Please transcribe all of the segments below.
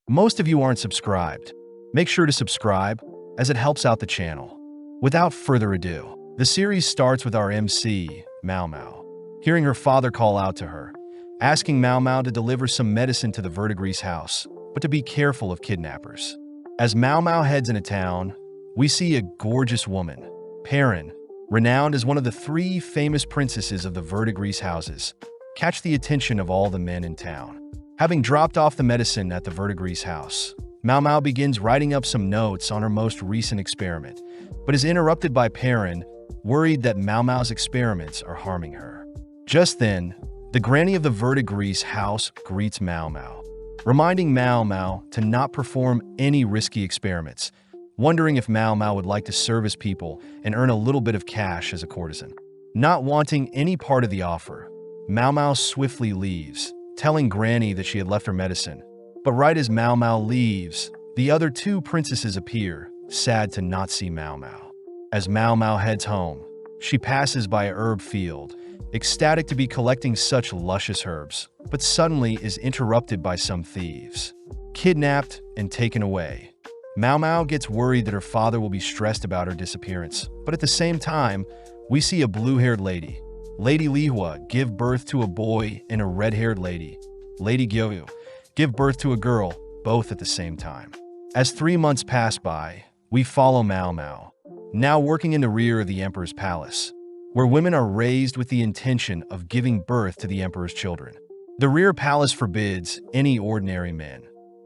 Most of you aren't subscribed. Make sure to subscribe, as it helps out the channel. Without further ado, the series starts with our MC, Mao Mao, hearing her father call out to her, asking Mao Mao to deliver some medicine to the Verdigris house, but to be careful of kidnappers. As Mao Mao heads into town, we see a gorgeous woman, Perrin, renowned as one of the 3 famous princesses of the Verdigris houses, catch the attention of all the men in town. Having dropped off the medicine at the Verdigris house, Mao Mao begins writing up some notes on her most recent experiment, but is interrupted by Perrin, worried that Mao Mao's experiments are harming her. Just then, the granny of the Verdigris house greets Mao Mao, reminding Mao Mao to not perform any risky experiments, wondering if Mao Mao would like to service people and earn a little bit of cash as a courtesan. Not wanting any part of the offer, Mao Mao swiftly leaves, telling Granny that she had left her medicine. But right as Mao Mao leaves, the other 2 princesses appear, sad to not see Mao Mao. As Mao Mao heads home, she passes by a herb field, ecstatic to be collecting such luscious herbs, but suddenly is interrupted by some thieves. Kidnapped and taken away. Mao Mao gets worried that her father will be stressed about her disappearance, but at the same time, we see a blue-haired lady, Lady Lihua, give birth to a boy, and a red-haired lady, Lady Gyoyu, give birth to a girl, both at the same time. As 3 months pass by, we follow Mao Mao, now working in the rear of the Emperor's palace, where women are raised with the intention of giving birth to the Emperor's children. The rear palace forbids any ordinary men,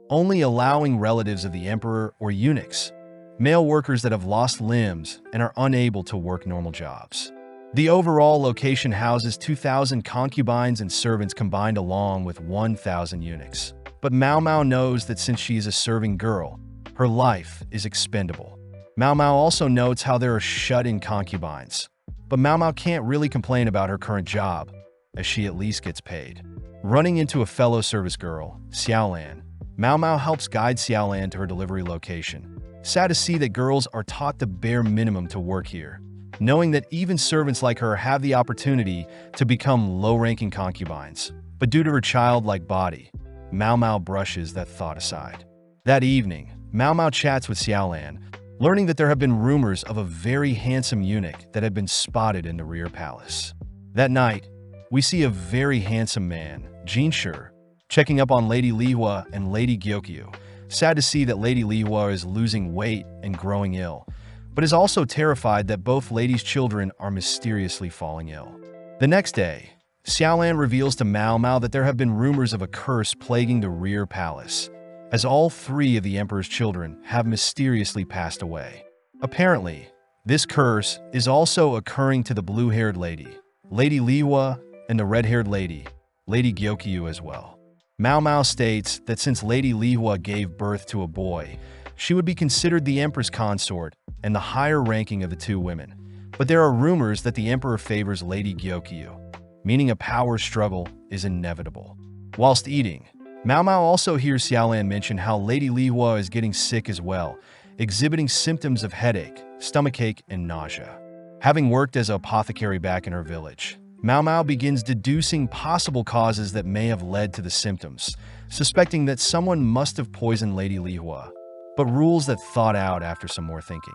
only allowing relatives of the Emperor or eunuchs, male workers that have lost limbs and are unable to work normal jobs. The overall location houses 2,000 concubines and servants combined along with 1,000 eunuchs. But Mao Mao knows that since she is a serving girl, her life is expendable. Mao Mao also notes how there are shut-in concubines. But Mao Mao can't really complain about her current job, as she at least gets paid. Running into a fellow service girl, Xiaolan, Mao Mao helps guide Xiaolan to her delivery location. Sad to see that girls are taught the bare minimum to work here, knowing that even servants like her have the opportunity to become low-ranking concubines. But due to her childlike body, Mao Mao brushes that thought aside. That evening, Mao Mao chats with Xiaolan, learning that there have been rumors of a very handsome eunuch that had been spotted in the rear palace. That night, we see a very handsome man, Jinshi, checking up on Lady Lihua and Lady Gyokyu. Sad to see that Lady Lihua is losing weight and growing ill, but is also terrified that both ladies' children are mysteriously falling ill. The next day, Xiaolan reveals to Mao Mao that there have been rumors of a curse plaguing the rear palace, as all 3 of the Emperor's children have mysteriously passed away. Apparently, this curse is also occurring to the blue-haired lady, Lady Lihua, and the red-haired lady, Lady Gyokyu as well. Mao Mao states that since Lady Lihua gave birth to a boy, she would be considered the Emperor's consort and the higher ranking of the 2 women. But there are rumors that the Emperor favors Lady Gyokyu, meaning a power struggle is inevitable. Whilst eating, Mao Mao also hears Xiaolan mention how Lady Lihua is getting sick as well, exhibiting symptoms of headache, stomachache, and nausea. Having worked as an apothecary back in her village, Mao Mao begins deducing possible causes that may have led to the symptoms, suspecting that someone must have poisoned Lady Lihua, but rules that thought out after some more thinking.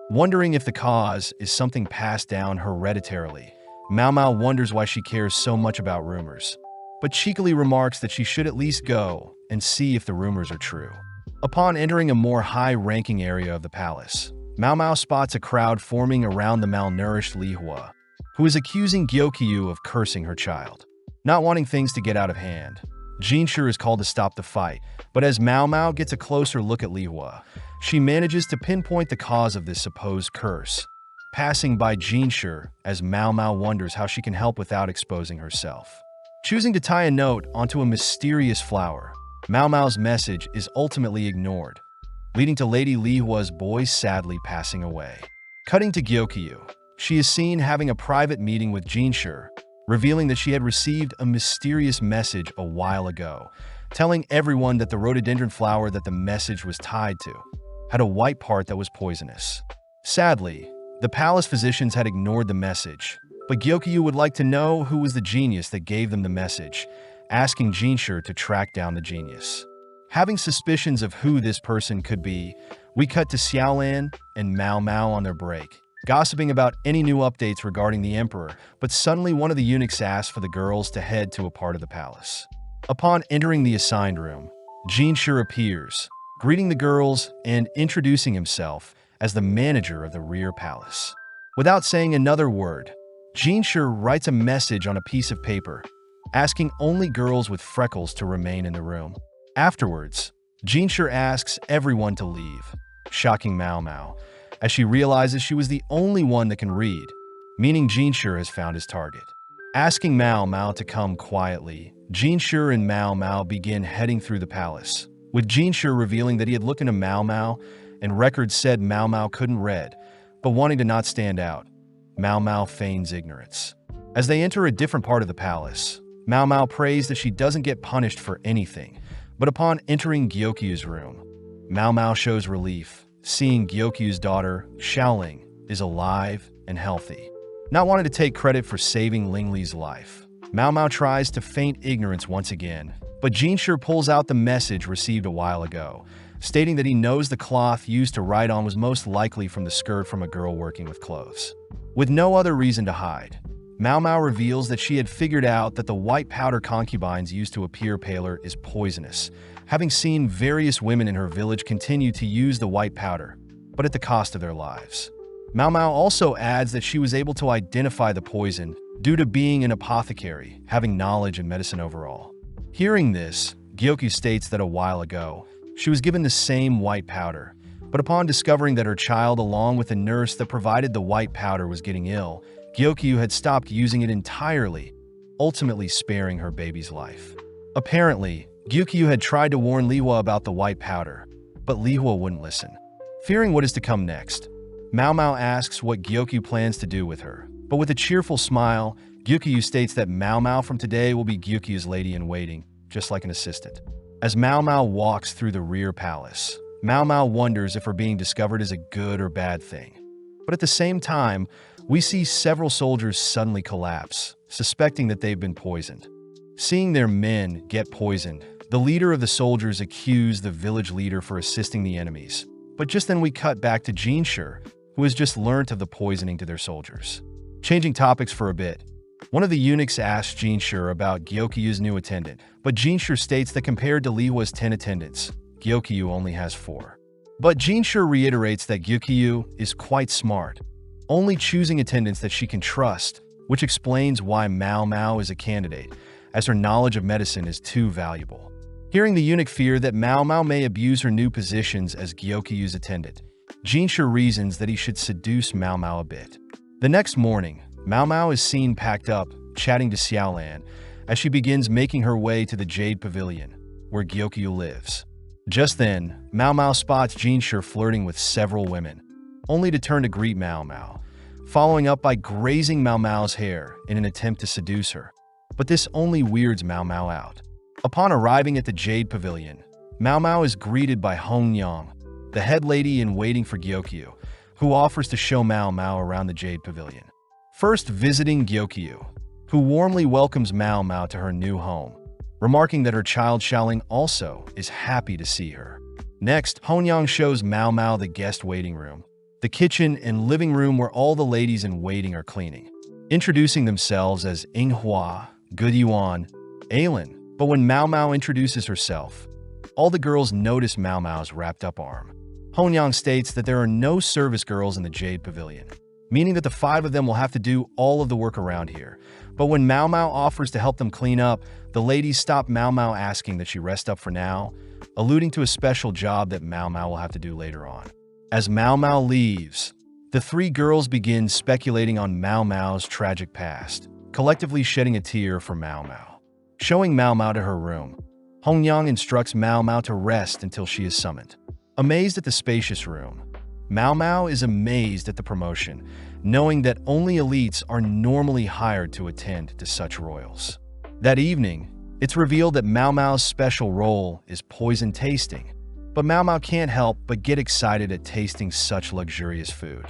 Wondering if the cause is something passed down hereditarily, Mao Mao wonders why she cares so much about rumors, but cheekily remarks that she should at least go and see if the rumors are true. Upon entering a more high-ranking area of the palace, Mao Mao spots a crowd forming around the malnourished Lihua, who is accusing Gyokyu of cursing her child. Not wanting things to get out of hand, Jinshi is called to stop the fight, but as Mao Mao gets a closer look at Lihua, she manages to pinpoint the cause of this supposed curse, passing by Jinshi as Mao Mao wonders how she can help without exposing herself. Choosing to tie a note onto a mysterious flower, Mao Mao's message is ultimately ignored, leading to Lady Lihua's boy sadly passing away. Cutting to Gyokyu, she is seen having a private meeting with Jinshi, revealing that she had received a mysterious message a while ago, telling everyone that the rhododendron flower that the message was tied to had a white part that was poisonous. Sadly, the palace physicians had ignored the message, but Gyokyu would like to know who was the genius that gave them the message, asking Jinshi to track down the genius. Having suspicions of who this person could be, we cut to Xiaolan and Mao Mao on their break, gossiping about any new updates regarding the emperor, but suddenly one of the eunuchs asks for the girls to head to a part of the palace. Upon entering the assigned room, Jinshi appears, greeting the girls and introducing himself as the manager of the rear palace. Without saying another word, Jinshi writes a message on a piece of paper, asking only girls with freckles to remain in the room. Afterwards, Jinshi asks everyone to leave, shocking Mao Mao, as she realizes she was the only one that can read, meaning Jinshi has found his target. Asking Mao Mao to come quietly, Jinshi and Mao Mao begin heading through the palace, with Jinshi revealing that he had looked into Mao Mao, and records said Mao Mao couldn't read, but wanting to not stand out, Mao Mao feigns ignorance. As they enter a different part of the palace, Mao Mao prays that she doesn't get punished for anything, but upon entering Gyokyu's room, Mao Mao shows relief, seeing Gyokyu's daughter, Xiaoling, is alive and healthy. Not wanting to take credit for saving Lingli's life, Mao Mao tries to feign ignorance once again, but Jinshi pulls out the message received a while ago, stating that he knows the cloth used to write on was most likely from the skirt from a girl working with clothes. With no other reason to hide, Mao Mao reveals that she had figured out that the white powder concubines used to appear paler is poisonous, having seen various women in her village continue to use the white powder, but at the cost of their lives. Mao Mao also adds that she was able to identify the poison due to being an apothecary, having knowledge in medicine overall. Hearing this, Gyokyu states that a while ago, she was given the same white powder, but upon discovering that her child along with the nurse that provided the white powder was getting ill, Gyokyu had stopped using it entirely, ultimately sparing her baby's life. Apparently, Gyokyu had tried to warn Lihua about the white powder, but Lihua wouldn't listen. Fearing what is to come next, Mao Mao asks what Gyokyu plans to do with her, but with a cheerful smile, Gyokyu states that Mao Mao from today will be Gyokyu's lady-in-waiting, just like an assistant. As Mao Mao walks through the rear palace, Mao Mao wonders if her being discovered is a good or bad thing. But at the same time, we see several soldiers suddenly collapse, suspecting that they've been poisoned. Seeing their men get poisoned, the leader of the soldiers accused the village leader for assisting the enemies. But just then we cut back to Jinshi, who has just learnt of the poisoning to their soldiers. Changing topics for a bit, one of the eunuchs asks Jinshi about Gyokyu's new attendant, but Jinshi states that compared to Lihua's 10 attendants, Gyokyu only has 4. But Jinshi reiterates that Gyokyu is quite smart, only choosing attendants that she can trust, which explains why Mao Mao is a candidate, as her knowledge of medicine is too valuable. Hearing the eunuch fear that Mao Mao may abuse her new positions as Gyokyu's attendant, Jinshi reasons that he should seduce Mao Mao a bit. The next morning, Mao Mao is seen packed up, chatting to Xiaolan, as she begins making her way to the Jade Pavilion, where Gyokyu lives. Just then, Mao Mao spots Jinshi flirting with several women, only to turn to greet Mao Mao, following up by grazing Mao Mao's hair in an attempt to seduce her. But this only weirds Mao Mao out. Upon arriving at the Jade Pavilion, Mao Mao is greeted by Hong Yang, the head lady in waiting for Gyokyu, who offers to show Mao Mao around the Jade Pavilion. First visiting Gyokyu, who warmly welcomes Mao Mao to her new home, remarking that her child Xiaoling also is happy to see her. Next, Honyang shows Mao Mao the guest waiting room, the kitchen and living room where all the ladies in waiting are cleaning, introducing themselves as Inghua, Good Yuan, Ailin. But when Mao Mao introduces herself, all the girls notice Mao Mao's wrapped up arm. Honyang states that there are no service girls in the Jade Pavilion, meaning that the 5 of them will have to do all of the work around here. But when Mao Mao offers to help them clean up, the ladies stop Mao Mao asking that she rest up for now, alluding to a special job that Mao Mao will have to do later on. As Mao Mao leaves, the 3 girls begin speculating on Mao Mao's tragic past, collectively shedding a tear for Mao Mao. Showing Mao Mao to her room, Honyang instructs Mao Mao to rest until she is summoned. Amazed at the spacious room, Mao Mao is amazed at the promotion, knowing that only elites are normally hired to attend to such royals. That evening, it's revealed that Mao Mao's special role is poison tasting, but Mao Mao can't help but get excited at tasting such luxurious food.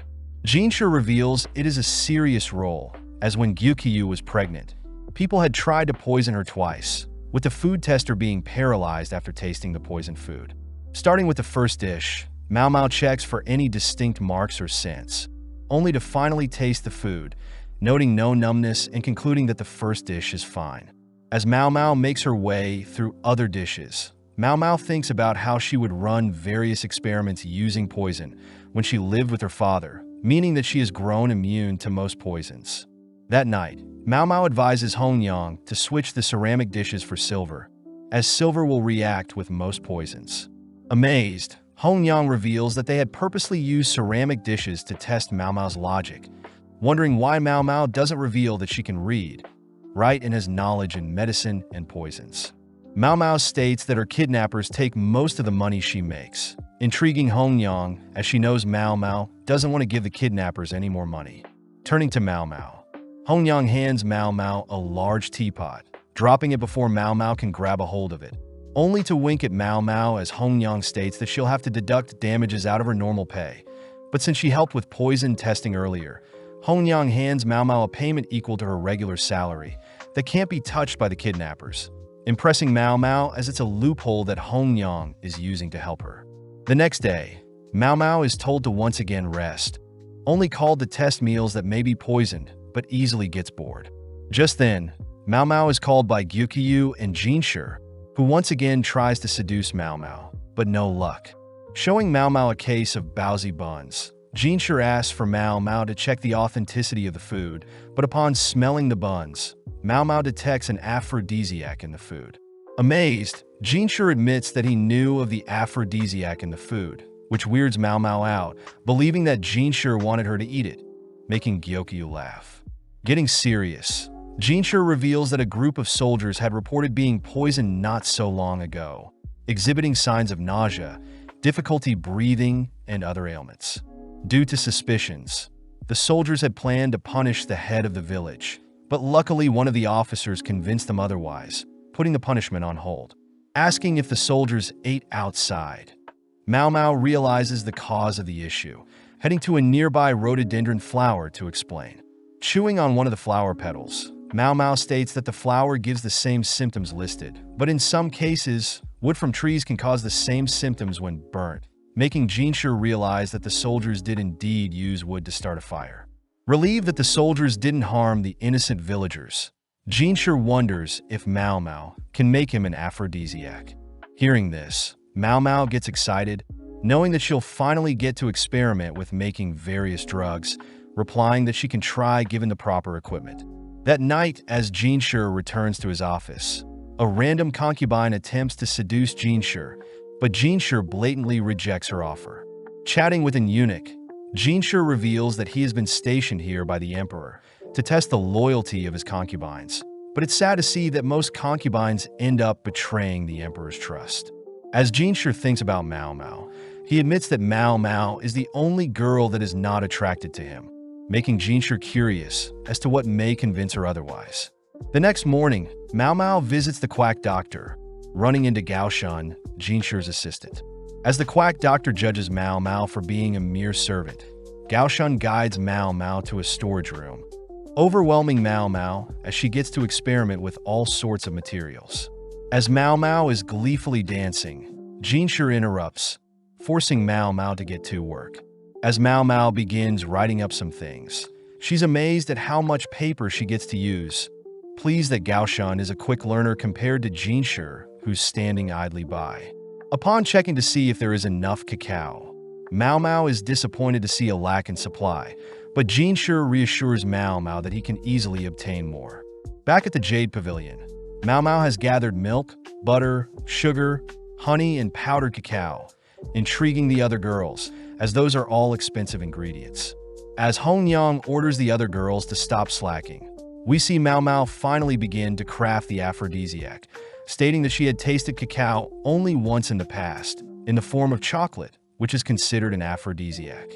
Jinshi reveals it is a serious role, as when Gyokyu was pregnant, people had tried to poison her twice, with the food tester being paralyzed after tasting the poisoned food. Starting with the first dish, Mao Mao checks for any distinct marks or scents, only to finally taste the food, noting no numbness and concluding that the first dish is fine. As Mao Mao makes her way through other dishes, Mao Mao thinks about how she would run various experiments using poison when she lived with her father, meaning that she has grown immune to most poisons. That night, Mao Mao advises Hongyang to switch the ceramic dishes for silver, as silver will react with most poisons. Amazed, Hongyang reveals that they had purposely used ceramic dishes to test Mao Mao's logic, wondering why Mao Mao doesn't reveal that she can read, write, and has knowledge in medicine and poisons. Mao Mao states that her kidnappers take most of the money she makes, intriguing Hongyang as she knows Mao Mao doesn't want to give the kidnappers any more money. Turning to Mao Mao, Hongyang hands Mao Mao a large teapot, dropping it before Mao Mao can grab a hold of it, only to wink at Mao Mao as Hongyang states that she'll have to deduct damages out of her normal pay. But since she helped with poison testing earlier, Hongyang hands Mao Mao a payment equal to her regular salary that can't be touched by the kidnappers, impressing Mao Mao as it's a loophole that Hongyang is using to help her. The next day, Mao Mao is told to once again rest, only called to test meals that may be poisoned, but easily gets bored. Just then, Mao Mao is called by Gyukyu and Jinshi, who once again tries to seduce Mao Mao, but no luck. Showing Mao Mao a case of baozi buns, Jinshi asks for Mao Mao to check the authenticity of the food, but upon smelling the buns, Mao Mao detects an aphrodisiac in the food. Amazed, Jinshi admits that he knew of the aphrodisiac in the food, which weirds Mao Mao out, believing that Jinshi wanted her to eat it, making Gyokyu laugh. Getting serious, Jinshi reveals that a group of soldiers had reported being poisoned not so long ago, exhibiting signs of nausea, difficulty breathing, and other ailments. Due to suspicions, the soldiers had planned to punish the head of the village, but luckily one of the officers convinced them otherwise, putting the punishment on hold. Asking if the soldiers ate outside, Mao Mao realizes the cause of the issue, heading to a nearby rhododendron flower to explain. Chewing on one of the flower petals, Mao Mao states that the flower gives the same symptoms listed, but in some cases, wood from trees can cause the same symptoms when burnt, making Jinshi realize that the soldiers did indeed use wood to start a fire. Relieved that the soldiers didn't harm the innocent villagers, Jinshi wonders if Mao Mao can make him an aphrodisiac. Hearing this, Mao Mao gets excited, knowing that she'll finally get to experiment with making various drugs, replying that she can try given the proper equipment. That night, as Jinshi returns to his office, a random concubine attempts to seduce Jinshi, but Jinshi blatantly rejects her offer. Chatting with an eunuch, Jinshi reveals that he has been stationed here by the emperor to test the loyalty of his concubines, but it's sad to see that most concubines end up betraying the emperor's trust. As Jinshi thinks about Mao Mao, he admits that Mao Mao is the only girl that is not attracted to him, making Jinshi curious as to what may convince her otherwise. The next morning, Mao Mao visits the quack doctor, running into Gaoshun, Jinshi's assistant. As the quack doctor judges Mao Mao for being a mere servant, Gaoshun guides Mao Mao to a storage room, overwhelming Mao Mao as she gets to experiment with all sorts of materials. As Mao Mao is gleefully dancing, Jinshi interrupts, forcing Mao Mao to get to work. As Mao Mao begins writing up some things, she's amazed at how much paper she gets to use, pleased that Gaoshun is a quick learner compared to Jinshi, who's standing idly by. Upon checking to see if there is enough cacao, Mao Mao is disappointed to see a lack in supply, but Jinshi reassures Mao Mao that he can easily obtain more. Back at the Jade Pavilion, Mao Mao has gathered milk, butter, sugar, honey, and powdered cacao, intriguing the other girls, as those are all expensive ingredients. As Hongyang orders the other girls to stop slacking, we see Mao Mao finally begin to craft the aphrodisiac, stating that she had tasted cacao only once in the past, in the form of chocolate, which is considered an aphrodisiac.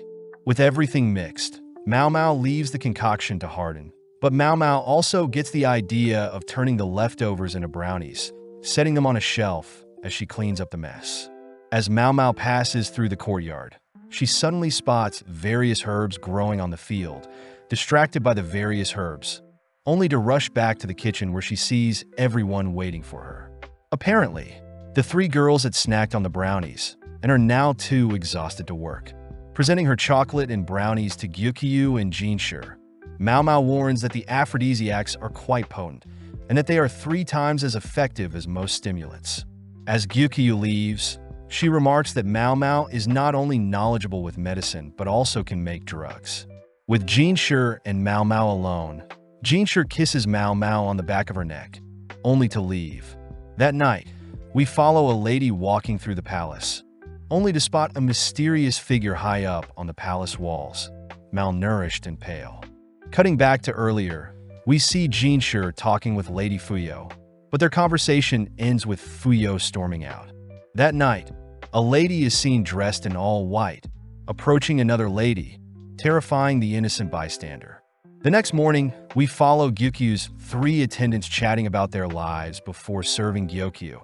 With everything mixed, Mao Mao leaves the concoction to harden, but Mao Mao also gets the idea of turning the leftovers into brownies, setting them on a shelf as she cleans up the mess. As Mao Mao passes through the courtyard, she suddenly spots various herbs growing on the field, distracted by the various herbs, only to rush back to the kitchen where she sees everyone waiting for her. Apparently, the three girls had snacked on the brownies and are now too exhausted to work. Presenting her chocolate and brownies to Gyukyu and Jinshur, Mao Mao warns that the aphrodisiacs are quite potent and that they are 3 times as effective as most stimulants. As Gyukyu leaves, she remarks that Mao Mao is not only knowledgeable with medicine but also can make drugs. With Jinshur and Mao Mao alone, Jinshur kisses Mao Mao on the back of her neck, only to leave. That night, we follow a lady walking through the palace, only to spot a mysterious figure high up on the palace walls, malnourished and pale. Cutting back to earlier, we see Jinshur talking with Lady Fuyo, but their conversation ends with Fuyo storming out. That night, a lady is seen dressed in all white, approaching another lady, terrifying the innocent bystander. The next morning, we follow Gyukyu's 3 attendants chatting about their lives before serving Gyokyu,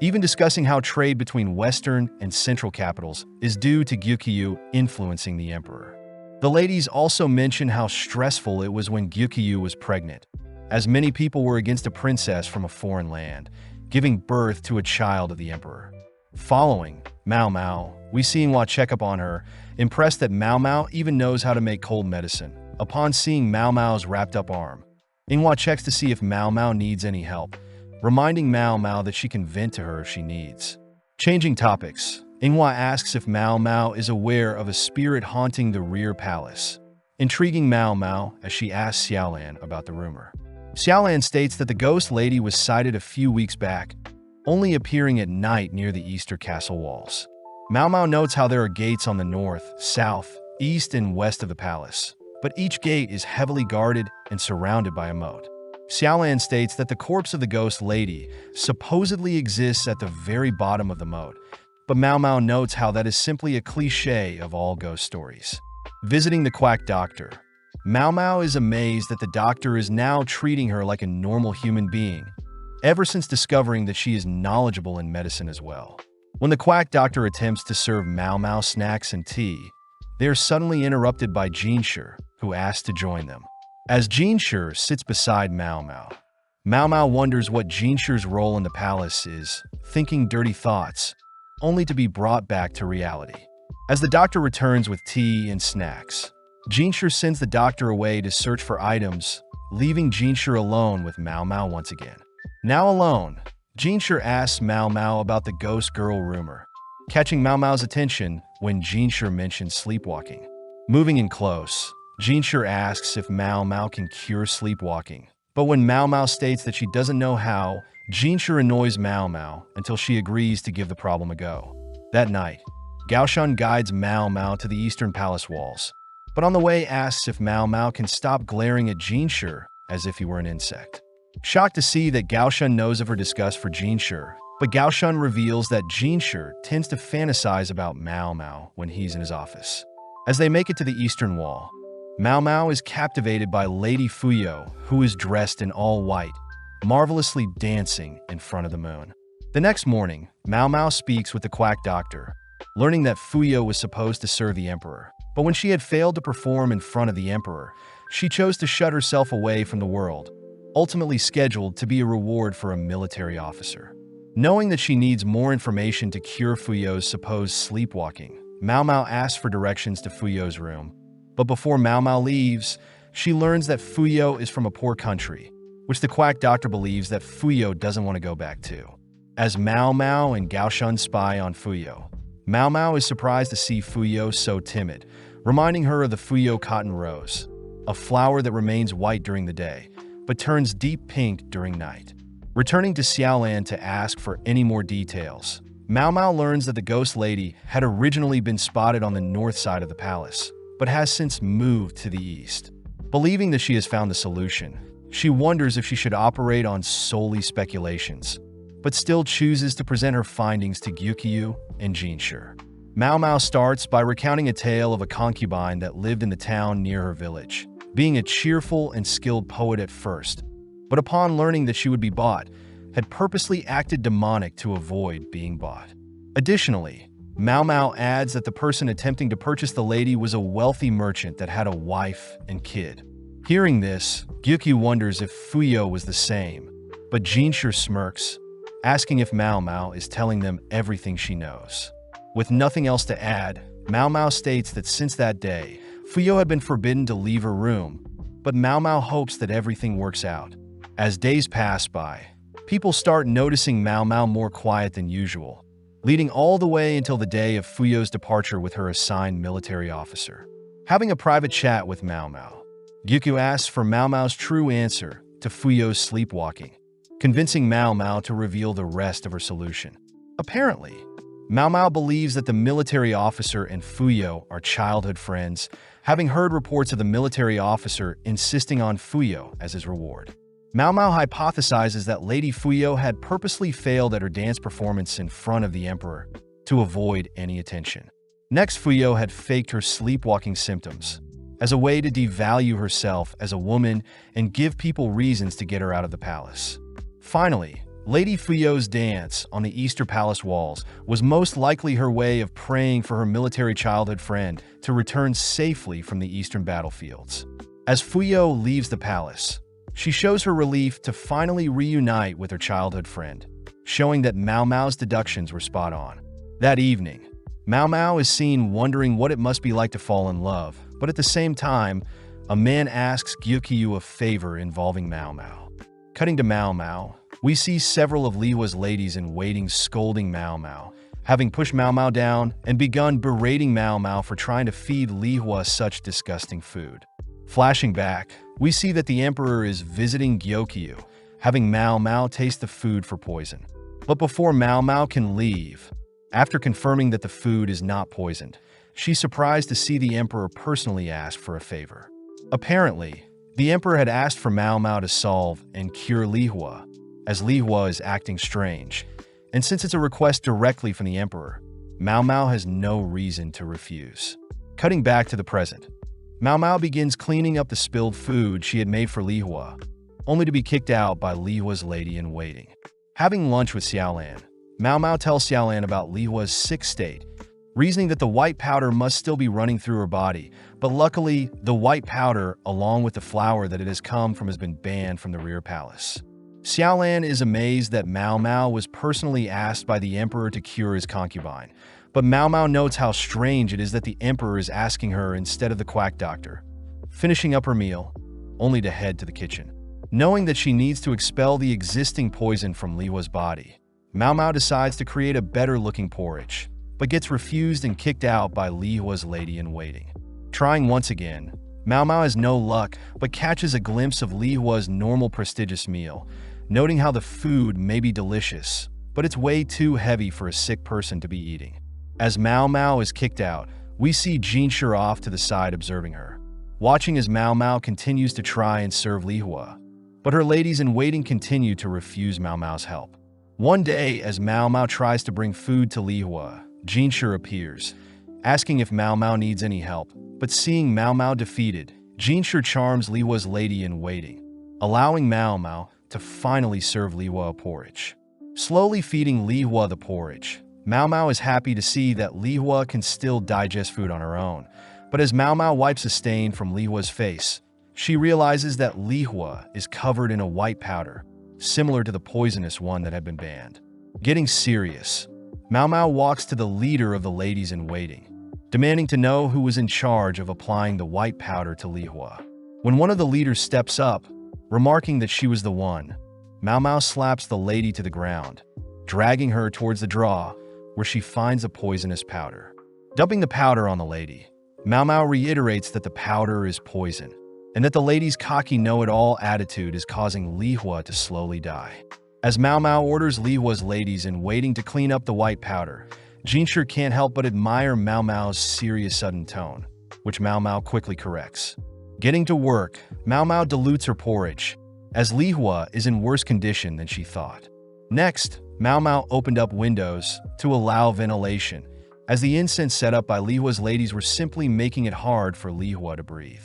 even discussing how trade between Western and Central capitals is due to Gyukyu influencing the emperor. The ladies also mention how stressful it was when Gyukyu was pregnant, as many people were against a princess from a foreign land, giving birth to a child of the emperor. Following Mao Mao, we see Inwa check up on her, impressed that Mao Mao even knows how to make cold medicine. Upon seeing Mao Mao's wrapped up arm, Inwa checks to see if Mao Mao needs any help, reminding Mao Mao that she can vent to her if she needs. Changing topics, Inwa asks if Mao Mao is aware of a spirit haunting the rear palace, intriguing Mao Mao as she asks Xiaolan about the rumor. Xiaolan states that the ghost lady was sighted a few weeks back, only appearing at night near the Easter castle walls. Mao Mao notes how there are gates on the north, south, east, and west of the palace, but each gate is heavily guarded and surrounded by a moat. Xiaolan states that the corpse of the ghost lady supposedly exists at the very bottom of the moat, but Mao Mao notes how that is simply a cliché of all ghost stories. Visiting the quack doctor, Mao Mao is amazed that the doctor is now treating her like a normal human being, ever since discovering that she is knowledgeable in medicine as well. When the quack doctor attempts to serve Mao Mao snacks and tea, they are suddenly interrupted by Jinshur, who asks to join them. As Jinshur sits beside Mao Mao, Mao Mao wonders what Jinshur's role in the palace is, thinking dirty thoughts, only to be brought back to reality. As the doctor returns with tea and snacks, Jinshur sends the doctor away to search for items, leaving Jinshur alone with Mao Mao once again. Now alone, Jinshur asks Mao Mao about the ghost girl rumor, catching Mao Mao's attention when Jinshur mentions sleepwalking. Moving in close, Jinshur asks if Mao Mao can cure sleepwalking, but when Mao Mao states that she doesn't know how, Jinshur annoys Mao Mao until she agrees to give the problem a go. That night, Gaoshan guides Mao Mao to the eastern palace walls, but on the way asks if Mao Mao can stop glaring at Jinshur as if he were an insect. Shocked to see that Gaoshan knows of her disgust for Jinshur, but Gaoshan reveals that Jinshur tends to fantasize about Mao Mao when he's in his office. As they make it to the eastern wall, Mao Mao is captivated by Lady Fuyo, who is dressed in all white, marvelously dancing in front of the moon. The next morning, Mao Mao speaks with the quack doctor, learning that Fuyo was supposed to serve the emperor. But when she had failed to perform in front of the emperor, she chose to shut herself away from the world, ultimately scheduled to be a reward for a military officer. Knowing that she needs more information to cure Fuyo's supposed sleepwalking, Mao Mao asks for directions to Fuyo's room. But before Mao Mao leaves, she learns that Fuyo is from a poor country, which the quack doctor believes that Fuyo doesn't want to go back to. As Mao Mao and Gaoshan spy on Fuyo, Mao Mao is surprised to see Fuyo so timid, reminding her of the Fuyo cotton rose, a flower that remains white during the day, but turns deep pink during night. Returning to Xiaolan to ask for any more details, Mao Mao learns that the ghost lady had originally been spotted on the north side of the palace, but has since moved to the east. Believing that she has found the solution, she wonders if she should operate on solely speculations, but still chooses to present her findings to Gyukyu and Jinshur. Mao Mao starts by recounting a tale of a concubine that lived in the town near her village, being a cheerful and skilled poet at first, but upon learning that she would be bought, had purposely acted demonic to avoid being bought. Additionally, Mao Mao adds that the person attempting to purchase the lady was a wealthy merchant that had a wife and kid. Hearing this, Gyukyu wonders if Fuyo was the same, but Jinshur smirks, asking if Mao Mao is telling them everything she knows. With nothing else to add, Mao Mao states that since that day, Fuyo had been forbidden to leave her room, but Mao Mao hopes that everything works out. As days pass by, people start noticing Mao Mao more quiet than usual, leading all the way until the day of Fuyo's departure with her assigned military officer. Having a private chat with Mao Mao, Gyukyu asks for Mao Mao's true answer to Fuyo's sleepwalking, convincing Mao Mao to reveal the rest of her solution. Apparently, Mao Mao believes that the military officer and Fuyo are childhood friends, having heard reports of the military officer insisting on Fuyo as his reward. Mao Mao hypothesizes that Lady Fuyo had purposely failed at her dance performance in front of the emperor to avoid any attention. Next, Fuyo had faked her sleepwalking symptoms as a way to devalue herself as a woman and give people reasons to get her out of the palace. Finally, Lady Fuyo's dance on the Easter Palace walls was most likely her way of praying for her military childhood friend to return safely from the eastern battlefields. As Fuyo leaves the palace, she shows her relief to finally reunite with her childhood friend, showing that Mao Mao's deductions were spot on. That evening, Mao Mao is seen wondering what it must be like to fall in love, but at the same time, a man asks Gyukyu a favor involving Mao Mao. Cutting to Mao Mao, we see several of Lihua's ladies-in-waiting scolding Mao Mao, having pushed Mao Mao down and begun berating Mao Mao for trying to feed Lihua such disgusting food. Flashing back, we see that the emperor is visiting Gyokyu, having Mao Mao taste the food for poison. But before Mao Mao can leave, after confirming that the food is not poisoned, she's surprised to see the emperor personally ask for a favor. Apparently, the emperor had asked for Mao Mao to solve and cure Lihua, as Lihua is acting strange, and since it's a request directly from the emperor, Mao Mao has no reason to refuse. Cutting back to the present, Mao Mao begins cleaning up the spilled food she had made for Lihua, only to be kicked out by Lihua's lady-in-waiting. Having lunch with Xiaolan, Mao Mao tells Xiaolan about Lihua's sick state, reasoning that the white powder must still be running through her body, but luckily, the white powder, along with the flour that it has come from, has been banned from the rear palace. Xiaolan is amazed that Mao Mao was personally asked by the emperor to cure his concubine, but Mao Mao notes how strange it is that the emperor is asking her instead of the quack doctor. Finishing up her meal, only to head to the kitchen. Knowing that she needs to expel the existing poison from Lihua's body, Mao Mao decides to create a better-looking porridge, but gets refused and kicked out by Lihua's lady-in-waiting. Trying once again, Mao Mao has no luck, but catches a glimpse of Lihua's normal prestigious meal, noting how the food may be delicious, but it's way too heavy for a sick person to be eating. As Mao Mao is kicked out, we see Jinshi off to the side observing her, watching as Mao Mao continues to try and serve Lihua, but her ladies-in-waiting continue to refuse Mao Mao's help. One day, as Mao Mao tries to bring food to Lihua, Jinshi appears, asking if Mao Mao needs any help, but seeing Mao Mao defeated, Jinshi charms Lihua's lady-in-waiting, allowing Mao Mao to finally serve Lihua a porridge. Slowly feeding Lihua the porridge, Mao Mao is happy to see that Lihua can still digest food on her own, but as Mao Mao wipes a stain from Lihua's face, she realizes that Lihua is covered in a white powder, similar to the poisonous one that had been banned. Getting serious, Mao Mao walks to the leader of the ladies-in-waiting, demanding to know who was in charge of applying the white powder to Lihua. When one of the leaders steps up, remarking that she was the one, Mao Mao slaps the lady to the ground, dragging her towards the draw, where she finds a poisonous powder. Dumping the powder on the lady, Mao Mao reiterates that the powder is poison, and that the lady's cocky know-it-all attitude is causing Lihua to slowly die. As Mao Mao orders Lihua's ladies-in-waiting to clean up the white powder, Jinshi can't help but admire Mao Mao's serious sudden tone, which Mao Mao quickly corrects. Getting to work, Mao Mao dilutes her porridge, as Lihua is in worse condition than she thought. Next, Mao Mao opened up windows to allow ventilation, as the incense set up by Lihua's ladies were simply making it hard for Lihua to breathe.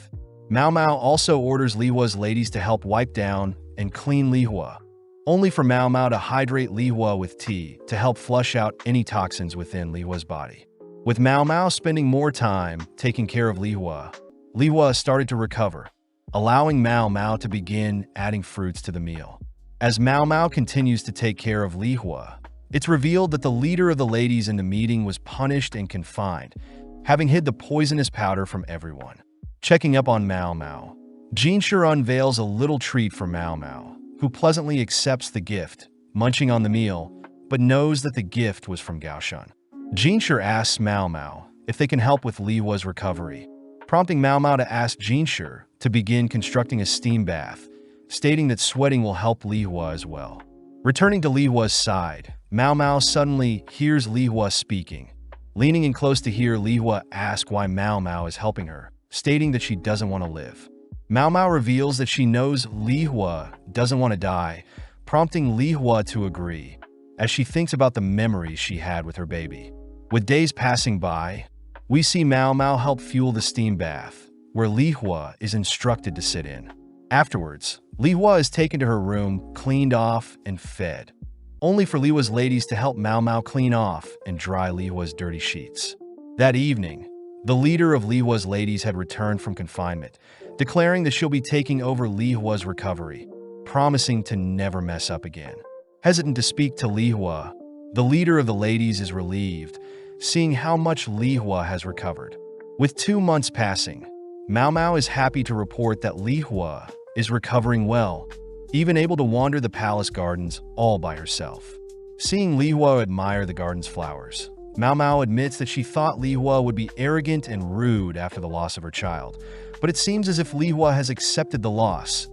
Mao Mao also orders Lihua's ladies to help wipe down and clean Lihua, only for Mao Mao to hydrate Lihua with tea to help flush out any toxins within Lihua's body. With Mao Mao spending more time taking care of Lihua, Lihua started to recover, allowing Mao Mao to begin adding fruits to the meal. As Mao Mao continues to take care of Li Hua, it's revealed that the leader of the ladies in the meeting was punished and confined, having hid the poisonous powder from everyone. Checking up on Mao Mao, Jinshi unveils a little treat for Mao Mao, who pleasantly accepts the gift, munching on the meal, but knows that the gift was from Gaoshan. Jinshi asks Mao Mao if they can help with Li Hua's recovery, prompting Mao Mao to ask Jinshi to begin constructing a steam bath, stating that sweating will help Li Hua as well. Returning to Li Hua's side, Mao Mao suddenly hears Li Hua speaking. Leaning in close to hear Li Hua ask why Mao Mao is helping her, stating that she doesn't want to live. Mao Mao reveals that she knows Li Hua doesn't want to die, prompting Li Hua to agree, as she thinks about the memories she had with her baby. With days passing by, we see Mao Mao help fuel the steam bath, where Li Hua is instructed to sit in. Afterwards, Li Hua is taken to her room, cleaned off, and fed, only for Li Hua's ladies to help Mao Mao clean off and dry Li Hua's dirty sheets. That evening, the leader of Li Hua's ladies had returned from confinement, declaring that she'll be taking over Li Hua's recovery, promising to never mess up again. Hesitant to speak to Li Hua, the leader of the ladies is relieved, seeing how much Li Hua has recovered. With 2 months passing, Mao Mao is happy to report that Li Hua is recovering well, even able to wander the palace gardens all by herself. Seeing Li Hua admire the garden's flowers, Mao Mao admits that she thought Li Hua would be arrogant and rude after the loss of her child, but it seems as if Li Hua has accepted the loss,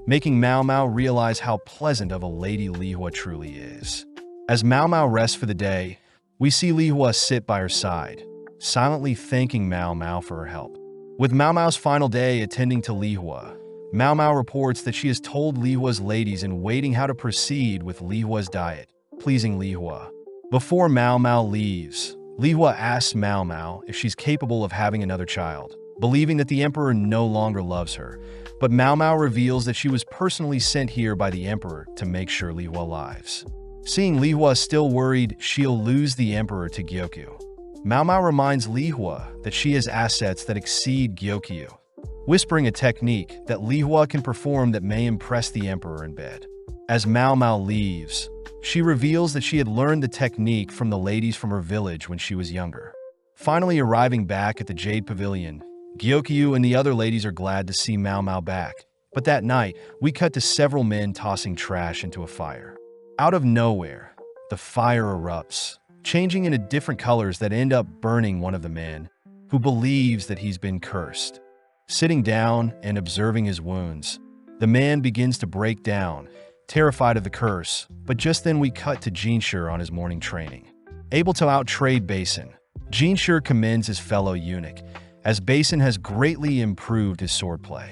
making Mao Mao realize how pleasant of a lady Li Hua truly is. As Mao Mao rests for the day, we see Li Hua sit by her side, silently thanking Mao Mao for her help. With Mao Mao's final day attending to Li Hua, Mao Mao reports that she has told Li Hua's ladies in waiting how to proceed with Li Hua's diet, pleasing Li Hua. Before Mao Mao leaves, Li Hua asks Mao Mao if she's capable of having another child, believing that the emperor no longer loves her, but Mao Mao reveals that she was personally sent here by the emperor to make sure Li Hua lives. Seeing Li Hua still worried she'll lose the emperor to Gyokyu, Mao Mao reminds Li Hua that she has assets that exceed Gyokyu, whispering a technique that Li Hua can perform that may impress the emperor in bed. As Mao Mao leaves, she reveals that she had learned the technique from the ladies from her village when she was younger. Finally arriving back at the Jade Pavilion, Gyokyu and the other ladies are glad to see Mao Mao back, but that night, we cut to several men tossing trash into a fire. Out of nowhere, the fire erupts, changing into different colors that end up burning one of the men, who believes that he's been cursed. Sitting down and observing his wounds, the man begins to break down, terrified of the curse, but just then we cut to Jinshi on his morning training. Able to out-trade Basin, Jinshi commends his fellow eunuch, as Basin has greatly improved his swordplay.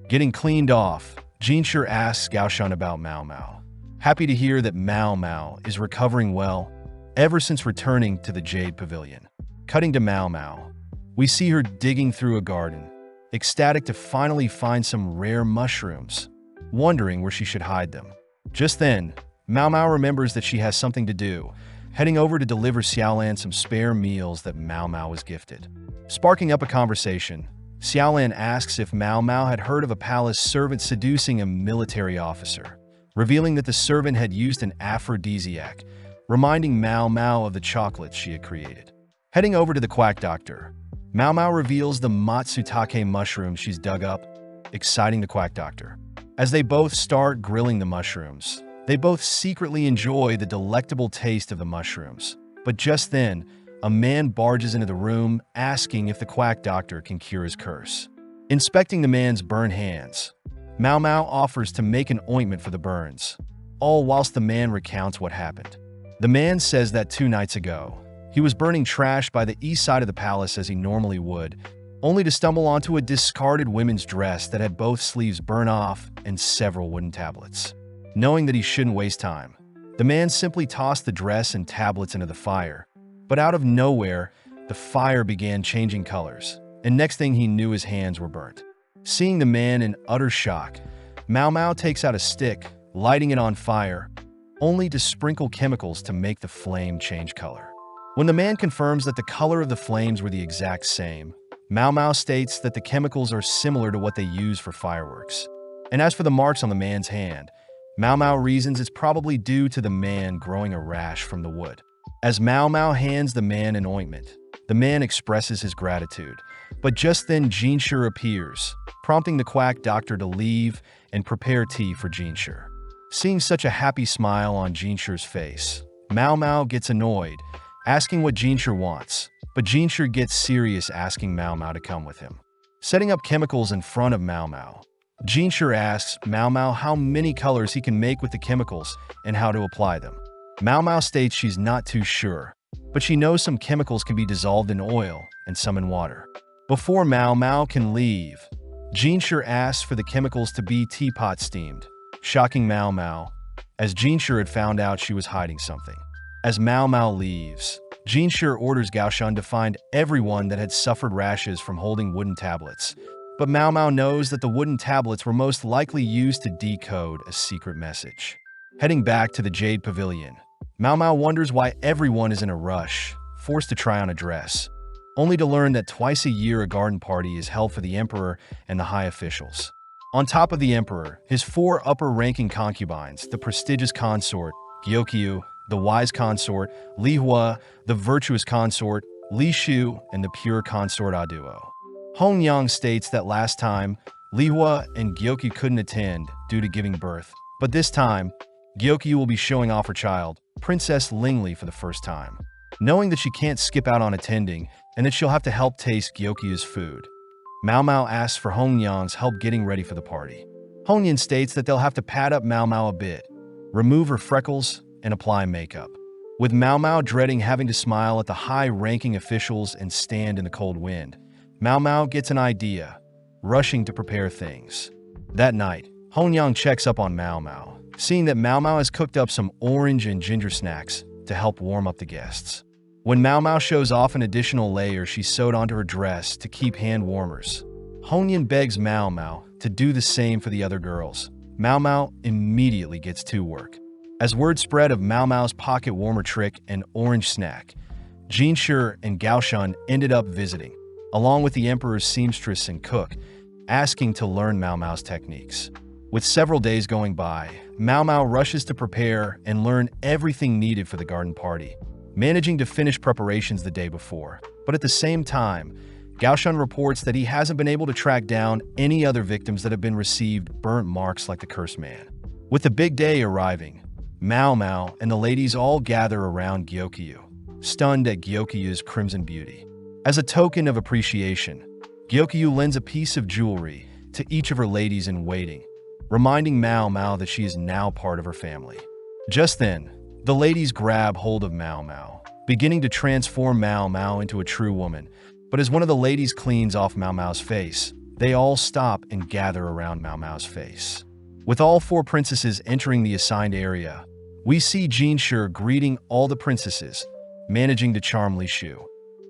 Getting cleaned off, Jinshi asks Gaoshan about Mao Mao. Happy to hear that Mao Mao is recovering well ever since returning to the Jade Pavilion. Cutting to Mao Mao, we see her digging through a garden, ecstatic to finally find some rare mushrooms, wondering where she should hide them. Just then, Mao Mao remembers that she has something to do, heading over to deliver Xiaolan some spare meals that Mao Mao was gifted. Sparking up a conversation, Xiaolan asks if Mao Mao had heard of a palace servant seducing a military officer, revealing that the servant had used an aphrodisiac, reminding Mao Mao of the chocolates she had created. Heading over to the quack doctor, Mao Mao reveals the matsutake mushroom she's dug up, exciting the quack doctor. As they both start grilling the mushrooms, they both secretly enjoy the delectable taste of the mushrooms. But just then, a man barges into the room asking if the quack doctor can cure his curse. Inspecting the man's burned hands, Mao Mao offers to make an ointment for the burns, all whilst the man recounts what happened. The man says that 2 nights ago, he was burning trash by the east side of the palace as he normally would, only to stumble onto a discarded women's dress that had both sleeves burnt off and several wooden tablets. Knowing that he shouldn't waste time, the man simply tossed the dress and tablets into the fire. But out of nowhere, the fire began changing colors, and next thing he knew his hands were burnt. Seeing the man in utter shock, Mao Mao takes out a stick, lighting it on fire, only to sprinkle chemicals to make the flame change color. When the man confirms that the color of the flames were the exact same, Mao Mao states that the chemicals are similar to what they use for fireworks. And as for the marks on the man's hand, Mao Mao reasons it's probably due to the man growing a rash from the wood. As Mao Mao hands the man an ointment, the man expresses his gratitude. But just then Jinshi appears, prompting the quack doctor to leave and prepare tea for Jinshi. Seeing such a happy smile on Jinshi's face, Mao Mao gets annoyed, asking what Jinshi wants. But Jinshi gets serious, asking Mao Mao to come with him. Setting up chemicals in front of Mao Mao, Jinshi asks Mao Mao how many colors he can make with the chemicals and how to apply them. Mao Mao states she's not too sure, but she knows some chemicals can be dissolved in oil and some in water. Before Mao Mao can leave, Jinshi asks for the chemicals to be teapot steamed, shocking Mao Mao, as Jinshi had found out she was hiding something. As Mao Mao leaves, Jinshi orders Gaoshan to find everyone that had suffered rashes from holding wooden tablets. But Mao Mao knows that the wooden tablets were most likely used to decode a secret message. Heading back to the Jade Pavilion, Mao Mao wonders why everyone is in a rush, forced to try on a dress, only to learn that twice a year a garden party is held for the emperor and the high officials. On top of the emperor, his 4 upper-ranking concubines, the prestigious consort, Gyokyu, the wise consort, Li Hua, the virtuous consort, Li Shu, and the pure consort Aduo. Hong Yang states that last time, Li Hua and Gyokyu couldn't attend due to giving birth, but this time, Gyokyu will be showing off her child, Princess Lingli, for the first time. Knowing that she can't skip out on attending and that she'll have to help taste Gyokyu's food, Mao Mao asks for Hong Yang's help getting ready for the party. Hong Yan states that they'll have to pad up Mao Mao a bit, remove her freckles, and apply makeup. With Mao Mao dreading having to smile at the high-ranking officials and stand in the cold wind, Mao Mao gets an idea, rushing to prepare things. That night, Hong Yang checks up on Mao Mao, seeing that Mao Mao has cooked up some orange and ginger snacks to help warm up the guests. When Mao Mao shows off an additional layer she sewed onto her dress to keep hand warmers, Hong Yan begs Mao Mao to do the same for the other girls. Mao Mao immediately gets to work. As word spread of Mao Mao's pocket warmer trick and orange snack, Jinshi and Gaoshan ended up visiting, along with the emperor's seamstress and cook, asking to learn Mao Mao's techniques. With several days going by, Mao Mao rushes to prepare and learn everything needed for the garden party, managing to finish preparations the day before. But at the same time, Gaoshan reports that he hasn't been able to track down any other victims that have been received burnt marks like the cursed man. With the big day arriving, Mao Mao and the ladies all gather around Gyokyu, stunned at Gyokyu's crimson beauty. As a token of appreciation, Gyokyu lends a piece of jewelry to each of her ladies in waiting, reminding Mao Mao that she is now part of her family. Just then, the ladies grab hold of Mao Mao, beginning to transform Mao Mao into a true woman. But as one of the ladies cleans off Mao Mao's face, they all stop and gather around Mao Mao's face. With all 4 princesses entering the assigned area, we see Jinshi greeting all the princesses, managing to charm Li Shu,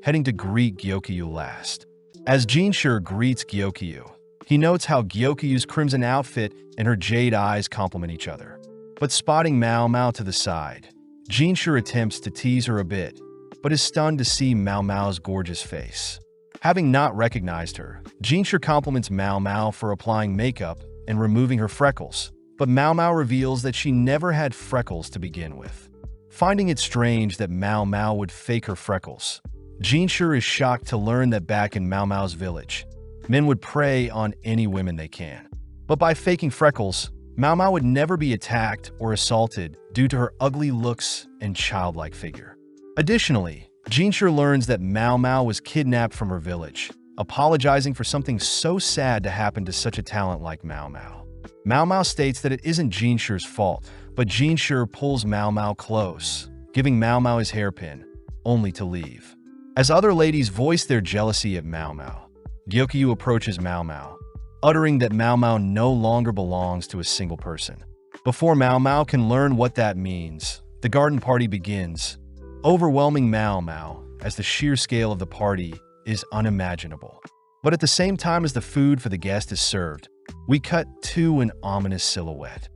heading to greet Gyokyu last. As Jinshi greets Gyokyu, he notes how Gyokyu's crimson outfit and her jade eyes complement each other. But spotting Mao Mao to the side, Jinshi attempts to tease her a bit, but is stunned to see Mao Mao's gorgeous face. Having not recognized her, Jinshi compliments Mao Mao for applying makeup and removing her freckles, but Mao Mao reveals that she never had freckles to begin with. Finding it strange that Mao Mao would fake her freckles, Jinshi is shocked to learn that back in Mao Mao's village, men would prey on any women they can. But by faking freckles, Mao Mao would never be attacked or assaulted due to her ugly looks and childlike figure. Additionally, Jinshi learns that Mao Mao was kidnapped from her village, apologizing for something so sad to happen to such a talent like Mao Mao. Mao Mao states that it isn't Jinshi's fault, but Jinshi pulls Mao Mao close, giving Mao Mao his hairpin, only to leave. As other ladies voice their jealousy at Mao Mao, Gyokyu approaches Mao Mao, uttering that Mao Mao no longer belongs to a single person. Before Mao Mao can learn what that means, the garden party begins, overwhelming Mao Mao as the sheer scale of the party is unimaginable. But at the same time as the food for the guest is served, we cut to an ominous silhouette.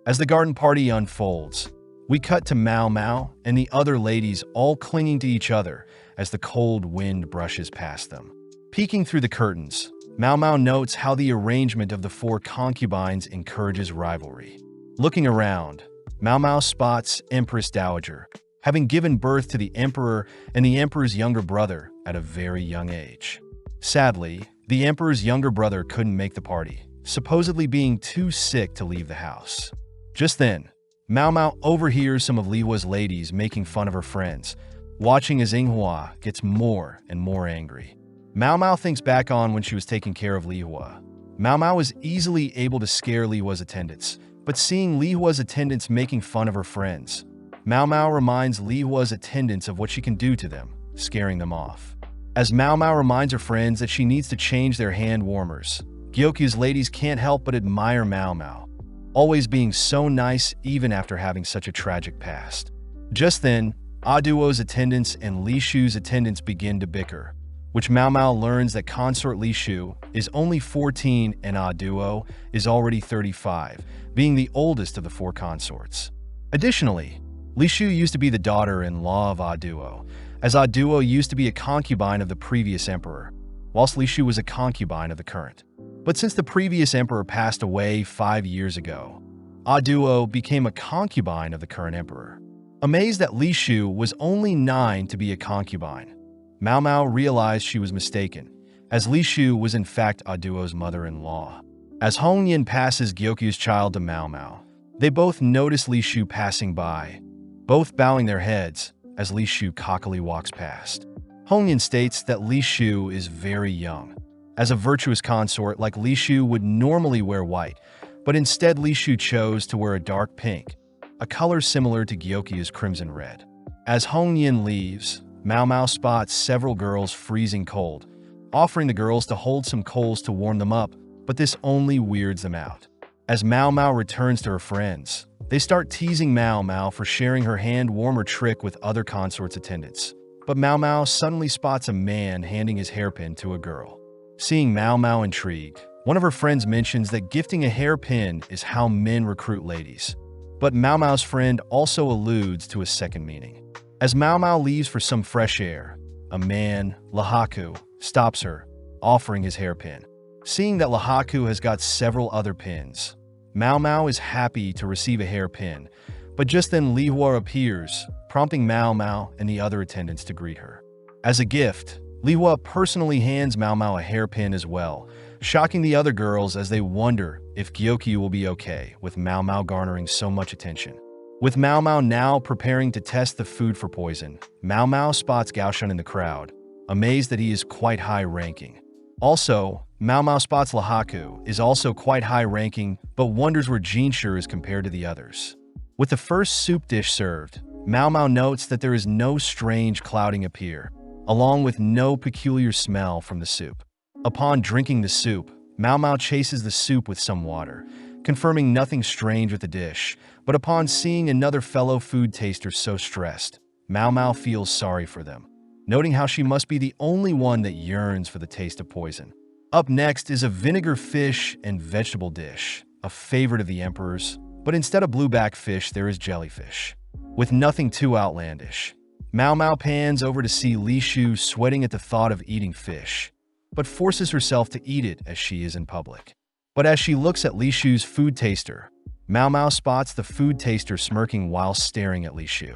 As the garden party unfolds, we cut to Mao Mao and the other ladies all clinging to each other as the cold wind brushes past them. Peeking through the curtains, Mao Mao notes how the arrangement of the 4 concubines encourages rivalry. Looking around, Mao Mao spots Empress Dowager, having given birth to the Emperor and the Emperor's younger brother at a very young age. Sadly, the Emperor's younger brother couldn't make the party, supposedly being too sick to leave the house. Just then, Mao Mao overhears some of Li Hua's ladies making fun of her friends, watching as Yinghua gets more and more angry. Mao Mao thinks back on when she was taking care of Li Hua. Mao Mao was easily able to scare Li Hua's attendants, but seeing Li Hua's attendants making fun of her friends, Mao Mao reminds Li Hua's attendants of what she can do to them, scaring them off. As Mao Mao reminds her friends that she needs to change their hand warmers, Gyoku's ladies can't help but admire Mao Mao, always being so nice even after having such a tragic past. Just then, Aduo's attendants and Li Shu's attendants begin to bicker, which Mao Mao learns that consort Li Shu is only 14 and Aduo is already 35, being the oldest of the 4 consorts. Additionally, Li Shu used to be the daughter-in-law of Aduo, as Aduo used to be a concubine of the previous emperor, whilst Li Shu was a concubine of the current. But since the previous emperor passed away 5 years ago, Aduo became a concubine of the current emperor. Amazed that Li Shu was only 9 to be a concubine, Mao Mao realized she was mistaken, as Li Shu was in fact Aduo's mother-in-law. As Hong Yin passes Gyoku's child to Mao Mao, they both notice Li Shu passing by, both bowing their heads as Li Shu cockily walks past. Hong Yin states that Li Shu is very young, as a virtuous consort like Li Shu would normally wear white, but instead Li Shu chose to wear a dark pink, a color similar to Gyoku's crimson red. As Hong Yin leaves, Mao Mao spots several girls freezing cold, offering the girls to hold some coals to warm them up, but this only weirds them out. As Mao Mao returns to her friends, they start teasing Mao Mao for sharing her hand warmer trick with other consorts' attendants. But Mao Mao suddenly spots a man handing his hairpin to a girl. Seeing Mao Mao intrigued, one of her friends mentions that gifting a hairpin is how men recruit ladies. But Mao Mao's friend also alludes to a second meaning. As Mao Mao leaves for some fresh air, a man, Lahaku, stops her, offering his hairpin. Seeing that Lahaku has got several other pins, Mao Mao is happy to receive a hairpin, but just then Li Hua appears, prompting Mao Mao and the other attendants to greet her. As a gift, Li Hua personally hands Mao Mao a hairpin as well, shocking the other girls as they wonder if Gyoku will be okay with Mao Mao garnering so much attention. With Mao Mao now preparing to test the food for poison, Mao Mao spots Gaoshun in the crowd, amazed that he is quite high-ranking. Also, Mao Mao spots Lahaku is also quite high-ranking, but wonders where Jinshu is compared to the others. With the first soup dish served, Mao Mao notes that there is no strange clouding appear, along with no peculiar smell from the soup. Upon drinking the soup, Mao Mao chases the soup with some water, confirming nothing strange with the dish, but upon seeing another fellow food taster so stressed, Mao Mao feels sorry for them, noting how she must be the only one that yearns for the taste of poison. Up next is a vinegar fish and vegetable dish, a favorite of the Emperor's, but instead of blueback fish there is jellyfish. With nothing too outlandish, Mao Mao pans over to see Li Shu sweating at the thought of eating fish, but forces herself to eat it as she is in public. But as she looks at Li Shu's food taster, Mao Mao spots the food taster smirking while staring at Li Shu.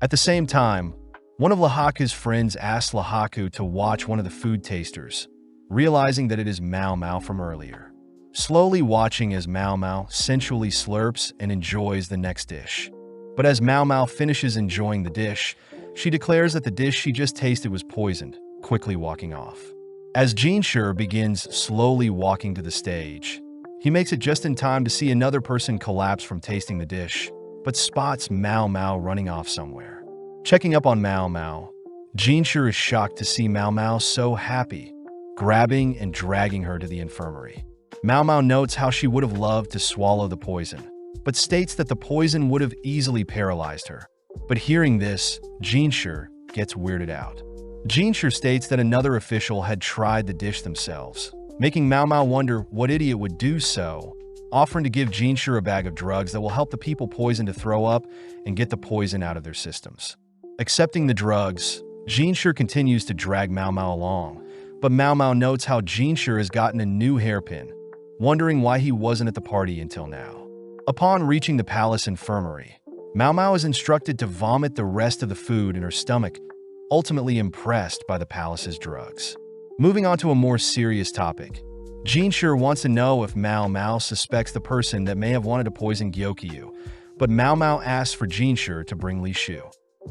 At the same time, one of Lahaku's friends asks Lahaku to watch one of the food tasters, realizing that it is Mao Mao from earlier. Slowly watching as Mao Mao sensually slurps and enjoys the next dish. But as Mao Mao finishes enjoying the dish, she declares that the dish she just tasted was poisoned, quickly walking off. As Jinshu begins slowly walking to the stage, he makes it just in time to see another person collapse from tasting the dish, but spots Mao Mao running off somewhere. Checking up on Mao Mao, Jinshu is shocked to see Mao Mao so happy, grabbing and dragging her to the infirmary. Mao Mao notes how she would have loved to swallow the poison, but states that the poison would have easily paralyzed her. But hearing this, Jinshu gets weirded out. Jinshu states that another official had tried the dish themselves, making Mao Mao wonder what idiot would do so, offering to give Jinshu a bag of drugs that will help the people poisoned to throw up and get the poison out of their systems. Accepting the drugs, Jinshu continues to drag Mao Mao along, but Mao Mao notes how Jinshu has gotten a new hairpin, wondering why he wasn't at the party until now. Upon reaching the palace infirmary, Mao Mao is instructed to vomit the rest of the food in her stomach, ultimately impressed by the palace's drugs. Moving on to a more serious topic, Jinshi wants to know if Mao Mao suspects the person that may have wanted to poison Gyokyu, but Mao Mao asks for Jinshi to bring Li Shu.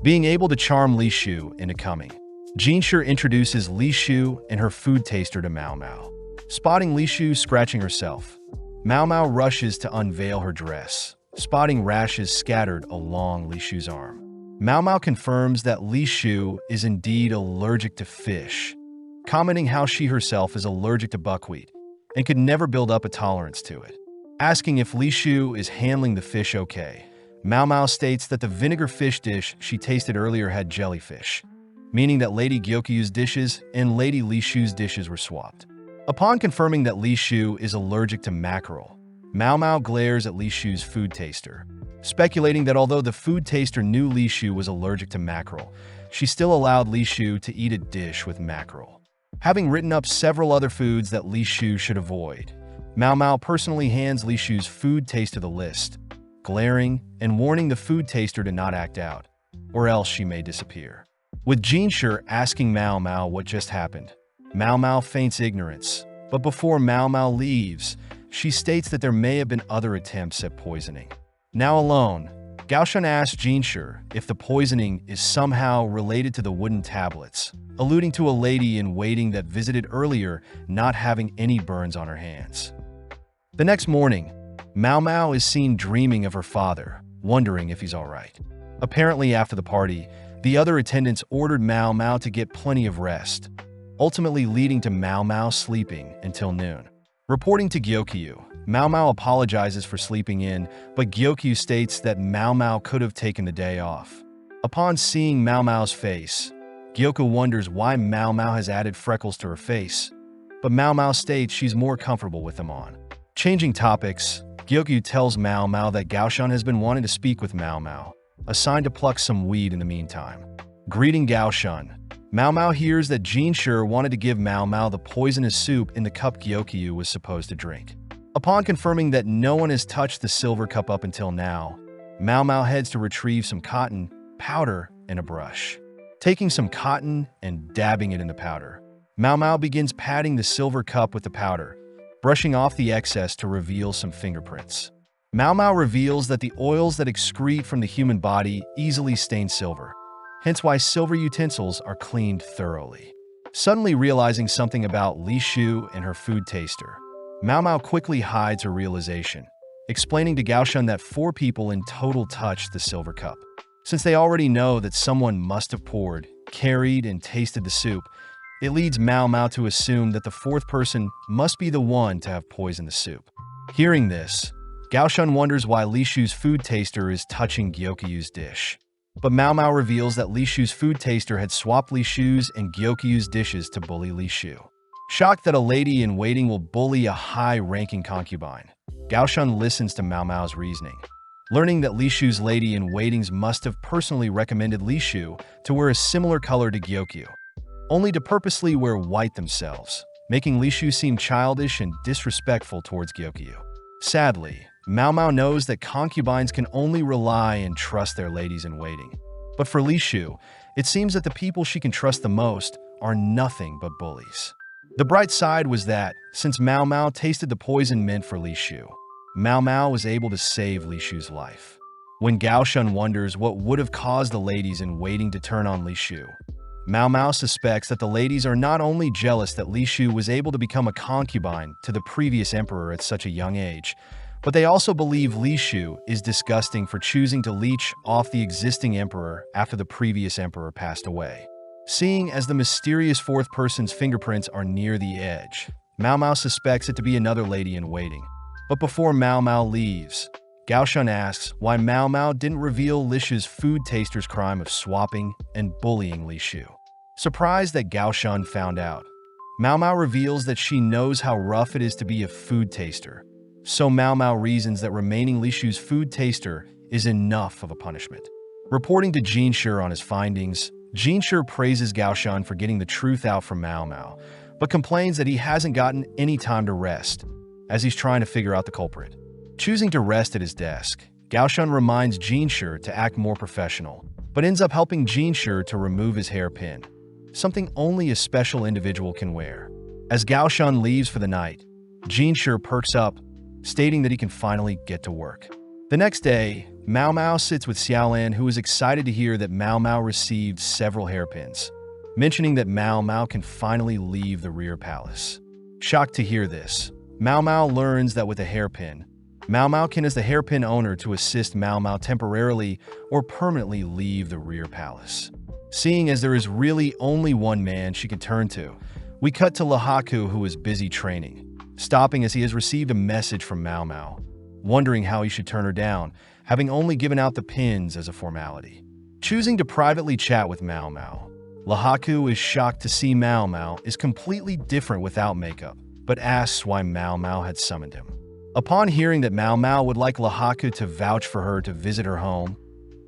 Being able to charm Li Shu into coming, Jinshi introduces Li Shu and her food taster to Mao Mao. Spotting Li Shu scratching herself, Mao Mao rushes to unveil her dress, spotting rashes scattered along Li Shu's arm. Mao Mao confirms that Li Shu is indeed allergic to fish, commenting how she herself is allergic to buckwheat and could never build up a tolerance to it. Asking if Li Shu is handling the fish okay, Mao Mao states that the vinegar fish dish she tasted earlier had jellyfish, meaning that Lady Gyokyu's dishes and Lady Li Shu's dishes were swapped. Upon confirming that Li Shu is allergic to mackerel, Mao Mao glares at Li Shu's food taster, speculating that although the food taster knew Li Shu was allergic to mackerel, she still allowed Li Shu to eat a dish with mackerel. Having written up several other foods that Li Shu should avoid, Mao Mao personally hands Li Shu's food taste to the list, glaring and warning the food taster to not act out, or else she may disappear. With Jinshi asking Mao Mao what just happened, Mao Mao feigns ignorance, but before Mao Mao leaves, she states that there may have been other attempts at poisoning. Now alone, Gaoshan asks Jinshi if the poisoning is somehow related to the wooden tablets, alluding to a lady-in-waiting that visited earlier not having any burns on her hands. The next morning, Mao Mao is seen dreaming of her father, wondering if he's alright. Apparently after the party, the other attendants ordered Mao Mao to get plenty of rest, ultimately leading to Mao Mao sleeping until noon. Reporting to Gyokyu, Mao Mao apologizes for sleeping in, but Gyokyu states that Mao Mao could have taken the day off. Upon seeing Mao Mao's face, Gyokyu wonders why Mao Mao has added freckles to her face, but Mao Mao states she's more comfortable with them on. Changing topics, Gyokyu tells Mao Mao that Gaoshan has been wanting to speak with Mao Mao, assigned to pluck some weed in the meantime. Greeting Gaoshan, Mao Mao hears that Jinshi wanted to give Mao Mao the poisonous soup in the cup Gyokyu was supposed to drink. Upon confirming that no one has touched the silver cup up until now, Mao Mao heads to retrieve some cotton, powder, and a brush. Taking some cotton and dabbing it in the powder, Mao Mao begins patting the silver cup with the powder, brushing off the excess to reveal some fingerprints. Mao Mao reveals that the oils that excrete from the human body easily stain silver, hence why silver utensils are cleaned thoroughly. Suddenly realizing something about Li Shu and her food taster, Mao Mao quickly hides her realization, explaining to Gaoshan that 4 people in total touched the silver cup. Since they already know that someone must have poured, carried, and tasted the soup, it leads Mao Mao to assume that the 4th person must be the one to have poisoned the soup. Hearing this, Gaoshan wonders why Li Shu's food taster is touching Gyokyu's dish. But Mao Mao reveals that Li Shu's food taster had swapped Li Shu's and Gyokyu's dishes to bully Li Shu. Shocked that a lady-in-waiting will bully a high-ranking concubine, Gaoshan listens to Mao Mao's reasoning. Learning that Li Shu's lady-in-waitings must have personally recommended Li Shu to wear a similar color to Gyokyu, only to purposely wear white themselves, making Li Shu seem childish and disrespectful towards Gyokyu. Sadly, Mao Mao knows that concubines can only rely and trust their ladies-in-waiting. But for Li Shu, it seems that the people she can trust the most are nothing but bullies. The bright side was that, since Mao Mao tasted the poison meant for Li Shu, Mao Mao was able to save Li Shu's life. When Gaoshan wonders what would have caused the ladies-in-waiting to turn on Li Shu, Mao Mao suspects that the ladies are not only jealous that Li Shu was able to become a concubine to the previous emperor at such a young age, but they also believe Li Shu is disgusting for choosing to leech off the existing emperor after the previous emperor passed away. Seeing as the mysterious 4th person's fingerprints are near the edge, Mao Mao suspects it to be another lady-in-waiting. But before Mao Mao leaves, Gaoshan asks why Mao Mao didn't reveal Li Shu's food taster's crime of swapping and bullying Li Shu. Surprised that Gaoshan found out, Mao Mao reveals that she knows how rough it is to be a food taster, so Mao Mao reasons that remaining Li Shu's food taster is enough of a punishment. Reporting to Jinshi on his findings, Jinshi praises Gaoshan for getting the truth out from Mao Mao, but complains that he hasn't gotten any time to rest, as he's trying to figure out the culprit. Choosing to rest at his desk, Gaoshun reminds Jinshi to act more professional, but ends up helping Jinshi to remove his hairpin, something only a special individual can wear. As Gaoshun leaves for the night, Jinshi perks up, stating that he can finally get to work. The next day, Mao Mao sits with Xiaolan, who is excited to hear that Mao Mao received several hairpins, mentioning that Mao Mao can finally leave the rear palace. Shocked to hear this, Mao Mao learns that with a hairpin, Mao Mao can as the hairpin owner to assist Mao Mao temporarily or permanently leave the rear palace. Seeing as there is really only one man she can turn to, we cut to Lahaku, who is busy training, stopping as he has received a message from Mao Mao, wondering how he should turn her down, having only given out the pins as a formality. Choosing to privately chat with Mao Mao, Lahaku is shocked to see Mao Mao is completely different without makeup, but asks why Mao Mao had summoned him. Upon hearing that Mao Mao would like Lahaku to vouch for her to visit her home,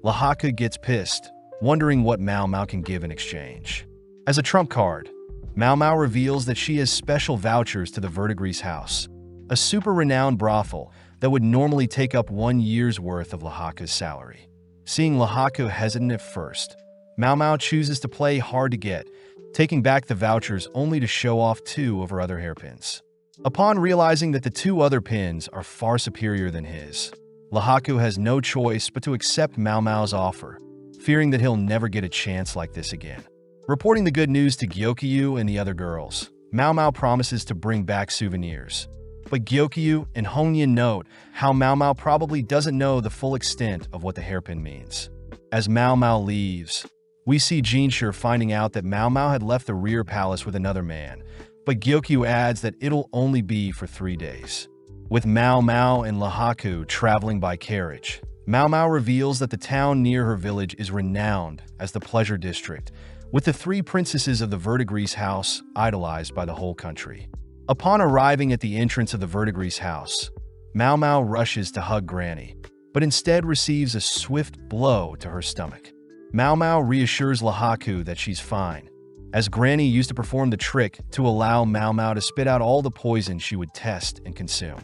Lahaku gets pissed, wondering what Mao Mao can give in exchange. As a trump card, Mao Mao reveals that she has special vouchers to the VIDZ house, a super-renowned brothel that would normally take up 1 year's worth of Lahaku's salary. Seeing Lahaku hesitant at first, Mao Mao chooses to play hard to get, taking back the vouchers only to show off 2 of her other hairpins. Upon realizing that the 2 other pins are far superior than his, Lahaku has no choice but to accept Mao Mao's offer, fearing that he'll never get a chance like this again. Reporting the good news to Gyokyu and the other girls, Mao Mao promises to bring back souvenirs. But Gyokyu and Hongyan note how Mao Mao probably doesn't know the full extent of what the hairpin means. As Mao Mao leaves, we see Jinshi finding out that Mao Mao had left the rear palace with another man, but Gyokyu adds that it'll only be for 3 days. With Mao Mao and Lahaku traveling by carriage, Mao Mao reveals that the town near her village is renowned as the Pleasure District, with the 3 princesses of the VIDZ house idolized by the whole country. Upon arriving at the entrance of the VIDZ house, Mao Mao rushes to hug Granny, but instead receives a swift blow to her stomach. Mao Mao reassures Lahaku that she's fine, as Granny used to perform the trick to allow Mao Mao to spit out all the poison she would test and consume.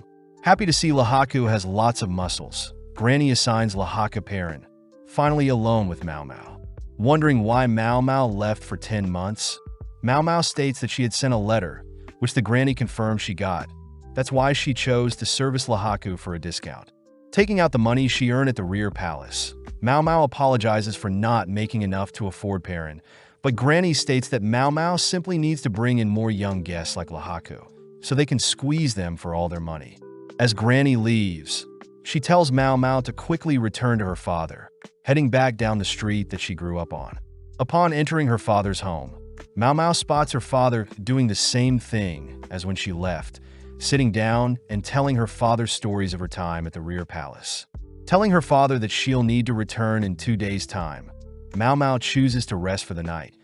Happy to see Lahaku has lots of muscles, Granny assigns Lahaku Perrin, finally alone with Mao Mao. Wondering why Mao Mao left for 10 months, Mao Mao states that she had sent a letter, which the Granny confirmed she got. That's why she chose to service Lahaku for a discount. Taking out the money she earned at the rear palace, Mao Mao apologizes for not making enough to afford Perrin, but Granny states that Mao Mao simply needs to bring in more young guests like Lahaku, so they can squeeze them for all their money. As Granny leaves, she tells Mao Mao to quickly return to her father, heading back down the street that she grew up on. Upon entering her father's home, Mao Mao spots her father doing the same thing as when she left, sitting down and telling her father stories of her time at the rear palace. Telling her father that she'll need to return in 2 days' time, Mao Mao chooses to rest for the night.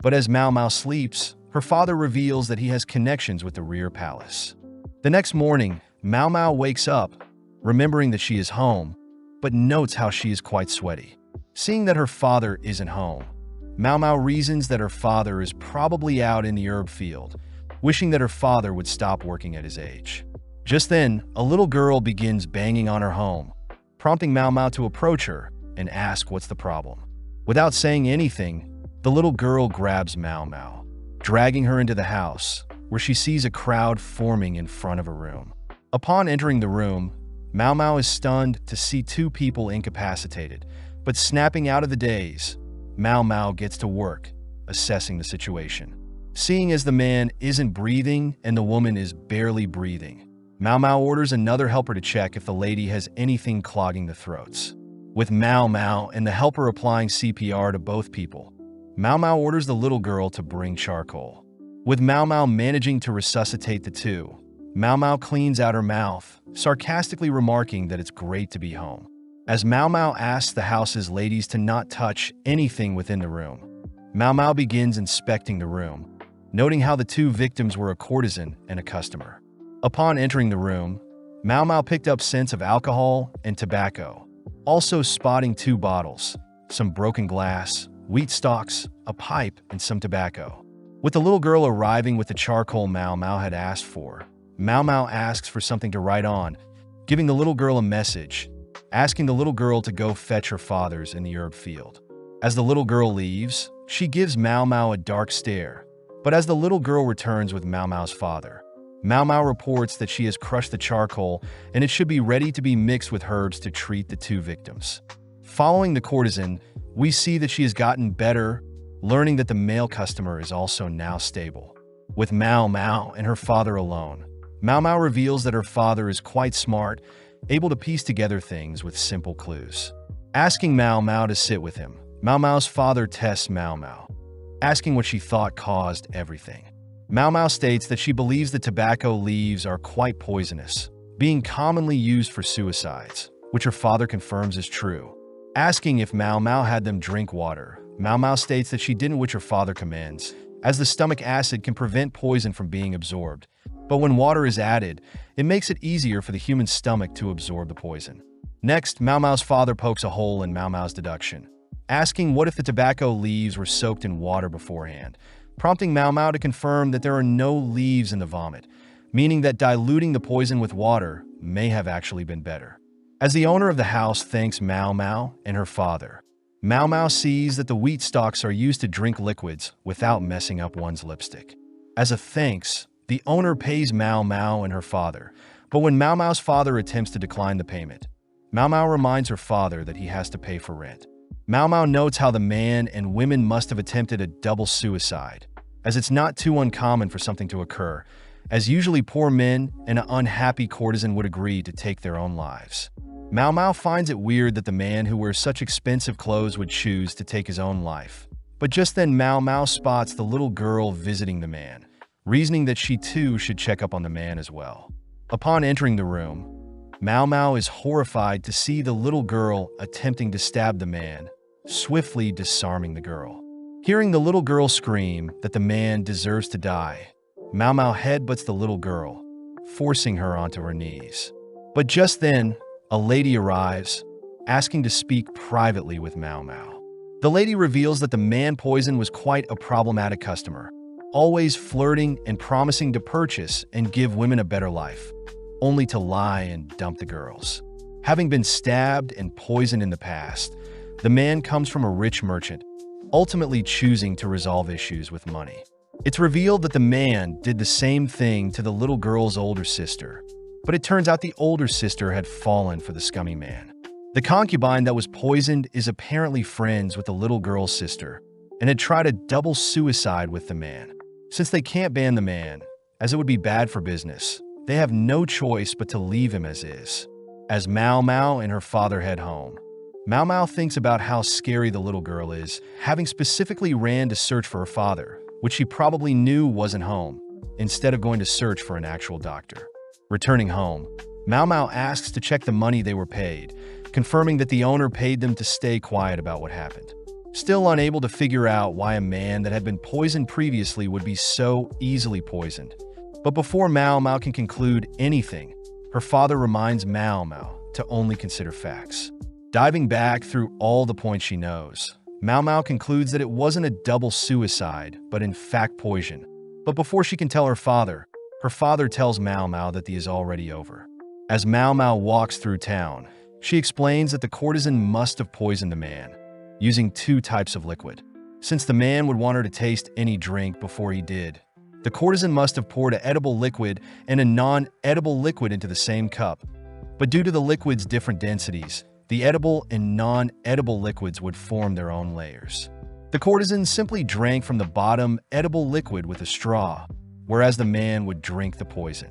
But as Mao Mao sleeps, her father reveals that he has connections with the rear palace. The next morning, Mao Mao wakes up, remembering that she is home, but notes how she is quite sweaty. Seeing that her father isn't home, Mao Mao reasons that her father is probably out in the herb field, wishing that her father would stop working at his age. Just then, a little girl begins banging on her home, prompting Mao Mao to approach her and ask what's the problem. Without saying anything, the little girl grabs Mao Mao, dragging her into the house, where she sees a crowd forming in front of her room. Upon entering the room, Mao Mao is stunned to see 2 people incapacitated, but snapping out of the daze, Mao Mao gets to work, assessing the situation. Seeing as the man isn't breathing and the woman is barely breathing, Mao Mao orders another helper to check if the lady has anything clogging the throats. With Mao Mao and the helper applying CPR to both people, Mao Mao orders the little girl to bring charcoal. With Mao Mao managing to resuscitate the 2, Mao Mao cleans out her mouth, sarcastically remarking that it's great to be home. As Mao Mao asks the house's ladies to not touch anything within the room, Mao Mao begins inspecting the room, noting how the 2 victims were a courtesan and a customer. Upon entering the room, Mao Mao picked up scents of alcohol and tobacco, also spotting 2 bottles, some broken glass, wheat stalks, a pipe, and some tobacco. With the little girl arriving with the charcoal Mao Mao had asked for, Mao Mao asks for something to write on, giving the little girl a message, asking the little girl to go fetch her father's in the herb field. As the little girl leaves, she gives Mao Mao a dark stare, but as the little girl returns with Mao Mao's father, Mao Mao reports that she has crushed the charcoal and it should be ready to be mixed with herbs to treat the two victims. Following the courtesan, we see that she has gotten better, learning that the male customer is also now stable. With Mao Mao and her father alone, Mao Mao reveals that her father is quite smart, able to piece together things with simple clues. Asking Mao Mao to sit with him, Mao Mao's father tests Mao Mao, asking what she thought caused everything. Mao Mao states that she believes the tobacco leaves are quite poisonous, being commonly used for suicides, which her father confirms is true. Asking if Mao Mao had them drink water, Mao Mao states that she didn't, which her father commends, as the stomach acid can prevent poison from being absorbed. But when water is added, it makes it easier for the human stomach to absorb the poison. Next, Mao Mao's father pokes a hole in Mao Mao's deduction, asking what if the tobacco leaves were soaked in water beforehand, prompting Mao Mao to confirm that there are no leaves in the vomit, meaning that diluting the poison with water may have actually been better. As the owner of the house thanks Mao Mao and her father, Mao Mao sees that the wheat stalks are used to drink liquids without messing up one's lipstick. As a thanks, the owner pays Mao Mao and her father, but when Mao Mao's father attempts to decline the payment, Mao Mao reminds her father that he has to pay for rent. Mao Mao notes how the man and women must have attempted a double suicide, as it's not too uncommon for something to occur, as usually poor men and an unhappy courtesan would agree to take their own lives. Mao Mao finds it weird that the man who wears such expensive clothes would choose to take his own life. But just then Mao Mao spots the little girl visiting the man, reasoning that she too should check up on the man as well. Upon entering the room, Mao Mao is horrified to see the little girl attempting to stab the man, swiftly disarming the girl. Hearing the little girl scream that the man deserves to die, Mao Mao headbutts the little girl, forcing her onto her knees. But just then, a lady arrives, asking to speak privately with Mao Mao. The lady reveals that the man poison was quite a problematic customer, always flirting and promising to purchase and give women a better life, only to lie and dump the girls. Having been stabbed and poisoned in the past, the man comes from a rich merchant, ultimately choosing to resolve issues with money. It's revealed that the man did the same thing to the little girl's older sister, but it turns out the older sister had fallen for the scummy man. The concubine that was poisoned is apparently friends with the little girl's sister and had tried a double suicide with the man. Since they can't ban the man, as it would be bad for business, they have no choice but to leave him as is. As Mao Mao and her father head home, Mao Mao thinks about how scary the little girl is, having specifically ran to search for her father, which she probably knew wasn't home, instead of going to search for an actual doctor. Returning home, Mao Mao asks to check the money they were paid, confirming that the owner paid them to stay quiet about what happened. Still unable to figure out why a man that had been poisoned previously would be so easily poisoned. But before Mao Mao can conclude anything, her father reminds Mao Mao to only consider facts. Diving back through all the points she knows, Mao Mao concludes that it wasn't a double suicide, but in fact poison. But before she can tell her father tells Mao Mao that the is already over. As Mao Mao walks through town, she explains that the courtesan must have poisoned the man, using two types of liquid. Since the man would want her to taste any drink before he did, the courtesan must have poured an edible liquid and a non-edible liquid into the same cup. But due to the liquid's different densities, the edible and non-edible liquids would form their own layers. The courtesan simply drank from the bottom edible liquid with a straw, whereas the man would drink the poison.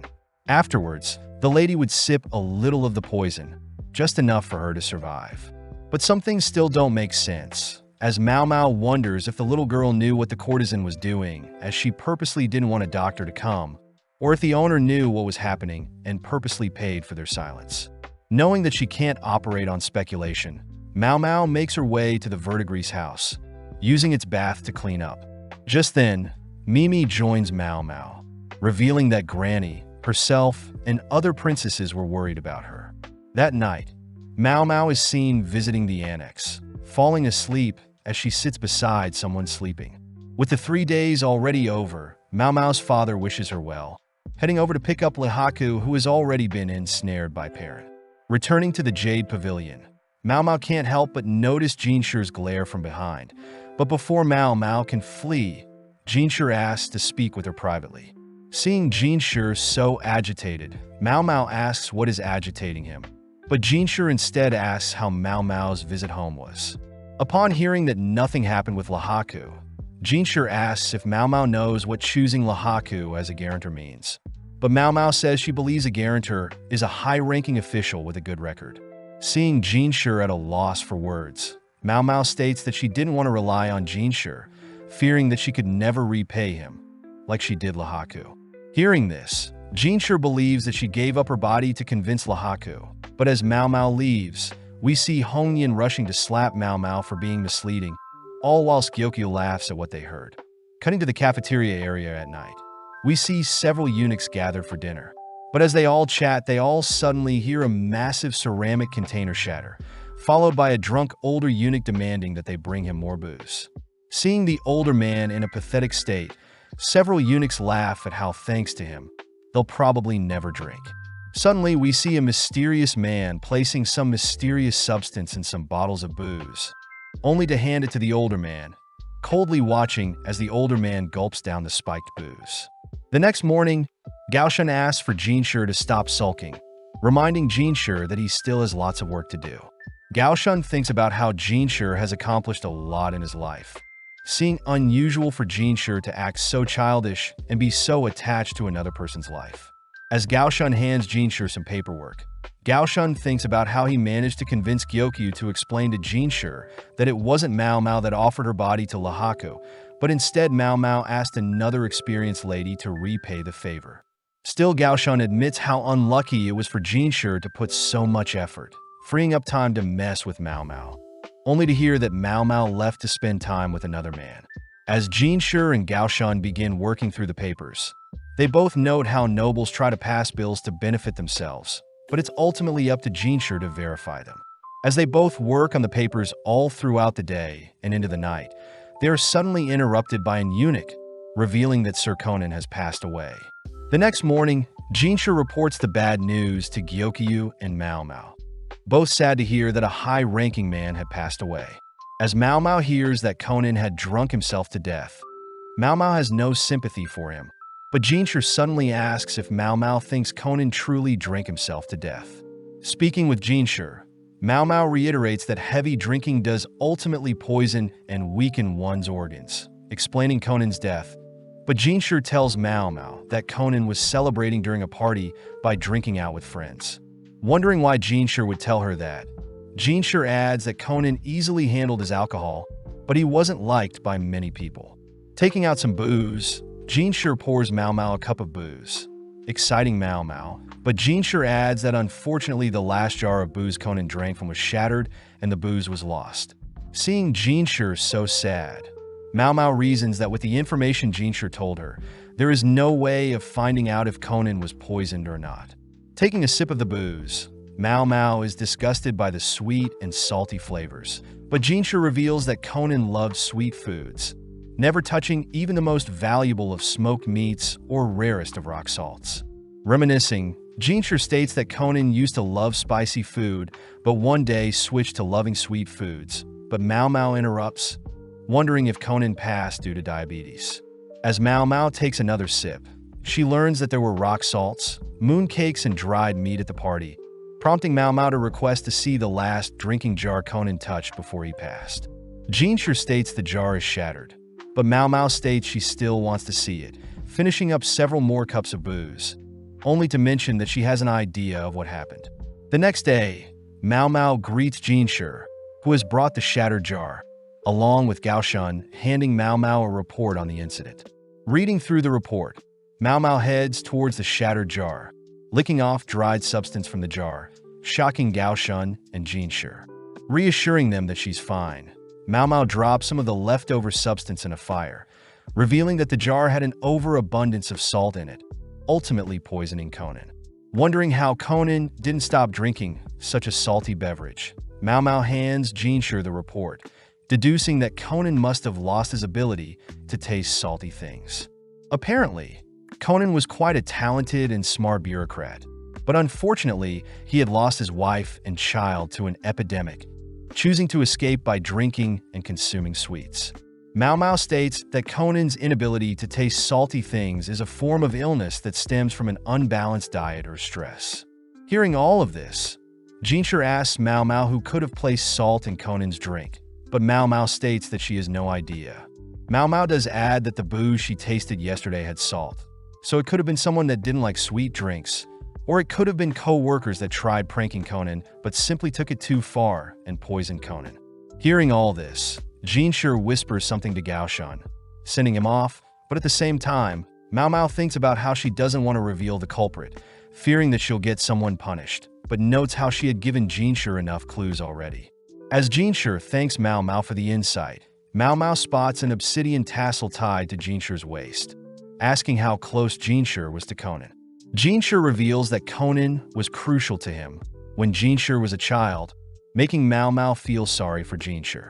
Afterwards, the lady would sip a little of the poison, just enough for her to survive. But some things still don't make sense, as Mao Mao wonders if the little girl knew what the courtesan was doing, as she purposely didn't want a doctor to come, or if the owner knew what was happening and purposely paid for their silence. Knowing that she can't operate on speculation, Mao Mao makes her way to the Verdigris house, using its bath to clean up. Just then, Mimi joins Mao Mao, revealing that Granny, herself, and other princesses were worried about her. That night, Mao Mao is seen visiting the annex, falling asleep as she sits beside someone sleeping. With the 3 days already over, Mao Mao's father wishes her well, heading over to pick up Lihaku, who has already been ensnared by Parent. Returning to the Jade Pavilion, Mao Mao can't help but notice Jinshi's glare from behind. But before Mao Mao can flee, Jinshi asks to speak with her privately. Seeing Jinshi so agitated, Mao Mao asks what is agitating him. But Jinshi instead asks how Mao Mao's visit home was. Upon hearing that nothing happened with Lihaku, Jinshi asks if Mao Mao knows what choosing Lihaku as a guarantor means. But Mao Mao says she believes a guarantor is a high-ranking official with a good record. Seeing Jinshi at a loss for words, Mao Mao states that she didn't want to rely on Jinshi, fearing that she could never repay him, like she did Lihaku. Hearing this, Jinshi believes that she gave up her body to convince Lihaku. But as Mao Mao leaves, we see Hongyan rushing to slap Mao Mao for being misleading, all whilst Gyokyu laughs at what they heard. Cutting to the cafeteria area at night, we see several eunuchs gathered for dinner. But as they all chat, they all suddenly hear a massive ceramic container shatter, followed by a drunk older eunuch demanding that they bring him more booze. Seeing the older man in a pathetic state, several eunuchs laugh at how, thanks to him, they'll probably never drink. Suddenly, we see a mysterious man placing some mysterious substance in some bottles of booze, only to hand it to the older man, coldly watching as the older man gulps down the spiked booze. The next morning, Gaoshan asks for Jinshi to stop sulking, reminding Jinshi that he still has lots of work to do. Gaoshan thinks about how Jinshi has accomplished a lot in his life, seeing unusual for Jinshi to act so childish and be so attached to another person's life. As Gaoshan hands Jinshi some paperwork, Gaoshan thinks about how he managed to convince Gyokyu to explain to Jinshi that it wasn't Mao Mao that offered her body to Lihaku, but instead Mao Mao asked another experienced lady to repay the favor. Still, Gaoshan admits how unlucky it was for Jinshi to put so much effort, freeing up time to mess with Mao Mao, only to hear that Mao Mao left to spend time with another man. As Jinshi and Gaoshan begin working through the papers, they both note how nobles try to pass bills to benefit themselves, but it's ultimately up to Jinshi to verify them. As they both work on the papers all throughout the day and into the night, they are suddenly interrupted by an eunuch, revealing that Sir Conan has passed away. The next morning, Jinshi reports the bad news to Gyokyu and Mao Mao, both sad to hear that a high-ranking man had passed away. As Mao Mao hears that Conan had drunk himself to death, Mao Mao has no sympathy for him, but Jinshi suddenly asks if Mao Mao thinks Conan truly drank himself to death. Speaking with Jinshi, Mao Mao reiterates that heavy drinking does ultimately poison and weaken one's organs, explaining Conan's death. But Jinshi tells Mao Mao that Conan was celebrating during a party by drinking out with friends. Wondering why Jinshi would tell her that, Jinshi adds that Conan easily handled his alcohol, but he wasn't liked by many people. Taking out some booze, Jinshi pours Mao Mao a cup of booze, exciting Mao Mao, but Jinshi adds that unfortunately the last jar of booze Conan drank from was shattered and the booze was lost. Seeing Jinshi so sad, Mao Mao reasons that with the information Jinshi told her, there is no way of finding out if Conan was poisoned or not. Taking a sip of the booze, Mao Mao is disgusted by the sweet and salty flavors, but Jinshi reveals that Conan loved sweet foods, never touching even the most valuable of smoked meats or rarest of rock salts. Reminiscing, Jinshi states that Conan used to love spicy food, but one day switched to loving sweet foods. But Mao Mao interrupts, wondering if Conan passed due to diabetes. As Mao Mao takes another sip, she learns that there were rock salts, mooncakes, and dried meat at the party, prompting Mao Mao to request to see the last drinking jar Conan touched before he passed. Jinshi states the jar is shattered, but Mao Mao states she still wants to see it, finishing up several more cups of booze, only to mention that she has an idea of what happened. The next day, Mao Mao greets Jinshi, who has brought the shattered jar, along with Gaoshan, handing Mao Mao a report on the incident. Reading through the report, Mao Mao heads towards the shattered jar, licking off dried substance from the jar, shocking Gaoshan and Jinshi. Reassuring them that she's fine, Mao Mao drops some of the leftover substance in a fire, revealing that the jar had an overabundance of salt in it, ultimately poisoning Conan. Wondering how Conan didn't stop drinking such a salty beverage, Mao Mao hands Jinshi the report, deducing that Conan must have lost his ability to taste salty things. Apparently, Conan was quite a talented and smart bureaucrat, but unfortunately, he had lost his wife and child to an epidemic, choosing to escape by drinking and consuming sweets. Mao Mao states that Conan's inability to taste salty things is a form of illness that stems from an unbalanced diet or stress. Hearing all of this, Jinshi asks Mao Mao who could have placed salt in Conan's drink, but Mao Mao states that she has no idea. Mao Mao does add that the booze she tasted yesterday had salt, so it could have been someone that didn't like sweet drinks, or it could have been co-workers that tried pranking Conan but simply took it too far and poisoned Conan. Hearing all this, Jinshi whispers something to Gaoshan, sending him off, but at the same time, Mao Mao thinks about how she doesn't want to reveal the culprit, fearing that she'll get someone punished, but notes how she had given Jinshi enough clues already. As Jinshi thanks Mao Mao for the insight, Mao Mao spots an obsidian tassel tied to Jinshi's waist, asking how close Jinshi was to Conan. Jinshi reveals that Conan was crucial to him when Jinshi was a child, making Mao Mao feel sorry for Jinshi.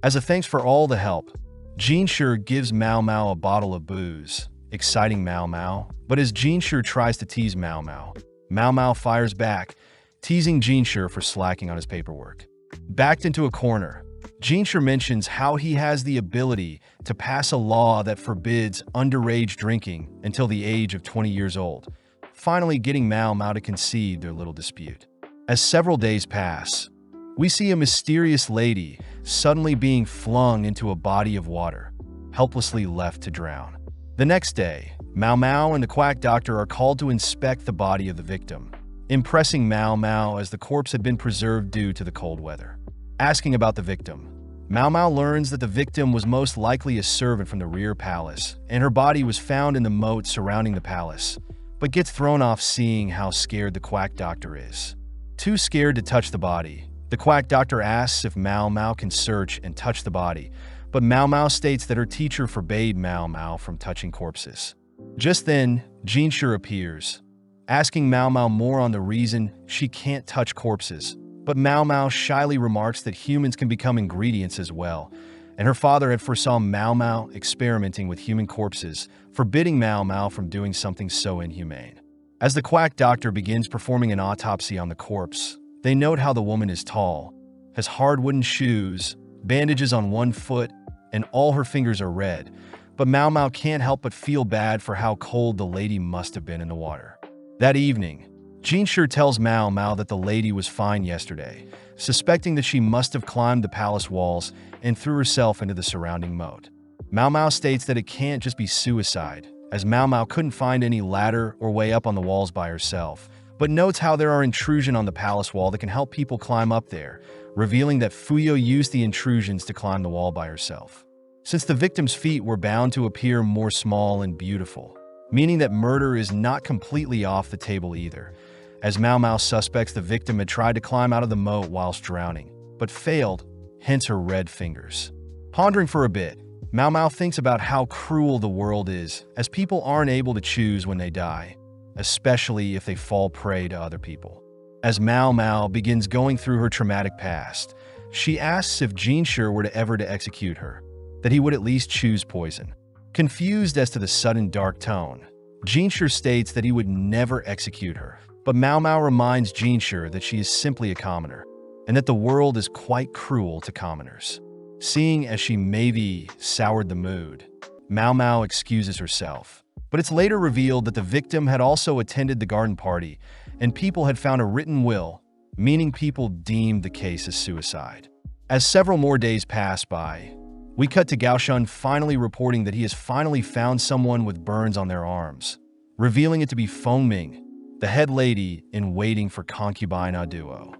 As a thanks for all the help, Jinshi gives Mao Mao a bottle of booze, exciting Mao Mao, but as Jinshi tries to tease Mao Mao, Mao Mao fires back, teasing Jinshi for slacking on his paperwork. Backed into a corner, Jinshi mentions how he has the ability to pass a law that forbids underage drinking until the age of 20 years old, finally getting Mao Mao to concede their little dispute. As several days pass, we see a mysterious lady suddenly being flung into a body of water, helplessly left to drown. The next day, Mao Mao and the quack doctor are called to inspect the body of the victim, impressing Mao Mao as the corpse had been preserved due to the cold weather. Asking about the victim, Mao Mao learns that the victim was most likely a servant from the rear palace, and her body was found in the moat surrounding the palace, but gets thrown off seeing how scared the quack doctor is. Too scared to touch the body, the quack doctor asks if Mao Mao can search and touch the body, but Mao Mao states that her teacher forbade Mao Mao from touching corpses. Just then, Jinshi appears, asking Mao Mao more on the reason she can't touch corpses, but Mao Mao shyly remarks that humans can become ingredients as well, and her father had foresaw Mao Mao experimenting with human corpses, forbidding Mao Mao from doing something so inhumane. As the quack doctor begins performing an autopsy on the corpse, they note how the woman is tall, has hard wooden shoes, bandages on one foot, and all her fingers are red, but Mao Mao can't help but feel bad for how cold the lady must have been in the water. That evening, Jinshi tells Mao Mao that the lady was fine yesterday, suspecting that she must have climbed the palace walls and threw herself into the surrounding moat. Mao Mao states that it can't just be suicide, as Mao Mao couldn't find any ladder or way up on the walls by herself, but notes how there are intrusions on the palace wall that can help people climb up there, revealing that Fuyo used the intrusions to climb the wall by herself. Since the victim's feet were bound to appear more small and beautiful, meaning that murder is not completely off the table either, as Mao Mao suspects the victim had tried to climb out of the moat whilst drowning, but failed, hence her red fingers. Pondering for a bit, Mao Mao thinks about how cruel the world is, as people aren't able to choose when they die, especially if they fall prey to other people. As Mao Mao begins going through her traumatic past, she asks if Jinshi were to ever to execute her, that he would at least choose poison. Confused as to the sudden dark tone, Jinshi states that he would never execute her, but Mao Mao reminds Jinshi that she is simply a commoner, and that the world is quite cruel to commoners. Seeing as she maybe soured the mood, Mao Mao excuses herself, but it's later revealed that the victim had also attended the garden party, and people had found a written will, meaning people deemed the case as suicide. As several more days pass by, we cut to Gaoshan finally reporting that he has finally found someone with burns on their arms, revealing it to be Feng Ming, the head lady in waiting for concubine Aduo.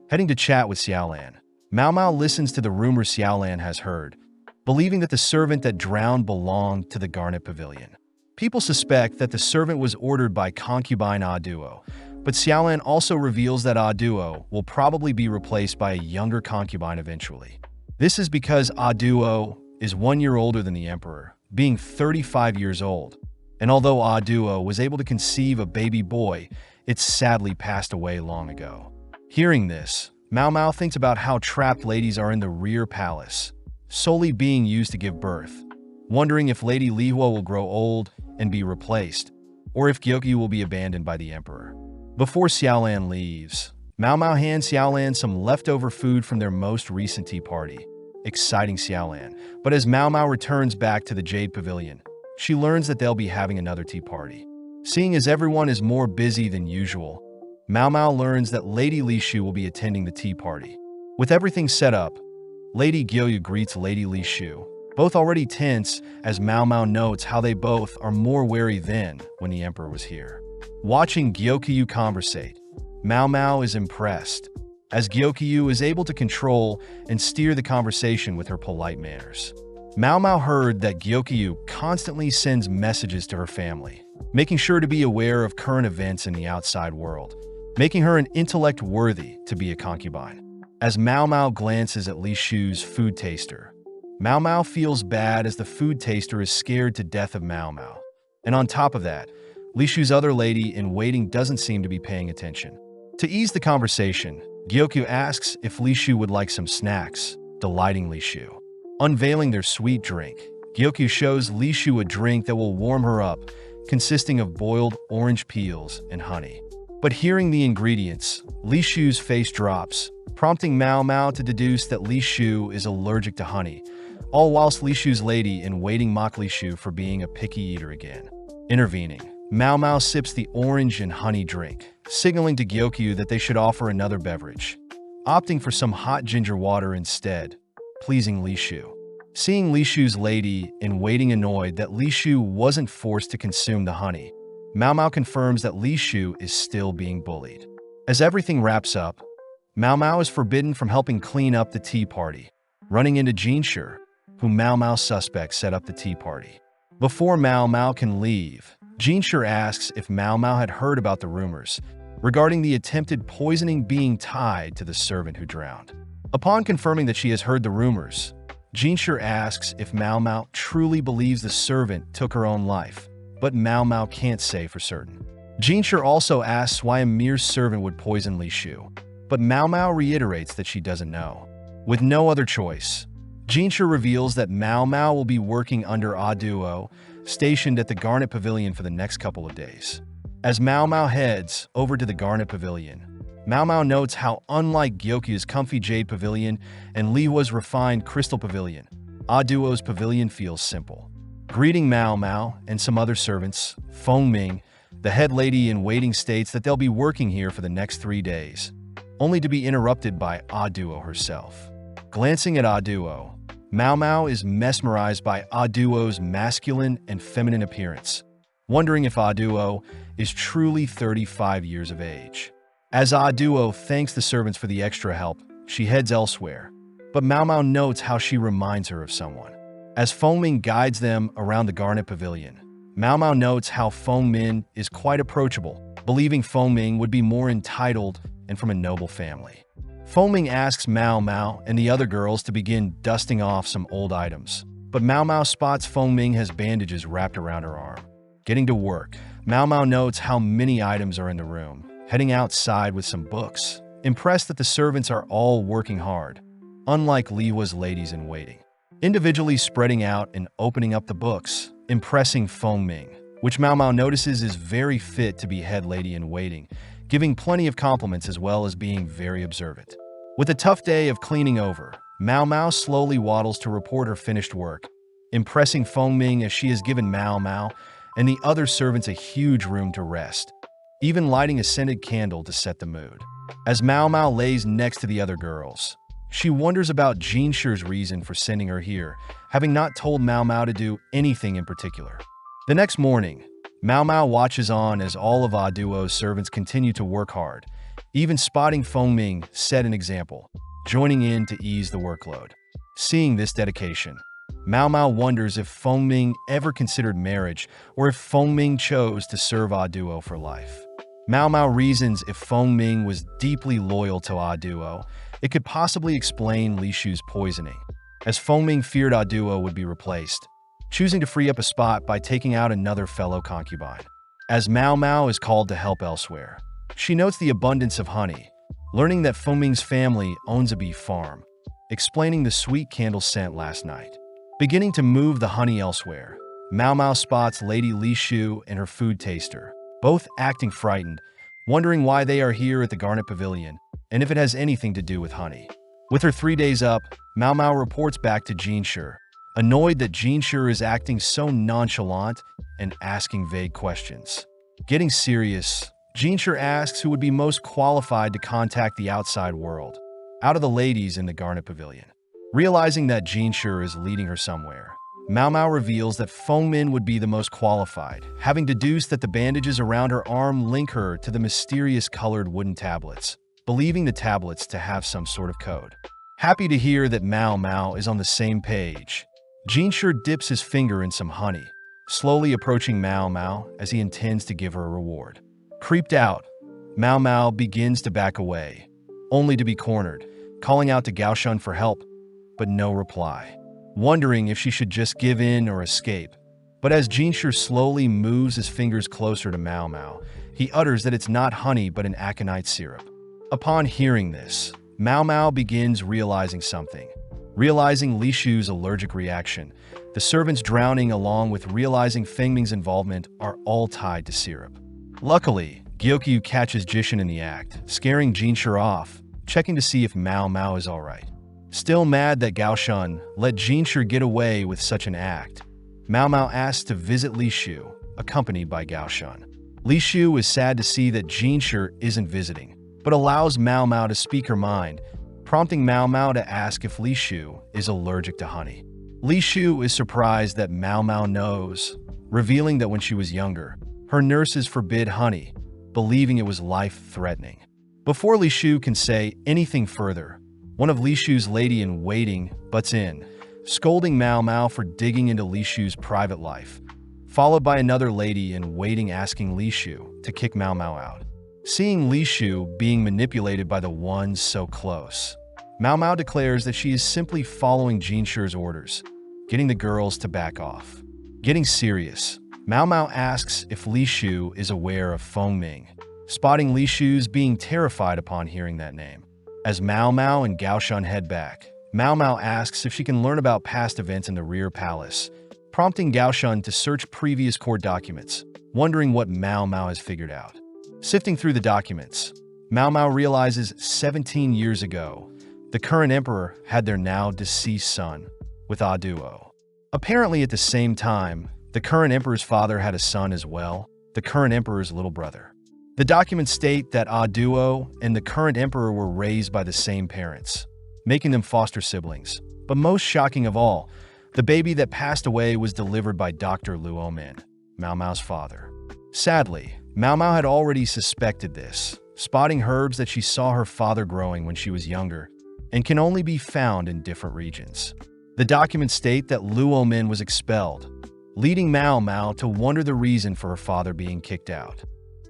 Heading to chat with Xiaolan, Mao Mao listens to the rumor Xiaolan has heard, believing that the servant that drowned belonged to the Garnet Pavilion. People suspect that the servant was ordered by concubine Aduo, but Xiaolan also reveals that Aduo will probably be replaced by a younger concubine eventually. This is because Aduo is 1 year older than the emperor, being 35 years old, and although Aduo was able to conceive a baby boy, it sadly passed away long ago. Hearing this, Mao Mao thinks about how trapped ladies are in the rear palace, solely being used to give birth, wondering if Lady Lihua will grow old and be replaced, or if Gyokyu will be abandoned by the emperor. Before Xiaolan leaves, Mao Mao hands Xiaolan some leftover food from their most recent tea party, exciting Xiaolan. But as Mao Mao returns back to the Jade Pavilion, she learns that they'll be having another tea party. Seeing as everyone is more busy than usual, Mao Mao learns that Lady Li Shu will be attending the tea party. With everything set up, Lady Gyokyu greets Lady Li Shu, both already tense as Mao Mao notes how they both are more wary than when the emperor was here. Watching Gyokyu conversate, Mao Mao is impressed, as Gyokyu is able to control and steer the conversation with her polite manners. Mao Mao heard that Gyokyu constantly sends messages to her family, making sure to be aware of current events in the outside world, making her an intellect worthy to be a concubine. As Mao Mao glances at Li Shu's food taster, Mao Mao feels bad as the food taster is scared to death of Mao Mao. And on top of that, Li Shu's other lady in waiting doesn't seem to be paying attention. To ease the conversation, Gyokyu asks if Li Shu would like some snacks, delighting Li Shu. Unveiling their sweet drink, Gyokyu shows Li Shu a drink that will warm her up, consisting of boiled orange peels and honey. But hearing the ingredients, Li Shu's face drops, prompting Mao Mao to deduce that Li Shu is allergic to honey, all whilst Li Shu's lady in waiting mock Li Shu for being a picky eater again. Intervening, Mao Mao sips the orange and honey drink, signaling to Gyokyu that they should offer another beverage, opting for some hot ginger water instead, pleasing Li Shu. Seeing Li Shu's lady in waiting annoyed that Li Shu wasn't forced to consume the honey, Mao Mao confirms that Li Shu is still being bullied. As everything wraps up, Mao Mao is forbidden from helping clean up the tea party, running into Jinshi, whom Mao Mao suspects set up the tea party. Before Mao Mao can leave, Jinshi asks if Mao Mao had heard about the rumors regarding the attempted poisoning being tied to the servant who drowned. Upon confirming that she has heard the rumors, Jinshi asks if Mao Mao truly believes the servant took her own life, but Mao Mao can't say for certain. Jinshi also asks why a mere servant would poison Li Shu, but Mao Mao reiterates that she doesn't know. With no other choice, Jinshi reveals that Mao Mao will be working under A Duo, stationed at the Garnet Pavilion for the next couple of days. As Mao Mao heads over to the Garnet Pavilion, Mao Mao notes how unlike Gyokyu's comfy Jade Pavilion and Lihua's refined Crystal Pavilion, A Duo's pavilion feels simple. Greeting Mao Mao and some other servants, Feng Ming, the head lady in waiting, states that they'll be working here for the next 3 days, only to be interrupted by A Duo herself. Glancing at A Duo, Mao Mao is mesmerized by A Duo's masculine and feminine appearance, wondering if A Duo is truly 35 years of age. As A Duo thanks the servants for the extra help, she heads elsewhere, but Mao Mao notes how she reminds her of someone. As Feng Ming guides them around the Garnet Pavilion, Mao Mao notes how Feng Min is quite approachable, believing Feng Ming would be more entitled and from a noble family. Feng Ming asks Mao Mao and the other girls to begin dusting off some old items, but Mao Mao spots Feng Ming has bandages wrapped around her arm. Getting to work, Mao Mao notes how many items are in the room, heading outside with some books, impressed that the servants are all working hard, unlike Lihua's ladies-in-waiting. Individually spreading out and opening up the books, impressing Feng Ming, which Mao Mao notices is very fit to be head lady-in-waiting, giving plenty of compliments as well as being very observant. With a tough day of cleaning over, Mao Mao slowly waddles to report her finished work, impressing Feng Ming as she has given Mao Mao and the other servants a huge room to rest, even lighting a scented candle to set the mood. As Mao Mao lays next to the other girls, she wonders about Jinshi's reason for sending her here, having not told Mao Mao to do anything in particular. The next morning, Mao Mao watches on as all of A Duo's servants continue to work hard, even spotting Feng Ming set an example, joining in to ease the workload. Seeing this dedication, Mao Mao wonders if Feng Ming ever considered marriage or if Feng Ming chose to serve A Duo for life. Mao Mao reasons if Feng Ming was deeply loyal to A Duo, it could possibly explain Li Shu's poisoning, as Feng Ming feared A Duo would be replaced, choosing to free up a spot by taking out another fellow concubine. As Mao Mao is called to help elsewhere, she notes the abundance of honey, learning that Feng Ming's family owns a bee farm, explaining the sweet candle scent last night. Beginning to move the honey elsewhere, Mao Mao spots Lady Li Shu and her food taster, both acting frightened, wondering why they are here at the Garnet Pavilion and if it has anything to do with honey. With her 3 days up, Mao Mao reports back to Jinshi, annoyed that Jinshi is acting so nonchalant and asking vague questions. Getting serious, Jinshi asks who would be most qualified to contact the outside world, out of the ladies in the Garnet Pavilion. Realizing that Jinshi is leading her somewhere, Mao Mao reveals that Fengmin would be the most qualified, having deduced that the bandages around her arm link her to the mysterious colored wooden tablets, believing the tablets to have some sort of code. Happy to hear that Mao Mao is on the same page, Jinshi dips his finger in some honey, slowly approaching Mao Mao as he intends to give her a reward. Creeped out, Mao Mao begins to back away, only to be cornered, calling out to Gaoshun for help, but no reply. Wondering if she should just give in or escape. But as Jinshi slowly moves his fingers closer to Mao Mao, he utters that it's not honey but an aconite syrup. Upon hearing this, Mao Mao begins realizing something. Realizing Li Shu's allergic reaction, the servants drowning along with realizing Fengming's involvement are all tied to syrup. Luckily, Gyokyu catches Jishin in the act, scaring Jinshi off, checking to see if Mao Mao is alright. Still mad that Gaoshun let Jinshi get away with such an act, Mao Mao asks to visit Li Shu, accompanied by Gaoshun. Li Shu is sad to see that Jinshi isn't visiting, but allows Mao Mao to speak her mind, prompting Mao Mao to ask if Li Shu is allergic to honey. Li Shu is surprised that Mao Mao knows, revealing that when she was younger, her nurses forbid honey, believing it was life-threatening. Before Li Shu can say anything further, one of Li Shu's lady-in-waiting butts in, scolding Mao Mao for digging into Li Shu's private life, followed by another lady-in-waiting asking Li Shu to kick Mao Mao out. Seeing Li Shu being manipulated by the ones so close, Mao Mao declares that she is simply following Jinshi's orders, getting the girls to back off. Getting serious, Mao Mao asks if Li Shu is aware of Fengming, spotting Li Shu's being terrified upon hearing that name. As Mao Mao and Gaoshun head back, Mao Mao asks if she can learn about past events in the rear palace, prompting Gaoshun to search previous court documents, wondering what Mao Mao has figured out. Sifting through the documents, Mao Mao realizes 17 years ago, the current emperor had their now deceased son with Aduo. Apparently at the same time, the current emperor's father had a son as well, the current emperor's little brother. The documents state that Aduo and the current emperor were raised by the same parents, making them foster siblings. But most shocking of all, the baby that passed away was delivered by Dr. Luomin, Mao Mao's father. Sadly, Mao Mao had already suspected this, spotting herbs that she saw her father growing when she was younger and can only be found in different regions. The documents state that Luomin was expelled, leading Mao Mao to wonder the reason for her father being kicked out.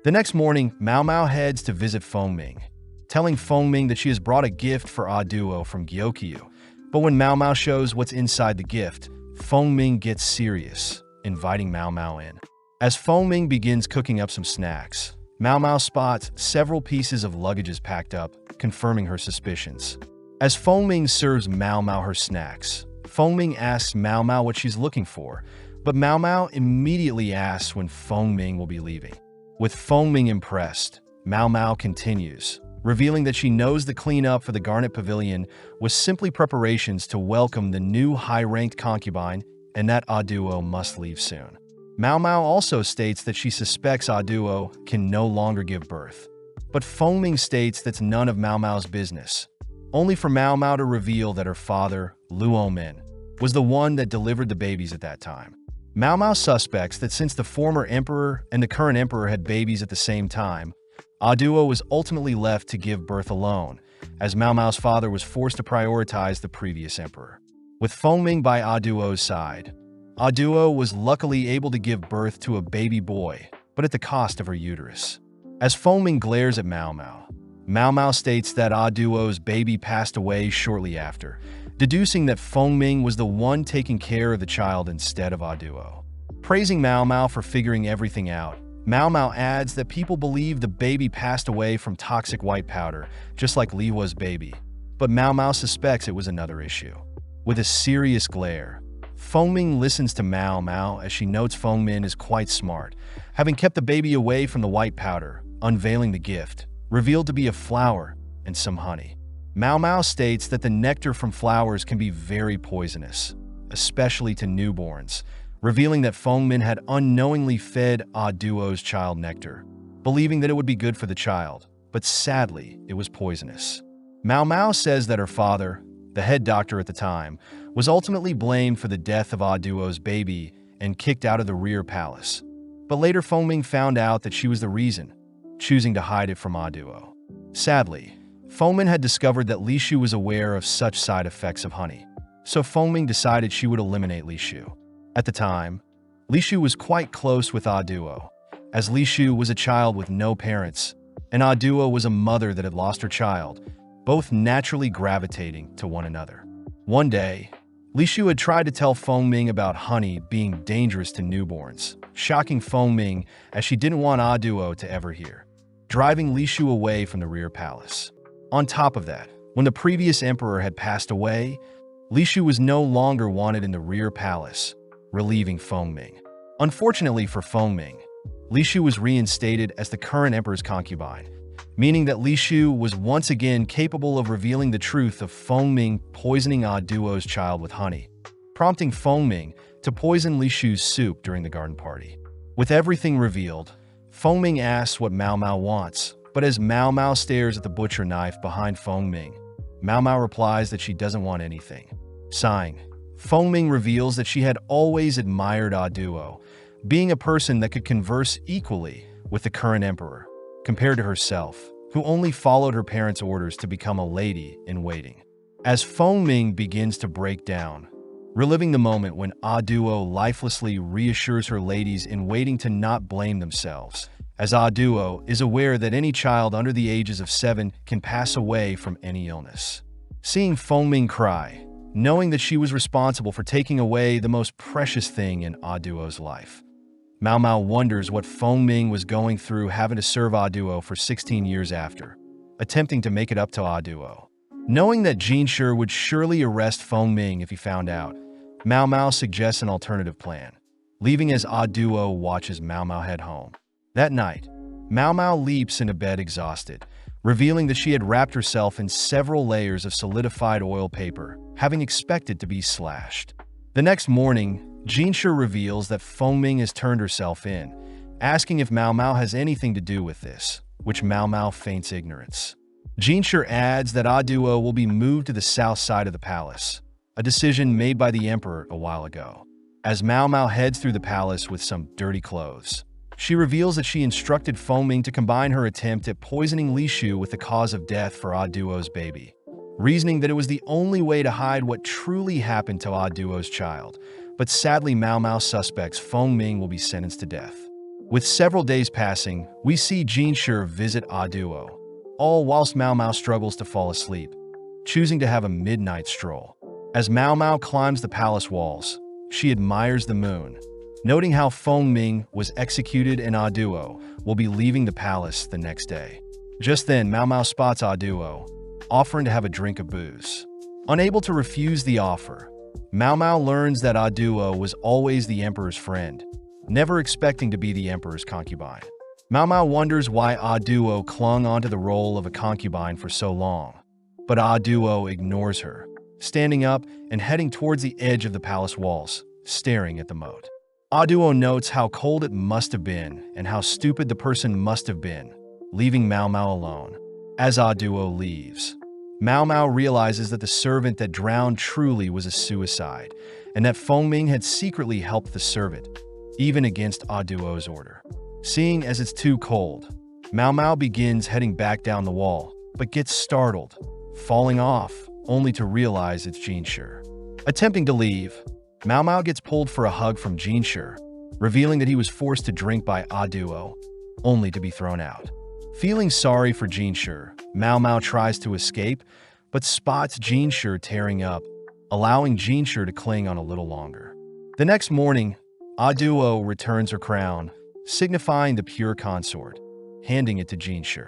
The next morning, Mao Mao heads to visit Fengming, telling Fengming that she has brought a gift for Aduo from Gyokyu. But when Mao Mao shows what's inside the gift, Fengming gets serious, inviting Mao Mao in. As Fengming begins cooking up some snacks, Mao Mao spots several pieces of luggages packed up, confirming her suspicions. As Fengming serves Mao Mao her snacks, Fengming asks Mao Mao what she's looking for, but Mao Mao immediately asks when Fengming will be leaving. With Fengming impressed, Mao Mao continues, revealing that she knows the cleanup for the Garnet Pavilion was simply preparations to welcome the new high-ranked concubine and that Aduo must leave soon. Mao Mao also states that she suspects Aduo can no longer give birth. But Fengming states that's none of Mao Mao's business, only for Mao Mao to reveal that her father, Luomin, was the one that delivered the babies at that time. Mao Mao suspects that since the former emperor and the current emperor had babies at the same time, Aduo was ultimately left to give birth alone, as Mao Mao's father was forced to prioritize the previous emperor. With Fengming by Aduo's side, Aduo was luckily able to give birth to a baby boy, but at the cost of her uterus. As Fengming glares at Mao Mao, Mao Mao states that Aduo's baby passed away shortly after, deducing that Fengming was the one taking care of the child instead of Aduo. Praising Mao Mao for figuring everything out, Mao Mao adds that people believe the baby passed away from toxic white powder, just like Li Hua's baby, but Mao Mao suspects it was another issue. With a serious glare, Fengming listens to Mao Mao as she notes Fengmin is quite smart, having kept the baby away from the white powder, unveiling the gift, revealed to be a flower and some honey. Mao Mao states that the nectar from flowers can be very poisonous, especially to newborns, revealing that Fengmin had unknowingly fed Duo's child nectar, believing that it would be good for the child, but sadly, it was poisonous. Mao Mao says that her father, the head doctor at the time, was ultimately blamed for the death of Duo's baby and kicked out of the rear palace. But later Fengming found out that she was the reason, choosing to hide it from Duo. Sadly, Fengmin had discovered that Li Shu was aware of such side effects of honey, so Fengming decided she would eliminate Li Shu. At the time, Li Shu was quite close with Duo, as Li Shu was a child with no parents, and Duo was a mother that had lost her child, both naturally gravitating to one another. One day, Li Shu had tried to tell Fengming about honey being dangerous to newborns, shocking Fengming as she didn't want Duo to ever hear, driving Li Shu away from the rear palace. On top of that, when the previous emperor had passed away, Li Shu was no longer wanted in the rear palace, relieving Fengming. Unfortunately for Fengming, Li Shu was reinstated as the current emperor's concubine, meaning that Li Shu was once again capable of revealing the truth of Fengming poisoning Duo's child with honey, prompting Fengming to poison Li Shu's soup during the garden party. With everything revealed, Fengming asks what Mao Mao wants, but as Mao Mao stares at the butcher knife behind Fengming, Mao Mao replies that she doesn't want anything. Sighing, Fengming reveals that she had always admired Duo, being a person that could converse equally with the current emperor, compared to herself, who only followed her parents' orders to become a lady in waiting. As Fengming begins to break down, reliving the moment when Duo lifelessly reassures her ladies in waiting to not blame themselves, as Duo is aware that any child under the ages of 7 can pass away from any illness. Seeing Fengming cry, knowing that she was responsible for taking away the most precious thing in Duo's life, Mao Mao wonders what Fengming was going through having to serve Duo for 16 years after, attempting to make it up to Duo. Knowing that Jinshi would surely arrest Fengming if he found out, Mao Mao suggests an alternative plan, leaving as Duo watches Mao Mao head home. That night, Mao Mao leaps into bed exhausted, revealing that she had wrapped herself in several layers of solidified oil paper, having expected to be slashed. The next morning, Jinshi reveals that Fengming has turned herself in, asking if Mao Mao has anything to do with this, which Mao Mao feints ignorance. Jinshi adds that Duo will be moved to the south side of the palace, a decision made by the emperor a while ago. As Mao Mao heads through the palace with some dirty clothes, she reveals that she instructed Fengming to combine her attempt at poisoning Li Shu with the cause of death for Duo's baby, reasoning that it was the only way to hide what truly happened to Duo's child. But sadly, Mao Mao suspects Fengming will be sentenced to death. With several days passing, we see Jinshi visit Duo, all whilst Mao Mao struggles to fall asleep, choosing to have a midnight stroll. As Mao Mao climbs the palace walls, she admires the moon, noting how Fengming was executed and Duo will be leaving the palace the next day. Just then, Mao Mao spots Duo, offering to have a drink of booze. Unable to refuse the offer, Mao Mao learns that Duo was always the emperor's friend, never expecting to be the emperor's concubine. Mao Mao wonders why Duo clung onto the role of a concubine for so long, but Duo ignores her, standing up and heading towards the edge of the palace walls, staring at the moat. Duo notes how cold it must have been and how stupid the person must have been, leaving Mao Mao alone. As Duo leaves, Mao Mao realizes that the servant that drowned truly was a suicide, and that Fengming had secretly helped the servant, even against Duo's order. Seeing as it's too cold, Mao Mao begins heading back down the wall, but gets startled, falling off, only to realize it's Jinshi. Attempting to leave, Mao Mao gets pulled for a hug from Jinshi, revealing that he was forced to drink by Duo, only to be thrown out. Feeling sorry for Jinshi, Mao Mao tries to escape, but spots Jinshi tearing up, allowing Jinshi to cling on a little longer. The next morning, Duo returns her crown, signifying the pure consort, handing it to Jinshi.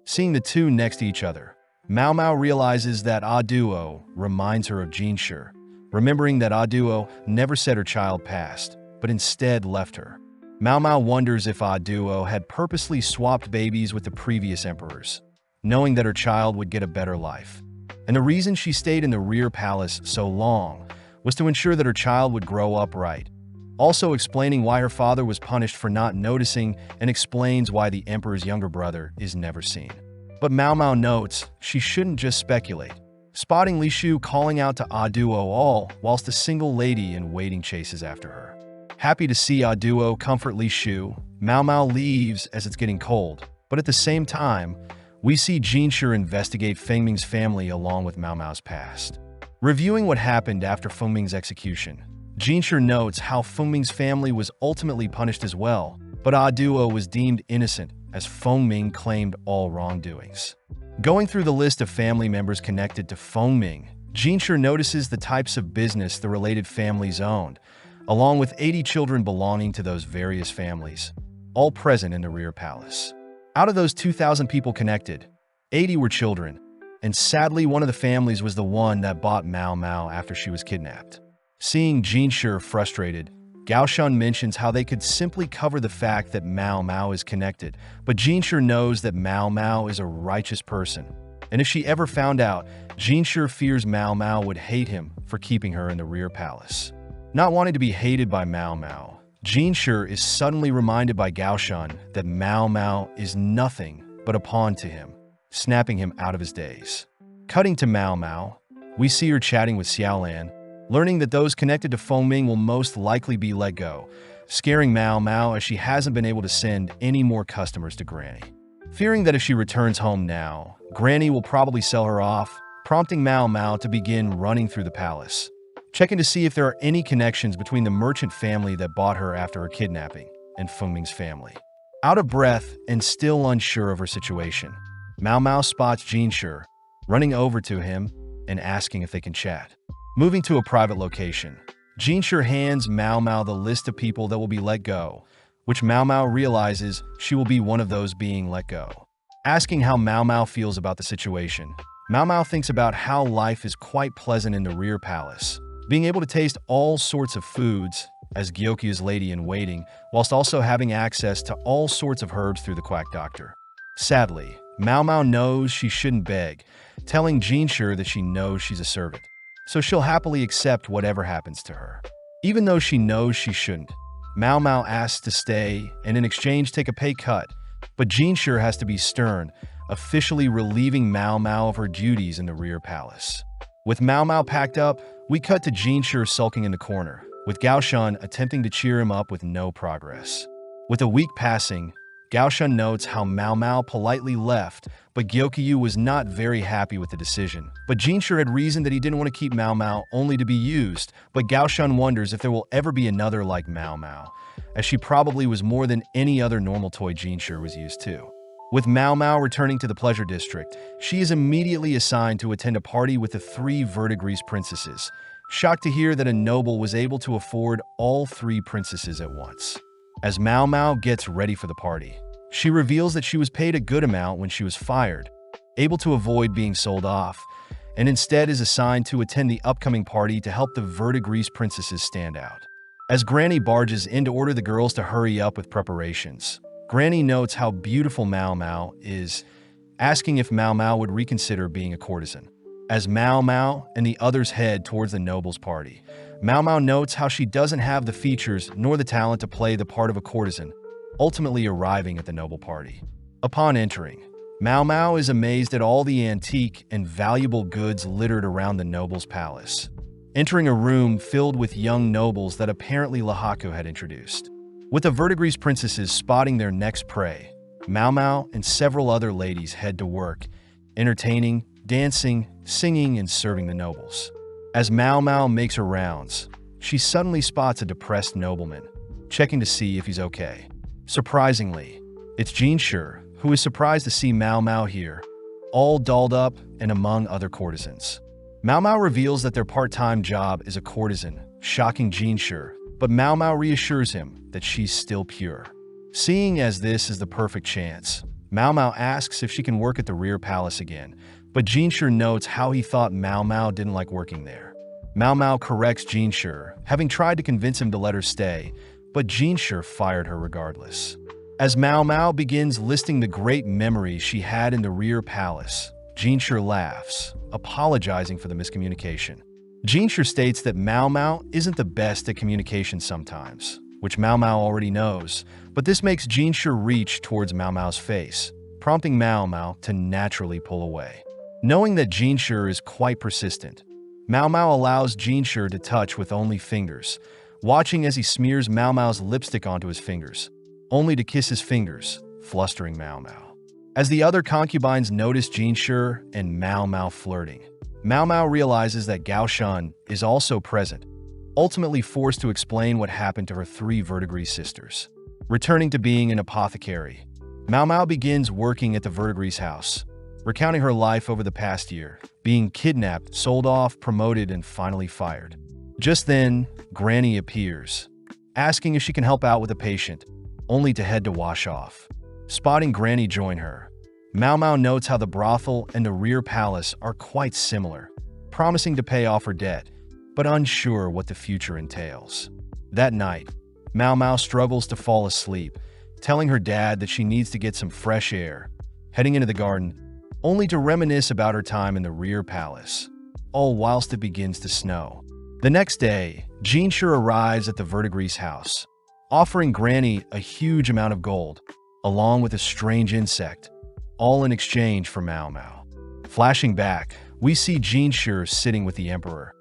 Seeing the two next to each other, Mao Mao realizes that Duo reminds her of Jinshi, remembering that Aduo never said her child passed, but instead left her. Mao Mao wonders if Aduo had purposely swapped babies with the previous emperors, knowing that her child would get a better life. And the reason she stayed in the rear palace so long was to ensure that her child would grow up right, also explaining why her father was punished for not noticing, and explains why the emperor's younger brother is never seen. But Mao Mao notes she shouldn't just speculate, spotting Li Shu calling out to Aduo all whilst a single lady in waiting chases after her. Happy to see Aduo comfort Li Shu, Mao Mao leaves as it's getting cold, but at the same time, we see Jinshi investigate Fengming's family along with Mao Mao's past. Reviewing what happened after Fengming's execution, Jinshi notes how Fengming's family was ultimately punished as well, but Aduo was deemed innocent as Fengming claimed all wrongdoings. Going through the list of family members connected to Fengming, Jinshi notices the types of business the related families owned, along with 80 children belonging to those various families, all present in the rear palace. Out of those 2,000 people connected, 80 were children, and sadly one of the families was the one that bought Mao Mao after she was kidnapped. Seeing Jinshi frustrated, Gao Shun mentions how they could simply cover the fact that Mao Mao is connected, but Jinshi knows that Mao Mao is a righteous person, and if she ever found out, Jinshi fears Mao Mao would hate him for keeping her in the rear palace. Not wanting to be hated by Mao Mao, Jinshi is suddenly reminded by Gao Shun that Mao Mao is nothing but a pawn to him, snapping him out of his days. Cutting to Mao Mao, we see her chatting with Xiaolan, learning that those connected to Fengming will most likely be let go, scaring Mao Mao as she hasn't been able to send any more customers to Granny. Fearing that if she returns home now, Granny will probably sell her off, prompting Mao Mao to begin running through the palace, checking to see if there are any connections between the merchant family that bought her after her kidnapping and Fengming's family. Out of breath and still unsure of her situation, Mao Mao spots Jinshi, running over to him and asking if they can chat. Moving to a private location, Jinshi hands Mao Mao the list of people that will be let go, which Mao Mao realizes she will be one of those being let go. Asking how Mao Mao feels about the situation, Mao Mao thinks about how life is quite pleasant in the rear palace, being able to taste all sorts of foods as Gyokya's lady-in-waiting, whilst also having access to all sorts of herbs through the quack doctor. Sadly, Mao Mao knows she shouldn't beg, telling Jinshi that she knows she's a servant, so she'll happily accept whatever happens to her. Even though she knows she shouldn't, Mao Mao asks to stay and in exchange take a pay cut, but Jinshi has to be stern, officially relieving Mao Mao of her duties in the rear palace. With Mao Mao packed up, we cut to Jinshi sulking in the corner, with Gao Shun attempting to cheer him up with no progress. With a week passing, Gao Shun notes how Mao Mao politely left, but Gyokyu was not very happy with the decision. But Jinshi had reasoned that he didn't want to keep Mao Mao only to be used, but Gao Shun wonders if there will ever be another like Mao Mao, as she probably was more than any other normal toy Jinshi was used to. With Mao Mao returning to the Pleasure District, she is immediately assigned to attend a party with the 3 verdigris princesses, shocked to hear that a noble was able to afford all 3 princesses at once. As Mao Mao gets ready for the party, she reveals that she was paid a good amount when she was fired, able to avoid being sold off, and instead is assigned to attend the upcoming party to help the verdigris princesses stand out. As Granny barges in to order the girls to hurry up with preparations, Granny notes how beautiful Mao Mao is, asking if Mao Mao would reconsider being a courtesan. As Mao Mao and the others head towards the nobles' party, Mao Mao notes how she doesn't have the features nor the talent to play the part of a courtesan, ultimately arriving at the noble party. Upon entering, Mao Mao is amazed at all the antique and valuable goods littered around the noble's palace, entering a room filled with young nobles that apparently Lahaku had introduced. With the verdigris princesses spotting their next prey, Mao Mao and several other ladies head to work, entertaining, dancing, singing, and serving the nobles. As Mao Mao makes her rounds, she suddenly spots a depressed nobleman, checking to see if he's okay. Surprisingly, it's Jinshi, who is surprised to see Mao Mao here, all dolled up and among other courtesans. Mao Mao reveals that their part-time job is a courtesan, shocking Jinshi, but Mao Mao reassures him that she's still pure. Seeing as this is the perfect chance, Mao Mao asks if she can work at the rear palace again, but Jinshi notes how he thought Mao Mao didn't like working there. Mao Mao corrects Jinshi, having tried to convince him to let her stay, but Jinshi fired her regardless. As Mao Mao begins listing the great memories she had in the rear palace, Jinshi laughs, apologizing for the miscommunication. Jinshi states that Mao Mao isn't the best at communication sometimes, which Mao Mao already knows, but this makes Jinshi reach towards Mao Mao's face, prompting Mao Mao to naturally pull away. Knowing that Jinshi is quite persistent, Mao Mao allows Jinshi to touch with only fingers, watching as he smears Mao Mao's lipstick onto his fingers, only to kiss his fingers, flustering Mao Mao. As the other concubines notice Jinshi and Mao Mao flirting, Mao Mao realizes that Gao Shun is also present, ultimately forced to explain what happened to her 3 verdigris sisters. Returning to being an apothecary, Mao Mao begins working at the verdigris house, recounting her life over the past year, being kidnapped, sold off, promoted, and finally fired. Just then, Granny appears, asking if she can help out with a patient, only to head to wash off. Spotting Granny join her, Mao Mao notes how the brothel and the rear palace are quite similar, promising to pay off her debt, but unsure what the future entails. That night, Mao Mao struggles to fall asleep, telling her dad that she needs to get some fresh air, heading into the garden, only to reminisce about her time in the rear palace, all whilst it begins to snow. The next day, Jinshi arrives at the verdigris house, offering Granny a huge amount of gold, along with a strange insect, all in exchange for Mao Mao. Flashing back, we see Jinshi sitting with the emperor,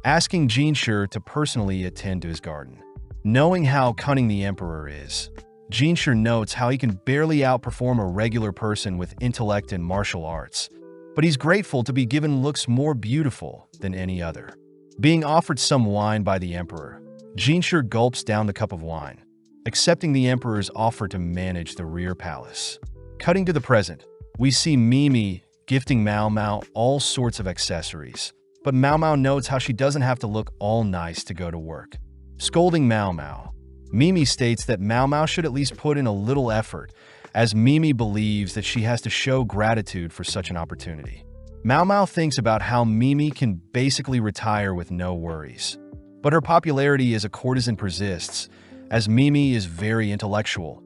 asking Jinshi to personally attend to his garden. Knowing how cunning the emperor is, Jinshi notes how he can barely outperform a regular person with intellect and martial arts, but he's grateful to be given looks more beautiful than any other. Being offered some wine by the emperor, Jinshi gulps down the cup of wine, accepting the emperor's offer to manage the rear palace. Cutting to the present, we see Mimi gifting Mao Mao all sorts of accessories, but Mao Mao notes how she doesn't have to look all nice to go to work. Scolding Mao Mao, Mimi states that Mao Mao should at least put in a little effort, as Mimi believes that she has to show gratitude for such an opportunity. Mao Mao thinks about how Mimi can basically retire with no worries, but her popularity as a courtesan persists, as Mimi is very intellectual,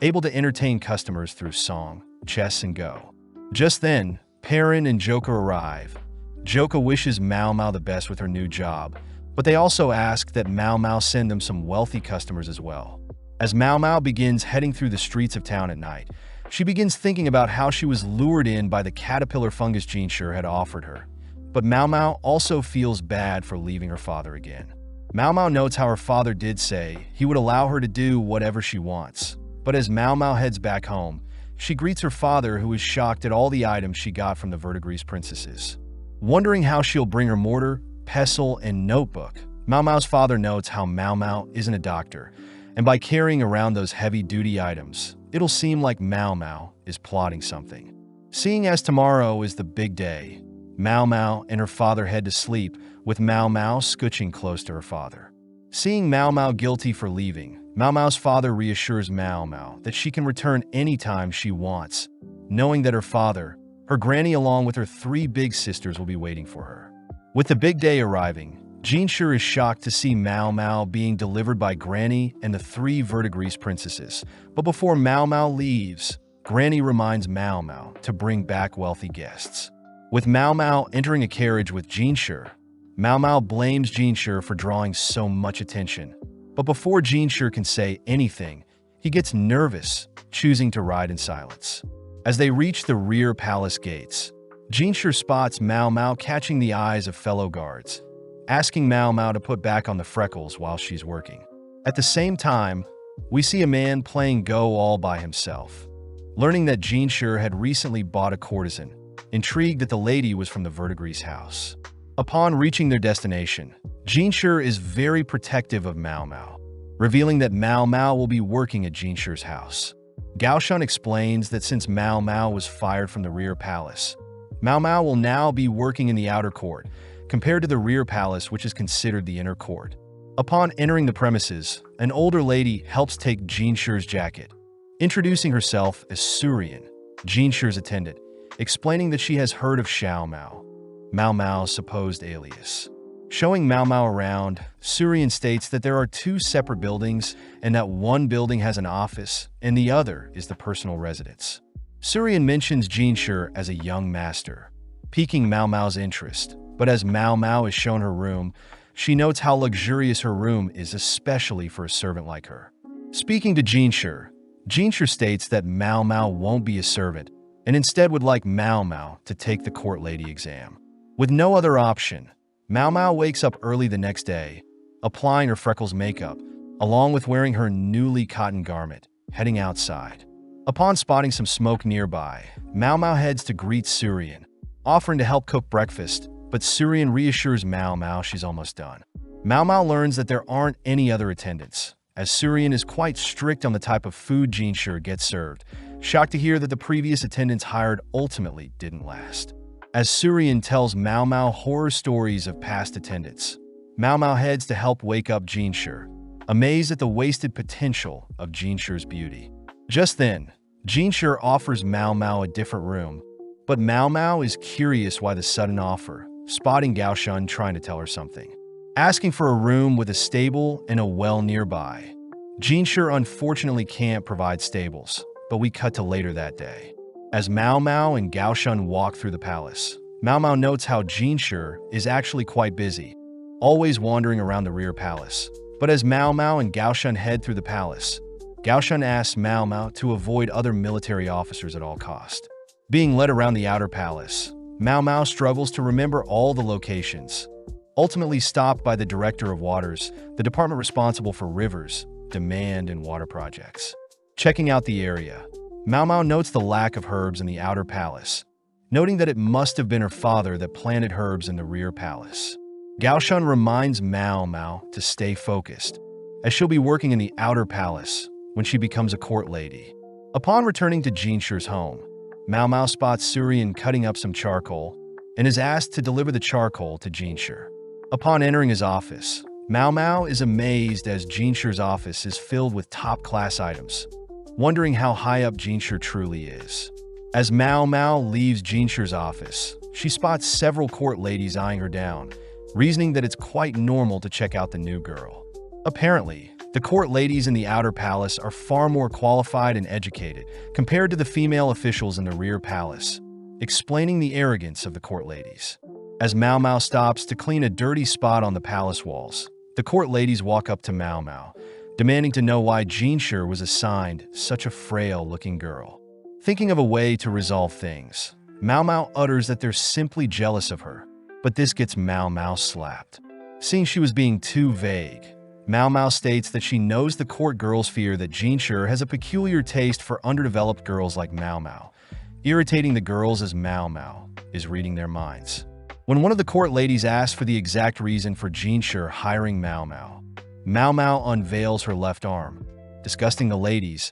able to entertain customers through song, chess, and go. Just then, Perrin and Joka arrive. Joka wishes Mao Mao the best with her new job, but they also ask that Mao Mao send them some wealthy customers as well. As Mao Mao begins heading through the streets of town at night, she begins thinking about how she was lured in by the caterpillar fungus Jinshi had offered her. But Mao Mao also feels bad for leaving her father again. Mao Mao notes how her father did say he would allow her to do whatever she wants. But as Mao Mao heads back home, she greets her father, who is shocked at all the items she got from the verdigris princesses. Wondering how she'll bring her mortar, pestle, and notebook, Mao Mao's father notes how Mao Mao isn't a doctor, and by carrying around those heavy-duty items, it'll seem like Mao Mao is plotting something. Seeing as tomorrow is the big day, Mao Mao and her father head to sleep, with Mao Mao scooching close to her father. Seeing Mao Mao guilty for leaving, Mao Mao's father reassures Mao Mao that she can return anytime she wants, knowing that her father, her granny along with her 3 big sisters will be waiting for her. With the big day arriving, Jinshi is shocked to see Mao Mao being delivered by Granny and the 3 verdigris princesses, but before Mao Mao leaves, Granny reminds Mao Mao to bring back wealthy guests. With Mao Mao entering a carriage with Jinshi, Mao Mao blames Jinshi for drawing so much attention, but before Jinshi can say anything, he gets nervous, choosing to ride in silence. As they reach the rear palace gates, Jinshi spots Mao Mao catching the eyes of fellow guards, asking Mao Mao to put back on the freckles while she's working. At the same time, we see a man playing Go all by himself. Learning that Jinshi had recently bought a courtesan, intrigued that the lady was from the verdigris house. Upon reaching their destination, Jinshi is very protective of Mao Mao, revealing that Mao Mao will be working at Jinshi's house. Gao Shun explains that since Mao Mao was fired from the rear palace, Mao Mao will now be working in the outer court, compared to the rear palace, which is considered the inner court. Upon entering the premises, an older lady helps take Jinshi's jacket, introducing herself as Surian, Jinshi's attendant, explaining that she has heard of Xiao Mao, Mao Mao's supposed alias. Showing Mao Mao around, Surian states that there are two separate buildings and that one building has an office and the other is the personal residence. Surian mentions Jinshi as a young master, piquing Mao Mao's interest, but as Mao Mao is shown her room, she notes how luxurious her room is, especially for a servant like her. Speaking to Jinshi, Jinshi states that Mao Mao won't be a servant and instead would like Mao Mao to take the court lady exam. With no other option, Mao Mao wakes up early the next day, applying her freckles makeup, along with wearing her newly cotton garment, heading outside. Upon spotting some smoke nearby, Mao Mao heads to greet Surian, offering to help cook breakfast, but Surian reassures Mao Mao she's almost done. Mao Mao learns that there aren't any other attendants, as Surian is quite strict on the type of food Jinshi gets served, shocked to hear that the previous attendants hired ultimately didn't last. As Surian tells Mao Mao horror stories of past attendants, Mao Mao heads to help wake up Jinshi, amazed at the wasted potential of Jinshi's beauty. Just then, Jinshi offers Mao Mao a different room, but Mao Mao is curious why the sudden offer, spotting Gaoshun trying to tell her something. Asking for a room with a stable and a well nearby. Jinshi unfortunately can't provide stables, but we cut to later that day. As Mao Mao and Gaoshun walk through the palace, Mao Mao notes how Jinshi is actually quite busy, always wandering around the rear palace. But as Mao Mao and Gaoshun head through the palace, Gaoshun asks Mao Mao to avoid other military officers at all cost. Being led around the outer palace, Mao Mao struggles to remember all the locations, ultimately stopped by the Director of Waters, the department responsible for rivers, demand, and water projects. Checking out the area, Mao Mao notes the lack of herbs in the outer palace, noting that it must have been her father that planted herbs in the rear palace. Gaoshun reminds Mao Mao to stay focused, as she'll be working in the outer palace when she becomes a court lady. Upon returning to Jinshi's home, Mao Mao spots Surian cutting up some charcoal and is asked to deliver the charcoal to Jinshi. Upon entering his office, Mao Mao is amazed as Jinshi's office is filled with top-class items, wondering how high up Jinshi truly is. As Mao Mao leaves Jinshi's office, she spots several court ladies eyeing her down, reasoning that it's quite normal to check out the new girl. Apparently, the court ladies in the outer palace are far more qualified and educated compared to the female officials in the rear palace, explaining the arrogance of the court ladies. As Mao Mao stops to clean a dirty spot on the palace walls, the court ladies walk up to Mao Mao, demanding to know why Jinshi was assigned such a frail-looking girl. Thinking of a way to resolve things, Mao Mao utters that they're simply jealous of her, but this gets Mao Mao slapped. Seeing she was being too vague, Mao Mao states that she knows the court girls fear that Jinshi has a peculiar taste for underdeveloped girls like Mao Mao, irritating the girls as Mao Mao is reading their minds. When one of the court ladies asks for the exact reason for Jinshi hiring Mao Mao, Mao Mao unveils her left arm, disgusting the ladies,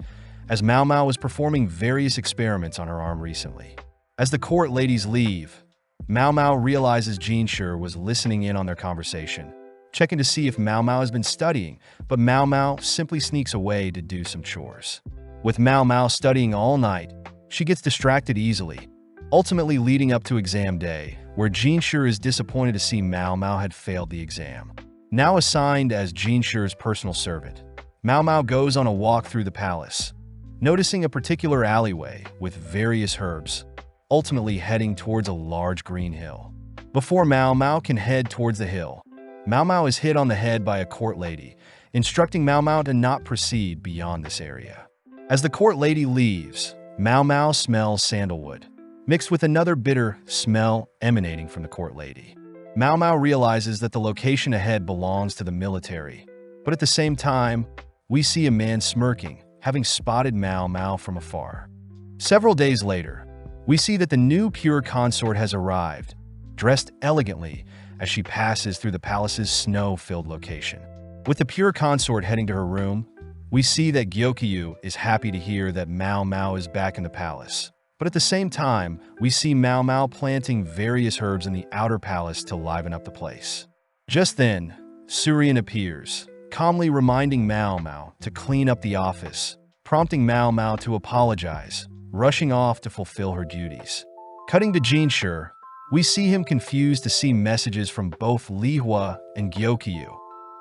as Mao Mao was performing various experiments on her arm recently. As the court ladies leave, Mao Mao realizes Jinshi was listening in on their conversation, checking to see if Mao Mao has been studying, but Mao Mao simply sneaks away to do some chores. With Mao Mao studying all night, she gets distracted easily, ultimately leading up to exam day, where Jinshi is disappointed to see Mao Mao had failed the exam. Now assigned as Jinshi's personal servant, Mao Mao goes on a walk through the palace, noticing a particular alleyway with various herbs, ultimately heading towards a large green hill. Before Mao Mao can head towards the hill, Mao Mao is hit on the head by a court lady, instructing Mao Mao to not proceed beyond this area. As the court lady leaves, Mao Mao smells sandalwood, mixed with another bitter smell emanating from the court lady. Mao Mao realizes that the location ahead belongs to the military, but at the same time, we see a man smirking, having spotted Mao Mao from afar. Several days later, we see that the new pure consort has arrived, dressed elegantly as she passes through the palace's snow-filled location. With the pure consort heading to her room, we see that Gyokyu is happy to hear that Mao Mao is back in the palace. But at the same time, we see Mao Mao planting various herbs in the outer palace to liven up the place. Just then, Surian appears, calmly reminding Mao Mao to clean up the office, prompting Mao Mao to apologize, rushing off to fulfill her duties. Cutting to Jinshi, We see him confused to see messages from both Lihua and Gyokyu,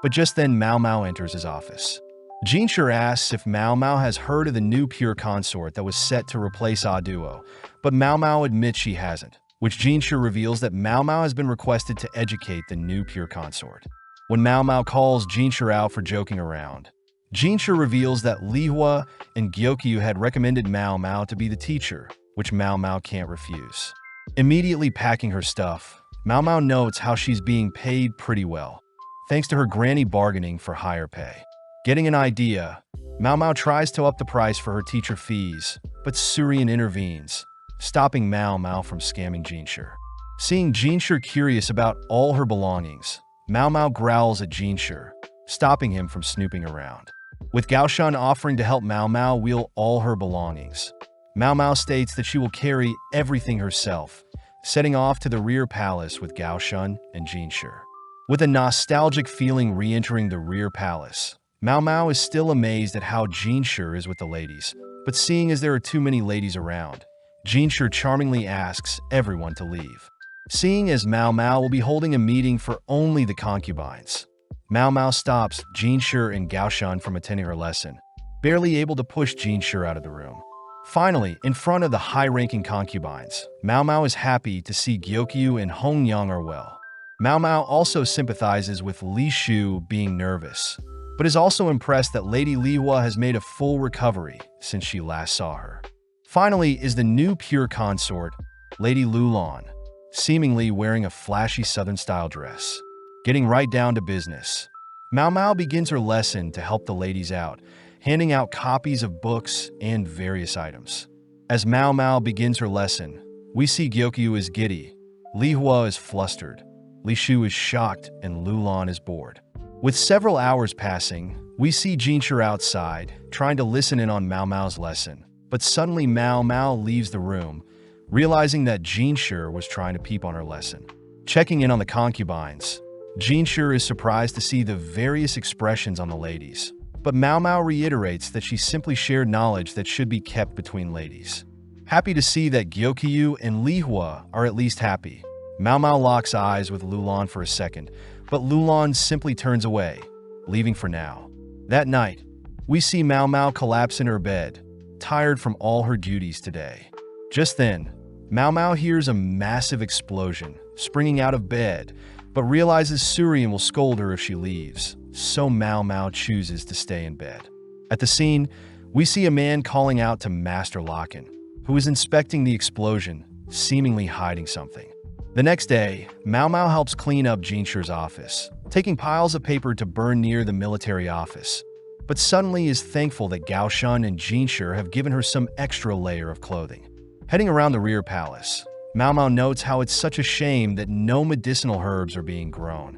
but just then Mao Mao enters his office. Jinshur asks if Mao Mao has heard of the new pure consort that was set to replace Aduo, but Mao Mao admits she hasn't, which Jinshur reveals that Mao Mao has been requested to educate the new pure consort. When Mao Mao calls Jinshur out for joking around, Jinshur reveals that Lihua and Gyokyu had recommended Mao Mao to be the teacher, which Mao Mao can't refuse. Immediately packing her stuff, Mao Mao notes how she's being paid pretty well, thanks to her granny bargaining for higher pay. Getting an idea, Mao Mao tries to up the price for her teacher fees, but Surian intervenes, stopping Mao Mao from scamming Jinshur. Seeing Jinshur curious about all her belongings, Mao Mao growls at Jinshur, stopping him from snooping around. With Gaoshan offering to help Mao Mao wheel all her belongings, Mao Mao states that she will carry everything herself, setting off to the rear palace with Gaoshan and Jinshur. With a nostalgic feeling re-entering the rear palace, Mao Mao is still amazed at how Jinshur is with the ladies, but seeing as there are too many ladies around, Jinshur charmingly asks everyone to leave. Seeing as Mao Mao will be holding a meeting for only the concubines, Mao Mao stops Jinshur and Gaoshan from attending her lesson, barely able to push Jinshur out of the room. Finally, in front of the high-ranking concubines, Mao Mao is happy to see Gyokyu and Hongyang are well. Mao Mao also sympathizes with Li Shu being nervous, but is also impressed that Lady Lihua has made a full recovery since she last saw her. Finally is the new pure consort, Lady Lulan, seemingly wearing a flashy southern-style dress. Getting right down to business, Mao Mao begins her lesson to help the ladies out, handing out copies of books and various items. As Mao Mao begins her lesson, we see Gyokyu is giddy, Lihua is flustered, Li Shu is shocked, and Lulan is bored. With several hours passing, we see Jinshur outside, trying to listen in on Mao Mao's lesson, but suddenly Mao Mao leaves the room, realizing that Jinshur was trying to peep on her lesson. Checking in on the concubines, Jinshur is surprised to see the various expressions on the ladies, but Mao Mao reiterates that she simply shared knowledge that should be kept between ladies. Happy to see that Gyokyu and Lihua are at least happy, Mao Mao locks eyes with Lulan for a second, but Lulan simply turns away, leaving for now. That night, we see Mao Mao collapse in her bed, tired from all her duties today. Just then, Mao Mao hears a massive explosion, springing out of bed, but realizes Surian will scold her if she leaves, so Mao Mao chooses to stay in bed. At the scene, we see a man calling out to Master Locken, who is inspecting the explosion, seemingly hiding something. The next day, Mao Mao helps clean up Jinshur's office, taking piles of paper to burn near the military office, but suddenly is thankful that Gaoshan and Jinshur have given her some extra layer of clothing. Heading around the rear palace, Mao Mao notes how it's such a shame that no medicinal herbs are being grown,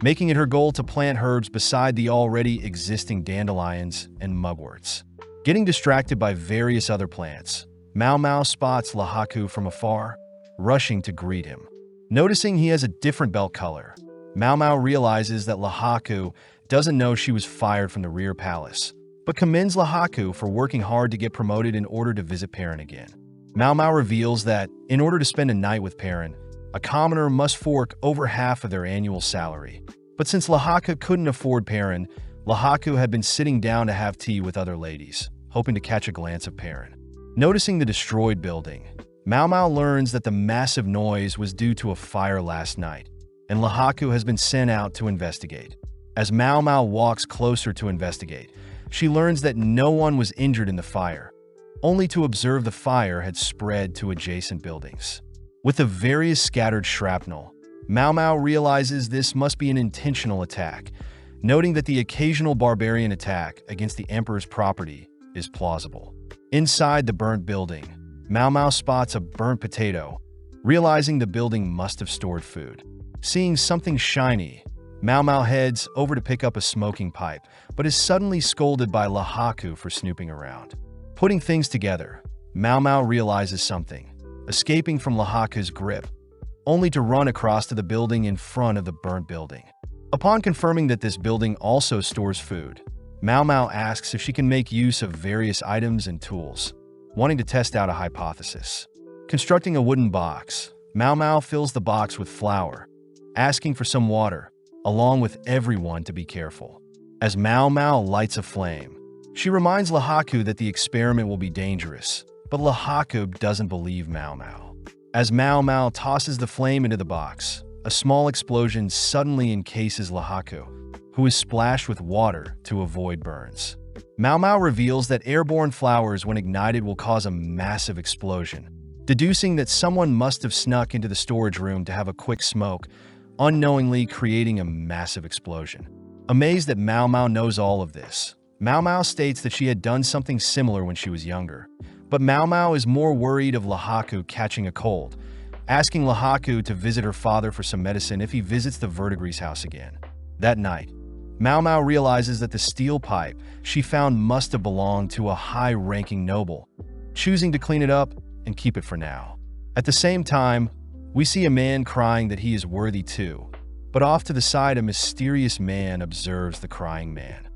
making it her goal to plant herbs beside the already existing dandelions and mugworts. Getting distracted by various other plants, Mao Mao spots Lahaku from afar, rushing to greet him. Noticing he has a different belt color, Mao Mao realizes that Lahaku doesn't know she was fired from the rear palace, but commends Lahaku for working hard to get promoted in order to visit Perrin again. Mao Mao reveals that, in order to spend a night with Perrin, a commoner must fork over half of their annual salary. But since Lahaku couldn't afford Perrin, Lahaku had been sitting down to have tea with other ladies, hoping to catch a glance of Perrin. Noticing the destroyed building, Mao Mao learns that the massive noise was due to a fire last night, and Lahaku has been sent out to investigate. As Mao Mao walks closer to investigate, she learns that no one was injured in the fire, only to observe the fire had spread to adjacent buildings. With the various scattered shrapnel, Mao Mao realizes this must be an intentional attack, noting that the occasional barbarian attack against the Emperor's property is plausible. Inside the burnt building, Mao Mao spots a burnt potato, realizing the building must have stored food. Seeing something shiny, Mao Mao heads over to pick up a smoking pipe, but is suddenly scolded by Lahaku for snooping around. Putting things together, Mao Mao realizes something, escaping from Lahaku's grip, only to run across to the building in front of the burnt building. Upon confirming that this building also stores food, Mao Mao asks if she can make use of various items and tools, wanting to test out a hypothesis. Constructing a wooden box, Mao Mao fills the box with flour, asking for some water, along with everyone to be careful. As Mao Mao lights a flame, she reminds Lahaku that the experiment will be dangerous, but Lahaku doesn't believe Mao Mao. As Mao Mao tosses the flame into the box, a small explosion suddenly encases Lahaku, who is splashed with water to avoid burns. Mao Mao reveals that airborne flowers, when ignited, will cause a massive explosion, deducing that someone must have snuck into the storage room to have a quick smoke, unknowingly creating a massive explosion. Amazed that Mao Mao knows all of this, Mao Mao states that she had done something similar when she was younger, but Mao Mao is more worried of Lahaku catching a cold, asking Lahaku to visit her father for some medicine if he visits the Verdigris house again. That night, Mao Mao realizes that the steel pipe she found must have belonged to a high-ranking noble, choosing to clean it up and keep it for now. At the same time, we see a man crying that he is worthy too, but off to the side a mysterious man observes the crying man.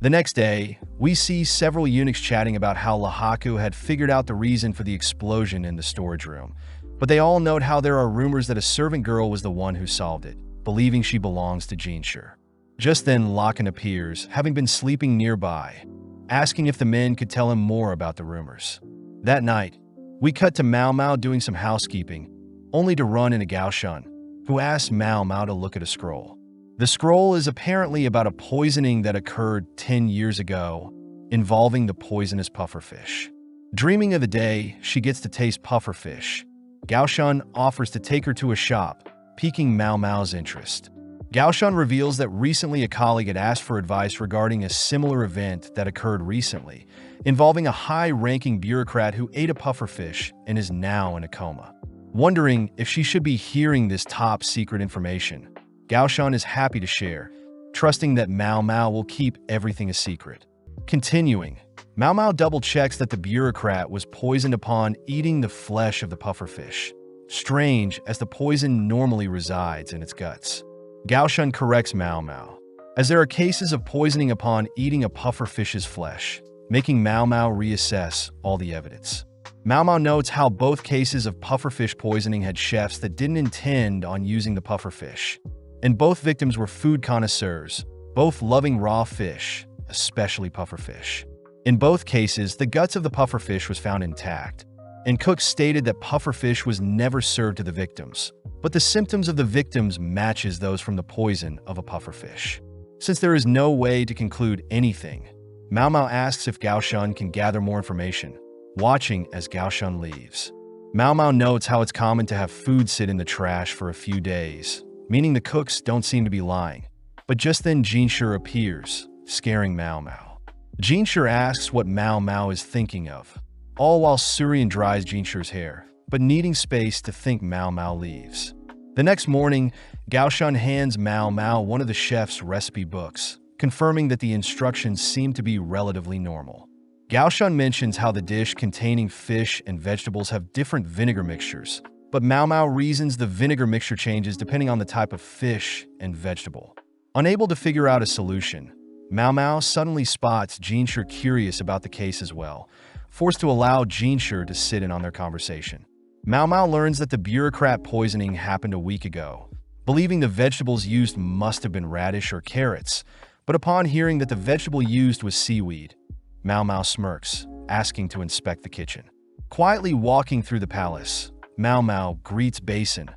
The next day, we see several eunuchs chatting about how Lahaku had figured out the reason for the explosion in the storage room, but they all note how there are rumors that a servant girl was the one who solved it, believing she belongs to Jinshur. Just then, Lakan appears, having been sleeping nearby, asking if the men could tell him more about the rumors. That night, we cut to Mao Mao doing some housekeeping, only to run into Gaoshun, who asks Mao Mao to look at a scroll. The scroll is apparently about a poisoning that occurred 10 years ago, involving the poisonous pufferfish. Dreaming of the day she gets to taste pufferfish, Gaoshun offers to take her to a shop, piquing Mao Mao's interest. Gaoshun reveals that recently a colleague had asked for advice regarding a similar event that occurred recently, involving a high-ranking bureaucrat who ate a pufferfish and is now in a coma. Wondering if she should be hearing this top-secret information, Gaoshun is happy to share, trusting that Mao Mao will keep everything a secret. Continuing, Mao Mao double-checks that the bureaucrat was poisoned upon eating the flesh of the pufferfish, strange as the poison normally resides in its guts. Gaoshun corrects Mao Mao, as there are cases of poisoning upon eating a pufferfish's flesh, making Mao Mao reassess all the evidence. Mao Mao notes how both cases of pufferfish poisoning had chefs that didn't intend on using the pufferfish, and both victims were food connoisseurs, both loving raw fish, especially pufferfish. In both cases, the guts of the pufferfish was found intact, and cooks stated that pufferfish was never served to the victims, but the symptoms of the victims matches those from the poison of a pufferfish. Since there is no way to conclude anything, Mao Mao asks if Gaoshun can gather more information, watching as Gaoshun leaves. Mao Mao notes how it's common to have food sit in the trash for a few days, meaning the cooks don't seem to be lying. But just then Jinshur appears, scaring Mao Mao. Jinshur asks what Mao Mao is thinking of, all while Surian dries Jinshur's hair, but needing space to think, Mao Mao leaves. The next morning, Gaoshun hands Mao Mao one of the chef's recipe books, confirming that the instructions seem to be relatively normal. Gaoshun mentions how the dish containing fish and vegetables have different vinegar mixtures, but Mao Mao reasons the vinegar mixture changes depending on the type of fish and vegetable. Unable to figure out a solution, Mao Mao suddenly spots Jinshur curious about the case as well, forced to allow Jinshur to sit in on their conversation. Mao Mao learns that the bureaucrat poisoning happened a week ago, believing the vegetables used must have been radish or carrots, but upon hearing that the vegetable used was seaweed, Mao Mao smirks, asking to inspect the kitchen. Quietly walking through the palace, Mao Mao greets Basin,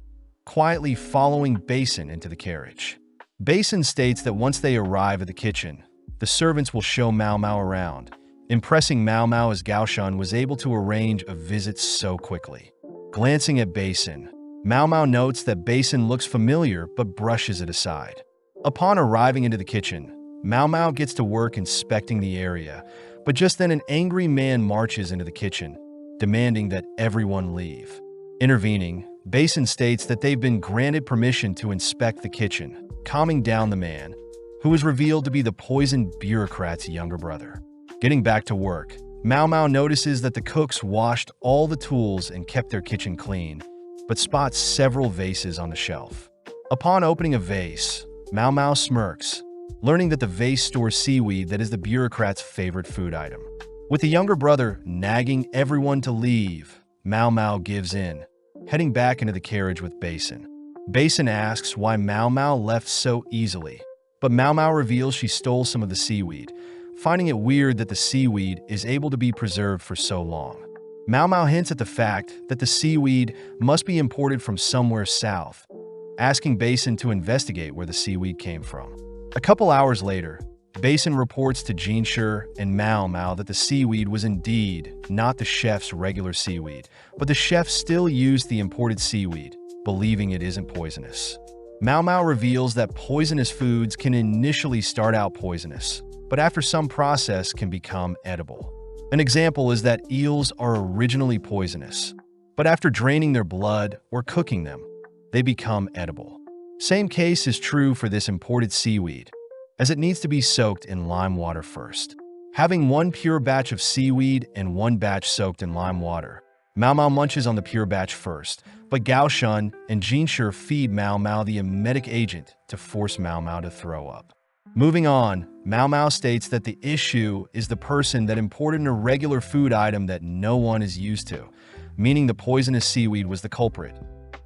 quietly following Basin into the carriage. Basin states that once they arrive at the kitchen, the servants will show Mao Mao around, impressing Mao Mao as Gaoshun was able to arrange a visit so quickly. Glancing at Basin, Mao Mao notes that Basin looks familiar but brushes it aside. Upon arriving into the kitchen, Mao Mao gets to work inspecting the area, but just then an angry man marches into the kitchen, demanding that everyone leave. Intervening, Basin states that they've been granted permission to inspect the kitchen, calming down the man, who is revealed to be the poisoned bureaucrat's younger brother. Getting back to work, Mao Mao notices that the cooks washed all the tools and kept their kitchen clean, but spots several vases on the shelf. Upon opening a vase, Mao Mao smirks, learning that the vase stores seaweed that is the bureaucrat's favorite food item. With the younger brother nagging everyone to leave, Mao Mao gives in, heading back into the carriage with Basin. Basin asks why Mao Mao left so easily, but Mao Mao reveals she stole some of the seaweed, finding it weird that the seaweed is able to be preserved for so long. Mao Mao hints at the fact that the seaweed must be imported from somewhere south, asking Basin to investigate where the seaweed came from. A couple hours later, Basin reports to Jinshi and Mao Mao that the seaweed was indeed not the chef's regular seaweed, but the chef still used the imported seaweed, believing it isn't poisonous. Mao Mao reveals that poisonous foods can initially start out poisonous, but after some process can become edible. An example is that eels are originally poisonous, but after draining their blood or cooking them, they become edible. Same case is true for this imported seaweed, as it needs to be soaked in lime water first. Having one pure batch of seaweed and one batch soaked in lime water, Mao Mao munches on the pure batch first, but Gao Shun and Jinshi feed Mao Mao the emetic agent to force Mao Mao to throw up. Moving on, Mao Mao states that the issue is the person that imported an irregular food item that no one is used to, meaning the poisonous seaweed was the culprit.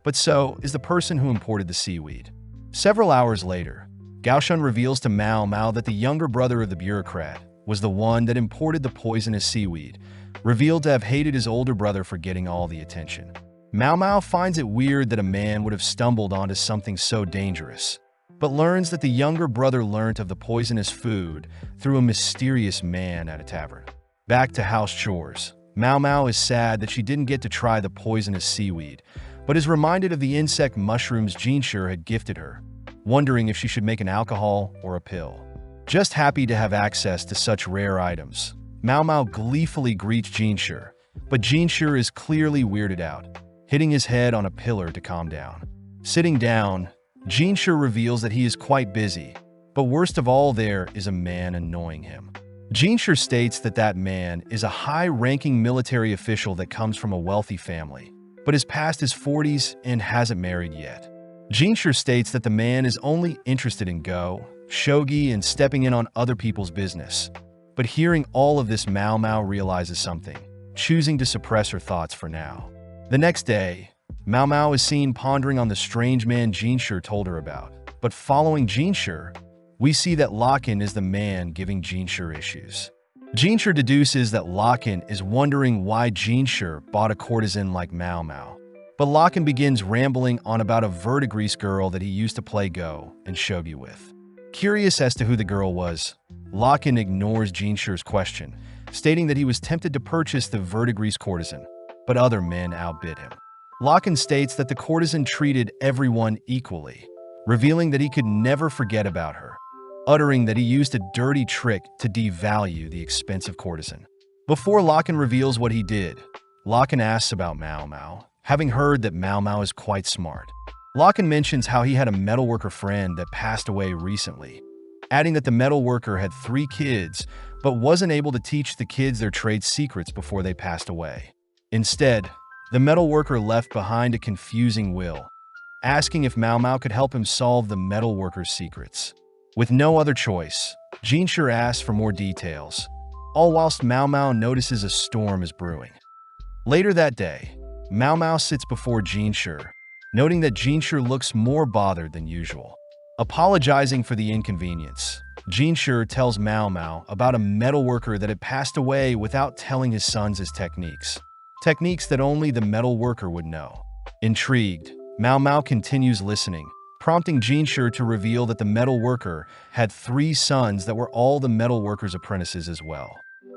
But so is the person who imported the seaweed. Several hours later, Gao Shun reveals to Mao Mao that the younger brother of the bureaucrat was the one that imported the poisonous seaweed, revealed to have hated his older brother for getting all the attention. Mao Mao finds it weird that a man would have stumbled onto something so dangerous, but learns that the younger brother learnt of the poisonous food through a mysterious man at a tavern. Back to house chores, Mao Mao is sad that she didn't get to try the poisonous seaweed, but is reminded of the insect mushrooms Jinshi had gifted her, wondering if she should make an alcohol or a pill. Just happy to have access to such rare items, Mao Mao gleefully greets Jinshi, but Jinshi is clearly weirded out, hitting his head on a pillar to calm down. Sitting down, Jinshi reveals that he is quite busy, but worst of all there is a man annoying him. Jinshi states that that man is a high-ranking military official that comes from a wealthy family, but is past his 40s and hasn't married yet. Jinshi states that the man is only interested in go, shogi, and stepping in on other people's business. But hearing all of this, Mao Mao realizes something, choosing to suppress her thoughts for now. The next day, Mao Mao is seen pondering on the strange man Jinshi told her about. But following Jinshi, we see that Locken is the man giving Jinshi issues. Jinshi deduces that Locken is wondering why Jinshi bought a courtesan like Mao Mao. But Locken begins rambling on about a verdigris girl that he used to play go and shogi with. Curious as to who the girl was, Locken ignores Jinshi's question, stating that he was tempted to purchase the verdigris courtesan, but other men outbid him. Locken states that the courtesan treated everyone equally, revealing that he could never forget about her, uttering that he used a dirty trick to devalue the expensive courtesan. Before Locken reveals what he did, Locken asks about Mao Mao, having heard that Mao Mao is quite smart. Locken mentions how he had a metalworker friend that passed away recently, adding that the metalworker had 3 kids, but wasn't able to teach the kids their trade secrets before they passed away. Instead, the metalworker left behind a confusing will, asking if Mao Mao could help him solve the metalworker's secrets. With no other choice, Jinshi asks for more details, all whilst Mao Mao notices a storm is brewing. Later that day, Mao Mao sits before Jinshi, noting that Jinshi looks more bothered than usual. Apologizing for the inconvenience, Jinshi tells Mao Mao about a metalworker that had passed away without telling his sons his techniques. Techniques that only the metalworker would know. Intrigued, Mao Mao continues listening, prompting Jinshi to reveal that the metalworker had 3 sons that were all the metalworker's apprentices as well.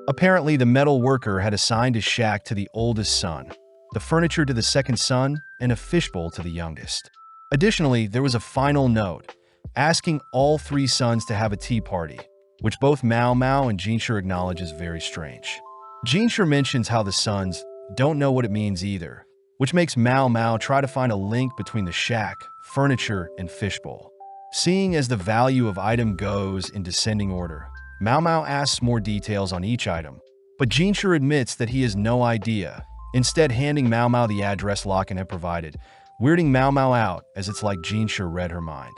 Apparently, the metalworker had assigned his shack to the oldest son, the furniture to the second son, and a fishbowl to the youngest. Additionally, there was a final note, asking all 3 sons to have a tea party, which both Mao Mao and Jinshi acknowledge is very strange. Jinshi mentions how the sons don't know what it means either, which makes Mao Mao try to find a link between the shack, furniture, and fishbowl. Seeing as the value of item goes in descending order, Mao Mao asks more details on each item, but Jinshi admits that he has no idea, instead handing Mao Mao the address Locken had provided, weirding Mao Mao out as it's like Jinshi read her mind.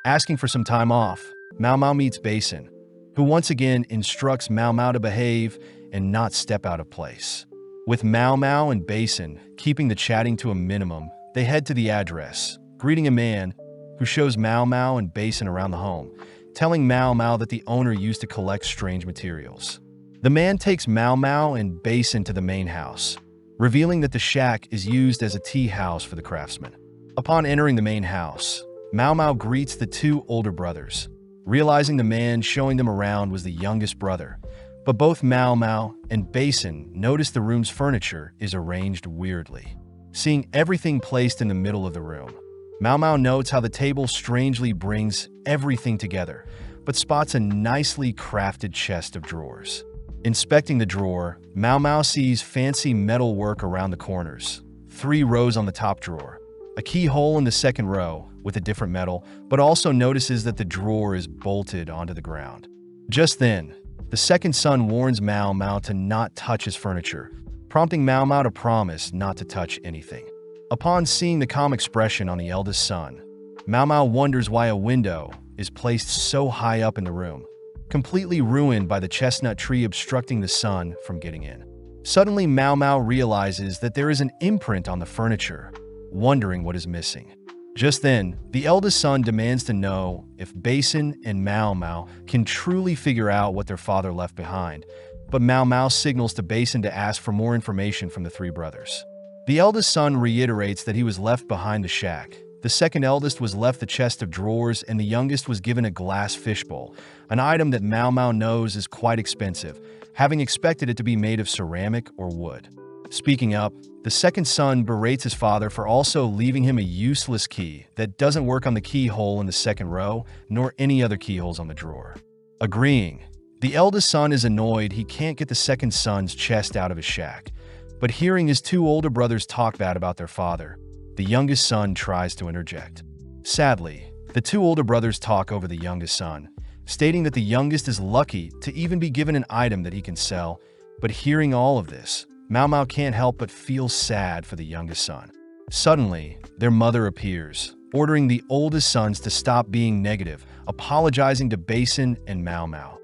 Asking for some time off, Mao Mao meets Basin, who once again instructs Mao Mao to behave and not step out of place. With Mao Mao and Basin keeping the chatting to a minimum, they head to the address, greeting a man who shows Mao Mao and Basin around the home, telling Mao Mao that the owner used to collect strange materials. The man takes Mao Mao and Basin to the main house, revealing that the shack is used as a tea house for the craftsmen. Upon entering the main house, Mao Mao greets the two older brothers, realizing the man showing them around was the youngest brother. But both Mao Mao and Basin notice the room's furniture is arranged weirdly. Seeing everything placed in the middle of the room, Mao Mao notes how the table strangely brings everything together, but spots a nicely crafted chest of drawers. Inspecting the drawer, Mao Mao sees fancy metal work around the corners, 3 rows on the top drawer, a keyhole in the second row with a different metal, but also notices that the drawer is bolted onto the ground. Just then, the second son warns Mao Mao to not touch his furniture, prompting Mao Mao to promise not to touch anything. Upon seeing the calm expression on the eldest son, Mao Mao wonders why a window is placed so high up in the room, completely ruined by the chestnut tree obstructing the sun from getting in. Suddenly, Mao Mao realizes that there is an imprint on the furniture, wondering what is missing. Just then, the eldest son demands to know if Basin and Mao Mao can truly figure out what their father left behind, but Mao Mao signals to Basin to ask for more information from the 3 brothers. The eldest son reiterates that he was left behind the shack. The second eldest was left the chest of drawers, and the youngest was given a glass fishbowl, an item that Mao Mao knows is quite expensive, having expected it to be made of ceramic or wood. Speaking up, the second son berates his father for also leaving him a useless key that doesn't work on the keyhole in the second row, nor any other keyholes on the drawer. Agreeing, the eldest son is annoyed he can't get the second son's chest out of his shack, but hearing his 2 older brothers talk bad about their father, the youngest son tries to interject. Sadly, the 2 older brothers talk over the youngest son, stating that the youngest is lucky to even be given an item that he can sell, but hearing all of this, Mao Mao can't help but feel sad for the youngest son. Suddenly, their mother appears, ordering the oldest sons to stop being negative, apologizing to Basin and Mao Mao,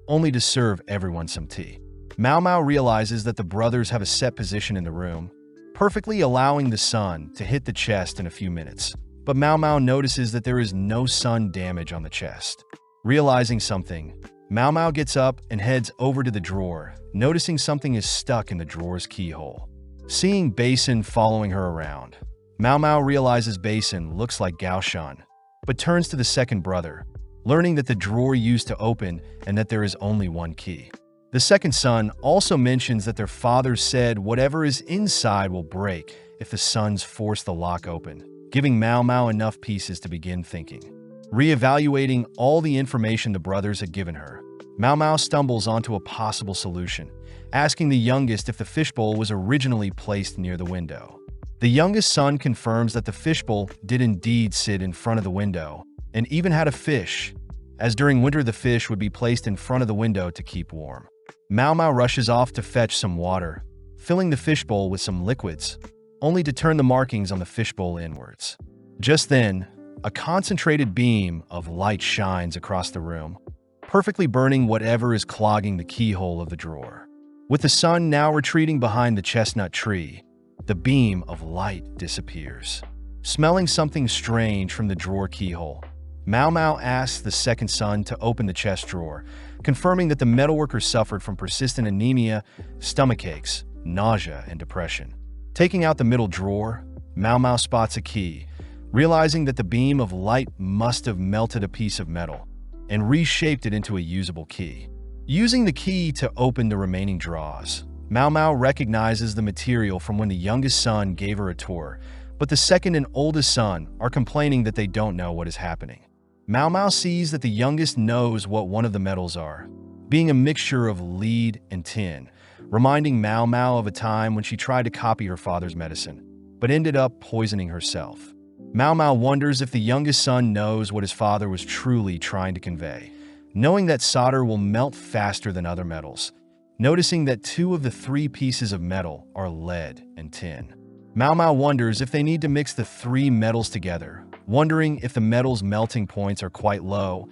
only to serve everyone some tea. Mao Mao realizes that the brothers have a set position in the room, perfectly allowing the sun to hit the chest in a few minutes. But Mao Mao notices that there is no sun damage on the chest. Realizing something, Mao Mao gets up and heads over to the drawer, noticing something is stuck in the drawer's keyhole. Seeing Basin following her around, Mao Mao realizes Basin looks like Gao Shan, but turns to the second brother, learning that the drawer used to open and that there is only one key. The second son also mentions that their father said whatever is inside will break if the sons force the lock open, giving Mao Mao enough pieces to begin thinking. Re-evaluating all the information the brothers had given her, Mao Mao stumbles onto a possible solution, asking the youngest if the fishbowl was originally placed near the window. The youngest son confirms that the fishbowl did indeed sit in front of the window, and even had a fish, as during winter the fish would be placed in front of the window to keep warm. Mao Mao rushes off to fetch some water, filling the fishbowl with some liquids, only to turn the markings on the fishbowl inwards. Just then, a concentrated beam of light shines across the room, perfectly burning whatever is clogging the keyhole of the drawer. With the sun now retreating behind the chestnut tree, the beam of light disappears. Smelling something strange from the drawer keyhole, Mao Mao asks the second son to open the chest drawer, confirming that the metalworker suffered from persistent anemia, stomach aches, nausea, and depression. Taking out the middle drawer, Mao Mao spots a key, realizing that the beam of light must have melted a piece of metal and reshaped it into a usable key. Using the key to open the remaining drawers, Mao Mao recognizes the material from when the youngest son gave her a tour, but the second and oldest son are complaining that they don't know what is happening. Mao Mao sees that the youngest knows what one of the metals are, being a mixture of lead and tin, reminding Mao Mao of a time when she tried to copy her father's medicine, but ended up poisoning herself. Mao Mao wonders if the youngest son knows what his father was truly trying to convey, knowing that solder will melt faster than other metals, noticing that 2 of the 3 pieces of metal are lead and tin. Mao Mao wonders if they need to mix the 3 metals together, wondering if the metal's melting points are quite low,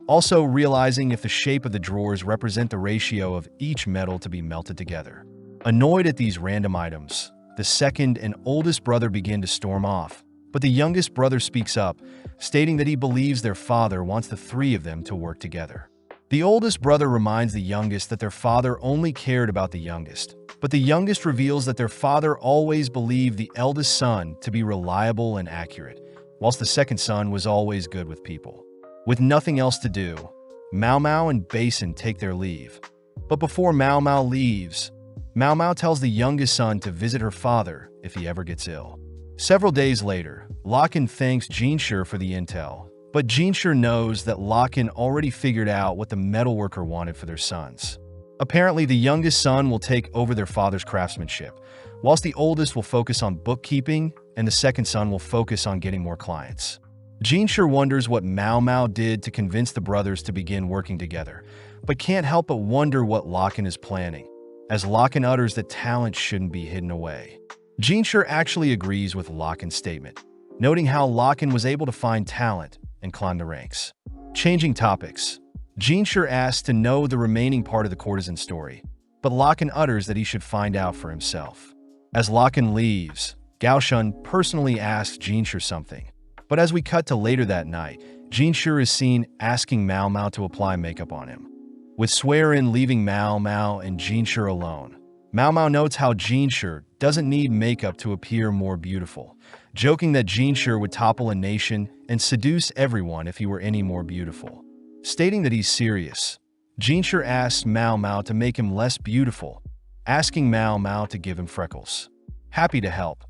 also realizing if the shape of the drawers represent the ratio of each metal to be melted together. Annoyed at these random items, the second and oldest brother begin to storm off, but the youngest brother speaks up, stating that he believes their father wants the three of them to work together. The oldest brother reminds the youngest that their father only cared about the youngest, but the youngest reveals that their father always believed the eldest son to be reliable and accurate, whilst the second son was always good with people. With nothing else to do, Mao Mao and Basin take their leave. But before Mao Mao leaves, Mao Mao tells the youngest son to visit her father if he ever gets ill. Several days later, Locken thanks Jinshi for the intel, but Jinshi knows that Locken already figured out what the metalworker wanted for their sons. Apparently, the youngest son will take over their father's craftsmanship, whilst the oldest will focus on bookkeeping and the second son will focus on getting more clients. Jinshi wonders what Mao Mao did to convince the brothers to begin working together, but can't help but wonder what Locken is planning, as Locken utters that talent shouldn't be hidden away. Jinshi actually agrees with Locken's statement, noting how Locken was able to find talent and climb the ranks. Changing topics, Jinshi asks to know the remaining part of the courtesan story, but Locken utters that he should find out for himself. As Locken leaves, Gaoshun personally asks Jinshi something, but as we cut to later that night, Jinshi is seen asking Mao Mao to apply makeup on him. With Swearin leaving Mao Mao and Jinshi alone, Mao Mao notes how Jinshi doesn't need makeup to appear more beautiful, joking that Jinshi would topple a nation and seduce everyone if he were any more beautiful. Stating that he's serious, Jinshi asks Mao Mao to make him less beautiful, asking Mao Mao to give him freckles. Happy to help,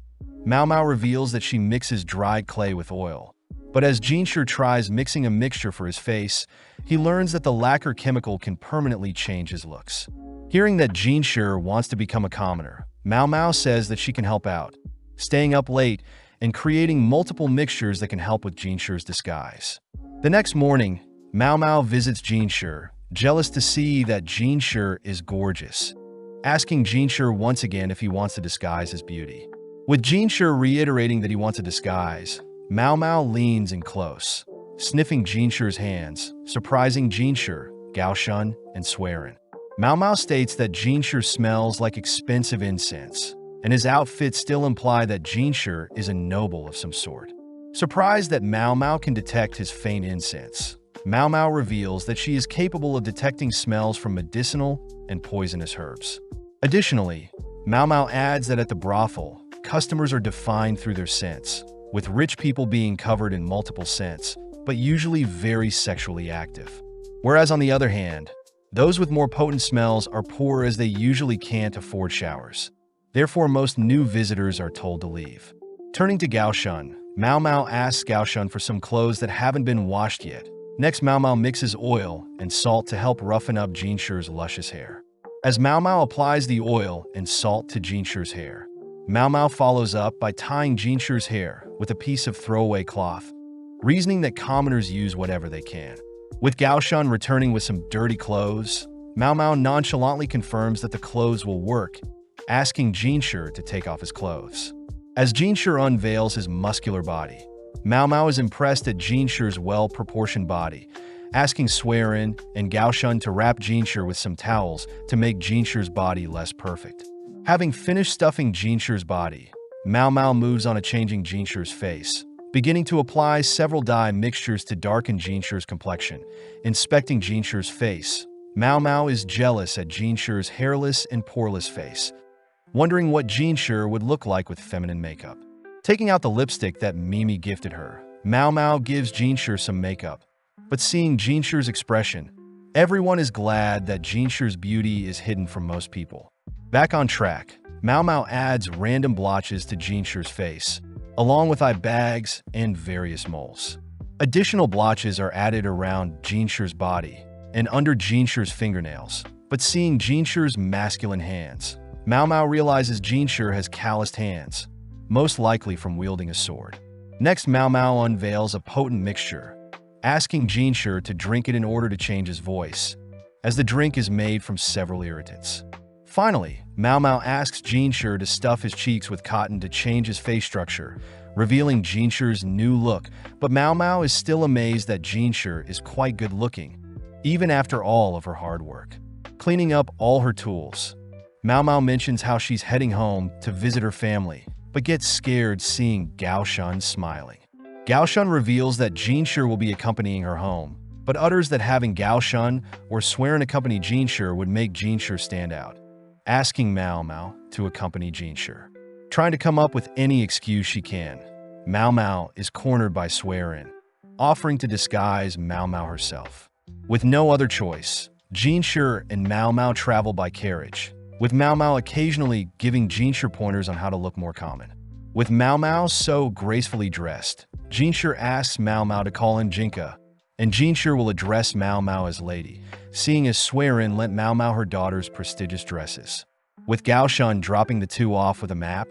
Mao Mao reveals that she mixes dried clay with oil. But as Jinshi tries mixing a mixture for his face, he learns that the lacquer chemical can permanently change his looks. Hearing that Jinshi wants to become a commoner, Mao Mao says that she can help out, staying up late and creating multiple mixtures that can help with Jinshi's disguise. The next morning, Mao Mao visits Jinshi, jealous to see that Jinshi is gorgeous, asking Jinshi once again if he wants to disguise his beauty. With Jinshi reiterating that he wants a disguise, Mao Mao leans in close, sniffing Jinshi's hands, surprising Jinshi, Gaoshun, and Swearin. Mao Mao states that Jinshi smells like expensive incense, and his outfit still imply that Jinshi is a noble of some sort. Surprised that Mao Mao can detect his faint incense, Mao Mao reveals that she is capable of detecting smells from medicinal and poisonous herbs. Additionally, Mao Mao adds that at the brothel, customers are defined through their scents, with rich people being covered in multiple scents, but usually very sexually active. Whereas on the other hand, those with more potent smells are poor as they usually can't afford showers. Therefore, most new visitors are told to leave. Turning to Gaoshun, Mao Mao asks Gaoshun for some clothes that haven't been washed yet. Next, Mao Mao mixes oil and salt to help roughen up Jinshi's luscious hair. As Mao Mao applies the oil and salt to Jinshi's hair, Mao Mao follows up by tying Jinshi's hair with a piece of throwaway cloth, reasoning that commoners use whatever they can. With Gaoshun returning with some dirty clothes, Mao Mao nonchalantly confirms that the clothes will work, asking Jinshi to take off his clothes. As Jinshi unveils his muscular body, Mao Mao is impressed at Jinshi's well-proportioned body, asking Swearin and Gaoshun to wrap Jinshi with some towels to make Jinshi's body less perfect. Having finished stuffing Jinshi's body, Mao Mao moves on to changing Jinshi's face, beginning to apply several dye mixtures to darken Jinshi's complexion. Inspecting Jinshi's face, Mao Mao is jealous at Jinshi's hairless and poreless face, wondering what Jinshi would look like with feminine makeup. Taking out the lipstick that Mimi gifted her, Mao Mao gives Jinshi some makeup, but seeing Jinshi's expression, everyone is glad that Jinshi's beauty is hidden from most people. Back on track, Mao Mao adds random blotches to Jinshi's face, along with eye bags and various moles. Additional blotches are added around Jinshi's body and under Jinshi's fingernails, but seeing Jinshi's masculine hands, Mao Mao realizes Jinshi has calloused hands, most likely from wielding a sword. Next, Mao Mao unveils a potent mixture, asking Jinshi to drink it in order to change his voice, as the drink is made from several irritants. Finally, Mao Mao asks Jinshi to stuff his cheeks with cotton to change his face structure, revealing Jinshi's new look, but Mao Mao is still amazed that Jinshi is quite good-looking, even after all of her hard work. Cleaning up all her tools, Mao Mao mentions how she's heading home to visit her family, but gets scared seeing Gao Shun smiling. Gao Shun reveals that Jinshi will be accompanying her home, but utters that having Gao Shun or Swearin accompany Jinshi would make Jinshi stand out, asking Mao Mao to accompany Jinshi. Trying to come up with any excuse she can, Mao Mao is cornered by Swearin, offering to disguise Mao Mao herself. With no other choice, Jinshi and Mao Mao travel by carriage, with Mao Mao occasionally giving Jinshi pointers on how to look more common. With Mao Mao so gracefully dressed, Jinshi asks Mao Mao to call him Jinka, and Jinshi will address Mao Mao as lady, seeing as Swearin lent Mao Mao her daughter's prestigious dresses. With Gao Shun dropping the two off with a map,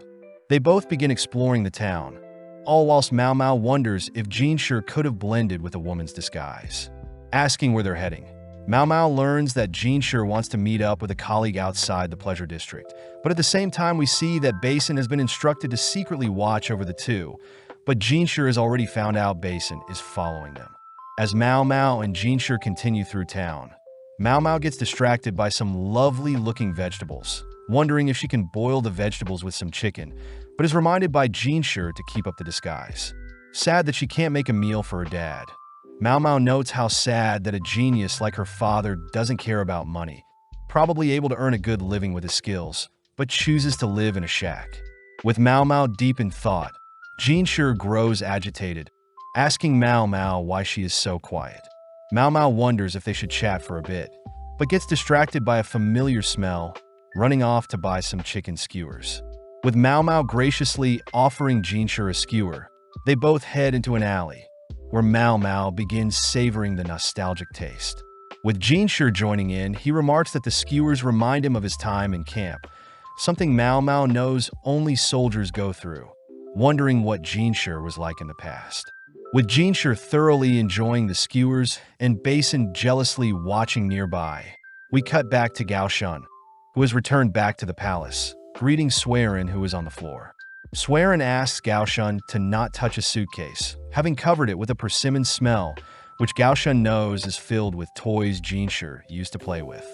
they both begin exploring the town, all whilst Mao Mao wonders if Jinshi could have blended with a woman's disguise. Asking where they're heading, Mao Mao learns that Jinshi wants to meet up with a colleague outside the pleasure district, but at the same time we see that Basin has been instructed to secretly watch over the two, but Jinshi has already found out Basin is following them. As Mao Mao and Jinshi continue through town, Mao Mao gets distracted by some lovely-looking vegetables, wondering if she can boil the vegetables with some chicken, but is reminded by Jinshi to keep up the disguise. Sad that she can't make a meal for her dad, Mao Mao notes how sad that a genius like her father doesn't care about money, probably able to earn a good living with his skills, but chooses to live in a shack. With Mao Mao deep in thought, Jinshi grows agitated, asking Mao Mao why she is so quiet. Mao Mao wonders if they should chat for a bit, but gets distracted by a familiar smell, running off to buy some chicken skewers. With Mao Mao graciously offering Jinshi a skewer, they both head into an alley, where Mao Mao begins savoring the nostalgic taste. With Jinshi joining in, he remarks that the skewers remind him of his time in camp, something Mao Mao knows only soldiers go through, wondering what Jinshi was like in the past. With Jinshi thoroughly enjoying the skewers and Basin jealously watching nearby, we cut back to Gao Shun, who has returned back to the palace, greeting Swearin, who is on the floor. Swearin asks Gao Shun to not touch a suitcase, having covered it with a persimmon smell, which Gao Shun knows is filled with toys Jinshi used to play with.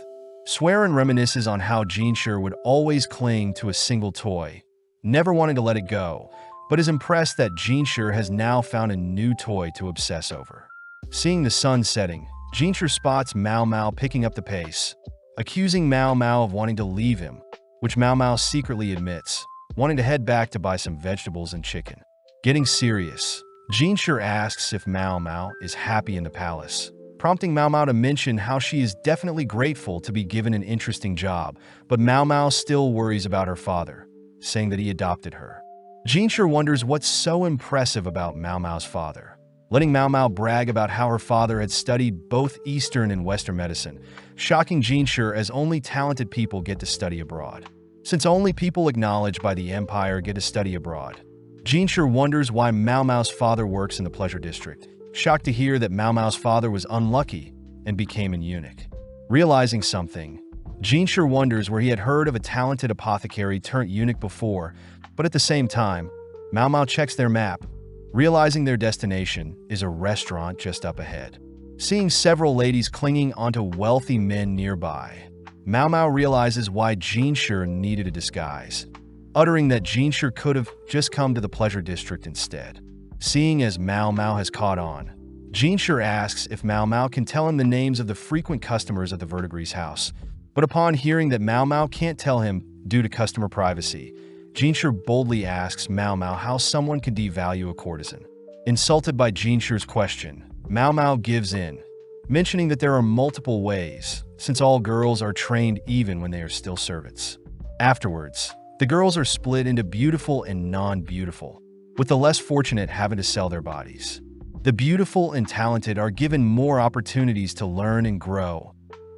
Swearin reminisces on how Jinshi would always cling to a single toy, never wanting to let it go, but is impressed that Jinshi has now found a new toy to obsess over. Seeing the sun setting, Jinshi spots Mao Mao picking up the pace, accusing Mao Mao of wanting to leave him, which Mao Mao secretly admits, wanting to head back to buy some vegetables and chicken. Getting serious, Jinshi asks if Mao Mao is happy in the palace, prompting Mao Mao to mention how she is definitely grateful to be given an interesting job, but Mao Mao still worries about her father, saying that he adopted her. Jinshi wonders what's so impressive about Mao Mao's father, letting Mao Mao brag about how her father had studied both Eastern and Western medicine, shocking Jinshi as only talented people get to study abroad. Since only people acknowledged by the empire get to study abroad, Jinshi wonders why Mao Mao's father works in the pleasure district, shocked to hear that Mao Mao's father was unlucky and became an eunuch. Realizing something, Jinshi wonders where he had heard of a talented apothecary turned eunuch before, but at the same time, Mao Mao checks their map, realizing their destination is a restaurant just up ahead. Seeing several ladies clinging onto wealthy men nearby, Mao Mao realizes why Jinshi needed a disguise, uttering that Jinshi could have just come to the pleasure district instead. Seeing as Mao Mao has caught on, Jinshi asks if Mao Mao can tell him the names of the frequent customers at the VIDZ's house, but upon hearing that Mao Mao can't tell him due to customer privacy, Jinshi boldly asks Mao Mao how someone could devalue a courtesan. Insulted by Jinshi's question, Mao Mao gives in, mentioning that there are multiple ways, since all girls are trained even when they are still servants. Afterwards, the girls are split into beautiful and non-beautiful, with the less fortunate having to sell their bodies. The beautiful and talented are given more opportunities to learn and grow,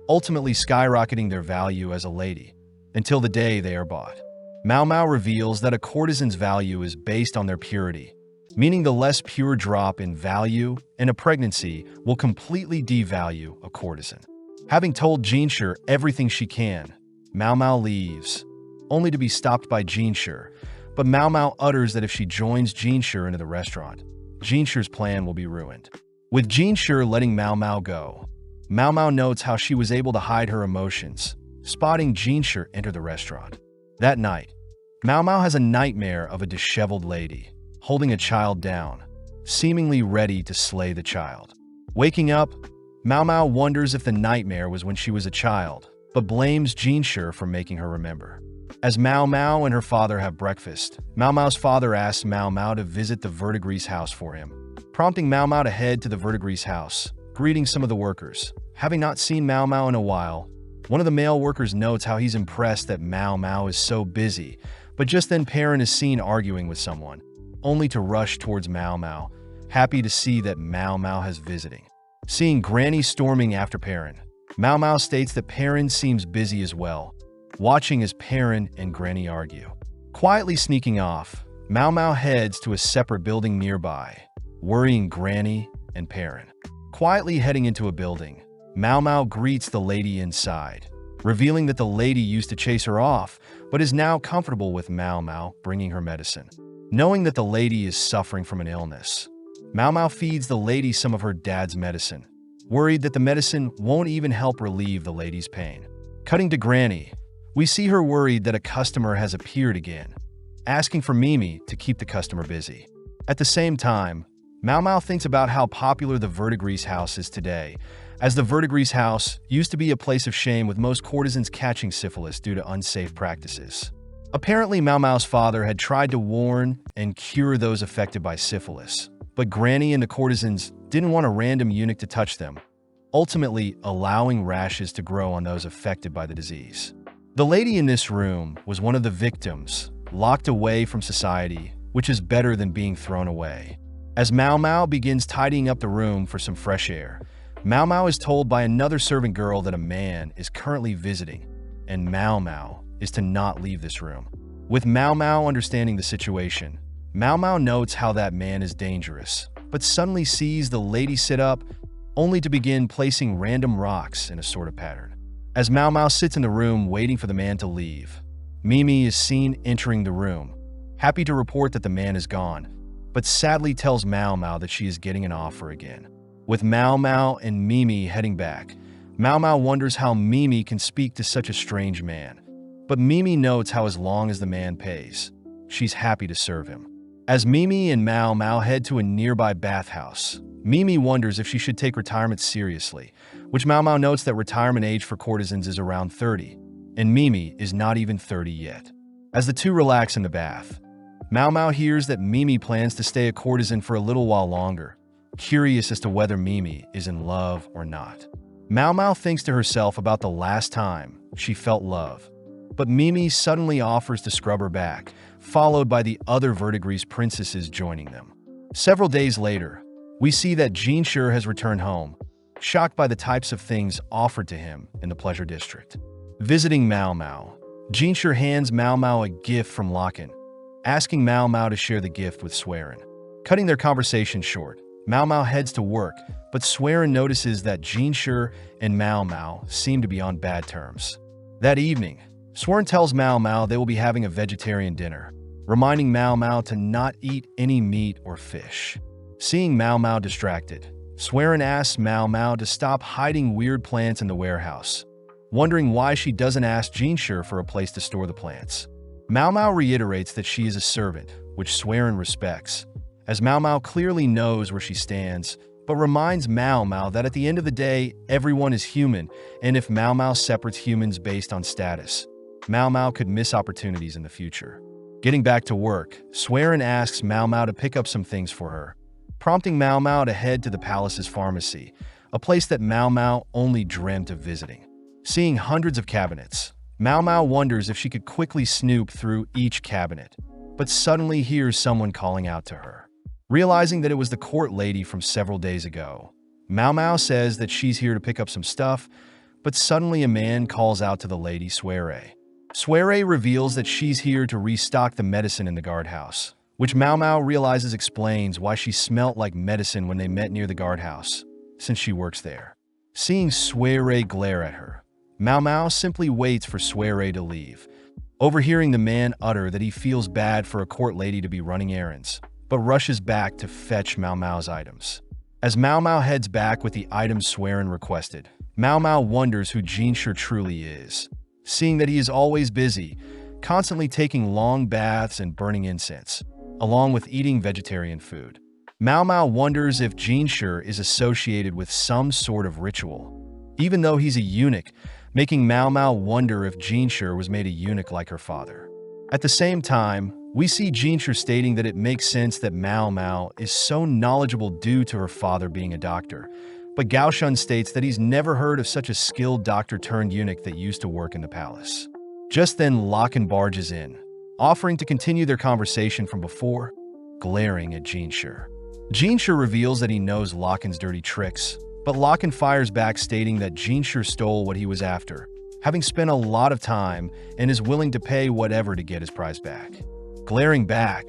ultimately skyrocketing their value as a lady, until the day they are bought. Mao Mao reveals that a courtesan's value is based on their purity, meaning the less pure drop in value in a pregnancy will completely devalue a courtesan. Having told Jinshi everything she can, Mao Mao leaves, only to be stopped by Jinshi, but Mao Mao utters that if she joins Jinshi into the restaurant, Jinshi's plan will be ruined. With Jinshi letting Mao Mao go, Mao Mao notes how she was able to hide her emotions, spotting Jinshi enter the restaurant. That night, Mao Mao has a nightmare of a disheveled lady, holding a child down, seemingly ready to slay the child. Waking up, Mao Mao wonders if the nightmare was when she was a child, but blames Jinshi for making her remember. As Mao Mao and her father have breakfast, Mao Mao's father asks Mao Mao to visit the VIDZ house for him, prompting Mao Mao to head to the VIDZ house, greeting some of the workers. Having not seen Mao Mao in a while, one of the male workers notes how he's impressed that Mao Mao is so busy, but just then Perrin is seen arguing with someone, only to rush towards Mao Mao, happy to see that Mao Mao has visiting. Seeing Granny storming after Perrin, Mao Mao states that Perrin seems busy as well, watching as Perrin and Granny argue. Quietly sneaking off, Mao Mao heads to a separate building nearby, worrying Granny and Perrin. Quietly heading into a building, Mao Mao greets the lady inside, revealing that the lady used to chase her off, but is now comfortable with Mao Mao bringing her medicine. Knowing that the lady is suffering from an illness, Mao Mao feeds the lady some of her dad's medicine, worried that the medicine won't even help relieve the lady's pain. Cutting to Granny, we see her worried that a customer has appeared again, asking for Mimi to keep the customer busy. At the same time, Mao Mao thinks about how popular the VIDZ house is today, as the VIDZ house used to be a place of shame with most courtesans catching syphilis due to unsafe practices. Apparently, Mao Mao's father had tried to warn and cure those affected by syphilis, but Granny and the courtesans didn't want a random eunuch to touch them, ultimately allowing rashes to grow on those affected by the disease. The lady in this room was one of the victims, locked away from society, which is better than being thrown away. As Mao Mao begins tidying up the room for some fresh air, Mao Mao is told by another servant girl that a man is currently visiting, and Mao Mao is to not leave this room. With Mao Mao understanding the situation, Mao Mao notes how that man is dangerous, but suddenly sees the lady sit up, only to begin placing random rocks in a sort of pattern. As Mao Mao sits in the room waiting for the man to leave, Mimi is seen entering the room, happy to report that the man is gone, but sadly tells Mao Mao that she is getting an offer again. With Mao Mao and Mimi heading back, Mao Mao wonders how Mimi can speak to such a strange man. But Mimi notes how as long as the man pays, she's happy to serve him. As Mimi and Mao Mao head to a nearby bathhouse, Mimi wonders if she should take retirement seriously, which Mao Mao notes that retirement age for courtesans is around 30, and Mimi is not even 30 yet. As the two relax in the bath, Mao Mao hears that Mimi plans to stay a courtesan for a little while longer, curious as to whether Mimi is in love or not. Mao Mao thinks to herself about the last time she felt love, but Mimi suddenly offers to scrub her back, followed by the other VIDZ princesses joining them. Several days later, we see that Jinshi has returned home, shocked by the types of things offered to him in the pleasure district. Visiting Mao Mao, Jinshi hands Mao Mao a gift from Locken, asking Mao Mao to share the gift with Swerin. Cutting their conversation short, Mao Mao heads to work, but Swerin notices that Jinshi and Mao Mao seem to be on bad terms. That evening, Swerin tells Mao Mao they will be having a vegetarian dinner, reminding Mao Mao to not eat any meat or fish. Seeing Mao Mao distracted, Swerin asks Mao Mao to stop hiding weird plants in the warehouse, wondering why she doesn't ask Jinshi for a place to store the plants. Mao Mao reiterates that she is a servant, which Swerin respects, as Mao Mao clearly knows where she stands, but reminds Mao Mao that at the end of the day, everyone is human, and if Mao Mao separates humans based on status, Mao Mao could miss opportunities in the future. Getting back to work, Swerin asks Mao Mao to pick up some things for her, prompting Mao Mao to head to the palace's pharmacy, a place that Mao Mao only dreamt of visiting. Seeing hundreds of cabinets, Mao Mao wonders if she could quickly snoop through each cabinet, but suddenly hears someone calling out to her. Realizing that it was the court lady from several days ago, Mao Mao says that she's here to pick up some stuff, but suddenly a man calls out to the lady Swerin. Swerin reveals that she's here to restock the medicine in the guardhouse, which Mao Mao realizes explains why she smelt like medicine when they met near the guardhouse, since she works there. Seeing Swerin glare at her, Mao Mao simply waits for Swerin to leave, overhearing the man utter that he feels bad for a court lady to be running errands, but rushes back to fetch Mao Mao's items. As Mao Mao heads back with the items Swerin requested, Mao Mao wonders who Jinshi truly is. seeing that he is always busy, constantly taking long baths and burning incense, along with eating vegetarian food. Mao Mao wonders if Jinshi is associated with some sort of ritual, even though he's a eunuch, making Mao Mao wonder if Jinshi was made a eunuch like her father. At the same time, we see Jinshi stating that it makes sense that Mao Mao is so knowledgeable due to her father being a doctor, but Gaoshun states that he's never heard of such a skilled doctor-turned-eunuch that used to work in the palace. Just then, Locken barges in, offering to continue their conversation from before, glaring at Jinshi. Jinshi reveals that he knows Locken's dirty tricks, but Locken fires back stating that Jinshi stole what he was after, having spent a lot of time and is willing to pay whatever to get his prize back. Glaring back,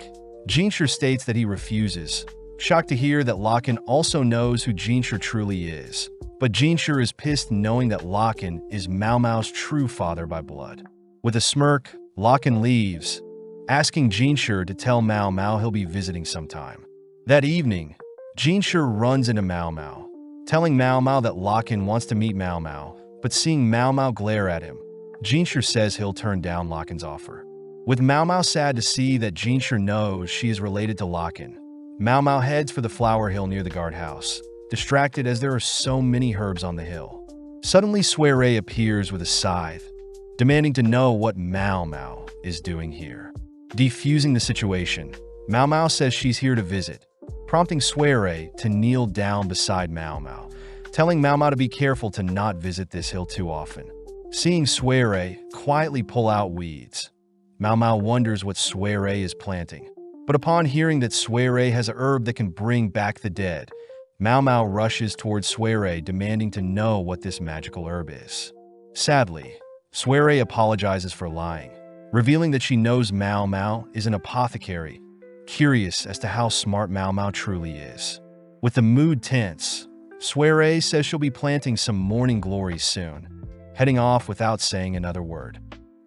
Jinshi states that he refuses, shocked to hear that Locken also knows who Jinshi truly is. But Jinshi is pissed knowing that Locken is Mao Mao's true father by blood. With a smirk, Locken leaves, asking Jinshi to tell Mao Mao he'll be visiting sometime. That evening, Jinshi runs into Mao Mao, telling Mao Mao that Locken wants to meet Mao Mao, but seeing Mao Mao glare at him, Jinshi says he'll turn down Locken's offer. With Mao Mao sad to see that Jinshi knows she is related to Locken, Mao Mao heads for the flower hill near the guardhouse, distracted as there are so many herbs on the hill. Suddenly, Soiree appears with a scythe, demanding to know what Mao Mao is doing here. Defusing the situation, Mao Mao says she's here to visit, prompting Soiree to kneel down beside Mao Mao, telling Mao Mao to be careful to not visit this hill too often. Seeing Soiree quietly pull out weeds, Mao Mao wonders what Soiree is planting. But upon hearing that Soiree has a herb that can bring back the dead, Mao Mao rushes towards Soiree, demanding to know what this magical herb is. Sadly, Soiree apologizes for lying, revealing that she knows Mao Mao is an apothecary, curious as to how smart Mao Mao truly is. With the mood tense, Soiree says she'll be planting some morning glories soon, heading off without saying another word.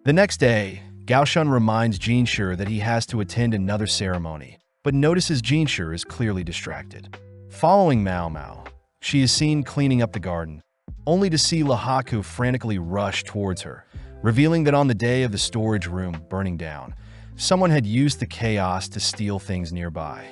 The next day, Gaoshun reminds Jinshi that he has to attend another ceremony, but notices Jinshi is clearly distracted. Following Mao Mao, she is seen cleaning up the garden, only to see Lahaku frantically rush towards her, revealing that on the day of the storage room burning down, someone had used the chaos to steal things nearby.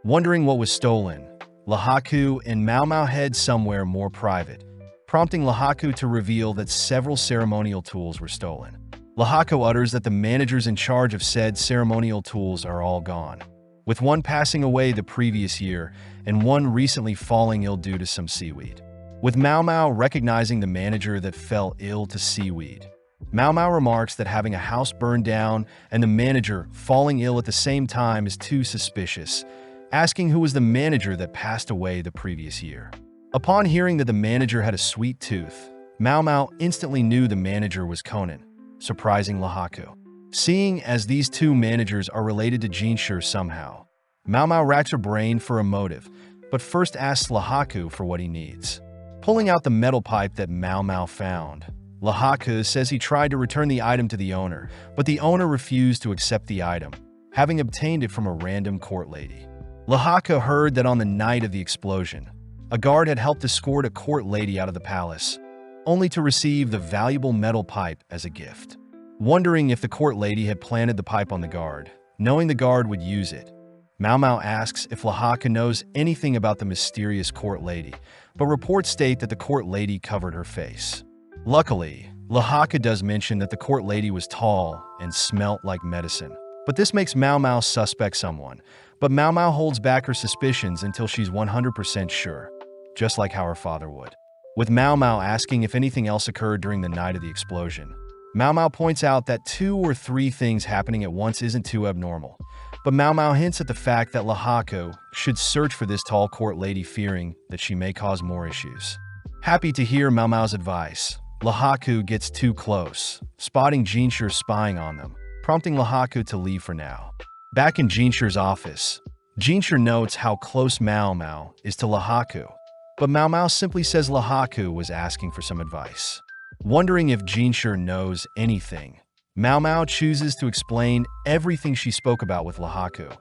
Wondering what was stolen, Lahaku and Mao Mao head somewhere more private, prompting Lahaku to reveal that several ceremonial tools were stolen. Lahaku utters that the managers in charge of said ceremonial tools are all gone, with one passing away the previous year and one recently falling ill due to some seaweed. With Mao Mao recognizing the manager that fell ill to seaweed, Mao Mao remarks that having a house burned down and the manager falling ill at the same time is too suspicious, asking who was the manager that passed away the previous year. Upon hearing that the manager had a sweet tooth, Mao Mao instantly knew the manager was Conan, surprising Lahaku. Seeing as these two managers are related to Jinshi somehow, Mao Mao racks her brain for a motive, but first asks Lahaku for what he needs. Pulling out the metal pipe that Mao Mao found, Lahaku says he tried to return the item to the owner, but the owner refused to accept the item, having obtained it from a random court lady. Lahaku heard that on the night of the explosion, a guard had helped escort a court lady out of the palace, only to receive the valuable metal pipe as a gift. Wondering if the court lady had planted the pipe on the guard, knowing the guard would use it, Mao Mao asks if Lahaku knows anything about the mysterious court lady, but reports state that the court lady covered her face. Luckily, Lahaku does mention that the court lady was tall and smelt like medicine, but this makes Mao Mao suspect someone, but Mao Mao holds back her suspicions until she's 100% sure, just like how her father would. With Mao Mao asking if anything else occurred during the night of the explosion, Mao Mao points out that 2 or 3 things happening at once isn't too abnormal, but Mao Mao hints at the fact that Lahaku should search for this tall court lady, fearing that she may cause more issues. Happy to hear Mao Mao's advice, Lahaku gets too close, spotting Jinshi spying on them, prompting Lahaku to leave for now. Back in Jinshi's office, Jinshi notes how close Mao Mao is to Lahaku, but Mao Mao simply says Lahaku was asking for some advice. Wondering if Jinshi knows anything, Mao Mao chooses to explain everything she spoke about with Lahaku,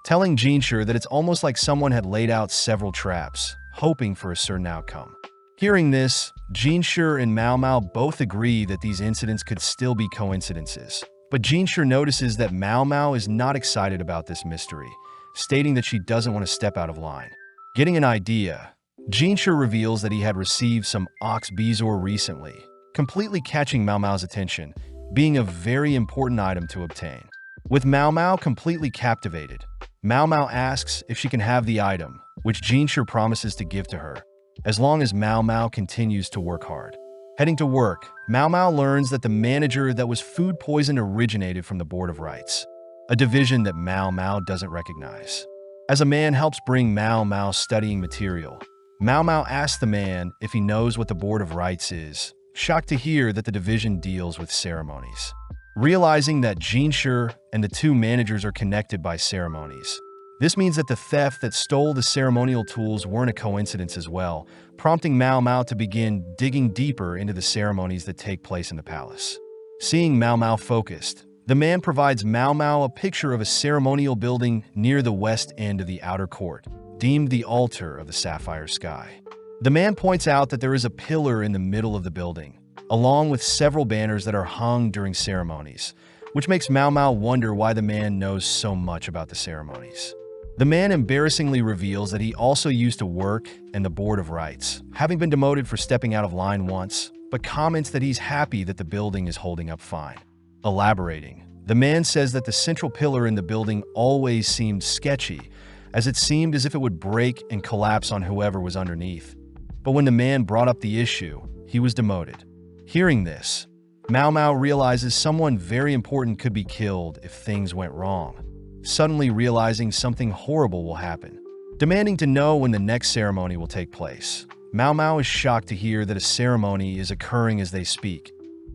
telling Jinshi that it's almost like someone had laid out several traps, hoping for a certain outcome. Hearing this, Jinshi and Mao Mao both agree that these incidents could still be coincidences. But Jinshi notices that Mao Mao is not excited about this mystery, stating that she doesn't want to step out of line. Getting an idea, Jinshi reveals that he had received some ox bezoar recently, completely catching Mao Mao's attention, being a very important item to obtain. With Mao Mao completely captivated, Mao Mao asks if she can have the item, which Jinshi promises to give to her, as long as Mao Mao continues to work hard. Heading to work, Mao Mao learns that the manager that was food poisoned originated from the Board of Rights, a division that Mao Mao doesn't recognize. As a man helps bring Mao Mao studying material, Mao Mao asks the man if he knows what the Board of Rights is, shocked to hear that the division deals with ceremonies. Realizing that Jinshi and the two managers are connected by ceremonies, this means that the theft that stole the ceremonial tools weren't a coincidence as well, prompting Mao Mao to begin digging deeper into the ceremonies that take place in the palace. Seeing Mao Mao focused, the man provides Mao Mao a picture of a ceremonial building near the west end of the outer court, deemed the altar of the sapphire sky. The man points out that there is a pillar in the middle of the building, along with several banners that are hung during ceremonies, which makes Mao Mao wonder why the man knows so much about the ceremonies. The man embarrassingly reveals that he also used to work in the Board of Rights, having been demoted for stepping out of line once, but comments that he's happy that the building is holding up fine. Elaborating, the man says that the central pillar in the building always seemed sketchy, as it seemed as if it would break and collapse on whoever was underneath. But when the man brought up the issue, he was demoted. Hearing this, Mao Mao realizes someone very important could be killed if things went wrong, suddenly realizing something horrible will happen. Demanding to know when the next ceremony will take place, Mao Mao is shocked to hear that a ceremony is occurring as they speak,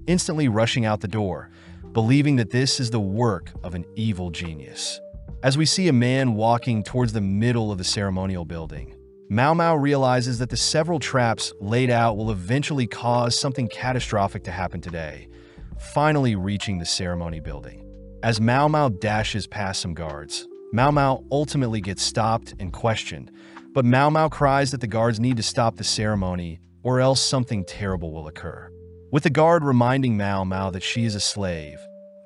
instantly rushing out the door, believing that this is the work of an evil genius. As we see a man walking towards the middle of the ceremonial building, Mao Mao realizes that the several traps laid out will eventually cause something catastrophic to happen today, finally reaching the ceremony building. As Mao Mao dashes past some guards, Mao Mao ultimately gets stopped and questioned, but Mao Mao cries that the guards need to stop the ceremony or else something terrible will occur. With the guard reminding Mao Mao that she is a slave,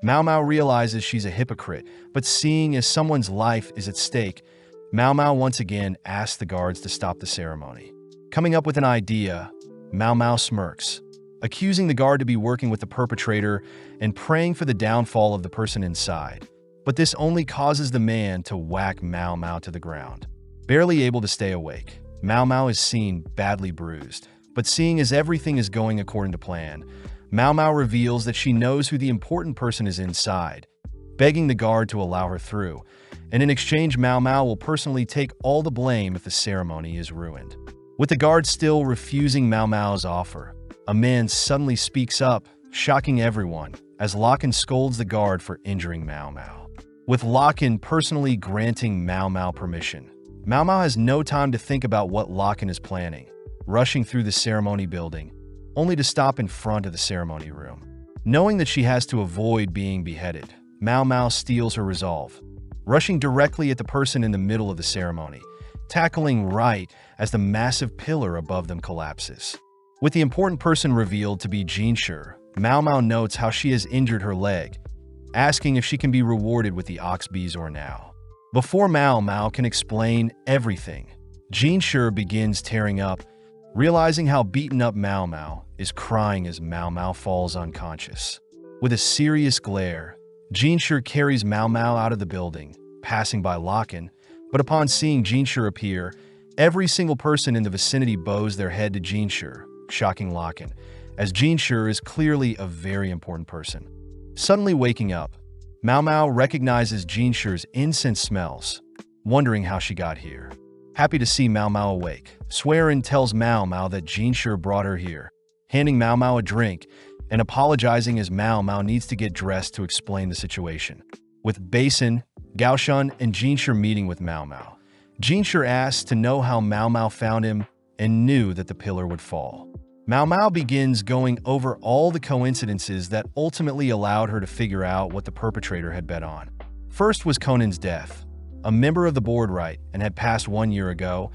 Mao Mao realizes she's a hypocrite, but seeing as someone's life is at stake, Mao Mao once again asks the guards to stop the ceremony. Coming up with an idea, Mao Mao smirks, accusing the guard to be working with the perpetrator and praying for the downfall of the person inside. But this only causes the man to whack Mao Mao to the ground. Barely able to stay awake, Mao Mao is seen badly bruised. But seeing as everything is going according to plan, Mao Mao reveals that she knows who the important person is inside, begging the guard to allow her through, and in exchange Mao Mao will personally take all the blame if the ceremony is ruined. With the guard still refusing Mao Mao's offer, a man suddenly speaks up, shocking everyone, as Locken scolds the guard for injuring Mao Mao. With Locken personally granting Mao Mao permission, Mao Mao has no time to think about what Locken is planning, rushing through the ceremony building, only to stop in front of the ceremony room. Knowing that she has to avoid being beheaded, Mao Mao steals her resolve, rushing directly at the person in the middle of the ceremony, tackling right as the massive pillar above them collapses. With the important person revealed to be Jinshi, Mao Mao notes how she has injured her leg, asking if she can be rewarded with the ox bezoar now. Before Mao Mao can explain everything, Jinshi begins tearing up, realizing how beaten up Mao Mao is, crying as Mao Mao falls unconscious. With a serious glare, Jinshi carries Mao Mao out of the building, passing by Locken, but upon seeing Jinshi appear, every single person in the vicinity bows their head to Jinshi, shocking Locken, as Jinshi is clearly a very important person. Suddenly waking up, Mao Mao recognizes Jinshi's incense smells, wondering how she got here. Happy to see Mao Mao awake, Swearin tells Mao Mao that Jinshi brought her here, handing Mao Mao a drink and apologizing as Mao Mao needs to get dressed to explain the situation. With Basin, Gaoshun, and Jinshi meeting with Mao Mao, Jinshi asks to know how Mao Mao found him and knew that the pillar would fall. Mao Mao begins going over all the coincidences that ultimately allowed her to figure out what the perpetrator had bet on. First was Conan's death, a member of the board right and had passed 1 year ago,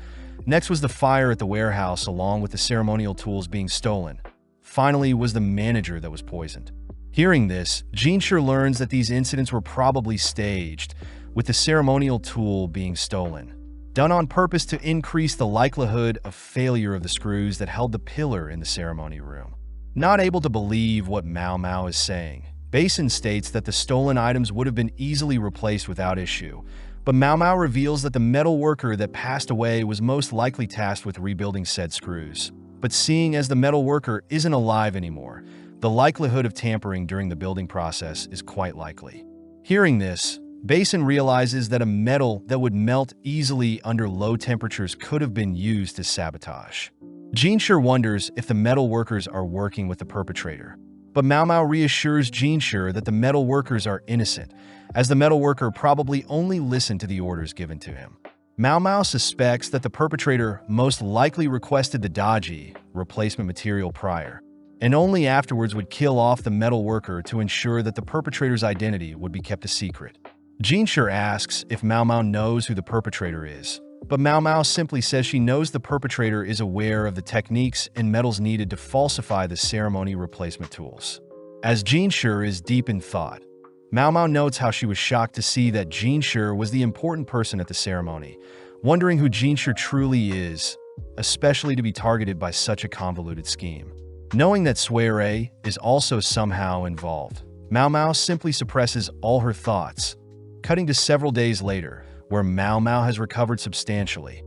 Next was the fire at the warehouse along with the ceremonial tools being stolen. Finally was the manager that was poisoned. Hearing this, Jinshur learns that these incidents were probably staged, with the ceremonial tool being stolen, done on purpose to increase the likelihood of failure of the screws that held the pillar in the ceremony room. Not able to believe what Mao Mao is saying, Basin states that the stolen items would have been easily replaced without issue, but Mao Mao reveals that the metal worker that passed away was most likely tasked with rebuilding said screws. But seeing as the metal worker isn't alive anymore, the likelihood of tampering during the building process is quite likely. Hearing this, Basin realizes that a metal that would melt easily under low temperatures could have been used as sabotage. Jinshur wonders if the metal workers are working with the perpetrator, but Mao Mao reassures Jinshur that the metal workers are innocent, as the metal worker probably only listened to the orders given to him. Mao Mao suspects that the perpetrator most likely requested the dodgy replacement material prior, and only afterwards would kill off the metal worker to ensure that the perpetrator's identity would be kept a secret. Jinshur asks if Mao Mao knows who the perpetrator is, but Mao Mao simply says she knows the perpetrator is aware of the techniques and metals needed to falsify the ceremony replacement tools. As Jinshur is deep in thought, Mao Mao notes how she was shocked to see that Jinshur was the important person at the ceremony, wondering who Jinshur truly is, especially to be targeted by such a convoluted scheme. Knowing that Suere is also somehow involved, Mao Mao simply suppresses all her thoughts, cutting to several days later, where Mao Mao has recovered substantially,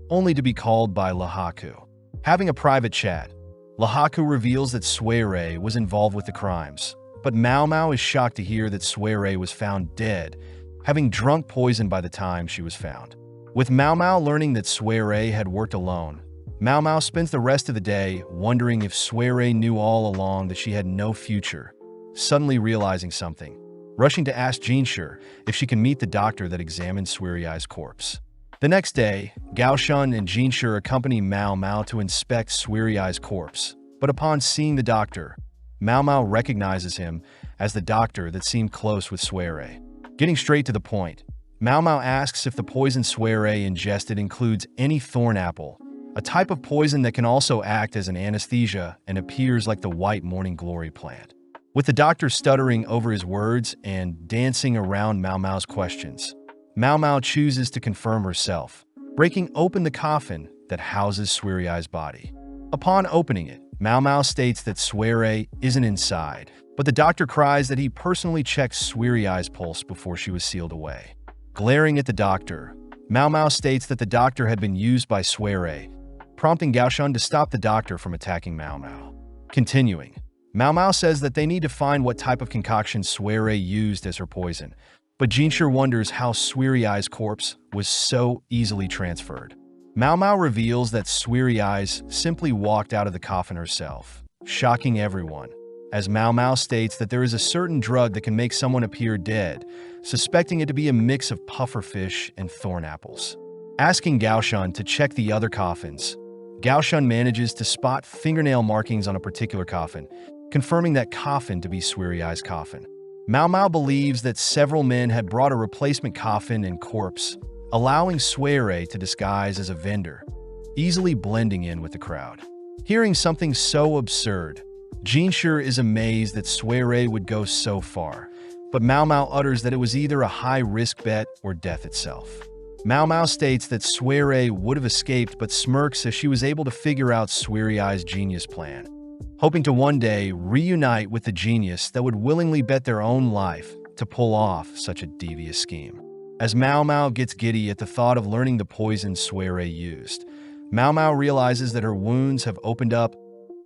only to be called by Lahaku. Having a private chat, Lahaku reveals that Suere was involved with the crimes, but Mao Mao is shocked to hear that Suere was found dead, having drunk poison by the time she was found. With Mao Mao learning that Suere had worked alone, Mao Mao spends the rest of the day wondering if Suere knew all along that she had no future, suddenly realizing something, rushing to ask Jinshur if she can meet the doctor that examined Suerai's corpse. The next day, Gaoshun and Jinshur accompany Mao Mao to inspect Suerai's corpse, but upon seeing the doctor, Mao Mao recognizes him as the doctor that seemed close with Suere. Getting straight to the point, Mao Mao asks if the poison Suere ingested includes any thorn apple, a type of poison that can also act as an anesthesia and appears like the white morning glory plant. With the doctor stuttering over his words and dancing around Mao Mao's questions, Mao Mao chooses to confirm herself, breaking open the coffin that houses Suerai's body. Upon opening it, Mao Mao states that Suere isn't inside, but the doctor cries that he personally checked Suerai's pulse before she was sealed away. Glaring at the doctor, Mao Mao states that the doctor had been used by Suere, prompting Gaoshun to stop the doctor from attacking Mao Mao. Continuing, Mao Mao says that they need to find what type of concoction Suere used as her poison, but Jinshur wonders how Suerai's corpse was so easily transferred. Mao Mao reveals that Suerai's simply walked out of the coffin herself, shocking everyone, as Mao Mao states that there is a certain drug that can make someone appear dead, suspecting it to be a mix of pufferfish and thorn apples. Asking Gaoshun to check the other coffins, Gaoshun manages to spot fingernail markings on a particular coffin, confirming that coffin to be Suerai's coffin. Mao Mao believes that several men had brought a replacement coffin and corpse, allowing Suere to disguise as a vendor, easily blending in with the crowd. Hearing something so absurd, Jinshur is amazed that Suere would go so far, but Mao Mao utters that it was either a high-risk bet or death itself. Mao Mao states that Suere would have escaped but smirks as she was able to figure out Suerai's genius plan, hoping to one day reunite with the genius that would willingly bet their own life to pull off such a devious scheme. As Mao Mao gets giddy at the thought of learning the poison Suere used, Mao Mao realizes that her wounds have opened up,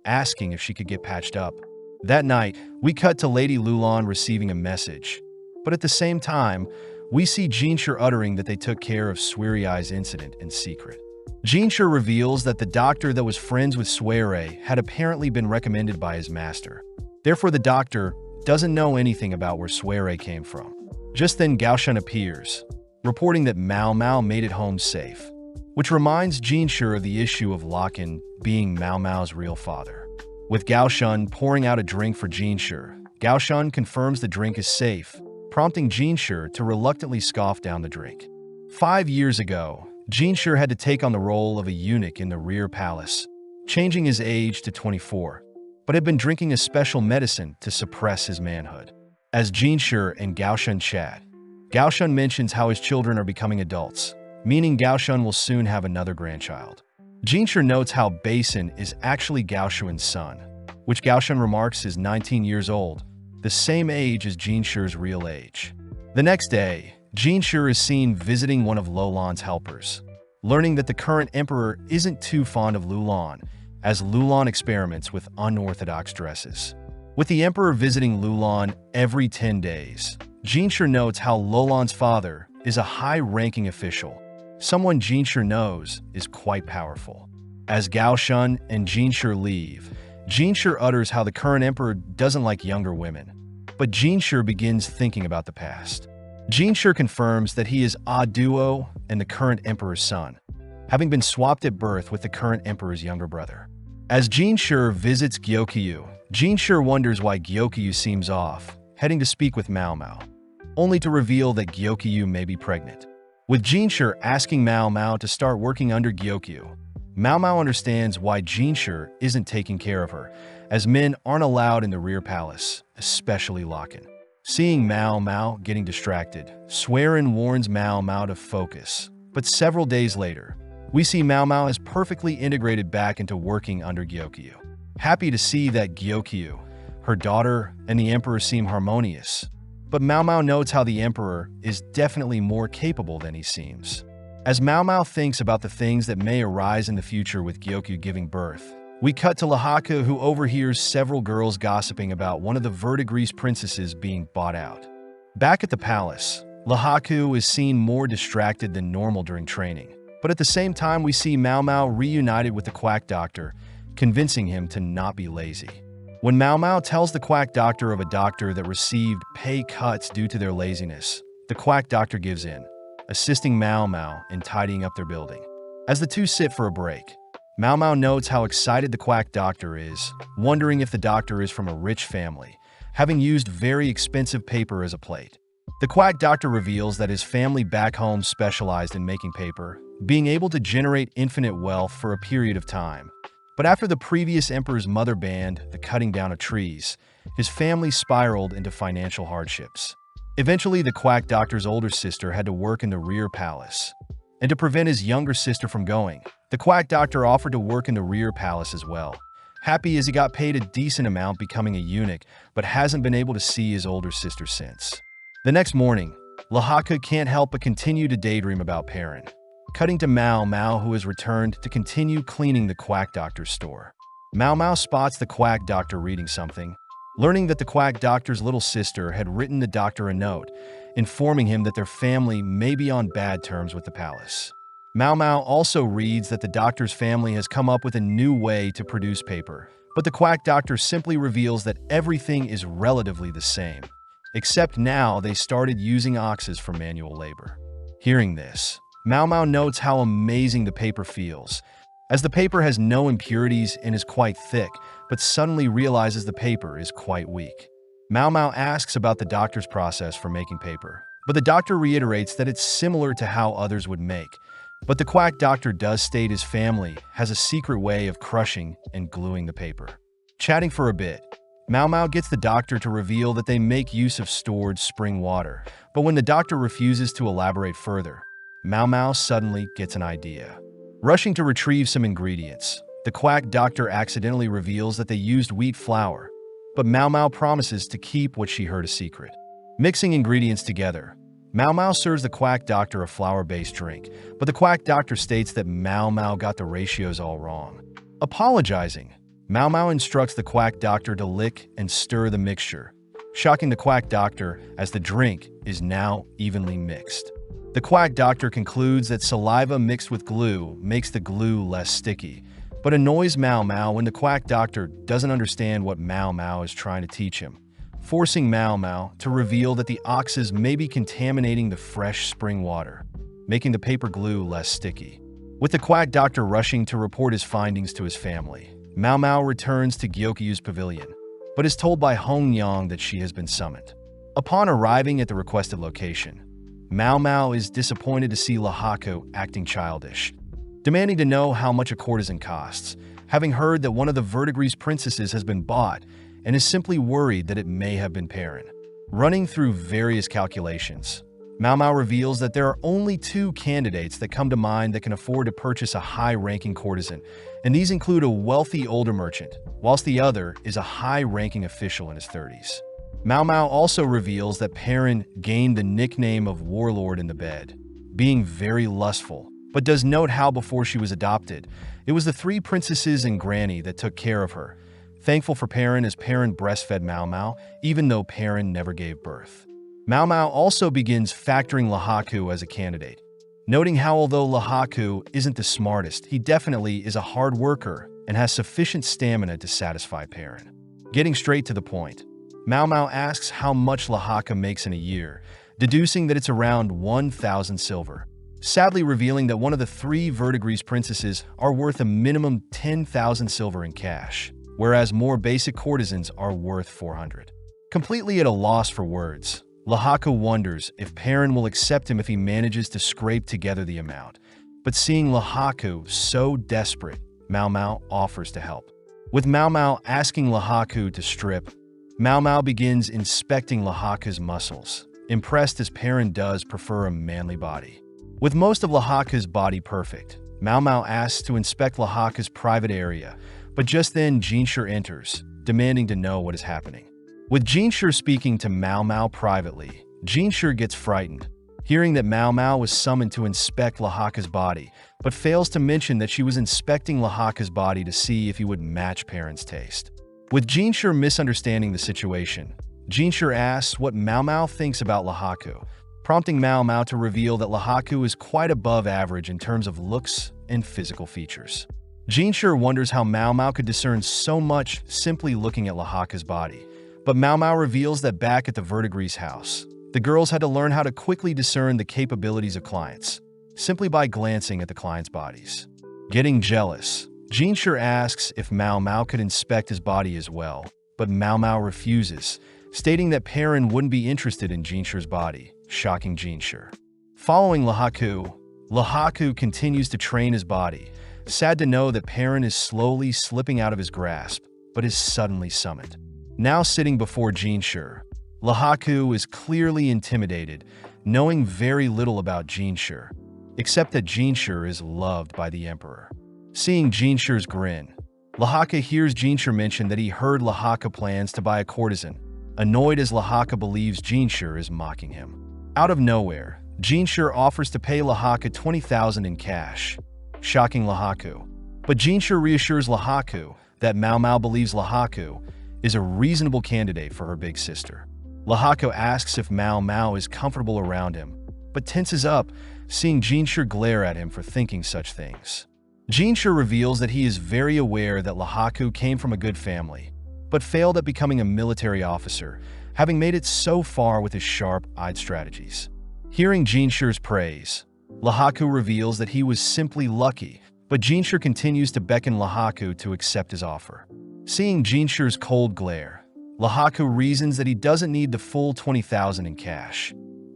asking if she could get patched up. That night, we cut to Lady Lulan receiving a message, but at the same time, we see Jinshur uttering that they took care of Suerai's incident in secret. Jinshur reveals that the doctor that was friends with Suere had apparently been recommended by his master. Therefore, the doctor doesn't know anything about where Suere came from. Just then, Gaoshun appears, reporting that Mao Mao made it home safe, which reminds Jinshur of the issue of Locken being Mao Mao's real father. With Gaoshun pouring out a drink for Jinshur, Gaoshun confirms the drink is safe, prompting Jinshur to reluctantly scoff down the drink. 5 years ago, Jinshur had to take on the role of a eunuch in the rear palace, changing his age to 24, but had been drinking a special medicine to suppress his manhood. As Jinshur and Gaoshun chat, Gaoshun mentions how his children are becoming adults, meaning Gaoshun will soon have another grandchild. Jinshur notes how Basin is actually Gaoshun's son, which Gaoshun remarks is 19 years old, the same age as Jinshur's real age. The next day, Jinshur is seen visiting one of Lulan's helpers, learning that the current emperor isn't too fond of Lulan, as Lulan experiments with unorthodox dresses. With the emperor visiting Lulan every 10 days, Jinshur notes how Lulan's father is a high-ranking official, someone Jinshur knows is quite powerful. As Gaoshun and Jinshur leave, Jinshur utters how the current emperor doesn't like younger women, but Jinshur begins thinking about the past. Jinshur confirms that he is A Duo and the current emperor's son, having been swapped at birth with the current emperor's younger brother. As Jinshur visits Gyokyu, Jinshur wonders why Gyokyu seems off, heading to speak with Mao Mao, only to reveal that Gyokyu may be pregnant. With Jinshur asking Mao Mao to start working under Gyokyu, Mao Mao understands why Jinshur isn't taking care of her, as men aren't allowed in the rear palace, especially Locken. Seeing Mao Mao getting distracted, Swearin warns Mao Mao to focus, but several days later, we see Mao Mao as perfectly integrated back into working under Gyokyu. Happy to see that Gyokyu, her daughter, and the emperor seem harmonious, but Mao Mao notes how the emperor is definitely more capable than he seems. As Mao Mao thinks about the things that may arise in the future with Gyokyu giving birth, we cut to Lahaka, who overhears several girls gossiping about one of the Verdigris princesses being bought out. Back at the palace, Lahaku is seen more distracted than normal during training, but at the same time we see Mao Mao reunited with the quack doctor, convincing him to not be lazy. When Mao Mao tells the quack doctor of a doctor that received pay cuts due to their laziness, the quack doctor gives in, assisting Mao Mao in tidying up their building. As the two sit for a break, Mao Mao notes how excited the quack doctor is, wondering if the doctor is from a rich family, having used very expensive paper as a plate. The quack doctor reveals that his family back home specialized in making paper, being able to generate infinite wealth for a period of time. But after the previous emperor's mother banned the cutting down of trees, his family spiraled into financial hardships. Eventually, the quack doctor's older sister had to work in the rear palace. And to prevent his younger sister from going, the quack doctor offered to work in the rear palace as well. Happy as he got paid a decent amount becoming a eunuch, but hasn't been able to see his older sister since. The next morning, Lahaka can't help but continue to daydream about Perrin. Cutting to Mao Mao, who has returned to continue cleaning the quack doctor's store. Mao Mao spots the quack doctor reading something, learning that the quack doctor's little sister had written the doctor a note, informing him that their family may be on bad terms with the palace. Mao Mao also reads that the doctor's family has come up with a new way to produce paper, but the quack doctor simply reveals that everything is relatively the same, except now they started using oxes for manual labor. Hearing this, Mao Mao notes how amazing the paper feels, as the paper has no impurities and is quite thick, but suddenly realizes the paper is quite weak. Mao Mao asks about the doctor's process for making paper, but the doctor reiterates that it's similar to how others would make. But the quack doctor does state his family has a secret way of crushing and gluing the paper. Chatting for a bit, Mao Mao gets the doctor to reveal that they make use of stored spring water, but when the doctor refuses to elaborate further, Mao Mao suddenly gets an idea. Rushing to retrieve some ingredients, the quack doctor accidentally reveals that they used wheat flour, but Mao Mao promises to keep what she heard a secret. Mixing ingredients together, Mao Mao serves the quack doctor a flour-based drink, but the quack doctor states that Mao Mao got the ratios all wrong. Apologizing, Mao Mao instructs the quack doctor to lick and stir the mixture, shocking the quack doctor as the drink is now evenly mixed. The quack doctor concludes that saliva mixed with glue makes the glue less sticky, but annoys Mao Mao when the quack doctor doesn't understand what Mao Mao is trying to teach him, forcing Mao Mao to reveal that the oxes may be contaminating the fresh spring water, making the paper glue less sticky. With the quack doctor rushing to report his findings to his family, Mao Mao returns to Gyokyu's pavilion, but is told by Hong Yang that she has been summoned. Upon arriving at the requested location, Mao Mao is disappointed to see Lahaku acting childish, demanding to know how much a courtesan costs, having heard that one of the Verdigris princesses has been bought, and is simply worried that it may have been Perrin. Running through various calculations, Mao Mao reveals that there are only two candidates that come to mind that can afford to purchase a high-ranking courtesan, and these include a wealthy older merchant, whilst the other is a high-ranking official in his 30s. Mao Mao also reveals that Perrin gained the nickname of Warlord in the bed, being very lustful, but does note how before she was adopted, it was the three princesses and Granny that took care of her, thankful for Perrin as Perrin breastfed Mao Mao, even though Perrin never gave birth. Mao Mao also begins factoring Lahaku as a candidate, noting how although Lahaku isn't the smartest, he definitely is a hard worker and has sufficient stamina to satisfy Perrin. Getting straight to the point, Mao Mao asks how much Lahaku makes in a year, deducing that it's around 1,000 silver, sadly revealing that one of the three Verdigris princesses are worth a minimum 10,000 silver in cash, whereas more basic courtesans are worth 400. Completely at a loss for words, Lahaku wonders if Perrin will accept him if he manages to scrape together the amount, but seeing Lahaku so desperate, Mao Mao offers to help. With Mao Mao asking Lahaku to strip, Mao Mao begins inspecting Lahaku's muscles, impressed as Perrin does prefer a manly body. With most of Lahaku's body perfect, Mao Mao asks to inspect Lahaku's private area, but just then Jinshur enters, demanding to know what is happening. With Jinshur speaking to Mao Mao privately, Jinshur gets frightened, hearing that Mao Mao was summoned to inspect Lahaku's body, but fails to mention that she was inspecting Lahaku's body to see if he would match Perrin's taste. With Jinshur misunderstanding the situation, Jinshur asks what Mao Mao thinks about Lahaku, prompting Mao Mao to reveal that Lahaku is quite above average in terms of looks and physical features. Jinshur wonders how Mao Mao could discern so much simply looking at Lahaku's body, but Mao Mao reveals that back at the Verdigris house, the girls had to learn how to quickly discern the capabilities of clients, simply by glancing at the clients' bodies. Getting jealous, Jinshur asks if Mao Mao could inspect his body as well, but Mao Mao refuses, stating that Perrin wouldn't be interested in Jinshur's body, shocking Jinshur. Following Lahaku, Lahaku continues to train his body, sad to know that Perrin is slowly slipping out of his grasp, but is suddenly summoned. Now sitting before Jinshur, Lahaku is clearly intimidated, knowing very little about Jinshur, except that Jinshur is loved by the Emperor. Seeing Jinshur's grin, Lahaku hears Jinshur mention that he heard Lahaku plans to buy a courtesan, annoyed as Lahaku believes Jinshur is mocking him. Out of nowhere, Jinshur offers to pay Lahaku 20,000 in cash, shocking Lahaku. But Jinshur reassures Lahaku that Mao Mao believes Lahaku is a reasonable candidate for her big sister. Lahaku asks if Mao Mao is comfortable around him, but tenses up, seeing Jinshur glare at him for thinking such things. Jinshur reveals that he is very aware that Lahaku came from a good family, but failed at becoming a military officer, having made it so far with his sharp-eyed strategies. Hearing Jinshur's praise, Lahaku reveals that he was simply lucky, but Jinshur continues to beckon Lahaku to accept his offer. Seeing Jinshur's cold glare, Lahaku reasons that he doesn't need the full 20,000 in cash,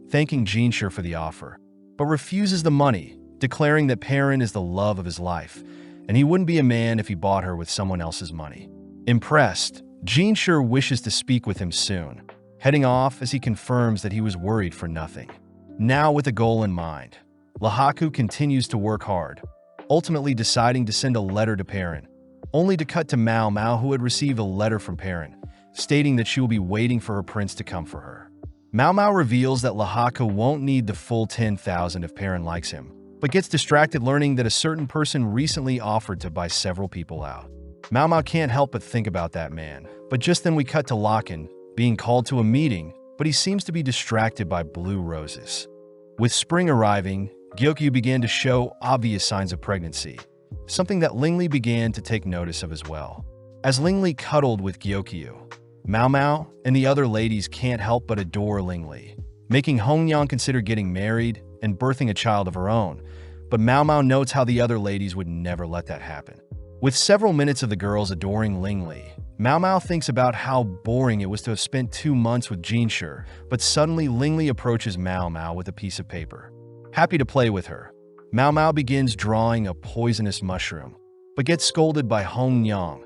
thanking Jinshur for the offer, but refuses the money, declaring that Perrin is the love of his life, and he wouldn't be a man if he bought her with someone else's money. Impressed, Jinshur wishes to speak with him soon, heading off as he confirms that he was worried for nothing. Now with a goal in mind, Lahaku continues to work hard, ultimately deciding to send a letter to Perrin, only to cut to Mao Mao, who had received a letter from Perrin, stating that she will be waiting for her prince to come for her. Mao Mao reveals that Lahaku won't need the full 10,000 if Perrin likes him, but gets distracted learning that a certain person recently offered to buy several people out. Mao Mao can't help but think about that man, but just then we cut to Lakan, being called to a meeting, but he seems to be distracted by blue roses. With spring arriving, Gyokyu began to show obvious signs of pregnancy, something that Lingli began to take notice of as well. As Lingli cuddled with Gyokyu, Mao Mao and the other ladies can't help but adore Lingli, making Hongyang consider getting married and birthing a child of her own, but Mao Mao notes how the other ladies would never let that happen. With several minutes of the girls adoring Lingli, Mao Mao thinks about how boring it was to have spent 2 months with Jinshi, but suddenly Lingli approaches Mao Mao with a piece of paper. Happy to play with her, Mao Mao begins drawing a poisonous mushroom, but gets scolded by Hong Yang,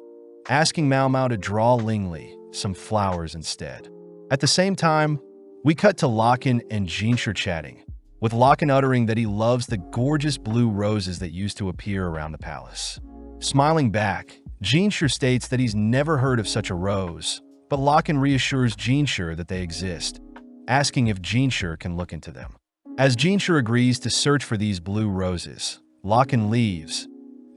asking Mao Mao to draw Lingli some flowers instead. At the same time, we cut to Locken and Jinshi chatting, with Locken uttering that he loves the gorgeous blue roses that used to appear around the palace. Smiling back, Jinshi states that he's never heard of such a rose, but Locken reassures Jinshi that they exist, asking if Jinshi can look into them. As Jinshi agrees to search for these blue roses, Locken leaves,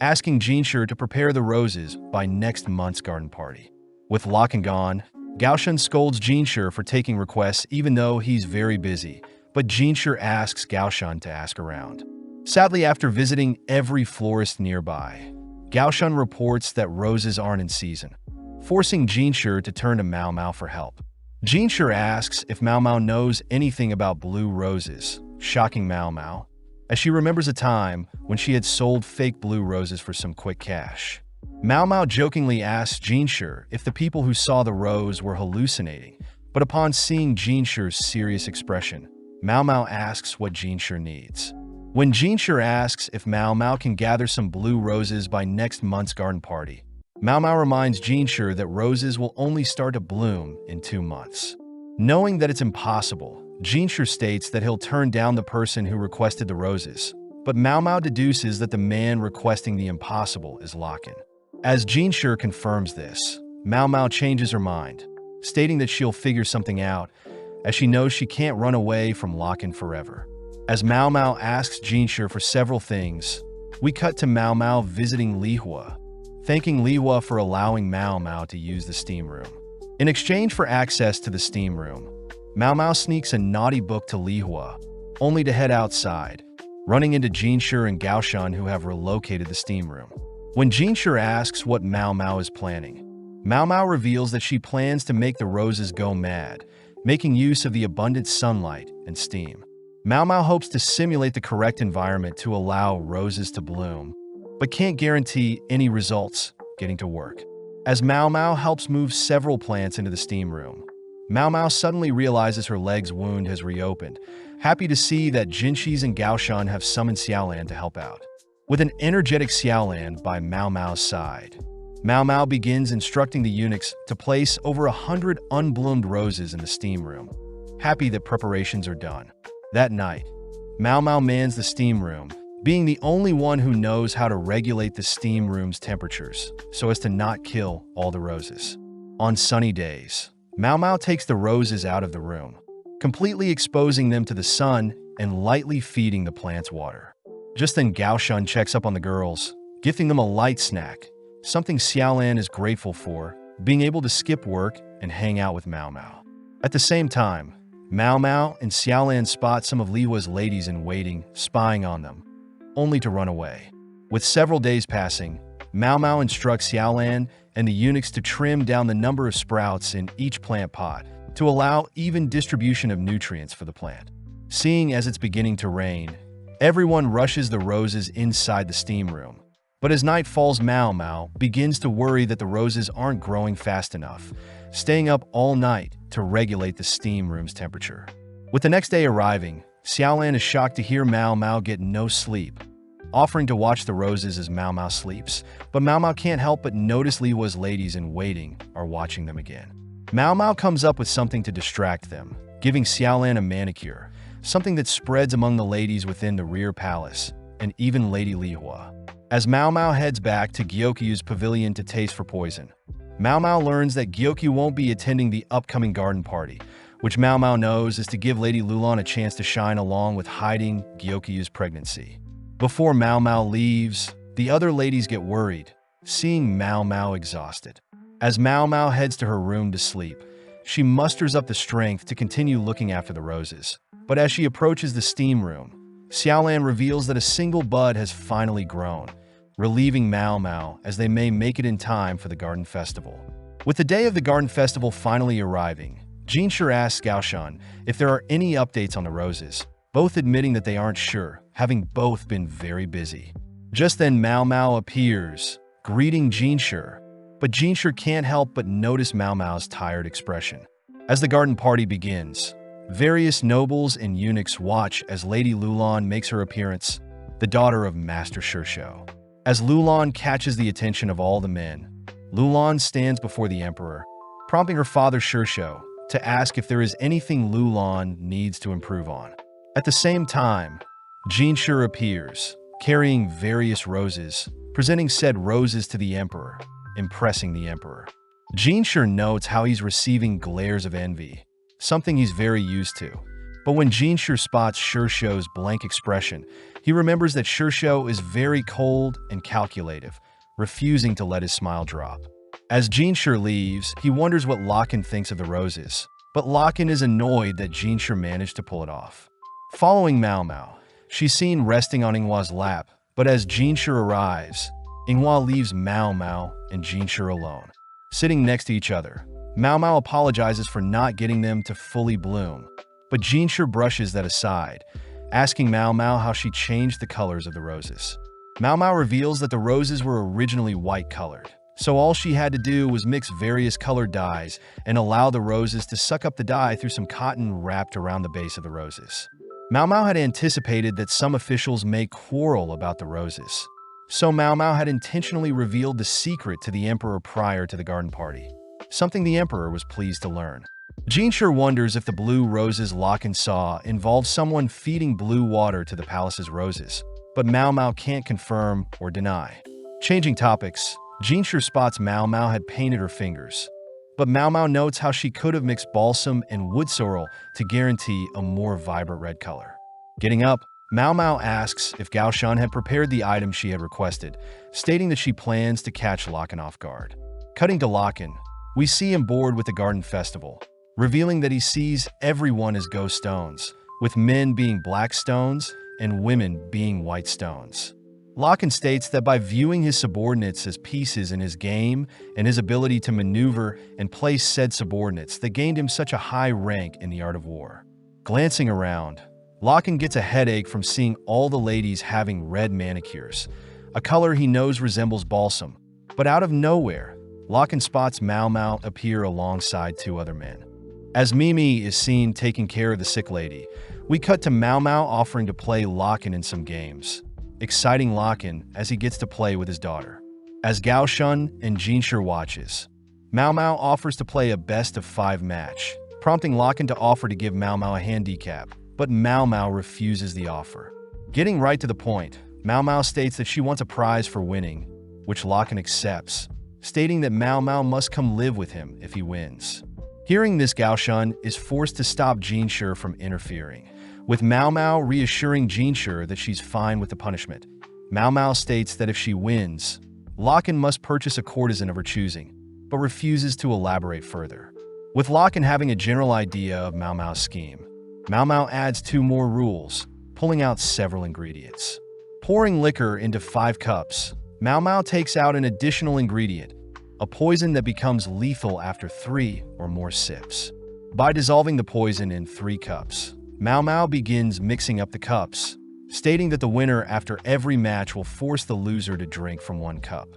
asking Jinshi to prepare the roses by next month's garden party. With Locken gone, Gaoshan scolds Jinshi for taking requests even though he's very busy, but Jinshi asks Gaoshan to ask around. Sadly, after visiting every florist nearby, Gaoshan reports that roses aren't in season, forcing Jinshi to turn to Mao Mao for help. Jinshi asks if Mao Mao knows anything about blue roses, shocking Mao Mao, as she remembers a time when she had sold fake blue roses for some quick cash. Mao Mao jokingly asks Jinshi if the people who saw the rose were hallucinating, but upon seeing Jinshi's serious expression, Mao Mao asks what Jinshi needs. When Jinshi asks if Mao Mao can gather some blue roses by next month's garden party, Mao Mao reminds Jinshi that roses will only start to bloom in 2 months. Knowing that it's impossible, Jinshi states that he'll turn down the person who requested the roses, but Mao Mao deduces that the man requesting the impossible is Locken. As Jinshi confirms this, Mao Mao changes her mind, stating that she'll figure something out, as she knows she can't run away from Locken forever. As Mao Mao asks Jinshi for several things, we cut to Mao Mao visiting Li Hua, thanking Li Hua for allowing Mao Mao to use the steam room. In exchange for access to the steam room, Mao Mao sneaks a naughty book to Li Hua, only to head outside, running into Jinshi and Gaoshan who have relocated the steam room. When Jinshi asks what Mao Mao is planning, Mao Mao reveals that she plans to make the roses go mad, making use of the abundant sunlight and steam. Mao Mao hopes to simulate the correct environment to allow roses to bloom, but can't guarantee any results getting to work. As Mao Mao helps move several plants into the steam room, Mao Mao suddenly realizes her leg's wound has reopened, happy to see that Jinshi and Gaoshan have summoned Xiaolan to help out. With an energetic Xiaolan by Mao Mao's side, Mao Mao begins instructing the eunuchs to place over 100 unbloomed roses in the steam room, happy that preparations are done. That night, Mao Mao mans the steam room, being the only one who knows how to regulate the steam room's temperatures so as to not kill all the roses. On sunny days, Mao Mao takes the roses out of the room, completely exposing them to the sun and lightly feeding the plants water. Just then Gaoshan checks up on the girls, gifting them a light snack, something Xiaolan is grateful for, being able to skip work and hang out with Mao Mao. At the same time, Mao Mao and Xiaolan spot some of Li Hua's ladies in waiting, spying on them, only to run away. With several days passing, Mao Mao instructs Xiaolan and the eunuchs to trim down the number of sprouts in each plant pot to allow even distribution of nutrients for the plant. Seeing as it's beginning to rain, everyone rushes the roses inside the steam room. But as night falls, Mao Mao begins to worry that the roses aren't growing fast enough, staying up all night to regulate the steam room's temperature. With the next day arriving, Xiaolan is shocked to hear Mao Mao get no sleep, offering to watch the roses as Mao Mao sleeps, but Mao Mao can't help but notice Li Hua's ladies in waiting are watching them again. Mao Mao comes up with something to distract them, giving Xiaolan a manicure, something that spreads among the ladies within the rear palace, and even Lady Li Hua. As Mao Mao heads back to Gyokyu's pavilion to taste for poison, Mao Mao learns that Gyokyu won't be attending the upcoming garden party, which Mao Mao knows is to give Lady Lulan a chance to shine along with hiding Gyokyu's pregnancy. Before Mao Mao leaves, the other ladies get worried, seeing Mao Mao exhausted. As Mao Mao heads to her room to sleep, she musters up the strength to continue looking after the roses. But as she approaches the steam room, Xiaolan reveals that a single bud has finally grown, relieving Mao Mao as they may make it in time for the garden festival. With the day of the garden festival finally arriving, Jinshi asks Gaoshan if there are any updates on the roses, both admitting that they aren't sure, having both been very busy. Just then Mao Mao appears, greeting Jinshi, but Jinshi can't help but notice Mao Mao's tired expression. As the garden party begins, various nobles and eunuchs watch as Lady Lulan makes her appearance, the daughter of Master Shursho. As Lulan catches the attention of all the men, Lulan stands before the emperor, prompting her father Shursho to ask if there is anything Lulan needs to improve on. At the same time, Jinshi appears, carrying various roses, presenting said roses to the emperor, impressing the emperor. Jinshi notes how he's receiving glares of envy, something he's very used to. But when Jinshi spots Shursho's blank expression, he remembers that Shursho is very cold and calculative, refusing to let his smile drop. As Jinshi leaves, he wonders what Lakan thinks of the roses, but Lakan is annoyed that Jinshi managed to pull it off. Following Mao Mao, she's seen resting on Inghua's lap, but as Jinshi arrives, Inghua leaves Mao Mao and Jinshi alone. Sitting next to each other, Mao Mao apologizes for not getting them to fully bloom, but Jinshi brushes that aside, asking Mao Mao how she changed the colors of the roses. Mao Mao reveals that the roses were originally white-colored, so all she had to do was mix various colored dyes and allow the roses to suck up the dye through some cotton wrapped around the base of the roses. Mao Mao had anticipated that some officials may quarrel about the roses, so Mao Mao had intentionally revealed the secret to the emperor prior to the garden party, something the emperor was pleased to learn. Jinshi wonders if the blue roses Lakan saw involved someone feeding blue water to the palace's roses, but Mao Mao can't confirm or deny. Changing topics, Jinshi spots Mao Mao had painted her fingers, but Mao Mao notes how she could have mixed balsam and wood sorrel to guarantee a more vibrant red color. Getting up, Mao Mao asks if Gao Shan had prepared the item she had requested, stating that she plans to catch Lakan off guard. Cutting to Lakan, we see him bored with the garden festival, revealing that he sees everyone as ghost stones, with men being black stones and women being white stones. Lakan states that by viewing his subordinates as pieces in his game and his ability to maneuver and place said subordinates that gained him such a high rank in the art of war. Glancing around, Lakan gets a headache from seeing all the ladies having red manicures, a color he knows resembles balsam, but out of nowhere, Lakan spots Mao Mao appear alongside two other men. As Mimi is seen taking care of the sick lady, we cut to Mao Mao offering to play Lakan in some games, exciting Lakan as he gets to play with his daughter. As Gao Shun and Jinshi watches, Mao Mao offers to play a best-of-5 match, prompting Lakan to offer to give Mao Mao a handicap, but Mao Mao refuses the offer. Getting right to the point, Mao Mao states that she wants a prize for winning, which Lakan accepts, stating that Mao Mao must come live with him if he wins. Hearing this, Gao Shun is forced to stop Jinshi from interfering, with Mao Mao reassuring Jinshi that she's fine with the punishment. Mao Mao states that if she wins, Lakan must purchase a courtesan of her choosing, but refuses to elaborate further. With Lakan having a general idea of Mao Mao's scheme, Mao Mao adds 2 more rules, pulling out several ingredients. Pouring liquor into 5 cups, Mao Mao takes out an additional ingredient, a poison that becomes lethal after 3 or more sips. By dissolving the poison in 3 cups, Mao Mao begins mixing up the cups, stating that the winner after every match will force the loser to drink from 1 cup.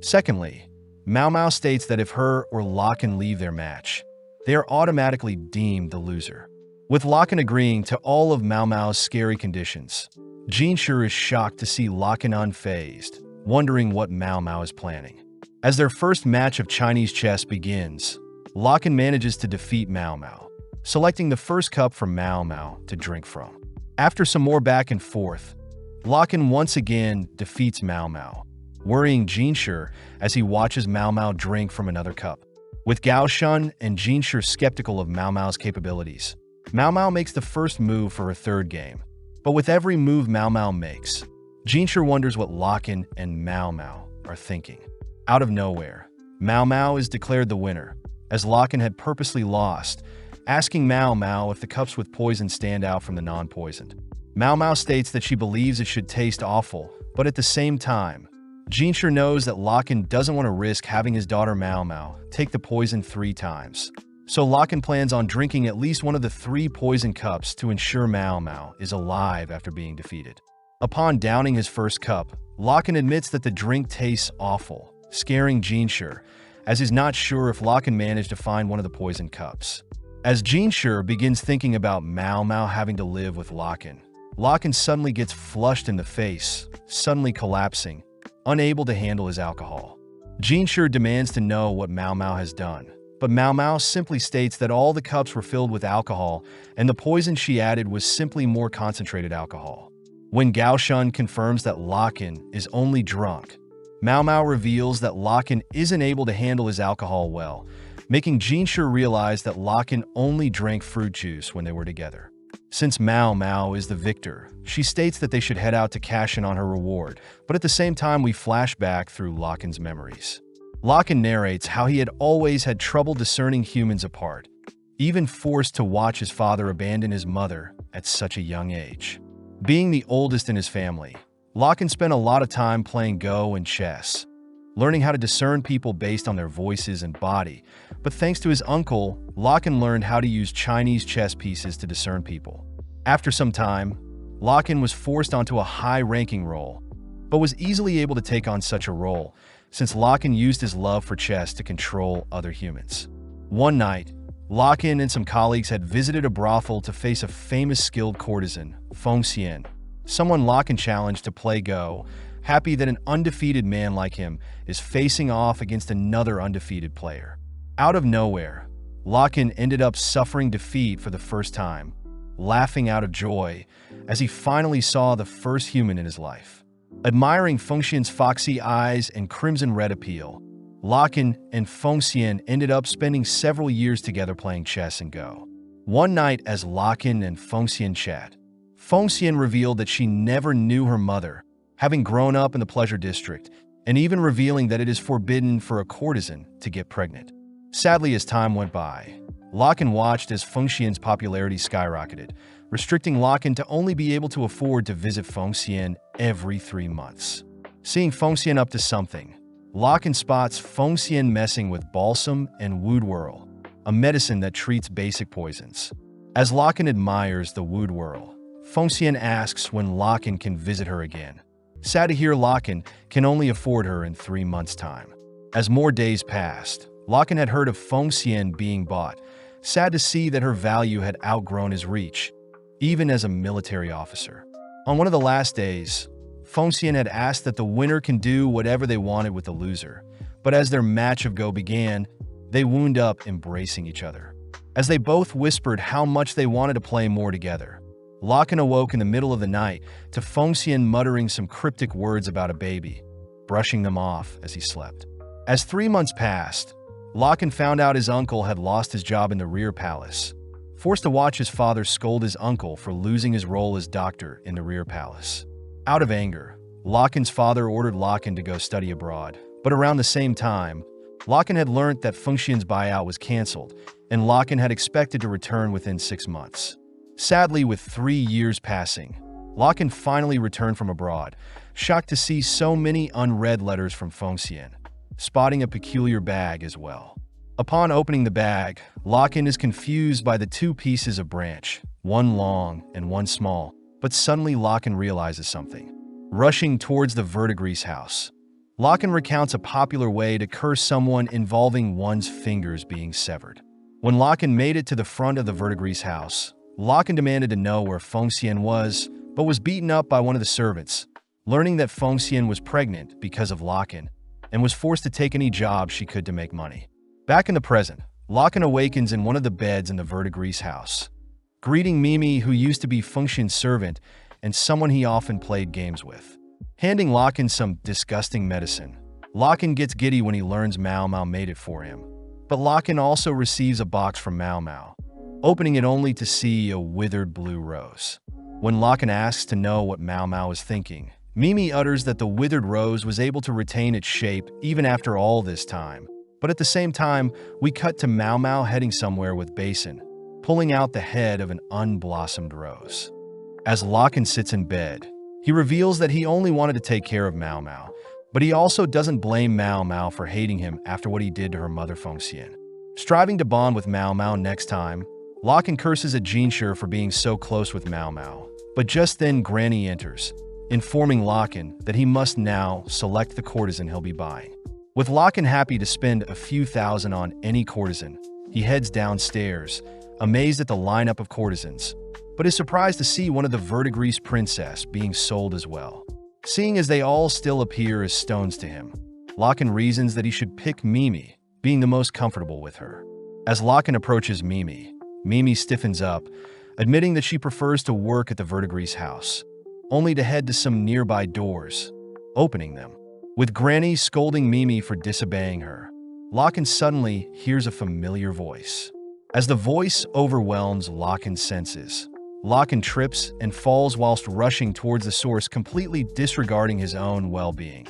Secondly, Mao Mao states that if her or Lakan leave their match, they are automatically deemed the loser. With Lakan agreeing to all of Mao Mao's scary conditions, Jinshi is shocked to see Lakan unfazed, wondering what Mao Mao is planning. As their first match of Chinese chess begins, Lakan manages to defeat Mao Mao, selecting the first cup for Mao Mao to drink from. After some more back and forth, Lakan once again defeats Mao Mao, worrying Jinshi as he watches Mao Mao drink from another cup. With Gao Shun and Jinshi skeptical of Mao Mao's capabilities, Mao Mao makes the first move for her third game, but with every move Mao Mao makes, Jinshi wonders what Lakan and Mao Mao are thinking. Out of nowhere, Mao Mao is declared the winner, as Lakan had purposely lost, asking Mao Mao if the cups with poison stand out from the non-poisoned. Mao Mao states that she believes it should taste awful, but at the same time, Jinshi knows that Lakan doesn't want to risk having his daughter Mao Mao take the poison 3 times. So Lakan plans on drinking at least one of the 3 poison cups to ensure Mao Mao is alive after being defeated. Upon downing his first cup, Lakan admits that the drink tastes awful, scaring Jinshi, as he's not sure if Locken managed to find one of the poison cups. As Jinshi begins thinking about Mao Mao having to live with Locken, Locken suddenly gets flushed in the face, suddenly collapsing, unable to handle his alcohol. Jinshi demands to know what Mao Mao has done, but Mao Mao simply states that all the cups were filled with alcohol and the poison she added was simply more concentrated alcohol. When Gao Shun confirms that Locken is only drunk, Mao Mao reveals that Locken isn't able to handle his alcohol well, making Jinshi realize that Locken only drank fruit juice when they were together. Since Mao Mao is the victor, she states that they should head out to cash in on her reward, but at the same time we flash back through Locken's memories. Locken narrates how he had always had trouble discerning humans apart, even forced to watch his father abandon his mother at such a young age. Being the oldest in his family, Locken spent a lot of time playing Go and chess, learning how to discern people based on their voices and body, but thanks to his uncle, Locken learned how to use Chinese chess pieces to discern people. After some time, Locken was forced onto a high-ranking role, but was easily able to take on such a role, since Locken used his love for chess to control other humans. One night, Locken and some colleagues had visited a brothel to face a famous skilled courtesan, Feng Xian, someone Locken challenged to play Go, happy that an undefeated man like him is facing off against another undefeated player. Out of nowhere, Locken ended up suffering defeat for the first time, laughing out of joy as he finally saw the first human in his life. Admiring Feng Xian's foxy eyes and crimson red appeal, Locken and Feng Xian ended up spending several years together playing chess and Go. One night as Locken and Feng Xian chat, Feng Xian revealed that she never knew her mother, having grown up in the pleasure district, and even revealing that it is forbidden for a courtesan to get pregnant. Sadly, as time went by, Locken watched as Feng Xian's popularity skyrocketed, restricting Locken to only be able to afford to visit Feng Xian every 3 months. Seeing Feng Xian up to something, Locken spots Feng Xian messing with balsam and woodwhirl, a medicine that treats basic poisons. As Locken admires the woodwhirl, Feng Xian asks when Locken can visit her again. Sad to hear Locken can only afford her in 3 months' time. As more days passed, Locken had heard of Feng Xian being bought, sad to see that her value had outgrown his reach, even as a military officer. On one of the last days, Feng Xian had asked that the winner can do whatever they wanted with the loser, but as their match of Go began, they wound up embracing each other. As they both whispered how much they wanted to play more together, Locken awoke in the middle of the night to Feng Xian muttering some cryptic words about a baby, brushing them off as he slept. As 3 months passed, Locken found out his uncle had lost his job in the rear palace, forced to watch his father scold his uncle for losing his role as doctor in the rear palace. Out of anger, Locken's father ordered Locken to go study abroad, but around the same time, Locken had learned that Feng Xian's buyout was cancelled, and Locken had expected to return within 6 months. Sadly, with 3 years passing, Locken finally returned from abroad, shocked to see so many unread letters from Feng Xian, spotting a peculiar bag as well. Upon opening the bag, Locken is confused by the 2 pieces of branch, one long and one small, but suddenly Locken realizes something. Rushing towards the VIDZ house, Locken recounts a popular way to curse someone involving one's fingers being severed. When Locken made it to the front of the VIDZ house, Locken demanded to know where Feng Xian was, but was beaten up by one of the servants, learning that Feng Xian was pregnant because of Locken, and was forced to take any job she could to make money. Back in the present, Locken awakens in one of the beds in the VIDZ house, greeting Mimi, who used to be Feng Xian's servant and someone he often played games with. Handing Locken some disgusting medicine, Locken gets giddy when he learns Mao Mao made it for him. But Locken also receives a box from Mao Mao, opening it only to see a withered blue rose. When Locken asks to know what Mao Mao is thinking, Mimi utters that the withered rose was able to retain its shape even after all this time. But at the same time, we cut to Mao Mao heading somewhere with Basin, pulling out the head of an unblossomed rose. As Locken sits in bed, he reveals that he only wanted to take care of Mao Mao, but he also doesn't blame Mao Mao for hating him after what he did to her mother Feng Xian. Striving to bond with Mao Mao next time, Locken curses at Jinshi for being so close with Mao Mao, but just then Granny enters, informing Locken that he must now select the courtesan he'll be buying. With Locken happy to spend a few thousand on any courtesan, he heads downstairs, amazed at the lineup of courtesans, but is surprised to see one of the Verdigris princess being sold as well. Seeing as they all still appear as stones to him, Locken reasons that he should pick Mimi, being the most comfortable with her. As Locken approaches Mimi, Mimi stiffens up, admitting that she prefers to work at the Verdigris house, only to head to some nearby doors, opening them. With Granny scolding Mimi for disobeying her, Locken suddenly hears a familiar voice. As the voice overwhelms Locken's senses, Locken trips and falls whilst rushing towards the source, completely disregarding his own well-being,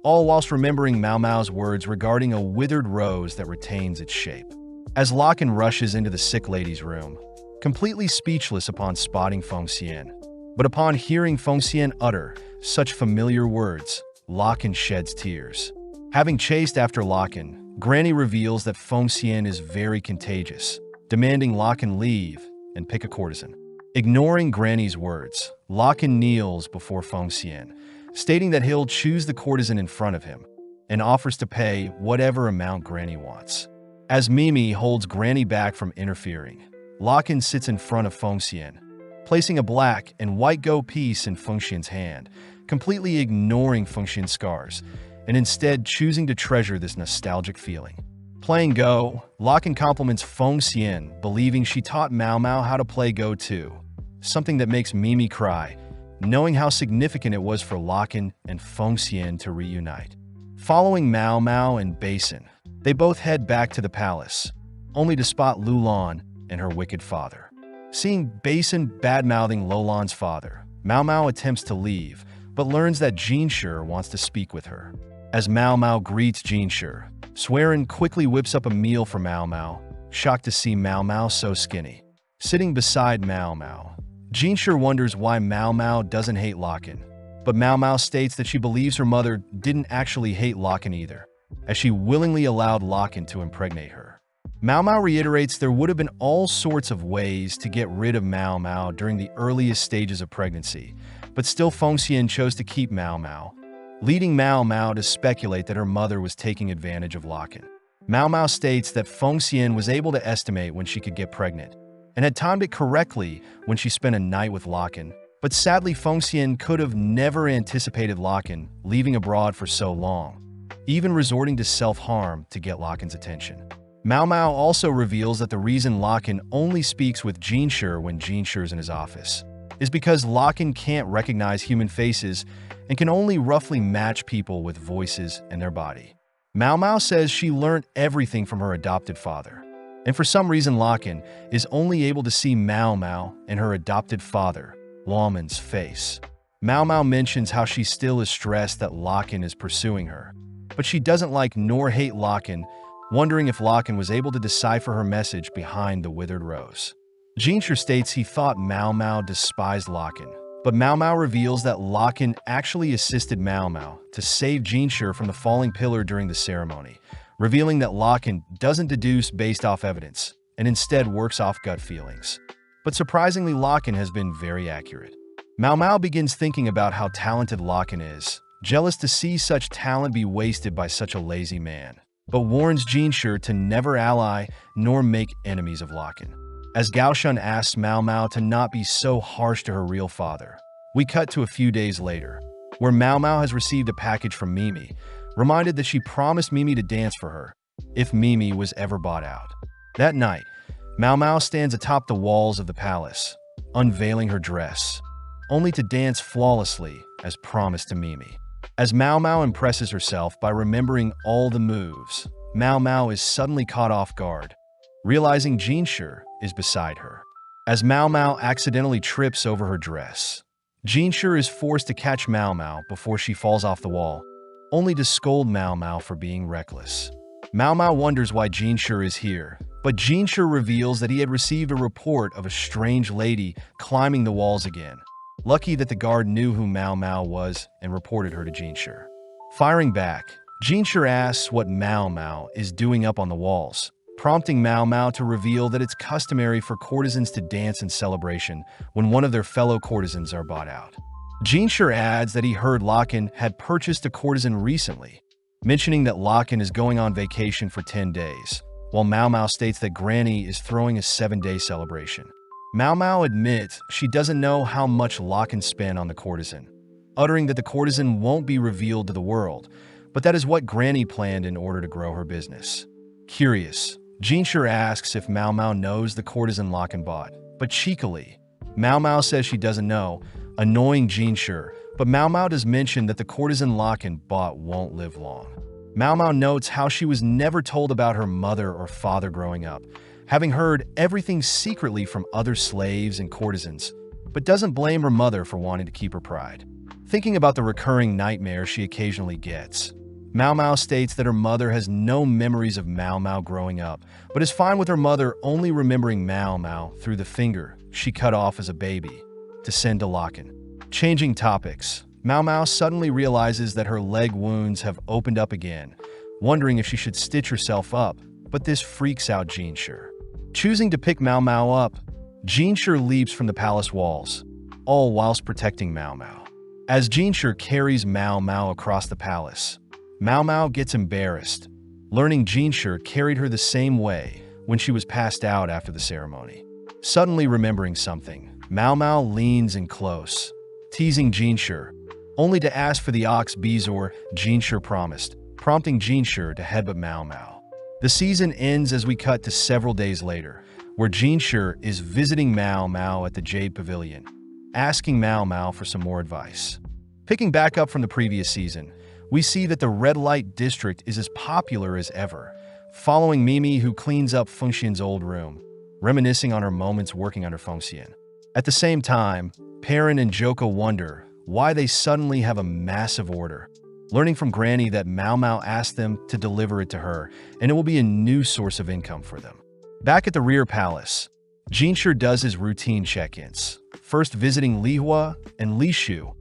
all whilst remembering Mau Mau's words regarding a withered rose that retains its shape. As Locken rushes into the sick lady's room, completely speechless upon spotting Feng Xian, but upon hearing Feng Xian utter such familiar words, Locken sheds tears. Having chased after Locken, Granny reveals that Feng Xian is very contagious, demanding Locken leave and pick a courtesan. Ignoring Granny's words, Locken kneels before Feng Xian, stating that he'll choose the courtesan in front of him and offers to pay whatever amount Granny wants. As Mimi holds Granny back from interfering, Locken sits in front of Feng Xian, placing a black and white go piece in Feng Xian's hand, completely ignoring Feng Xian's scars, and instead choosing to treasure this nostalgic feeling. Playing Go, Locken compliments Feng Xian, believing she taught Mau Mau how to play Go too, something that makes Mimi cry, knowing how significant it was for Locken and Feng Xian to reunite. Following Mau Mau and Basin, they both head back to the palace, only to spot Lulan and her wicked father. Seeing Basin bad-mouthing Lulan's father, Mau Mau attempts to leave, but learns that Jinshi wants to speak with her. As Mau Mau greets Jinshi, Swearin quickly whips up a meal for Mau Mau, shocked to see Mau Mau so skinny. Sitting beside Mau Mau, Jinshi wonders why Mau Mau doesn't hate Locken, but Mau Mau states that she believes her mother didn't actually hate Locken either, as she willingly allowed Locken to impregnate her. Mau Mau reiterates there would have been all sorts of ways to get rid of Mau Mau during the earliest stages of pregnancy, but still Feng Xian chose to keep Mau Mau, leading Mau Mau to speculate that her mother was taking advantage of Locken. Mau Mau states that Feng Xian was able to estimate when she could get pregnant, and had timed it correctly when she spent a night with Locken, but sadly Feng Xian could have never anticipated Locken leaving abroad for so long, even resorting to self-harm to get Locken's attention. Mau Mau also reveals that the reason Locken only speaks with Jinshi when Jinshi is in his office is because Locken can't recognize human faces and can only roughly match people with voices and their body. Mau Mau says she learned everything from her adopted father, and for some reason Locken is only able to see Mau Mau and her adopted father, Lawman's face. Mau Mau mentions how she still is stressed that Locken is pursuing her, but she doesn't like nor hate Locken, wondering if Locken was able to decipher her message behind the withered rose. Jinshi states he thought Mau Mau despised Locken, but Mau Mau reveals that Locken actually assisted Mau Mau to save Jinshi from the falling pillar during the ceremony, revealing that Locken doesn't deduce based off evidence, and instead works off gut feelings. But surprisingly, Locken has been very accurate. Mau Mau begins thinking about how talented Locken is, jealous to see such talent be wasted by such a lazy man, but warns Jinshi to never ally nor make enemies of Locken. As Gaoshun asks Mau Mau to not be so harsh to her real father, we cut to a few days later, where Mau Mau has received a package from Mimi, reminded that she promised Mimi to dance for her if Mimi was ever bought out. That night, Mau Mau stands atop the walls of the palace, unveiling her dress, only to dance flawlessly as promised to Mimi. As Mau Mau impresses herself by remembering all the moves, Mau Mau is suddenly caught off guard, realizing Jinshi is beside her. As Mau Mau accidentally trips over her dress, Jinshi is forced to catch Mau Mau before she falls off the wall, only to scold Mau Mau for being reckless. Mau Mau wonders why Jinshi is here, but Jinshi reveals that he had received a report of a strange lady climbing the walls again. Lucky that the guard knew who Mau Mau was and reported her to Jinshi. Firing back, Jinshi asks what Mau Mau is doing up on the walls, prompting Mau Mau to reveal that it's customary for courtesans to dance in celebration when one of their fellow courtesans are bought out. Jinshi adds that he heard Locken had purchased a courtesan recently, mentioning that Locken is going on vacation for 10 days, while Mao Mao states that Granny is throwing a 7-day celebration. Mao Mao admits she doesn't know how much Locken spent on the courtesan, uttering that the courtesan won't be revealed to the world, but that is what Granny planned in order to grow her business. Curious, Jinshur asks if Mao Mao knows the courtesan Locken bought, but cheekily, Mao Mao says she doesn't know, annoying Jinshur, but Mao Mao does mention that the courtesan Locken bought won't live long. Mao Mao notes how she was never told about her mother or father growing up, having heard everything secretly from other slaves and courtesans, but doesn't blame her mother for wanting to keep her pride. Thinking about the recurring nightmares she occasionally gets, Mao Mao states that her mother has no memories of Mao Mao growing up, but is fine with her mother only remembering Mao Mao through the finger she cut off as a baby to send to Locken. Changing topics, Mao Mao suddenly realizes that her leg wounds have opened up again, wondering if she should stitch herself up, but this freaks out Jinshur. Choosing to pick Mao Mao up, Jinshur leaps from the palace walls, all whilst protecting Mao Mao. As Jinshur carries Mao Mao across the palace, Mao Mao gets embarrassed, learning Jinshur carried her the same way when she was passed out after the ceremony. Suddenly remembering something, Mao Mao leans in close, teasing Jinshur, only to ask for the ox Bezoar Jinshur promised, prompting Jinshur to headbutt Mao Mao. The season ends as we cut to several days later, where Jinshur is visiting Mao Mao at the Jade Pavilion, asking Mao Mao for some more advice. Picking back up from the previous season, we see that the red light district is as popular as ever, following Mimi who cleans up Fengxian's old room, reminiscing on her moments working under Fengxian. At the same time, Perrin and Joko wonder why they suddenly have a massive order, learning from Granny that Mao Mao asked them to deliver it to her, and it will be a new source of income for them. Back at the rear palace, Jinshur does his routine check-ins, first visiting Li Hua and Li Shu,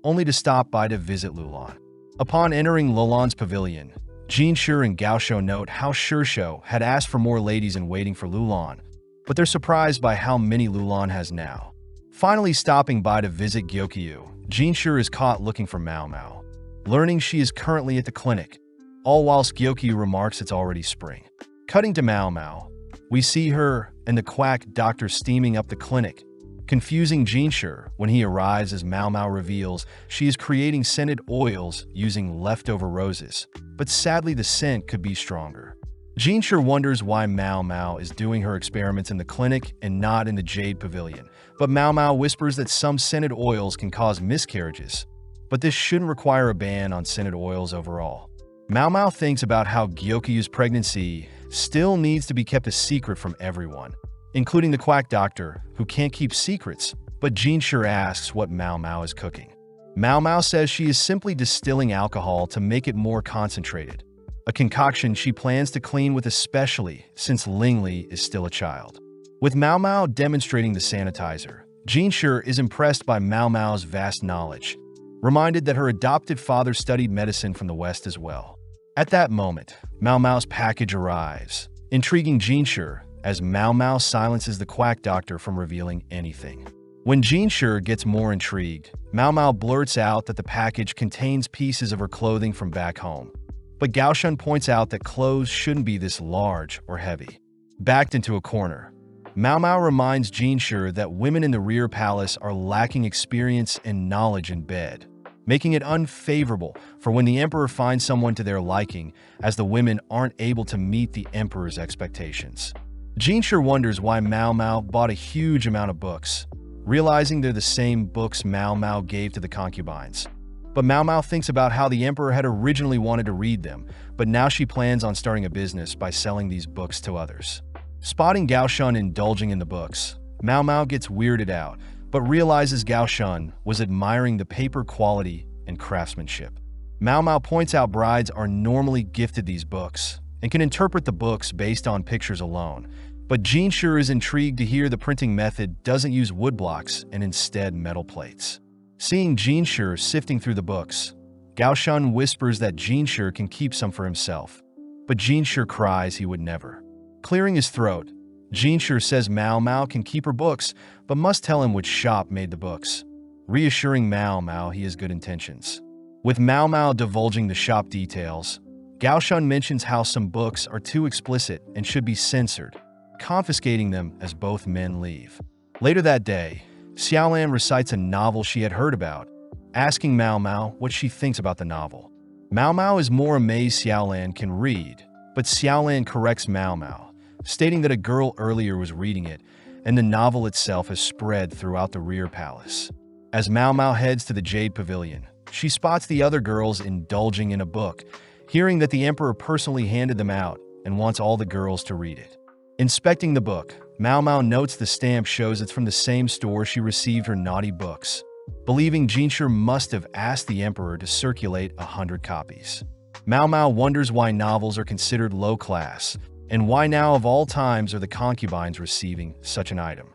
only to stop by to visit Lulan. Upon entering Lulan's pavilion, Jinshur and Gaoshou note how Shishou had asked for more ladies in waiting for Lulan, but they're surprised by how many Lulan has now. Finally stopping by to visit Gyokyu, Jinshur is caught looking for Mao Mao, learning she is currently at the clinic, all whilst Gyokyu remarks it's already spring. Cutting to Mao Mao, we see her and the quack doctor steaming up the clinic, confusing Jinshur when he arrives as Mao Mao reveals she is creating scented oils using leftover roses, but sadly the scent could be stronger. Jinshur wonders why Mao Mao is doing her experiments in the clinic and not in the Jade Pavilion, but Mao Mao whispers that some scented oils can cause miscarriages, but this shouldn't require a ban on scented oils overall. Mao Mao thinks about how Gyokyu's pregnancy still needs to be kept a secret from everyone, including the quack doctor, who can't keep secrets, but Jinshur asks what Mao Mao is cooking. Mao Mao says she is simply distilling alcohol to make it more concentrated, a concoction she plans to clean with especially since Lingli is still a child. With Mao Mao demonstrating the sanitizer, Jinshur is impressed by Mao Mao's vast knowledge, reminded that her adopted father studied medicine from the West as well. At that moment, Mao Mao's package arrives, intriguing Jinshur as Mao Mao silences the quack doctor from revealing anything. When Jinshur gets more intrigued, Mao Mao blurts out that the package contains pieces of her clothing from back home, but Gaoshun points out that clothes shouldn't be this large or heavy. Backed into a corner, Mao Mao reminds Jinshur that women in the rear palace are lacking experience and knowledge in bed, making it unfavorable for when the emperor finds someone to their liking, as the women aren't able to meet the emperor's expectations. Jinshur wonders why Mao Mao bought a huge amount of books, realizing they're the same books Mao Mao gave to the concubines. But Mao Mao thinks about how the emperor had originally wanted to read them, but now she plans on starting a business by selling these books to others. Spotting Gaoshun indulging in the books, Mao Mao gets weirded out, but realizes Gaoshun was admiring the paper quality and craftsmanship. Mao Mao points out brides are normally gifted these books and can interpret the books based on pictures alone, but Jinshur is intrigued to hear the printing method doesn't use woodblocks and instead metal plates. Seeing Jinshur sifting through the books, Gaoshun whispers that Jinshur can keep some for himself, but Jinshur cries he would never. Clearing his throat, Jinshur says Mao Mao can keep her books, but must tell him which shop made the books, reassuring Mao Mao he has good intentions. With Mao Mao divulging the shop details, Gaoshun mentions how some books are too explicit and should be censored, confiscating them as both men leave. Later that day, Xiaolan recites a novel she had heard about, asking Mao Mao what she thinks about the novel. Mao Mao is more amazed Xiaolan can read, but Xiaolan corrects Mao Mao, stating that a girl earlier was reading it, and the novel itself has spread throughout the rear palace. As Mao Mao heads to the Jade Pavilion, she spots the other girls indulging in a book, hearing that the emperor personally handed them out and wants all the girls to read it. Inspecting the book, Mao Mao notes the stamp shows it's from the same store she received her naughty books, believing Jinshi must have asked the emperor to circulate 100 copies. Mao Mao wonders why novels are considered low class, and why now of all times are the concubines receiving such an item.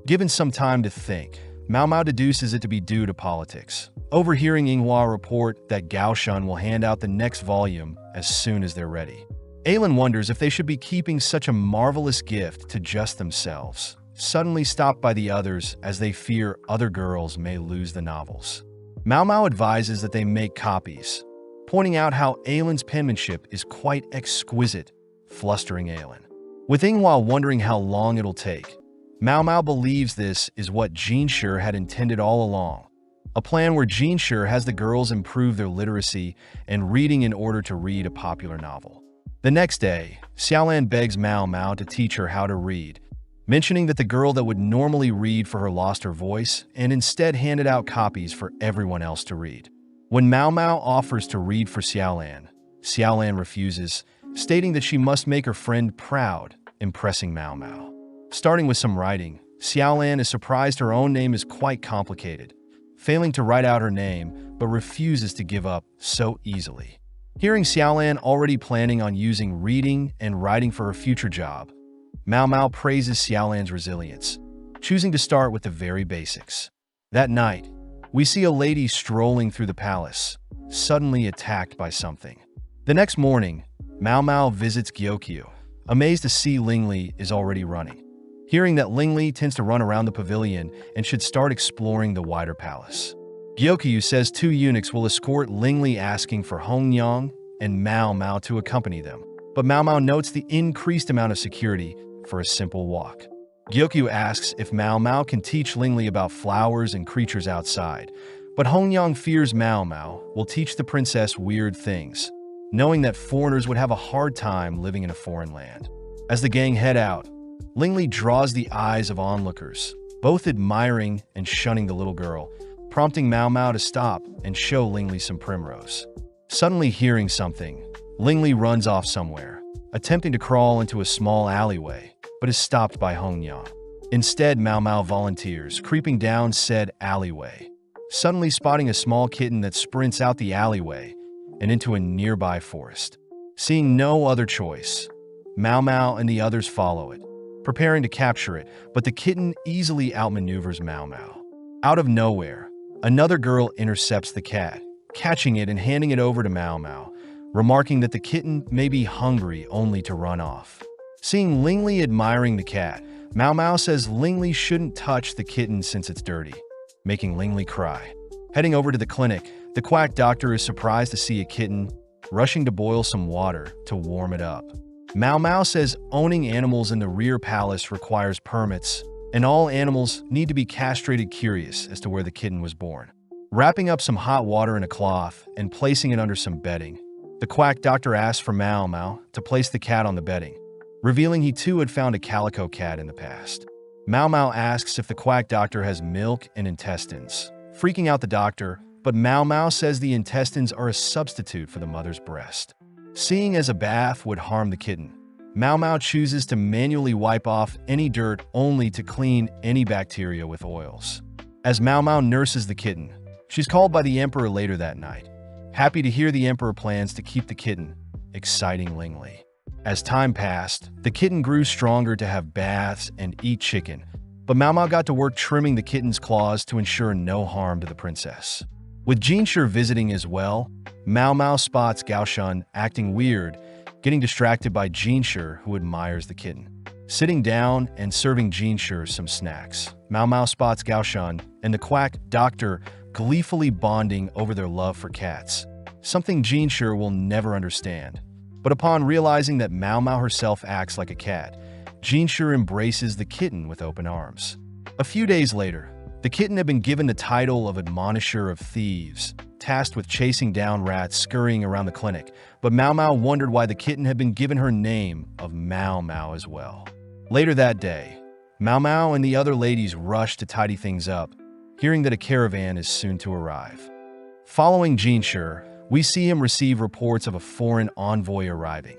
Given some time to think, Mao Mao deduces it to be due to politics, overhearing Yinghua report that Gaoshun will hand out the next volume as soon as they're ready. Ailin wonders if they should be keeping such a marvelous gift to just themselves, suddenly stopped by the others as they fear other girls may lose the novels. Mao Mao advises that they make copies, pointing out how Ailin's penmanship is quite exquisite, flustering Ailin. With Yinghua wondering how long it'll take, Mao Mao believes this is what Jinshi had intended all along, a plan where Jinshi has the girls improve their literacy and reading in order to read a popular novel. The next day, Xiaolan begs Mao Mao to teach her how to read, mentioning that the girl that would normally read for her lost her voice and instead handed out copies for everyone else to read. When Mao Mao offers to read for Xiaolan, Xiaolan refuses, stating that she must make her friend proud, impressing Mao Mao. Starting with some writing, Xiaolan is surprised her own name is quite complicated, failing to write out her name but refuses to give up so easily. Hearing Xiaolan already planning on using reading and writing for her future job, Mao Mao praises Xiaolan's resilience, choosing to start with the very basics. That night, we see a lady strolling through the palace, suddenly attacked by something. The next morning, Mao Mao visits Gyokyu, amazed to see Lingli is already running, hearing that Lingli tends to run around the pavilion and should start exploring the wider palace. Gyokyu says 2 eunuchs will escort Lingli, asking for Hongyang and Mao Mao to accompany them, but Mao Mao notes the increased amount of security for a simple walk. Gyokyu asks if Mao Mao can teach Lingli about flowers and creatures outside, but Hongyang fears Mao Mao will teach the princess weird things, knowing that foreigners would have a hard time living in a foreign land. As the gang head out, Lingli draws the eyes of onlookers, both admiring and shunning the little girl, prompting Mao Mao to stop and show Lingli some primrose. Suddenly hearing something, Lingli runs off somewhere, attempting to crawl into a small alleyway, but is stopped by Hongyang. Instead, Mao Mao volunteers, creeping down said alleyway, suddenly spotting a small kitten that sprints out the alleyway and into a nearby forest. Seeing no other choice, Mao Mao and the others follow it, preparing to capture it, but the kitten easily outmaneuvers Mao Mao. Out of nowhere, another girl intercepts the cat, catching it and handing it over to Mao Mao, remarking that the kitten may be hungry only to run off. Seeing Lingli admiring the cat, Mao Mao says Lingli shouldn't touch the kitten since it's dirty, making Lingli cry. Heading over to the clinic, the quack doctor is surprised to see a kitten, rushing to boil some water to warm it up. Mao Mao says owning animals in the rear palace requires permits, and all animals need to be castrated, curious as to where the kitten was born. Wrapping up some hot water in a cloth and placing it under some bedding, the quack doctor asks for Mao Mao to place the cat on the bedding, revealing he too had found a calico cat in the past. Mao Mao asks if the quack doctor has milk and intestines, freaking out the doctor, but Mao Mao says the intestines are a substitute for the mother's breast. Seeing as a bath would harm the kitten, Mao Mao chooses to manually wipe off any dirt only to clean any bacteria with oils. As Mao Mao nurses the kitten, she's called by the emperor later that night, happy to hear the emperor plans to keep the kitten, exciting Lingli. As time passed, the kitten grew stronger to have baths and eat chicken, but Mao Mao got to work trimming the kitten's claws to ensure no harm to the princess. With Jinshi visiting as well, Mao Mao spots Gaoshun acting weird, getting distracted by Jinshi, who admires the kitten. Sitting down and serving Jinshi some snacks, Mao Mao spots Gaoshun and the quack doctor gleefully bonding over their love for cats, something Jinshi will never understand, But upon realizing that Mao Mao herself acts like a cat, Jinshi embraces the kitten with open arms. A few days later, the kitten had been given the title of Admonisher of Thieves, tasked with chasing down rats scurrying around the clinic, but Mao Mao wondered why the kitten had been given her name of Mao Mao as well. Later that day, Mao Mao and the other ladies rush to tidy things up, hearing that a caravan is soon to arrive. Following Jinshi, we see him receive reports of a foreign envoy arriving,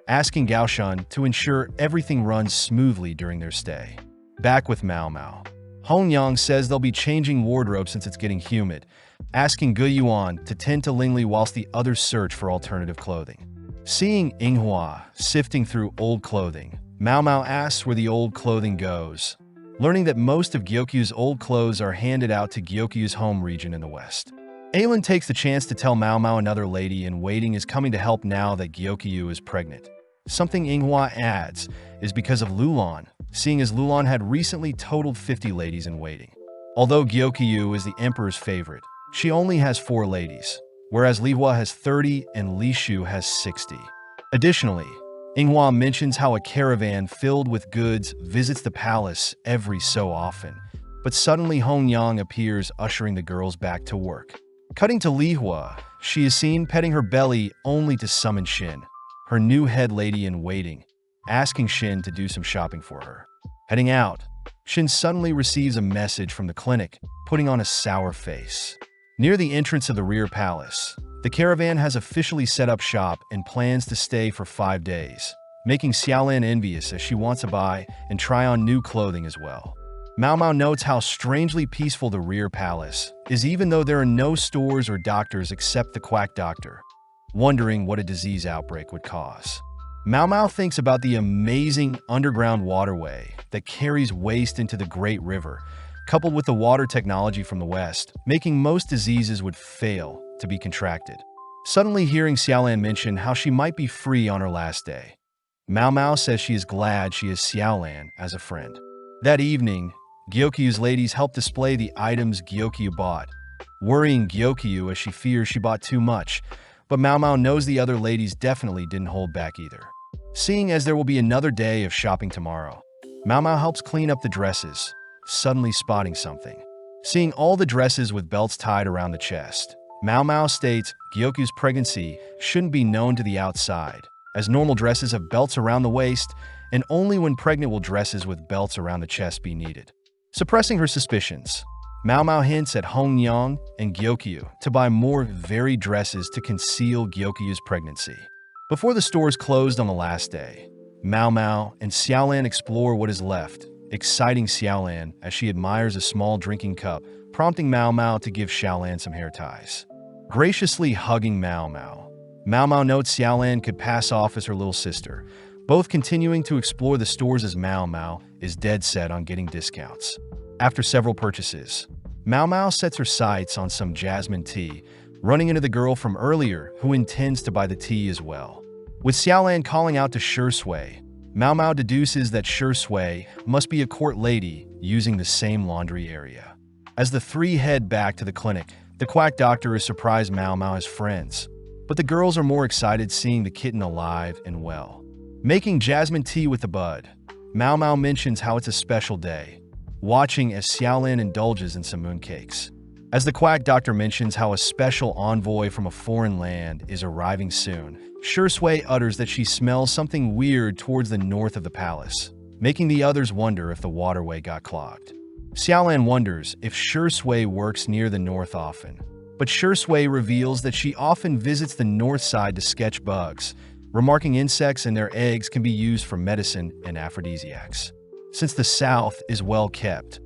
asking Gaoshan to ensure everything runs smoothly during their stay. Back with Mao Mao, Hongyang says they'll be changing wardrobe since it's getting humid, asking Ge Yuan to tend to Lingli whilst the others search for alternative clothing. Seeing Yinghua sifting through old clothing, Mao Mao asks where the old clothing goes, learning that most of Gyokyu's old clothes are handed out to Gyokyu's home region in the west. Aelin takes the chance to tell Mao Mao another lady in waiting is coming to help now that Gyokyu is pregnant. Something Yinghua adds is because of Lulan, seeing as Lulan had recently totaled 50 ladies in waiting. Although Gyokyu is the emperor's favorite, she only has 4 ladies, whereas Lihua has 30 and Lishu has 60. Additionally, Yinghua mentions how a caravan filled with goods visits the palace every so often, but suddenly Hongyang appears ushering the girls back to work. Cutting to Lihua, she is seen petting her belly only to summon Shin, her new head lady in waiting, asking Shin to do some shopping for her. Heading out, Shin suddenly receives a message from the clinic, putting on a sour face. Near the entrance of the rear palace, the caravan has officially set up shop and plans to stay for 5 days, making Xiaolan envious as she wants to buy and try on new clothing as well. Mao Mao notes how strangely peaceful the rear palace is even though there are no stores or doctors except the quack doctor, wondering what a disease outbreak would cause. Mao Mao thinks about the amazing underground waterway that carries waste into the Great River, coupled with the water technology from the west, making most diseases would fail to be contracted. Suddenly hearing Xiaolan mention how she might be free on her last day, Mao Mao says she is glad she has Xiaolan as a friend. That evening, Gyokyu's ladies help display the items Gyokyu bought, worrying Gyokyu as she fears she bought too much, but Mao Mao knows the other ladies definitely didn't hold back either. Seeing as there will be another day of shopping tomorrow, Mao Mao helps clean up the dresses, suddenly spotting something. Seeing all the dresses with belts tied around the chest, Mao Mao states Gyokyu's pregnancy shouldn't be known to the outside, as normal dresses have belts around the waist, and only when pregnant will dresses with belts around the chest be needed. Suppressing her suspicions, Mao Mao hints at Hongyang and Gyokyu to buy more varied dresses to conceal Gyokyu's pregnancy. Before the stores closed on the last day, Mao Mao and Xiaolan explore what is left, exciting Xiaolan as she admires a small drinking cup, prompting Mao Mao to give Xiaolan some hair ties. Graciously hugging Mao Mao, Mao Mao notes Xiaolan could pass off as her little sister, both continuing to explore the stores as Mao Mao is dead set on getting discounts. After several purchases, Mao Mao sets her sights on some jasmine tea, running into the girl from earlier who intends to buy the tea as well. With Xiaolan calling out to Shui, Mao Mao deduces that Shui must be a court lady using the same laundry area. As the three head back to the clinic, the quack doctor is surprised Mao Mao has friends, but the girls are more excited seeing the kitten alive and well. Making jasmine tea with the bud, Mao Mao mentions how it's a special day, watching as Xiaolan indulges in some mooncakes. As the quack doctor mentions how a special envoy from a foreign land is arriving soon, Shui utters that she smells something weird towards the north of the palace, making the others wonder if the waterway got clogged. Xiaolan wonders if Shui works near the north often, but Shui reveals that she often visits the north side to sketch bugs, remarking insects and their eggs can be used for medicine and aphrodisiacs. Since the south is well kept,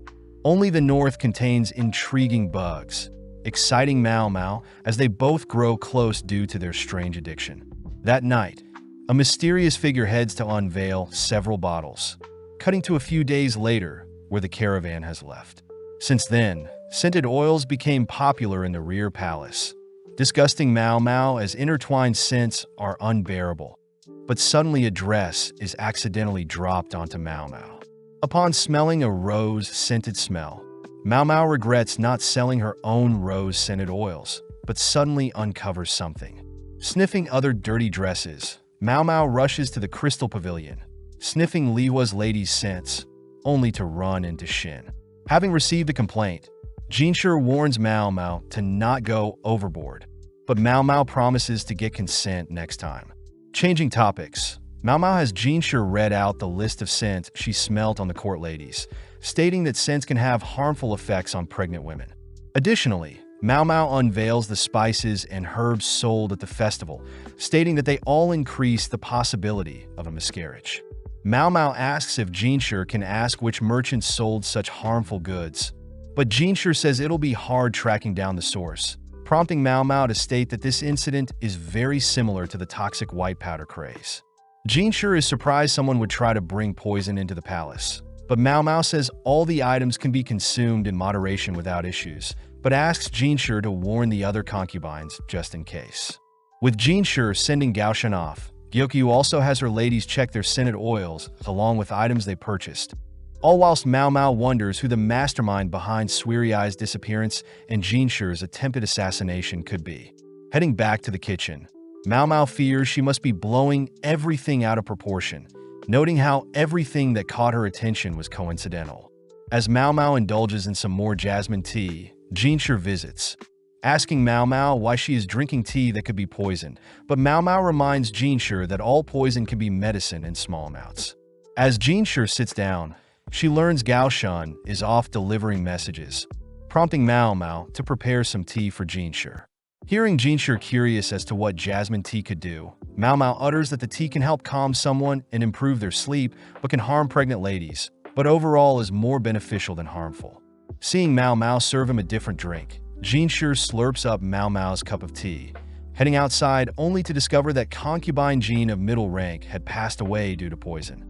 only the north contains intriguing bugs, exciting Mao Mao as they both grow close due to their strange addiction. That night, a mysterious figure heads to unveil several bottles, cutting to a few days later where the caravan has left. Since then, scented oils became popular in the rear palace, disgusting Mao Mao as intertwined scents are unbearable. But suddenly a dress is accidentally dropped onto Mao Mao. Upon smelling a rose-scented smell, Mao Mao regrets not selling her own rose-scented oils, but suddenly uncovers something. Sniffing other dirty dresses, Mao Mao rushes to the Crystal Pavilion, sniffing Lihua's lady's scents, only to run into Shin. Having received a complaint, Jinshi warns Mao Mao to not go overboard, but Mao Mao promises to get consent next time. Changing topics, Mao Mao has Jinshi read out the list of scents she smelt on the court ladies, stating that scents can have harmful effects on pregnant women. Additionally, Mao Mao unveils the spices and herbs sold at the festival, stating that they all increase the possibility of a miscarriage. Mao Mao asks if Jinshi can ask which merchants sold such harmful goods, but Jinshi says it'll be hard tracking down the source, prompting Mao Mao to state that this incident is very similar to the toxic white powder craze. Jinshi is surprised someone would try to bring poison into the palace, but Mao Mao says all the items can be consumed in moderation without issues, but asks Jinshi to warn the other concubines just in case. With Jinshi sending Gaoshan off, Gyokyu also has her ladies check their scented oils along with items they purchased, all whilst Mao Mao wonders who the mastermind behind Suirai's disappearance and Jinshi's attempted assassination could be. Heading back to the kitchen, Mao Mao fears she must be blowing everything out of proportion, noting how everything that caught her attention was coincidental. As Mao Mao indulges in some more jasmine tea, Jinshi visits, asking Mao Mao why she is drinking tea that could be poisoned, but Mao Mao reminds Jinshi that all poison can be medicine in small amounts. As Jinshi sits down, she learns Gaoshan is off delivering messages, prompting Mao Mao to prepare some tea for Jinshi. Hearing Jinshi curious as to what jasmine tea could do, Mao Mao utters that the tea can help calm someone and improve their sleep, but can harm pregnant ladies, but overall is more beneficial than harmful. Seeing Mao Mao serve him a different drink, Jinshi slurps up Mao Mao's cup of tea, heading outside only to discover that concubine Jin of middle rank had passed away due to poison.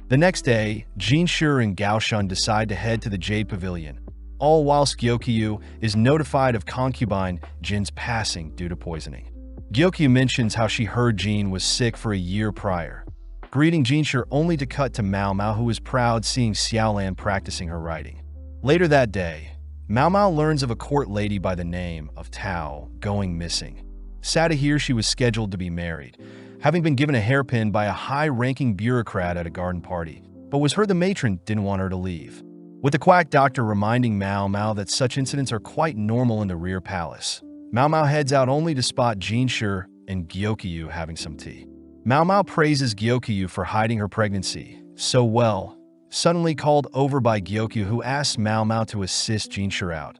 The next day, Jinshi and Gaoshan decide to head to the Jade Pavilion, all whilst Gyokyu is notified of concubine Jin's passing due to poisoning. Gyokyu mentions how she heard Jin was sick for a year prior, greeting Jinshi only to cut to Mao Mao, who is proud seeing Xiaolan practicing her writing. Later that day, Mao Mao learns of a court lady by the name of Tao going missing. Sad to hear she was scheduled to be married, having been given a hairpin by a high-ranking bureaucrat at a garden party, but was heard the matron didn't want her to leave. With the quack doctor reminding Mao Mao that such incidents are quite normal in the rear palace, Mao Mao heads out only to spot Jinshi and Gyokyu having some tea. Mao Mao praises Gyokyu for hiding her pregnancy so well, suddenly called over by Gyokyu, who asks Mao Mao to assist Jinshi out,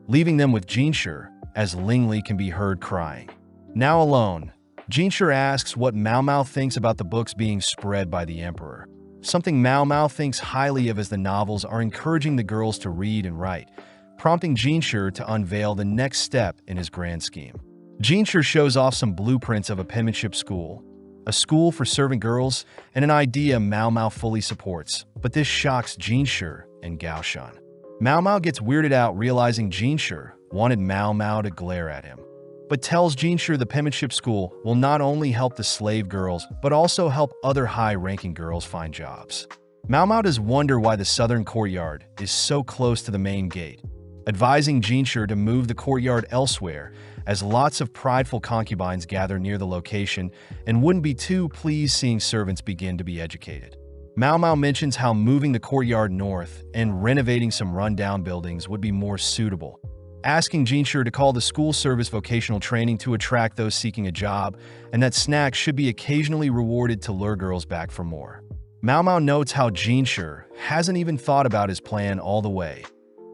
leaving them with Jinshi as Lingli can be heard crying. Now alone, Jinshi asks what Mao Mao thinks about the books being spread by the emperor, something Mao Mao thinks highly of as the novels are encouraging the girls to read and write, prompting Jinshi to unveil the next step in his grand scheme. Jinshi shows off some blueprints of a penmanship school, a school for servant girls, and an idea Mao Mao fully supports, but this shocks Jinshi and Gaoshan. Mao Mao gets weirded out realizing Jinshi wanted Mao Mao to glare at him, but tells Jinshi the penmanship school will not only help the slave girls, but also help other high-ranking girls find jobs. Mao Mao does wonder why the southern courtyard is so close to the main gate, advising Jinshi to move the courtyard elsewhere, as lots of prideful concubines gather near the location and wouldn't be too pleased seeing servants begin to be educated. Mao Mao mentions how moving the courtyard north and renovating some rundown buildings would be more suitable, asking Jinshi to call the school service vocational training to attract those seeking a job, and that snacks should be occasionally rewarded to lure girls back for more. Mao Mao notes how Jinshi hasn't even thought about his plan all the way,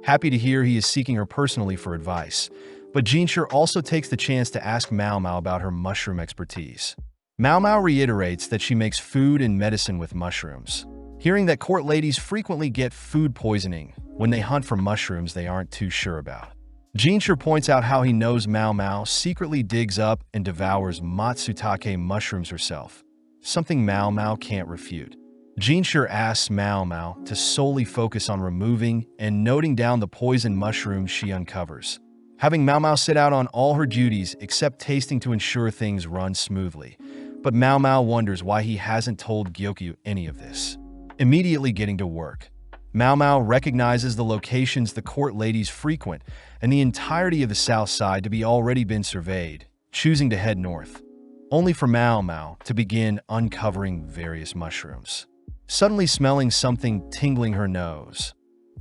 happy to hear he is seeking her personally for advice, but Jinshi also takes the chance to ask Mao Mao about her mushroom expertise. Mao Mao reiterates that she makes food and medicine with mushrooms, hearing that court ladies frequently get food poisoning when they hunt for mushrooms they aren't too sure about. Jinshi points out how he knows Mao Mao secretly digs up and devours matsutake mushrooms herself, something Mao Mao can't refute. Jinshi asks Mao Mao to solely focus on removing and noting down the poison mushrooms she uncovers, having Mao Mao sit out on all her duties except tasting to ensure things run smoothly. But Mao Mao wonders why he hasn't told Gyokyu any of this. Immediately getting to work, Mao Mao recognizes the locations the court ladies frequent and the entirety of the south side to be already been surveyed, choosing to head north, only for Mao Mao to begin uncovering various mushrooms. Suddenly smelling something tingling her nose,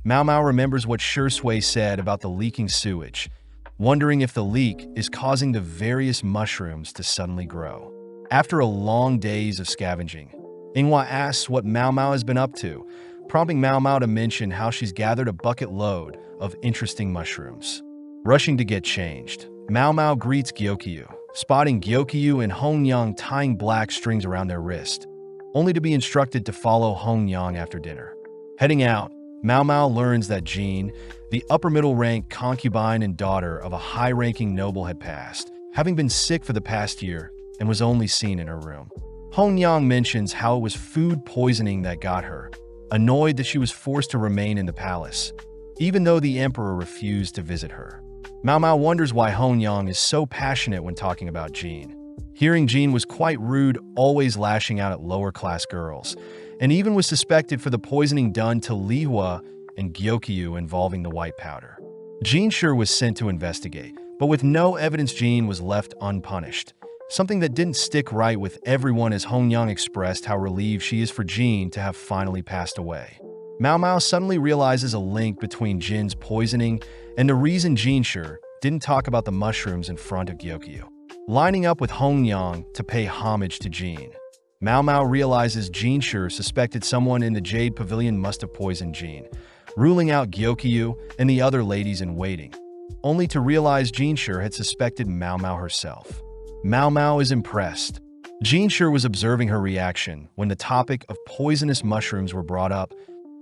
Mao Mao remembers what Shui said about the leaking sewage, wondering if the leak is causing the various mushrooms to suddenly grow. After a long days of scavenging, Inghua asks what Mao Mao has been up to, prompting Mao Mao to mention how she's gathered a bucket load of interesting mushrooms. Rushing to get changed, Mao Mao greets Gyokyu, spotting Gyokyu and Hongyang tying black strings around their wrist, only to be instructed to follow Hongyang after dinner. Heading out, Mao Mao learns that Jean, the upper-middle rank concubine and daughter of a high-ranking noble, had passed, having been sick for the past year and was only seen in her room. Hongyang mentions how it was food poisoning that got her, annoyed that she was forced to remain in the palace, even though the emperor refused to visit her. Mao Mao wonders why Hongyang is so passionate when talking about Jean. Hearing Jean was quite rude, always lashing out at lower-class girls, and even was suspected for the poisoning done to Lihua and Gyokyu involving the white powder. Jean Sure was sent to investigate, but with no evidence Jean was left unpunished, something that didn't stick right with everyone as Hongyang expressed how relieved she is for Jean to have finally passed away. Mao Mao suddenly realizes a link between Jin's poisoning and the reason Jean Sure didn't talk about the mushrooms in front of Gyokyu. Lining up with Hongyang to pay homage to Jean, Mao Mao realizes Jean Sure suspected someone in the Jade Pavilion must have poisoned Jean, ruling out Gyokyu and the other ladies in waiting, only to realize Jean Sure had suspected Mao Mao herself. Mao Mao is impressed. Jean Sure was observing her reaction when the topic of poisonous mushrooms were brought up,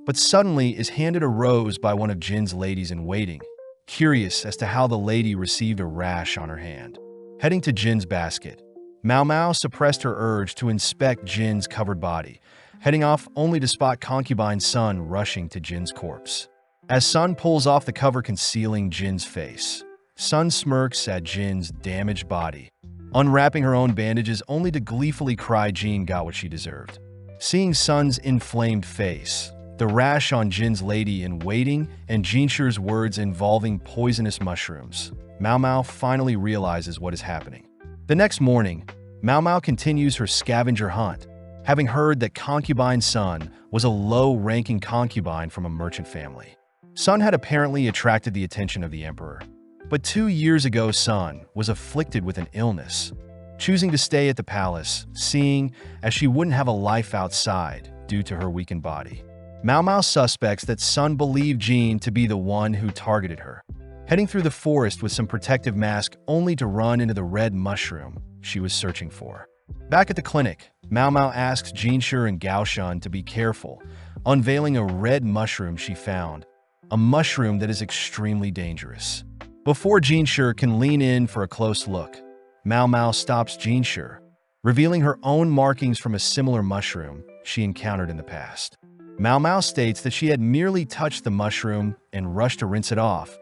but suddenly is handed a rose by one of Jin's ladies in waiting, curious as to how the lady received a rash on her hand. Heading to Jin's basket, Mao Mao suppressed her urge to inspect Jin's covered body, heading off only to spot concubine Sun rushing to Jin's corpse. As Sun pulls off the cover concealing Jin's face, Sun smirks at Jin's damaged body, unwrapping her own bandages only to gleefully cry Jean got what she deserved. Seeing Sun's inflamed face, the rash on Jin's lady in waiting, and Jean Sure's words involving poisonous mushrooms, Mao Mao finally realizes what is happening. The next morning, Mao Mao continues her scavenger hunt, having heard that concubine Sun was a low-ranking concubine from a merchant family. Sun had apparently attracted the attention of the emperor, but 2 years ago Sun was afflicted with an illness, choosing to stay at the palace, seeing as she wouldn't have a life outside due to her weakened body. Mao Mao suspects that Sun believed Jean to be the one who targeted her, heading through the forest with some protective mask only to run into the red mushroom she was searching for. Back at the clinic, Mao Mao asks Jean Sure and Gao Shun to be careful, unveiling a red mushroom she found, a mushroom that is extremely dangerous. Before Jean Sure can lean in for a close look, Mao Mao stops Jean Sure, revealing her own markings from a similar mushroom she encountered in the past. Mao Mao states that she had merely touched the mushroom and rushed to rinse it off,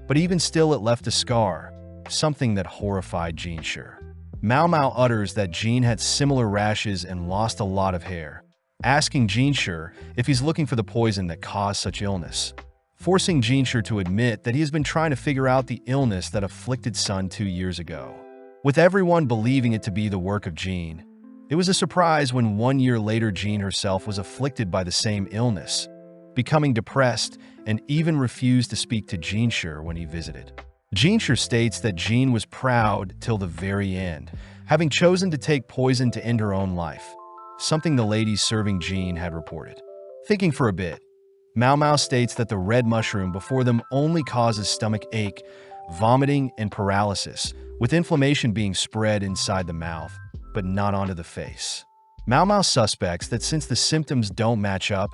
but even still it left a scar, something that horrified Jean Sure. Mao Mao utters that Jean had similar rashes and lost a lot of hair, asking Jean Sure if he's looking for the poison that caused such illness, forcing Jean Sure to admit that he has been trying to figure out the illness that afflicted Sun 2 years ago. With everyone believing it to be the work of Jean, it was a surprise when 1 year later Jean herself was afflicted by the same illness, becoming depressed and even refused to speak to Jean Sure when he visited. Jean Sure states that Jean was proud till the very end, having chosen to take poison to end her own life, something the ladies serving Jean had reported. Thinking for a bit, Mao Mao states that the red mushroom before them only causes stomach ache, vomiting, and paralysis, with inflammation being spread inside the mouth, but not onto the face. Mao Mao suspects that since the symptoms don't match up,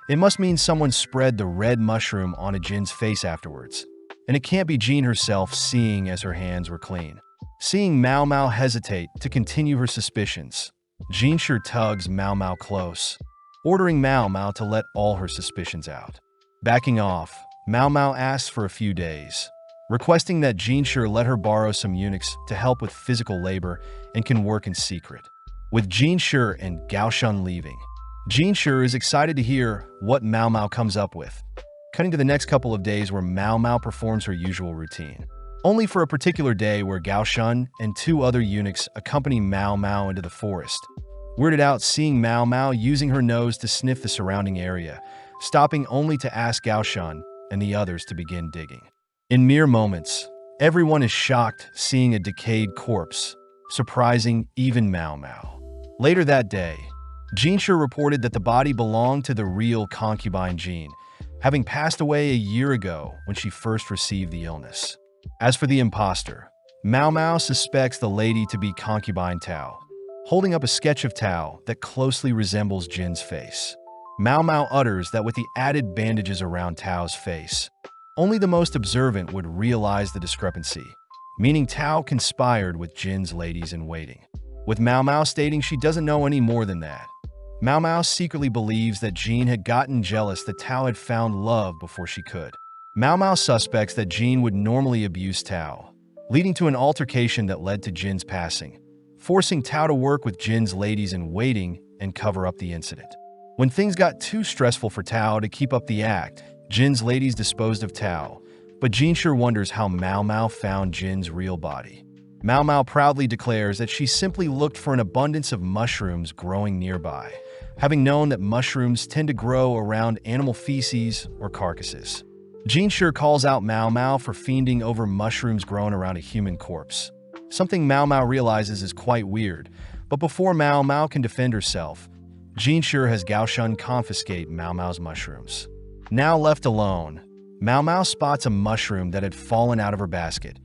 it must mean someone spread the red mushroom onto Jin's face afterwards, and it can't be Jean herself seeing as her hands were clean. Seeing Mao Mao hesitate to continue her suspicions, Jean Sure tugs Mao Mao close, ordering Mao Mao to let all her suspicions out. Backing off, Mao Mao asks for a few days, requesting that Jean Sure let her borrow some eunuchs to help with physical labor and can work in secret. With Jean Sure and Gao Shun leaving, Jean Sure is excited to hear what Mao Mao comes up with, cutting to the next couple of days where Mao Mao performs her usual routine, only for a particular day where Gao Shun and two other eunuchs accompany Mao Mao into the forest. Weirded out seeing Mao Mao using her nose to sniff the surrounding area, stopping only to ask Gao Shun and the others to begin digging. In mere moments, everyone is shocked seeing a decayed corpse, surprising even Mao Mao. Later that day, Jinshi reported that the body belonged to the real concubine Jin, having passed away a year ago when she first received the illness. As for the imposter, Mao Mao suspects the lady to be concubine Tao, holding up a sketch of Tao that closely resembles Jin's face. Mao Mao utters that with the added bandages around Tao's face, only the most observant would realize the discrepancy, meaning Tao conspired with Jin's ladies-in-waiting. With Mao Mao stating she doesn't know any more than that, Mao Mao secretly believes that Jin had gotten jealous that Tao had found love before she could. Mao Mao suspects that Jin would normally abuse Tao, leading to an altercation that led to Jin's passing, forcing Tao to work with Jin's ladies-in-waiting and cover up the incident. When things got too stressful for Tao to keep up the act, Jin's ladies disposed of Tao, but Jinshi wonders how Mao Mao found Jin's real body. Mao Mao proudly declares that she simply looked for an abundance of mushrooms growing nearby, having known that mushrooms tend to grow around animal feces or carcasses. Jinshi calls out Mao Mao for fiending over mushrooms grown around a human corpse, something Mao Mao realizes is quite weird, but before Mao Mao can defend herself, Jinshi has Gao Shun confiscate Mao Mao's mushrooms. Now left alone, Mao Mao spots a mushroom that had fallen out of her basket,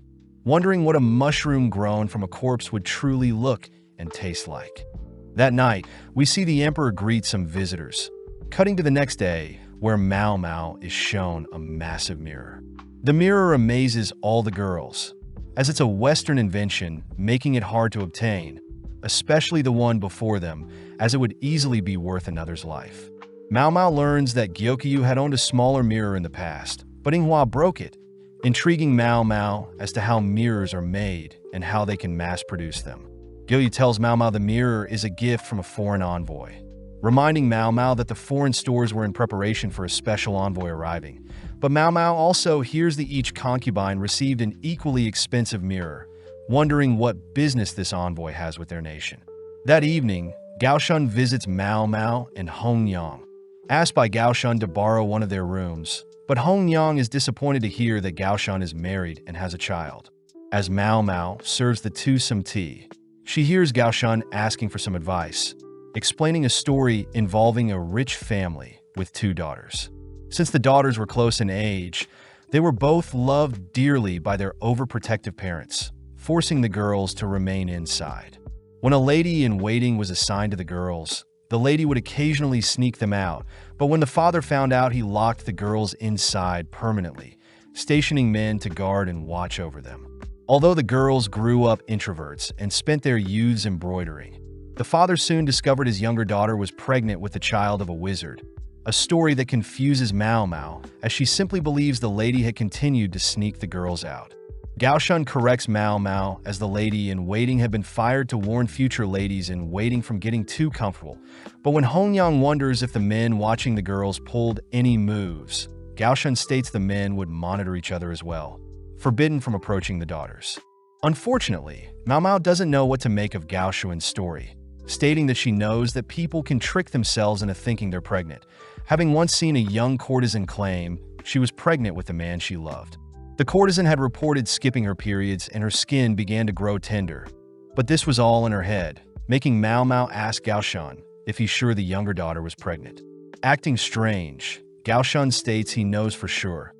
wondering what a mushroom grown from a corpse would truly look and taste like. That night, we see the Emperor greet some visitors, cutting to the next day, where Mao Mao is shown a massive mirror. The mirror amazes all the girls, as it's a Western invention, making it hard to obtain, especially the one before them, as it would easily be worth another's life. Mao Mao learns that Gyokyu had owned a smaller mirror in the past, but Inghua broke it, intriguing Mao Mao as to how mirrors are made and how they can mass-produce them. Gyokyu tells Mao Mao the mirror is a gift from a foreign envoy, reminding Mao Mao that the foreign stores were in preparation for a special envoy arriving. But Mao Mao also hears that each concubine received an equally expensive mirror, wondering what business this envoy has with their nation. That evening, Gao Shun visits Mao Mao and Hong Yang, asked by Gao Shun to borrow one of their rooms, but Hong Yang is disappointed to hear that Gao Shun is married and has a child. As Mao Mao serves the two some tea, she hears Gao Shun asking for some advice, explaining a story involving a rich family with two daughters. Since the daughters were close in age, they were both loved dearly by their overprotective parents, forcing the girls to remain inside. When a lady-in-waiting was assigned to the girls, the lady would occasionally sneak them out, but when the father found out, he locked the girls inside permanently, stationing men to guard and watch over them. Although the girls grew up introverts and spent their youths embroidering, the father soon discovered his younger daughter was pregnant with the child of a wizard, a story that confuses Mao Mao, as she simply believes the lady had continued to sneak the girls out. Gao Shun corrects Mao Mao as the lady-in-waiting had been fired to warn future ladies-in-waiting from getting too comfortable, but when Hong Yang wonders if the men watching the girls pulled any moves, Gao Shun states the men would monitor each other as well, forbidden from approaching the daughters. Unfortunately, Mao Mao doesn't know what to make of Gao Shun's story, stating that she knows that people can trick themselves into thinking they're pregnant, having once seen a young courtesan claim she was pregnant with the man she loved. The courtesan had reported skipping her periods and her skin began to grow tender, but this was all in her head, making Mao Mao ask Gao Shun if he's sure the younger daughter was pregnant. Acting strange, Gao Shun states he knows for sure,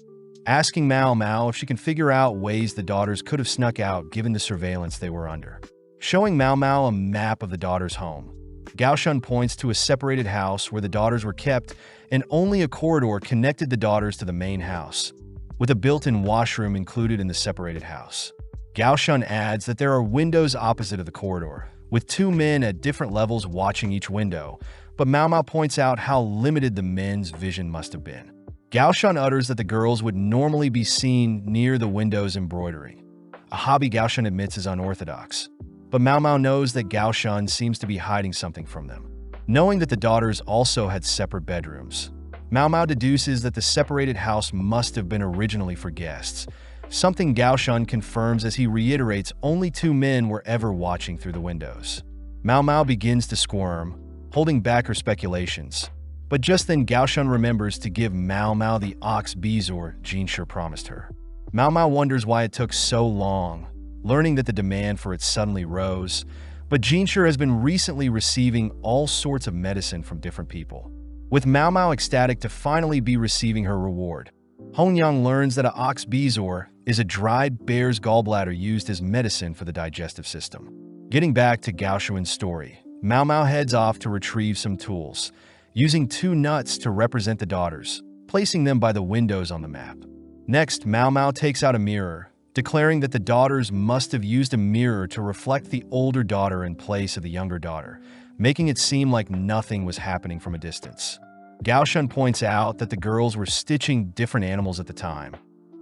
asking Mao Mao if she can figure out ways the daughters could have snuck out given the surveillance they were under. Showing Mao Mao a map of the daughter's home, Gao Shun points to a separated house where the daughters were kept, and only a corridor connected the daughters to the main house, with a built-in washroom included in the separated house. Gao Shun adds that there are windows opposite of the corridor, with two men at different levels watching each window, but Mao Mao points out how limited the men's vision must have been. Gao Shun utters that the girls would normally be seen near the windows embroidering, a hobby Gao Shun admits is unorthodox. But Mao Mao knows that Gao Shun seems to be hiding something from them. Knowing that the daughters also had separate bedrooms, Mao Mao deduces that the separated house must have been originally for guests, something Gao Shun confirms as he reiterates only 2 men were ever watching through the windows. Mao Mao begins to squirm, holding back her speculations. But just then Gao Shun remembers to give Mao Mao the ox bezoar Jinshi promised her. Mao Mao wonders why it took so long, learning that the demand for it suddenly rose. But Jinshi has been recently receiving all sorts of medicine from different people, with Mao Mao ecstatic to finally be receiving her reward. Hongyang learns that an ox bezoar is a dried bear's gallbladder used as medicine for the digestive system. Getting back to Gao Shun's story, Mao Mao heads off to retrieve some tools, using 2 nuts to represent the daughters, placing them by the windows on the map. Next, Mao Mao takes out a mirror, declaring that the daughters must have used a mirror to reflect the older daughter in place of the younger daughter, making it seem like nothing was happening from a distance. Gao Shun points out that the girls were stitching different animals at the time,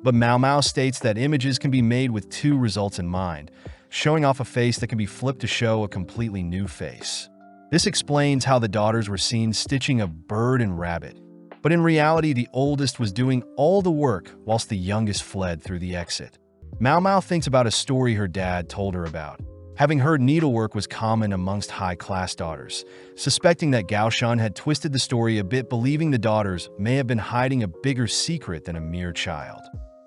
but Mao Mao states that images can be made with 2 results in mind, showing off a face that can be flipped to show a completely new face. This explains how the daughters were seen stitching a bird and rabbit, but in reality the oldest was doing all the work whilst the youngest fled through the exit. Mao Mao thinks about a story her dad told her about, having heard needlework was common amongst high-class daughters, suspecting that Gao Shun had twisted the story a bit, believing the daughters may have been hiding a bigger secret than a mere child.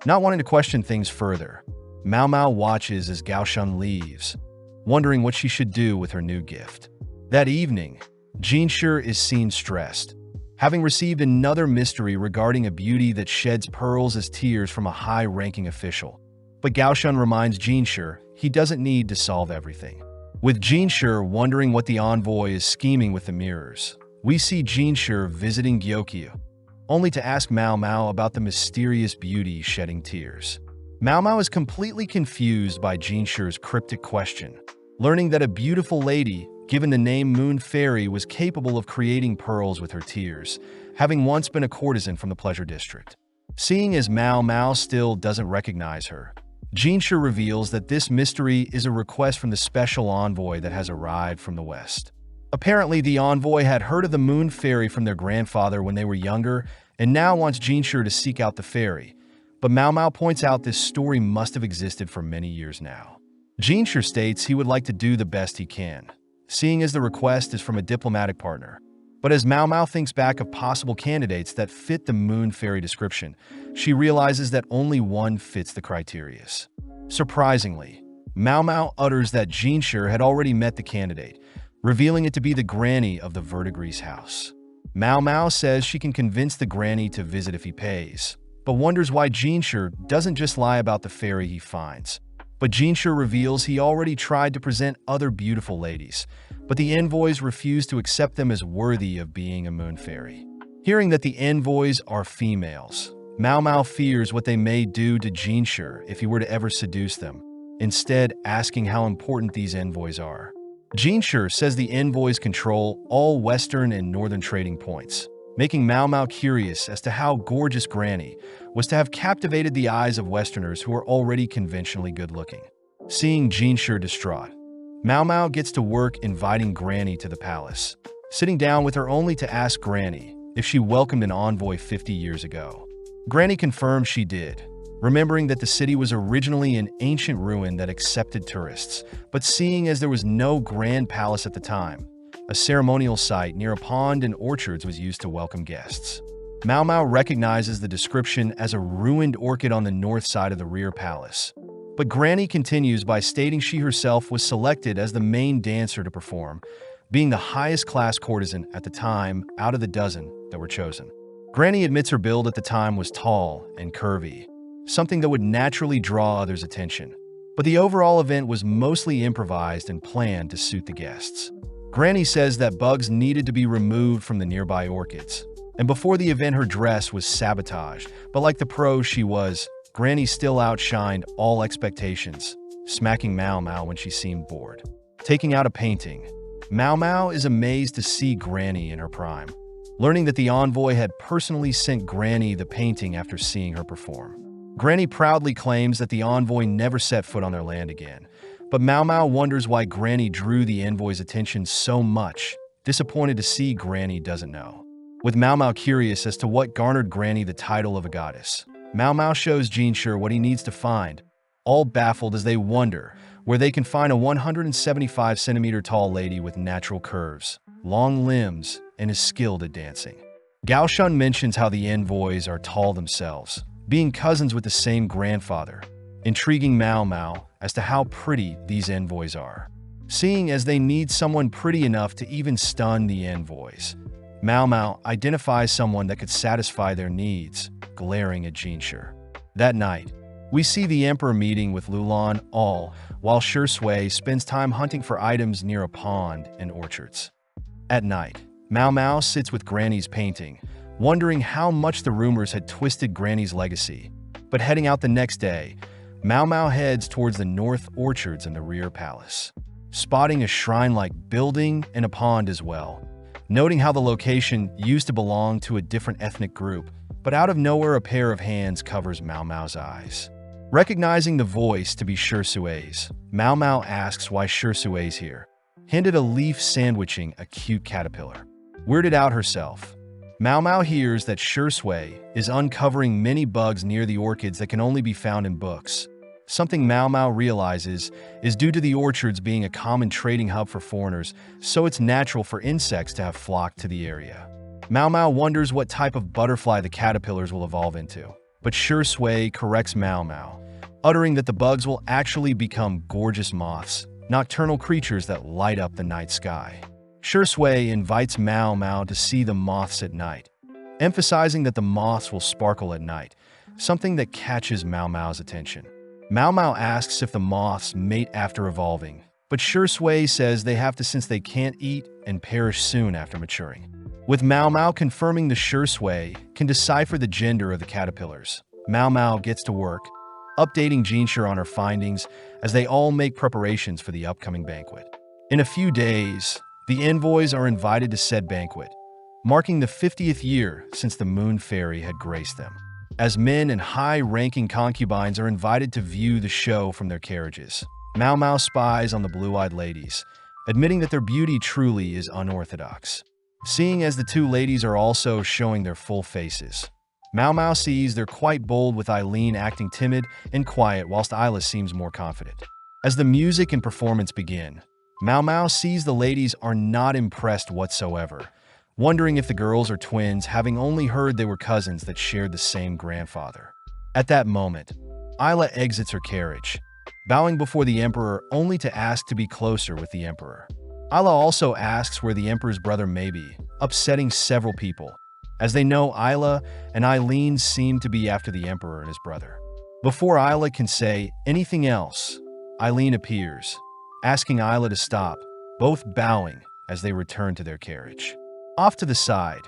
Not wanting to question things further, Mao Mao watches as Gao Shun leaves, wondering what she should do with her new gift. That evening, Jinshi is seen stressed, having received another mystery regarding a beauty that sheds pearls as tears from a high-ranking official. But Gao Shun reminds Jinshi he doesn't need to solve everything. With Jinshi wondering what the envoy is scheming with the mirrors, we see Jinshi visiting Gyokyu, only to ask Mao Mao about the mysterious beauty shedding tears. Mao Mao is completely confused by Jinshi's cryptic question, learning that a beautiful lady given the name Moon Fairy was capable of creating pearls with her tears, having once been a courtesan from the Pleasure District. Seeing as Mao Mao still doesn't recognize her, Jinshi reveals that this mystery is a request from the special envoy that has arrived from the West. Apparently, the envoy had heard of the Moon Fairy from their grandfather when they were younger and now wants Jinshi to seek out the fairy. But Mao Mao points out this story must have existed for many years now. Jinshi states he would like to do the best he can, seeing as the request is from a diplomatic partner. But as Mao Mao thinks back of possible candidates that fit the Moon Fairy description, she realizes that only one fits the criteria. Surprisingly, Mao Mao utters that Jinshi had already met the candidate, revealing it to be the granny of the Verdigris house. Mao Mao says she can convince the granny to visit if he pays, but wonders why Jinshi doesn't just lie about the fairy he finds. But Jinshi reveals he already tried to present other beautiful ladies, but the envoys refuse to accept them as worthy of being a moon fairy. Hearing that the envoys are females, Mao Mao fears what they may do to Jinshi if he were to ever seduce them, instead asking how important these envoys are. Jinshi says the envoys control all western and northern trading points, making Mao Mao curious as to how gorgeous Granny was to have captivated the eyes of Westerners who are already conventionally good-looking. Seeing Jinshi distraught, Mao Mao gets to work inviting Granny to the palace, sitting down with her only to ask Granny if she welcomed an envoy 50 years ago. Granny confirms she did, remembering that the city was originally an ancient ruin that accepted tourists, but seeing as there was no grand palace at the time, a ceremonial site near a pond and orchards was used to welcome guests. Mao Mao recognizes the description as a ruined orchid on the north side of the rear palace. But Granny continues by stating she herself was selected as the main dancer to perform, being the highest class courtesan at the time out of the dozen that were chosen. Granny admits her build at the time was tall and curvy, something that would naturally draw others' attention. But the overall event was mostly improvised and planned to suit the guests. Granny says that bugs needed to be removed from the nearby orchids, and before the event her dress was sabotaged, but like the pros she was, Granny still outshined all expectations, smacking Mao Mao when she seemed bored. Taking out a painting, Mao Mao is amazed to see Granny in her prime, learning that the envoy had personally sent Granny the painting after seeing her perform. Granny proudly claims that the envoy never set foot on their land again, but Mao Mao wonders why Granny drew the envoy's attention so much, disappointed to see Granny doesn't know. With Mao Mao curious as to what garnered Granny the title of a goddess, Mao Mao shows Jinshi what he needs to find, all baffled as they wonder where they can find a 175-centimeter tall lady with natural curves, long limbs, and is skilled at dancing. Gao Shun mentions how the envoys are tall themselves, being cousins with the same grandfather, intriguing Mao Mao as to how pretty these envoys are. Seeing as they need someone pretty enough to even stun the envoys, Mao Mao identifies someone that could satisfy their needs, glaring at Jinshi. That night, we see the Emperor meeting with Lulan all while Shi Sui spends time hunting for items near a pond and orchards. At night, Mao Mao sits with Granny's painting, wondering how much the rumors had twisted Granny's legacy. But heading out the next day, Mao Mao heads towards the north orchards and the rear palace, spotting a shrine-like building and a pond as well. Noting how the location used to belong to a different ethnic group, but out of nowhere a pair of hands covers Mao Mao's eyes. Recognizing the voice to be Shi Sui's, Mao Mao asks why Shi Sui's here, handed a leaf sandwiching a cute caterpillar. Weirded out herself, Mao Mao hears that Shi Sui is uncovering many bugs near the orchids that can only be found in books. Something Mao Mao realizes is due to the orchards being a common trading hub for foreigners, so it's natural for insects to have flocked to the area. Mao Mao wonders what type of butterfly the caterpillars will evolve into, but Shi Sui corrects Mao Mao, uttering that the bugs will actually become gorgeous moths, nocturnal creatures that light up the night sky. Shi Sui invites Mao Mao to see the moths at night, emphasizing that the moths will sparkle at night, something that catches Mao Mao's attention. Mao Mao asks if the moths mate after evolving, but Shi Sui says they have to since they can't eat and perish soon after maturing. With Mao Mao confirming the Shi Sui can decipher the gender of the caterpillars, Mao Mao gets to work, updating Jinshi on her findings as they all make preparations for the upcoming banquet. In a few days, the envoys are invited to said banquet, marking the 50th year since the Moon Fairy had graced them. As men and high-ranking concubines are invited to view the show from their carriages, Mao Mao spies on the blue-eyed ladies, admitting that their beauty truly is unorthodox. Seeing as the two ladies are also showing their full faces, Mao Mao sees they're quite bold, with Eileen acting timid and quiet whilst Isla seems more confident. As the music and performance begin, Mao Mao sees the ladies are not impressed whatsoever, wondering if the girls are twins, having only heard they were cousins that shared the same grandfather. At that moment, Isla exits her carriage, bowing before the Emperor only to ask to be closer with the Emperor. Isla also asks where the Emperor's brother may be, upsetting several people, as they know Isla and Eileen seem to be after the Emperor and his brother. Before Isla can say anything else, Eileen appears, asking Isla to stop, both bowing as they return to their carriage. Off to the side,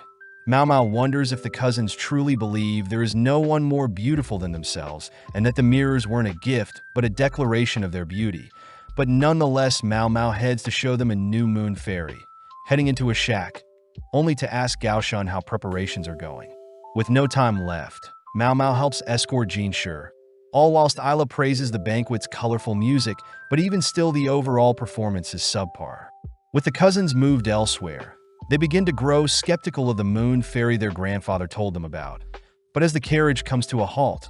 Mao Mao wonders if the cousins truly believe there is no one more beautiful than themselves and that the mirrors weren't a gift but a declaration of their beauty. But nonetheless, Mao Mao heads to show them a new Moon Fairy, heading into a shack, only to ask Gao Shun how preparations are going. With no time left, Mao Mao helps escort Jinshi, all whilst Isla praises the banquet's colorful music, but even still the overall performance is subpar. With the cousins moved elsewhere, they begin to grow skeptical of the Moon Fairy their grandfather told them about. But as the carriage comes to a halt,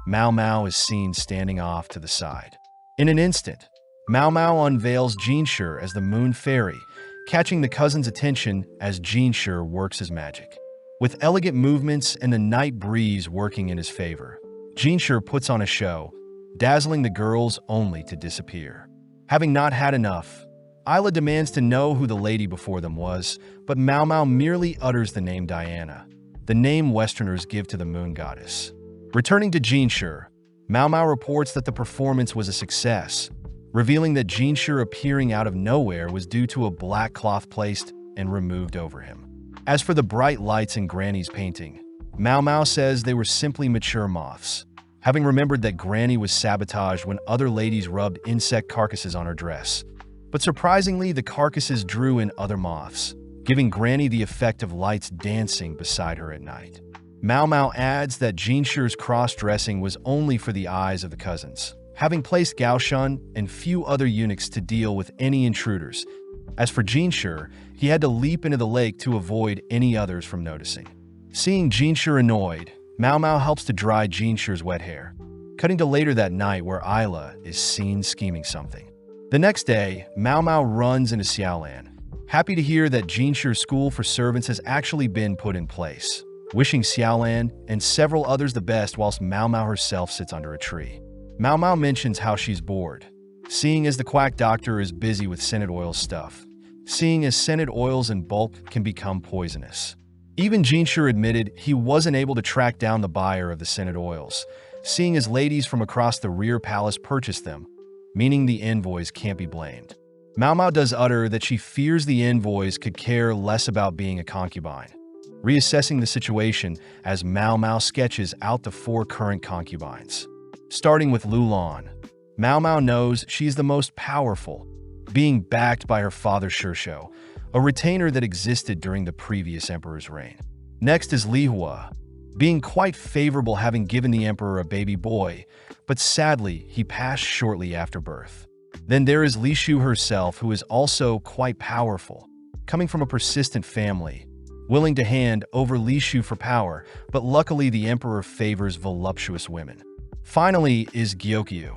Mao Mao is seen standing off to the side. In an instant, Mao Mao unveils Jinshi as the Moon Fairy, catching the cousins' attention as Jinshi works his magic. With elegant movements and the night breeze working in his favor, Jinshi puts on a show, dazzling the girls only to disappear. Having not had enough, Isla demands to know who the lady before them was, but Mao Mao merely utters the name Diana, the name Westerners give to the moon goddess. Returning to Jinshi, Mao Mao reports that the performance was a success, revealing that Jinshi appearing out of nowhere was due to a black cloth placed and removed over him. As for the bright lights in Granny's painting, Mao Mao says they were simply mature moths, having remembered that Granny was sabotaged when other ladies rubbed insect carcasses on her dress. But surprisingly, the carcasses drew in other moths, giving Granny the effect of lights dancing beside her at night. Mao Mao adds that Jinshi's cross-dressing was only for the eyes of the cousins, having placed Gao Shun and few other eunuchs to deal with any intruders. As for Jinshi, he had to leap into the lake to avoid any others from noticing. Seeing Jinshi annoyed, Mao Mao helps to dry Jinshi's wet hair, cutting to later that night where Ayla is seen scheming something. The next day, Mao Mao runs into Xiaolan, happy to hear that Jinshi's school for servants has actually been put in place, wishing Xiaolan and several others the best whilst Mao Mao herself sits under a tree. Mao Mao mentions how she's bored, seeing as the quack doctor is busy with scented oil stuff, seeing as scented oils in bulk can become poisonous. Even Jinshi admitted he wasn't able to track down the buyer of the scented oils, seeing as ladies from across the rear palace purchased them, meaning the envoys can't be blamed. Mao Mao does utter that she fears the envoys could care less about being a concubine, reassessing the situation as Mao Mao sketches out the 4 current concubines. Starting with Lulan, Mao Mao knows she's the most powerful, being backed by her father Shishou, a retainer that existed during the previous emperor's reign. Next is Li Hua, being quite favorable having given the emperor a baby boy, but sadly he passed shortly after birth. Then there is Li Shu herself, who is also quite powerful, coming from a persistent family, willing to hand over Li Shu for power, but luckily the emperor favors voluptuous women. Finally is Gyokyu,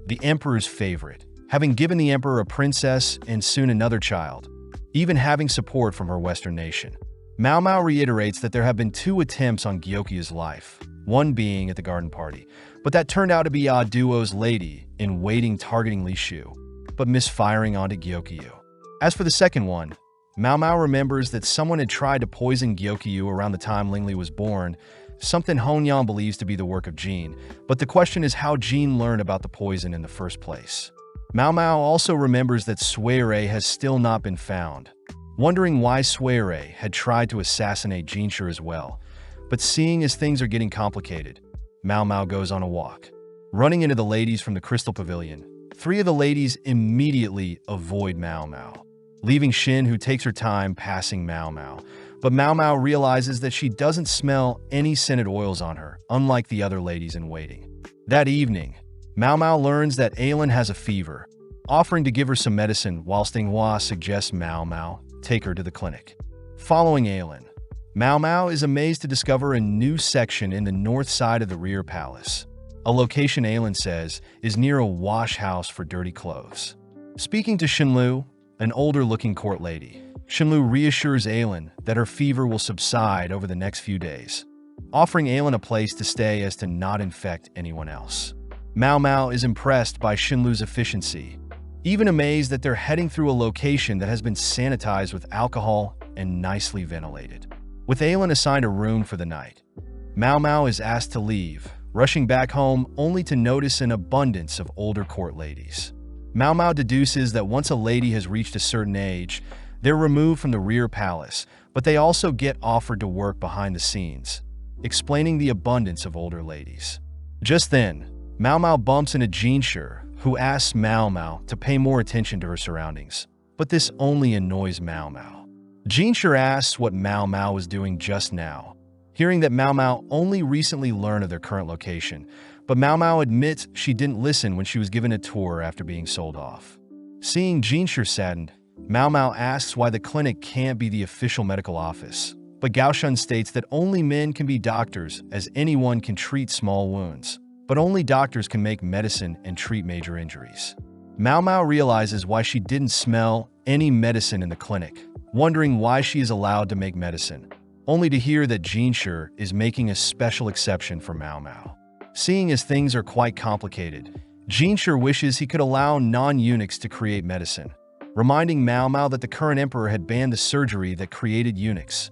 the emperor's favorite, having given the emperor a princess and soon another child, even having support from her western nation. Mao Mao reiterates that there have been 2 attempts on Gyokyu's life, one being at the garden party, but that turned out to be Duo's lady in waiting targeting Li Shu, but misfiring onto Gyokyu. As for the second one, Mao Mao remembers that someone had tried to poison Gyokyu around the time Lingli was born, something Hongyan believes to be the work of Jin, but the question is how Jin learned about the poison in the first place. Mao Mao also remembers that Suirei has still not been found, wondering why Suirei had tried to assassinate Jinshi as well, but seeing as things are getting complicated, Mao Mao goes on a walk. Running into the ladies from the Crystal Pavilion, 3 of the ladies immediately avoid Mao Mao, leaving Xin, who takes her time passing Mao Mao, but Mao Mao realizes that she doesn't smell any scented oils on her, unlike the other ladies in waiting. That evening, Mao Mao learns that Ailin has a fever, offering to give her some medicine whilst Inghua suggests Mao Mao take her to the clinic. Following Ailin, Mao Mao is amazed to discover a new section in the north side of the rear palace, a location Ailin says is near a wash house for dirty clothes. Speaking to Xinlu, an older-looking court lady, Xinlu reassures Ailin that her fever will subside over the next few days, offering Ailin a place to stay as to not infect anyone else. Mao Mao is impressed by Xinlu's efficiency, even amazed that they're heading through a location that has been sanitized with alcohol and nicely ventilated. With Ailin assigned a room for the night, Mao Mao is asked to leave, rushing back home only to notice an abundance of older court ladies. Mao Mao deduces that once a lady has reached a certain age, they're removed from the rear palace, but they also get offered to work behind the scenes, explaining the abundance of older ladies. Just then, Mao Mao bumps into Jinshi, who asks Mao Mao to pay more attention to her surroundings, but this only annoys Mao Mao. Jinshi asks what Mao Mao was doing just now, hearing that Mao Mao only recently learned of their current location, but Mao Mao admits she didn't listen when she was given a tour after being sold off. Seeing Jinshi saddened, Mao Mao asks why the clinic can't be the official medical office, but Gaoshun states that only men can be doctors as anyone can treat small wounds, but only doctors can make medicine and treat major injuries. Mao Mao realizes why she didn't smell any medicine in the clinic, wondering why she is allowed to make medicine, only to hear that Jinshi is making a special exception for Mao Mao. Seeing as things are quite complicated, Jinshi wishes he could allow non-eunuchs to create medicine, reminding Mao Mao that the current emperor had banned the surgery that created eunuchs,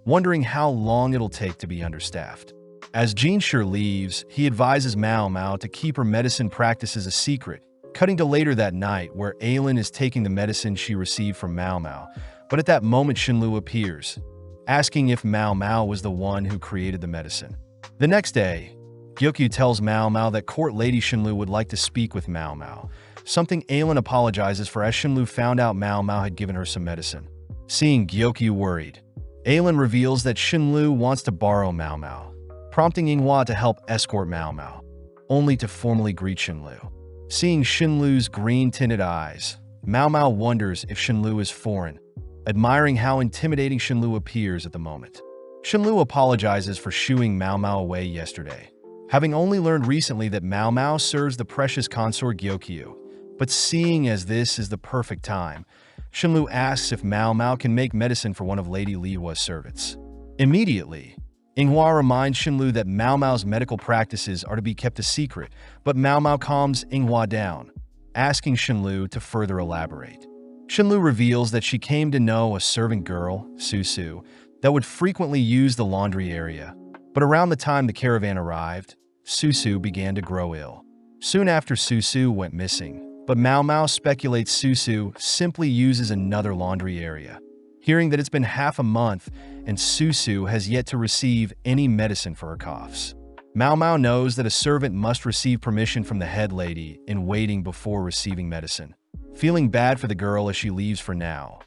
wondering how long it'll take to be understaffed. As Jinshi leaves, he advises Mao Mao to keep her medicine practices a secret, cutting to later that night where Ailin is taking the medicine she received from Mao Mao, but at that moment Xinlu appears, asking if Mao Mao was the one who created the medicine. The next day, Gyokyu tells Mao Mao that court lady Xinlu would like to speak with Mao Mao, something Ailin apologizes for as Xinlu found out Mao Mao had given her some medicine. Seeing Gyokyu worried, Ailin reveals that Xinlu wants to borrow Mao Mao, prompting Inghua to help escort Mao Mao, only to formally greet Xinlu. Seeing Xinlu's green-tinted eyes, Mao Mao wonders if Xinlu is foreign, admiring how intimidating Xinlu appears at the moment. Shenlu apologizes for shooing Mao Mao away yesterday, having only learned recently that Mao Mao serves the precious consort Gyokyu. But seeing as this is the perfect time, Shenlu asks if Mao Mao can make medicine for one of Lady Lihua's servants. Immediately, Yinghua reminds Shenlu that Mao Mao's medical practices are to be kept a secret, but Mao Mao calms Yinghua down, asking Shenlu to further elaborate. Shenlu reveals that she came to know a servant girl, Susu, that would frequently use the laundry area, but around the time the caravan arrived, Susu began to grow ill. Soon after, Susu went missing, but Mao Mao speculates Susu simply uses another laundry area. Hearing that it's been half a month and Susu has yet to receive any medicine for her coughs, Mao Mao knows that a servant must receive permission from the head lady in waiting before receiving medicine. Feeling bad for the girl as she leaves for now,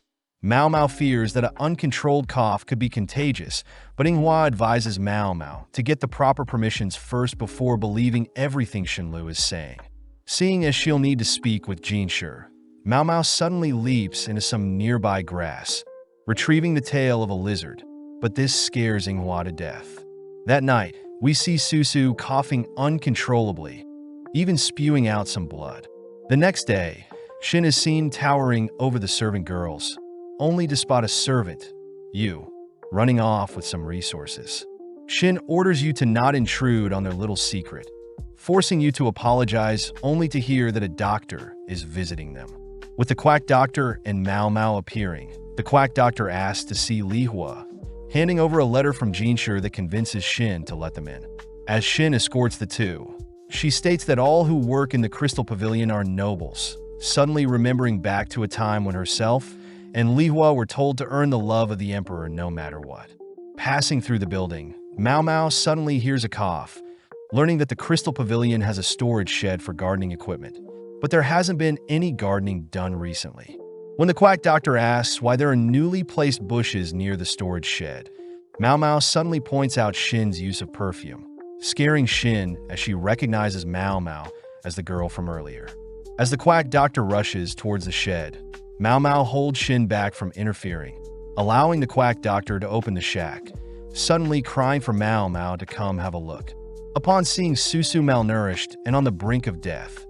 Mao Mao fears that an uncontrolled cough could be contagious, but Yinghua advises Mao Mao to get the proper permissions first before believing everything Shenlu is saying. Seeing as she'll need to speak with Jinshi, Mao Mao suddenly leaps into some nearby grass, retrieving the tail of a lizard, but this scares Yinghua to death. That night, we see Susu coughing uncontrollably, even spewing out some blood. The next day, Shin is seen towering over the servant girls, only to spot a servant, Yu, running off with some resources. Shin orders Yu to not intrude on their little secret, forcing Yu to apologize only to hear that a doctor is visiting them. With the quack doctor and Mao Mao appearing, the quack doctor asks to see Lihua, handing over a letter from Jinshi that convinces Shin to let them in. As Shin escorts the two, she states that all who work in the Crystal Pavilion are nobles, suddenly remembering back to a time when herself and Lihua were told to earn the love of the emperor no matter what. Passing through the building, Mao Mao suddenly hears a cough, learning that the Crystal Pavilion has a storage shed for gardening equipment, but there hasn't been any gardening done recently. When the quack doctor asks why there are newly placed bushes near the storage shed, Mao Mao suddenly points out Shin's use of perfume, scaring Shin as she recognizes Mao Mao as the girl from earlier. As the quack doctor rushes towards the shed, Mao Mao holds Shin back from interfering, allowing the quack doctor to open the shack, suddenly crying for Mao Mao to come have a look. Upon seeing Susu malnourished and on the brink of death,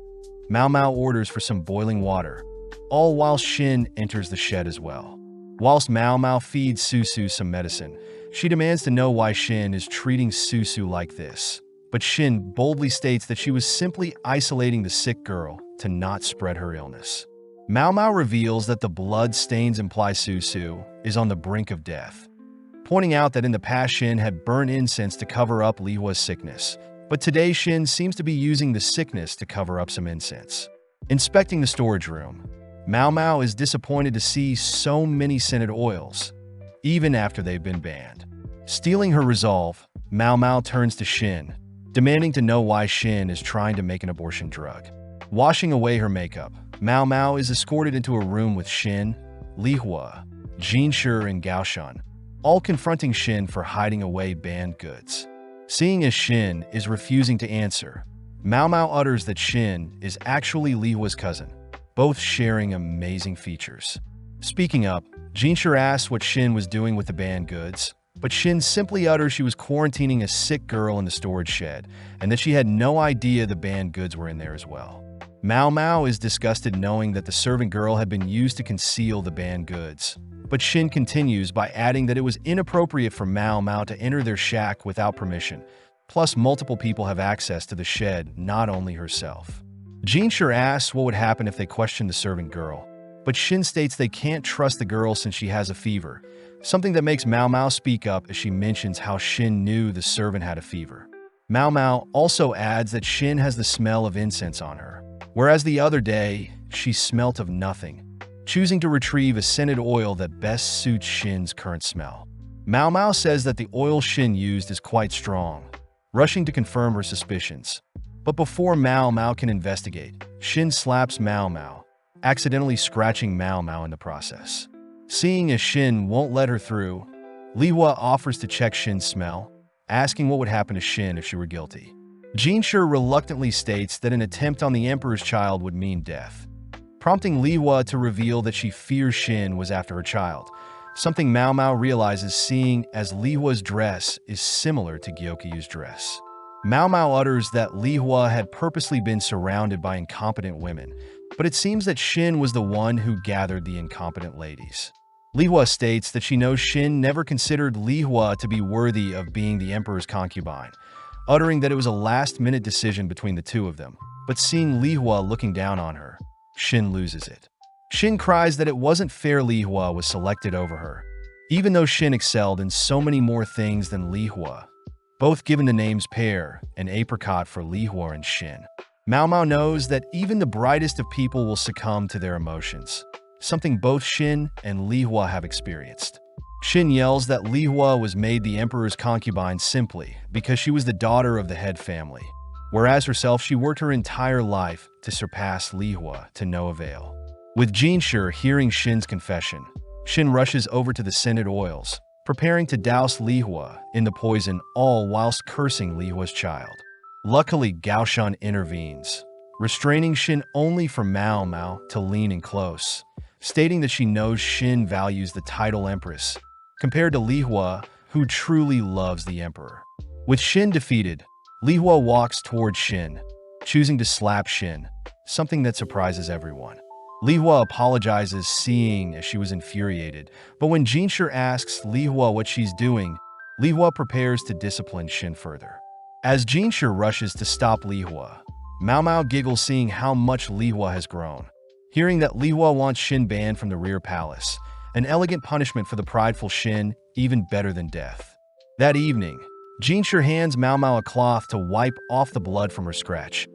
Mao Mao orders for some boiling water, all while Shin enters the shed as well. Whilst Mao Mao feeds Susu some medicine, she demands to know why Shin is treating Susu like this. But Shin boldly states that she was simply isolating the sick girl to not spread her illness. Mao Mao reveals that the blood stains imply Susu is on the brink of death, pointing out that in the past Shin had burned incense to cover up Lihua's sickness, but today Shin seems to be using the sickness to cover up some incense. Inspecting the storage room, Mao Mao is disappointed to see so many scented oils, even after they've been banned. Stealing her resolve, Mao Mao turns to Shin, demanding to know why Shin is trying to make an abortion drug. Washing away her makeup, Mao Mao is escorted into a room with Shin, Lihua, Jinshi, and Gaoshan, all confronting Shin for hiding away banned goods. Seeing as Shin is refusing to answer, Mao Mao utters that Shin is actually Lihua's cousin, both sharing amazing features. Speaking up, Jinshi asks what Shin was doing with the banned goods, but Shin simply utters she was quarantining a sick girl in the storage shed and that she had no idea the banned goods were in there as well. Mao Mao is disgusted knowing that the servant girl had been used to conceal the banned goods, but Shin continues by adding that it was inappropriate for Mao Mao to enter their shack without permission, plus multiple people have access to the shed, not only herself. Jinshi asks what would happen if they questioned the servant girl, but Shin states they can't trust the girl since she has a fever, something that makes Mao Mao speak up as she mentions how Shin knew the servant had a fever. Mao Mao also adds that Shin has the smell of incense on her, whereas the other day, she smelt of nothing, choosing to retrieve a scented oil that best suits Shin's current smell. Mao Mao says that the oil Shin used is quite strong, rushing to confirm her suspicions. But before Mao Mao can investigate, Shin slaps Mao Mao, accidentally scratching Mao Mao in the process. Seeing as Shin won't let her through, Lihua offers to check Shin's smell, asking what would happen to Shin if she were guilty. Jinshi reluctantly states that an attempt on the Emperor's child would mean death, prompting Lihua to reveal that she fears Shin was after her child, something Mao Mao realizes seeing as Li Hua's dress is similar to Gyokyu's dress. Mao Mao utters that Li Hua had purposely been surrounded by incompetent women, but it seems that Shin was the one who gathered the incompetent ladies. Li Hua states that she knows Shin never considered Li Hua to be worthy of being the emperor's concubine, uttering that it was a last-minute decision between the two of them. But seeing Li Hua looking down on her, Shin loses it. Shin cries that it wasn't fair Li Hua was selected over her, even though Shin excelled in so many more things than Li Hua, both given the names pear and apricot for Li Hua and Shin. Mao Mao knows that even the brightest of people will succumb to their emotions, something both Shin and Li Hua have experienced. Shin yells that Li Hua was made the emperor's concubine simply because she was the daughter of the head family, whereas herself she worked her entire life to surpass Li Hua to no avail. With Jinshi hearing Shin's confession, Shin rushes over to the scented oils, preparing to douse Li Hua in the poison, all whilst cursing Li Hua's child. Luckily, Gaoshan intervenes, restraining Shin only for Mao Mao to lean in close, stating that she knows Shin values the title Empress, compared to Li Hua, who truly loves the Emperor. With Shin defeated, Li Hua walks towards Shin, choosing to slap Shin, something that surprises everyone. Li Hua apologizes, seeing as she was infuriated, but when Jinshi asks Li Hua what she's doing, Li Hua prepares to discipline Shin further. As Jinshi rushes to stop Li Hua, Mao Mao giggles seeing how much Li Hua has grown. Hearing that Li Hua wants Shin banned from the rear palace, an elegant punishment for the prideful Shin, even better than death. That evening, Jinshi hands Mao Mao a cloth to wipe off the blood from her scratch,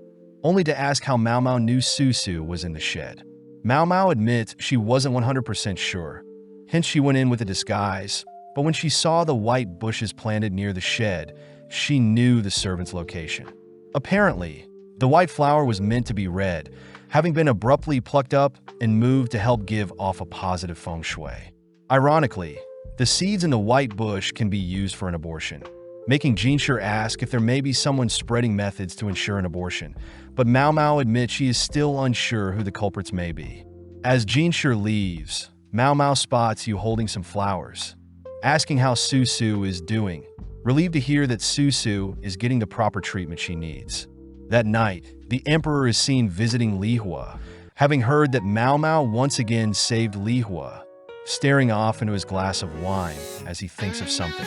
only to ask how Mao Mao knew Susu was in the shed. Mao Mao admits she wasn't 100% sure, hence she went in with a disguise, but when she saw the white bushes planted near the shed, she knew the servant's location. Apparently, the white flower was meant to be red, having been abruptly plucked up and moved to help give off a positive feng shui. Ironically, the seeds in the white bush can be used for an abortion, making Jinshi ask if there may be someone spreading methods to ensure an abortion, but Mao Mao admits she is still unsure who the culprits may be. As Jinshi leaves, Mao Mao spots you holding some flowers, asking how Susu is doing, relieved to hear that Susu is getting the proper treatment she needs. That night, the emperor is seen visiting Li Hua, having heard that Mao Mao once again saved Li Hua, staring off into his glass of wine as he thinks of something.